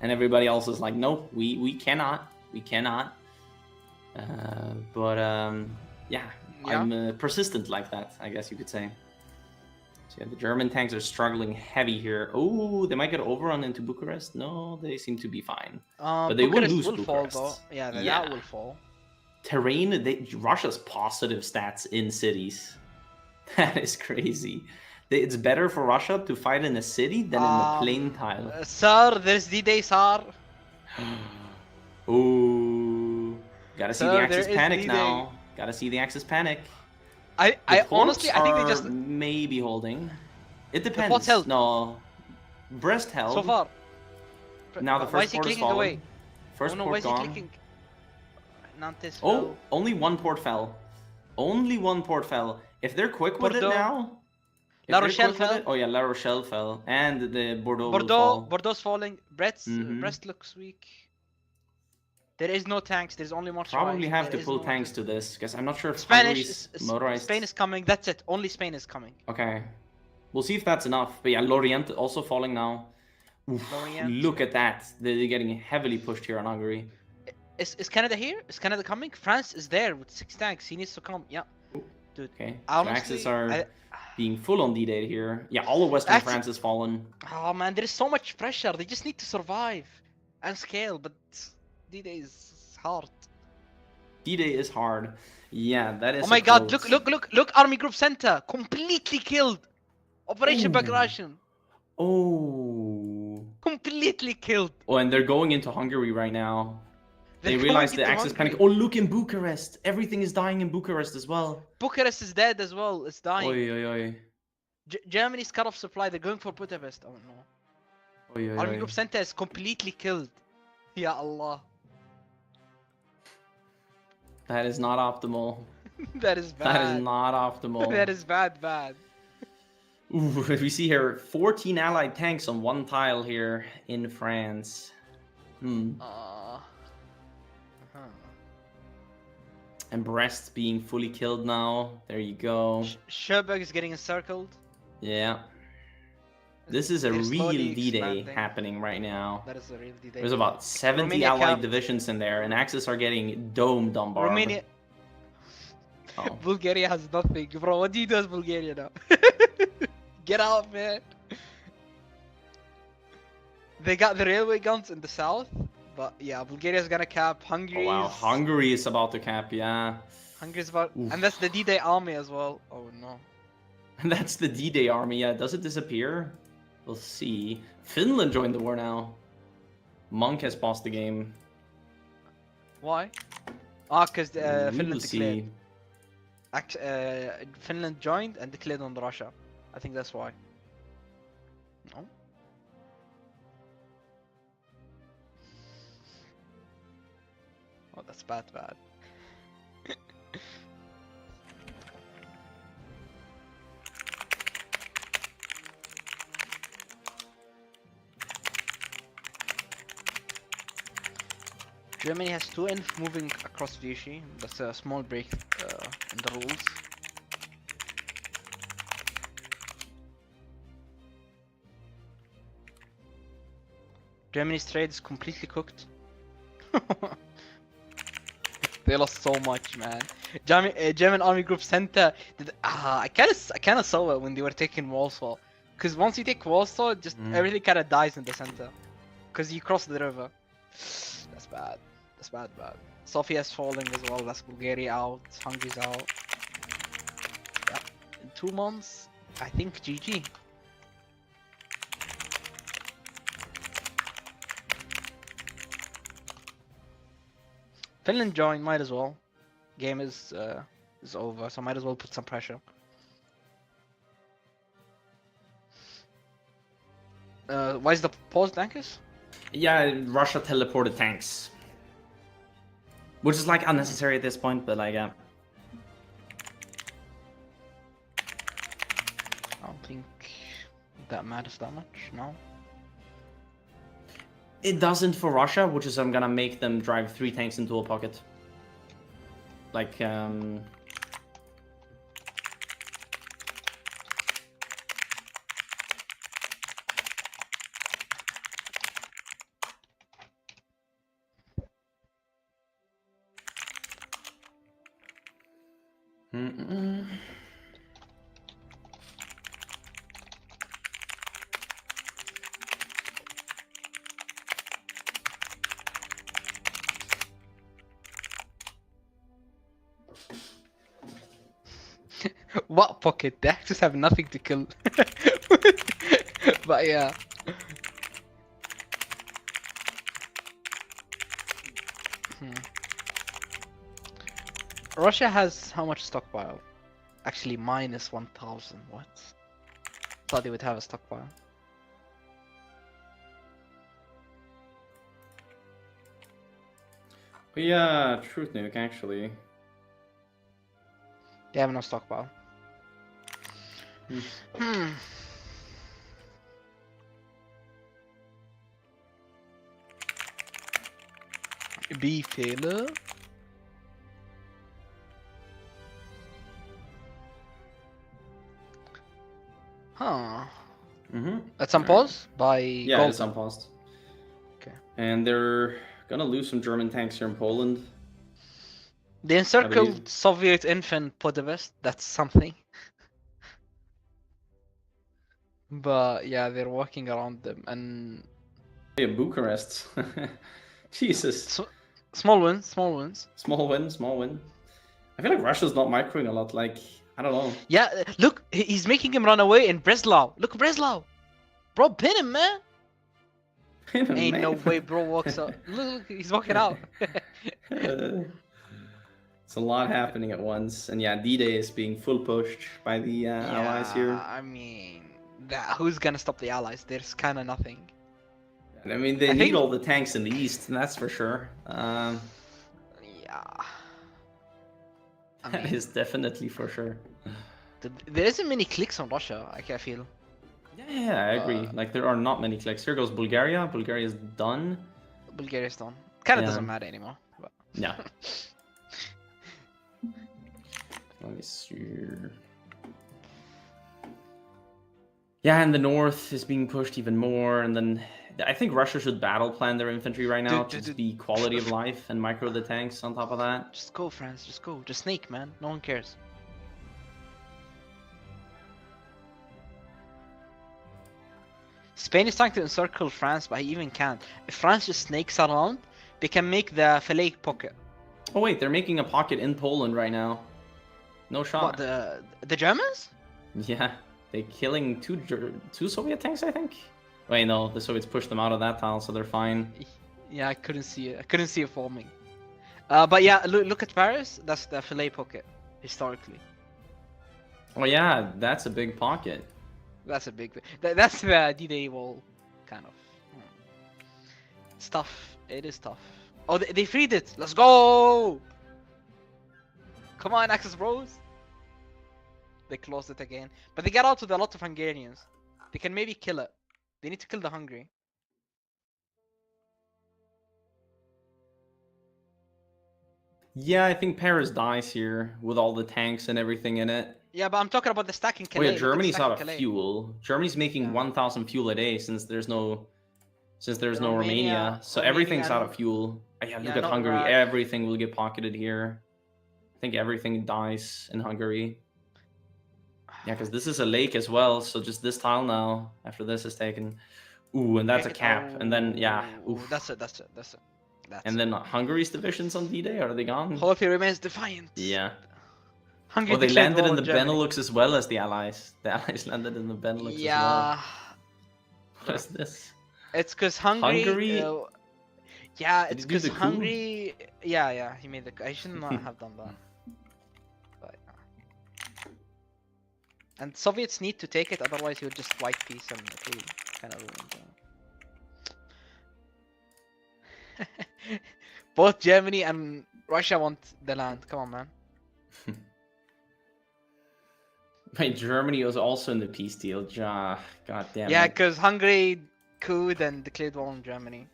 and everybody else is like, no, we cannot, we cannot. But yeah, I'm persistent like that, I guess you could say. So yeah, the German tanks are struggling heavy here. Oh, they might get overrun into Bucharest. No, they seem to be fine. But they Bucharest will lose will Bucharest. fall though. Yeah, Yeah. that will fall. Terrain, Russia's positive stats in cities. That is crazy. It's better for Russia to fight in a city than in the plain tile. Sir, there's D-Day, sir. Ooh. Gotta see Sir, the Axis there is panic D-Day. now. Gotta see the Axis panic. I honestly, I think they just maybe holding. It depends. fort's held. No. Brest held. So far. Now the Why is first he port is clicking fallen. away? First Oh no, port why is he gone. clicking? Nantes Oh, fell. only one port fell. Only one port fell. If they're quick with it Bordeaux. now. La Rochelle fell. Oh yeah, La Rochelle fell. And the Bordeaux will fall. Bordeaux's falling. Brest looks weak. There is no tanks. There's only more Probably tribes. have There to is pull no tanks to this, because I'm not sure if Spanish Hungary's motorized. Spain is coming. That's it. Only Spain is coming. Okay. We'll see if that's enough. But yeah, Lorient also falling now. Oof, look at that. They're getting heavily pushed here on Hungary. Is Canada here? Is Canada coming? France is there with 6 tanks. He needs to come. Yeah. Dude. Okay. Honestly, Axis are being full on D-Day here. Yeah, all of Western France is fallen. Oh man, there is so much pressure. They just need to survive and scale, but D-Day is hard. D-Day is hard. Yeah, that is. Oh my god, look, Army Group Center. Completely killed. Operation Bagration. Oh. Completely killed. Oh, and they're going into Hungary right now. They They're realize going the into Axis Hungary. panic. Oh, look in Bucharest. Everything is dying in Bucharest as well. Bucharest is dead as well. It's dying. Oy, oy, oy. Germany's cut off supply. They're going for Budapest. Oh no. Oy, oy, Army oy. Group Center is completely killed. Ya Allah. That is not optimal. That is bad. That is not optimal. That is bad. Ooh, we see here 14 allied tanks on one tile here in France. And Brest being fully killed now. There you go. Cherbourg is getting encircled. Yeah. This is a They're real slowly D-Day expanding. happening right now. That is a real D-Day. There's about 70 Romania allied cap. divisions in there, and Axis are getting domed on Barb. Romania. Oh. Bulgaria has nothing, bro. What do you do as Bulgaria now? Get out, man. They got the railway guns in the south, but yeah, Bulgaria's gonna cap. Hungary. Oh, wow, Hungary is about to cap, yeah. Hungary's about, Oof. and that's the D-Day army as well. Oh no. That's the D-Day army, yeah. Does it disappear? We'll see. Finland joined the war now. Monk has paused the game. Why? Ah, because We will Finland declared. see. Finland joined and declared on Russia. I think that's why. No. Oh, that's bad. Germany has 2 inf moving across Vichy. That's a small break in the rules. Germany's trade is completely cooked. They lost so much, man. German Army Group Center. I kind of saw it when they were taking Warsaw. Because once you take Warsaw, just everything kind of dies in the center. Because you cross the river. That's bad. That's bad. Sofia's falling as well. That's Bulgaria out. Hungary's out. Yeah. In 2 months, I think GG. Finland joined, might as well. Game is over, so might as well put some pressure. Why is the pause, Dankus? Yeah, Russia teleported tanks. Which is like unnecessary at this point, but like, yeah. I don't think that matters that much. No. It doesn't for Russia, which is I'm gonna make them drive 3 tanks into a pocket. Like, What pocket? They just have nothing to kill. But yeah. Russia has how much stockpile? Actually, minus 1,000. What? Thought they would have a stockpile. But yeah, truth nuke actually. They have no stockpile. Beef Taylor. Huh. That's unpaused by Yeah, Gold. it's unpaused. Okay. And they're gonna lose some German tanks here in Poland. They encircled Soviet infant Podevest. That's something. But yeah, they're walking around them and. Yeah, Bucharest. Jesus. Small wins, small wins. Small win, small win. I feel like Russia's not microing a lot. Like, I don't know. Yeah, look, he's making him run away in Breslau. Look, Breslau. Bro, pin him, man. Ain't no way bro walks out. Look, he's walking out. It's a lot happening at once. And yeah, D-Day is being full pushed by the allies here. I mean, who's gonna stop the allies? There's kind of nothing. I mean, they need all the tanks in the east, and that's for sure. Yeah. That is definitely for sure. There isn't many clicks on Russia, I feel. Yeah, I agree. Like, there are not many clicks. Here goes Bulgaria. Bulgaria's done. Bulgaria's done. Kind of doesn't matter anymore. But... Yeah. Let me see. Yeah, and the north is being pushed even more, and then I think Russia should battle plan their infantry right now to just be quality of life and micro the tanks on top of that. Just go, France. Just go. Just snake, man. No one cares. Spain is trying to encircle France, but he even can't. If France just snakes around, they can make the fillet pocket. Oh wait, they're making a pocket in Poland right now. No shot. What, the Germans? Yeah, they're killing two Soviet tanks, I think. Wait, no, the Soviets pushed them out of that tile, so they're fine. Yeah, I couldn't see it. I couldn't see it forming. But yeah, look at Paris. That's the fillet pocket, historically. Oh yeah, that's a big pocket. That's a big. That's the D-Day wall, kind of. It's tough. It is tough. Oh, they freed it. Let's go! Come on, Axis Bros. They closed it again, but they got out with a lot of Hungarians. They can maybe kill it. They need to kill the Hungary. Yeah, I think Paris dies here with all the tanks and everything in it. Yeah, but I'm talking about the stacking Calais. Oh yeah, Germany's out of fuel. Germany's making 1,000 fuel a day since there's no Romania. So everything's out of fuel. Yeah, look at Hungary. Everything will get pocketed here. I think everything dies in Hungary. Yeah, because this is a lake as well. So just this tile now. After this is taken. Ooh, and that's a cap. And then oof. That's it. And then Hungary's divisions on D-Day, are they gone? Hungary remains defiant. Yeah. Hungary they landed in the Benelux as well as the Allies. The Allies landed in the Benelux as well. What is this? It's because Hungary... yeah, it's because Hungary... Yeah, he made the... I should not have done that. But, and Soviets need to take it, otherwise he would just white peace and it will kind of ruin them. Both Germany and Russia want the land. Come on, man. Wait, Germany was also in the peace deal. God damn Yeah, it. because Hungary could and declared war on Germany.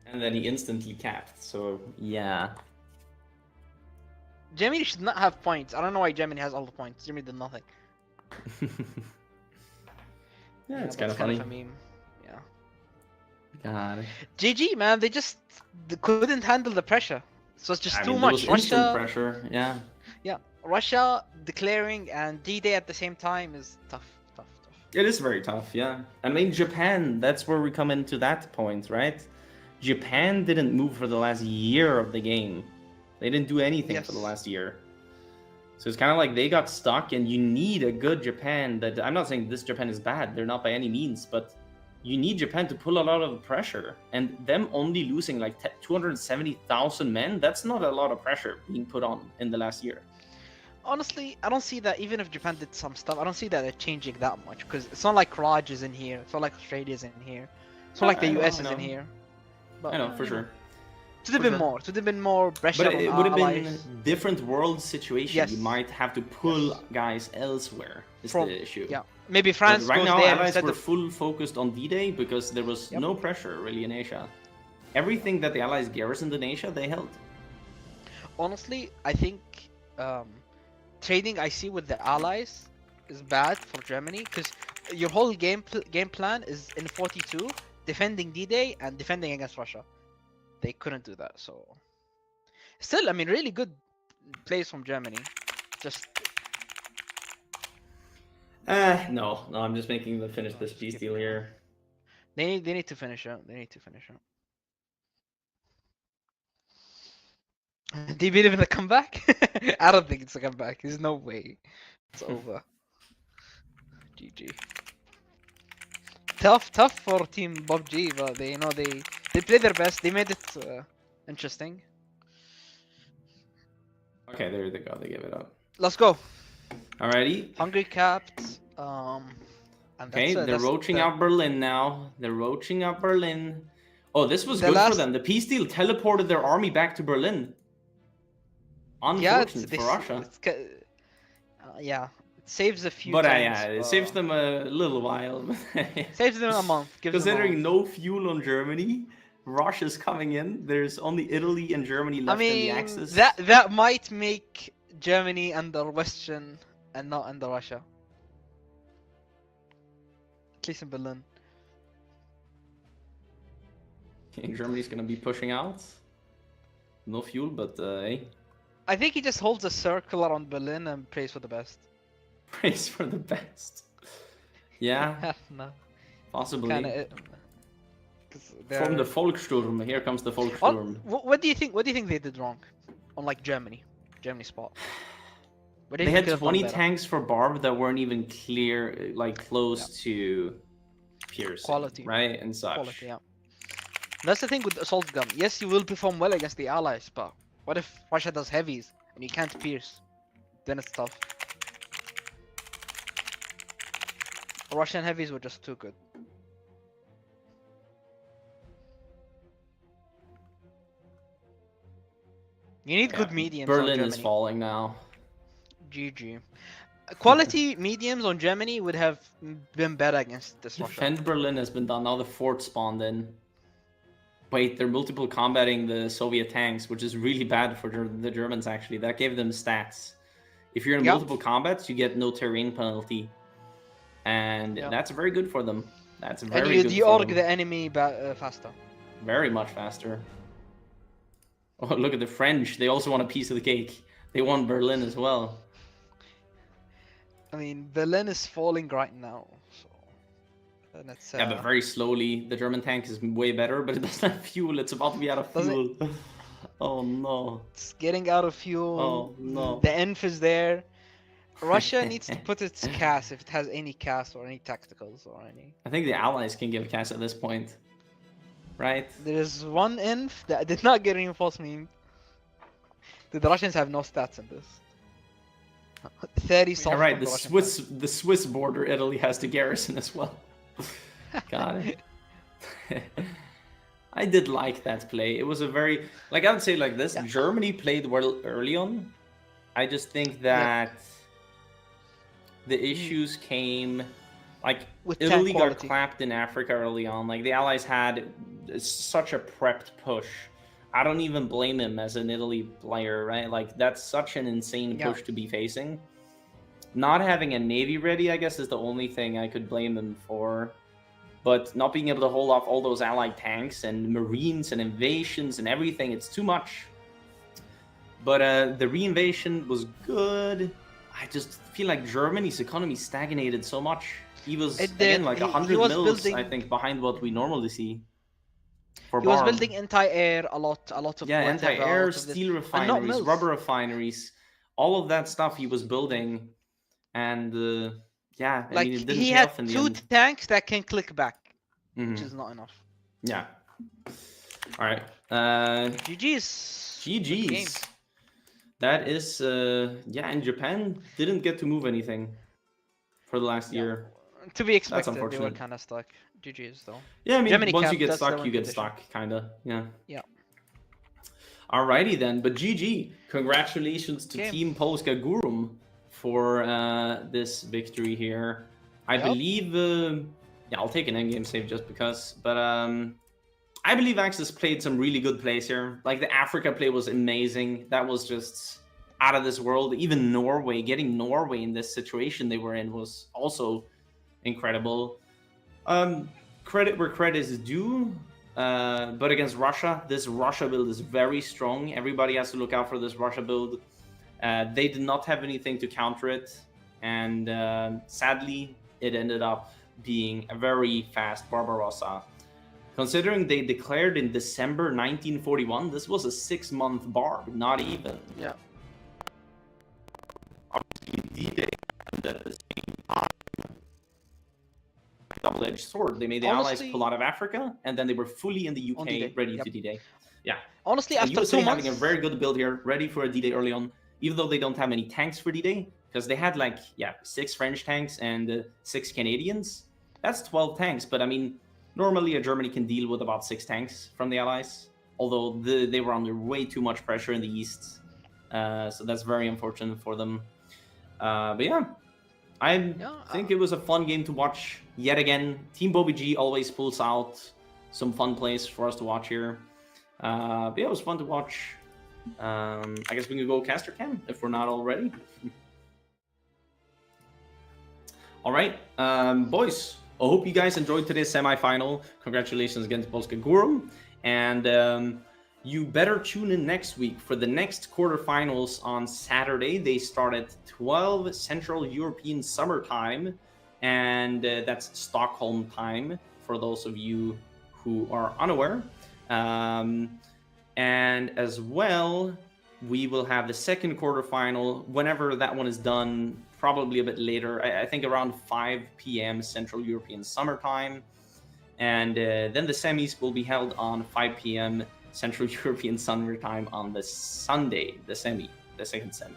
And then he instantly capped. So yeah. Germany should not have points. I don't know why Germany has all the points. Germany did nothing. Yeah, it's but kind of funny. a meme. Yeah. God. GG, man. They couldn't handle the pressure. So it's just I too mean, there much. was instant Russia, pressure. Yeah. yeah, Russia declaring and D-Day at the same time is tough. It is very tough, yeah. I mean, Japan, that's where we come into that point, right? Japan didn't move for the last year of the game. They didn't do anything for the last year. So it's kind of like they got stuck, and you need a good Japan that... I'm not saying this Japan is bad. They're not by any means, but you need Japan to pull a lot of the pressure. And them only losing like 270,000 men, that's not a lot of pressure being put on in the last year. Honestly, I don't see that. Even if Japan did some stuff, I don't see that they're changing that much. Because it's not like Raj is in here. It's not like Australia's in here. It's not like the US is in here. But, I know, for sure. It would have been more. It would have been more pressure. But it would have allies. been different world situation. Yes. You might have to pull guys elsewhere. Is the issue? Yeah, maybe France but right goes now, there allies instead were of... full focused on D-Day because there was no pressure really in Asia. Everything that the allies garrisoned in Asia, they held. Honestly, I think trading I see with the allies is bad for Germany because your whole game plan is in 42 defending D-Day and defending against Russia. They couldn't do that, so still, I mean, really good plays from Germany. Just no, I'm just making them finish this peace deal here. they need to finish it. Do you believe in the comeback? I don't think it's a comeback. There's no way. It's over. GG. Tough for Team PUBG, but they played their best. They made it interesting. Okay, there they go. They give it up. Let's go. Alrighty. Hungary capped. And okay, they're roaching out Berlin now. They're roaching out Berlin. Oh, this was good for them. The peace deal teleported their army back to Berlin. Unfortunate for Russia. Yeah, it saves a few. But it saves them a little while. Saves them a month. Considering no fuel on Germany, Russia's coming in. There's only Italy and Germany left in the Axis. That might make Germany under Western and not under Russia. At least in Berlin. Germany's gonna be pushing out. No fuel, but hey. I think he just holds a circle around Berlin and prays for the best. Prays for the best. Yeah. No. Possibly. From the Volkssturm. Here comes the Volkssturm. What do you think? What do you think they did wrong, on like Germany's spot? They had 20 tanks for Barb that weren't even clear, like close to piercing, quality, right, and such. Quality, yeah. That's the thing with the assault gun. Yes, you will perform well against the allies, but what if Russia does heavies and you can't pierce? Then it's tough. Russian heavies were just too good. You need good mediums. Berlin is falling now. GG. Quality mediums on Germany would have been better against this Russia. Defend Berlin has been done. Now the fort spawned in. Wait, they're multiple combating the Soviet tanks, which is really bad for the Germans, actually. That gave them stats. If you're in multiple combats, you get no terrain penalty. And that's very good for them. That's very good for them. And you de-org the enemy faster. Very much faster. Oh, look at the French. They also want a piece of the cake. They want Berlin as well. I mean, Berlin is falling right now. So... yeah, but very slowly. The German tank is way better, but it doesn't have fuel. It's about to be out of fuel. Oh no. It's getting out of fuel. Oh no. The ENF is there. Russia needs to put its CAS, if it has any CAS or any tacticals or any. I think the Allies can give CAS at this point. Right? There's one ENF that did not get reinforcement. The Russians have no stats in this. 30 something. Right, the Swiss border Italy has to garrison as well. Got it. I did like that play. It was a very, like, I would say like this. Germany played well early on. I just think that the issues came, like, With Italy tank got quality. clapped in Africa early on. Like, the Allies had such a prepped push. I don't even blame him as an Italy player, right? Like, that's such an insane push to be facing. Not having a navy ready, I guess, is the only thing I could blame him for. But not being able to hold off all those Allied tanks and Marines and invasions and everything, it's too much. But the reinvasion was good. I just feel like Germany's economy stagnated so much. He was, It again, did. like He 100 was mils, building. I think, behind what we normally see for He was Barb. building anti-air a lot of Yeah, whatever, a anti-air, lot of this, steel and not refineries, rubber mills. refineries, all of that stuff he was building. And yeah, I mean, Like it didn't he pay had off in the 2 end. tanks that can click back, Mhm. which is not enough. Yeah. All right. GG's. Good game. GG's. That is, yeah, in Japan, didn't get to move anything for the last Yeah. year. To be That's expected, they were unfortunate. kind of stuck. GG's though. Yeah, I mean, Gemini once you kept, get that's the stuck, win you get condition. stuck, kind of. Yeah. Yeah. Alrighty then, but GG. Congratulations to Game. Team Polska Gurum for this victory here. I Yep. believe, yeah, I'll take an endgame save just because, but I believe Axis played some really good plays here. Like, the Africa play was amazing. That was just out of this world. Even Norway, getting Norway in this situation they were in was also incredible. Credit where credit is due. But against Russia, this Russia build is very strong. Everybody has to look out for this Russia build. They did not have anything to counter it. And sadly, it ended up being a very fast Barbarossa. Considering they declared in December 1941, this was a 6-month Barb, not even. Yeah. Obviously, D-Day and at the same time, double-edged sword. They made the Allies pull out of Africa, and then they were fully in the UK, ready to D-Day. Yeah. Honestly, and after USA 2 months, having a very good build here, ready for a D-Day early on, even though they don't have many tanks for D-Day, because they had, like, 6 French tanks and 6 Canadians. That's 12 tanks, but I mean, normally a Germany can deal with about 6 tanks from the Allies, although they were under way too much pressure in the East, so that's very unfortunate for them. But yeah, I think it was a fun game to watch yet again. Team Bobby G always pulls out some fun plays for us to watch here. But yeah, it was fun to watch. I guess we can go caster cam if we're not already. All right, boys. I hope you guys enjoyed today's semifinal. Congratulations again to Polska Gurum. And you better tune in next week for the next quarterfinals on Saturday. They start at 12 Central European Summer Time. And that's Stockholm time for those of you who are unaware. And as well, we will have the second quarterfinal whenever that one is done, probably a bit later. I think around 5 p.m. Central European Summer Time. And then the semis will be held on 5 p.m. Central European Summer Time on the Sunday, the second semi.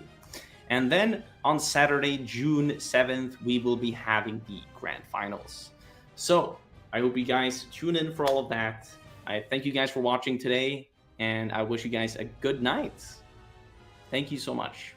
And then on Saturday, June 7th, we will be having the grand finals. So I hope you guys tune in for all of that. I thank you guys for watching today, and I wish you guys a good night. Thank you so much.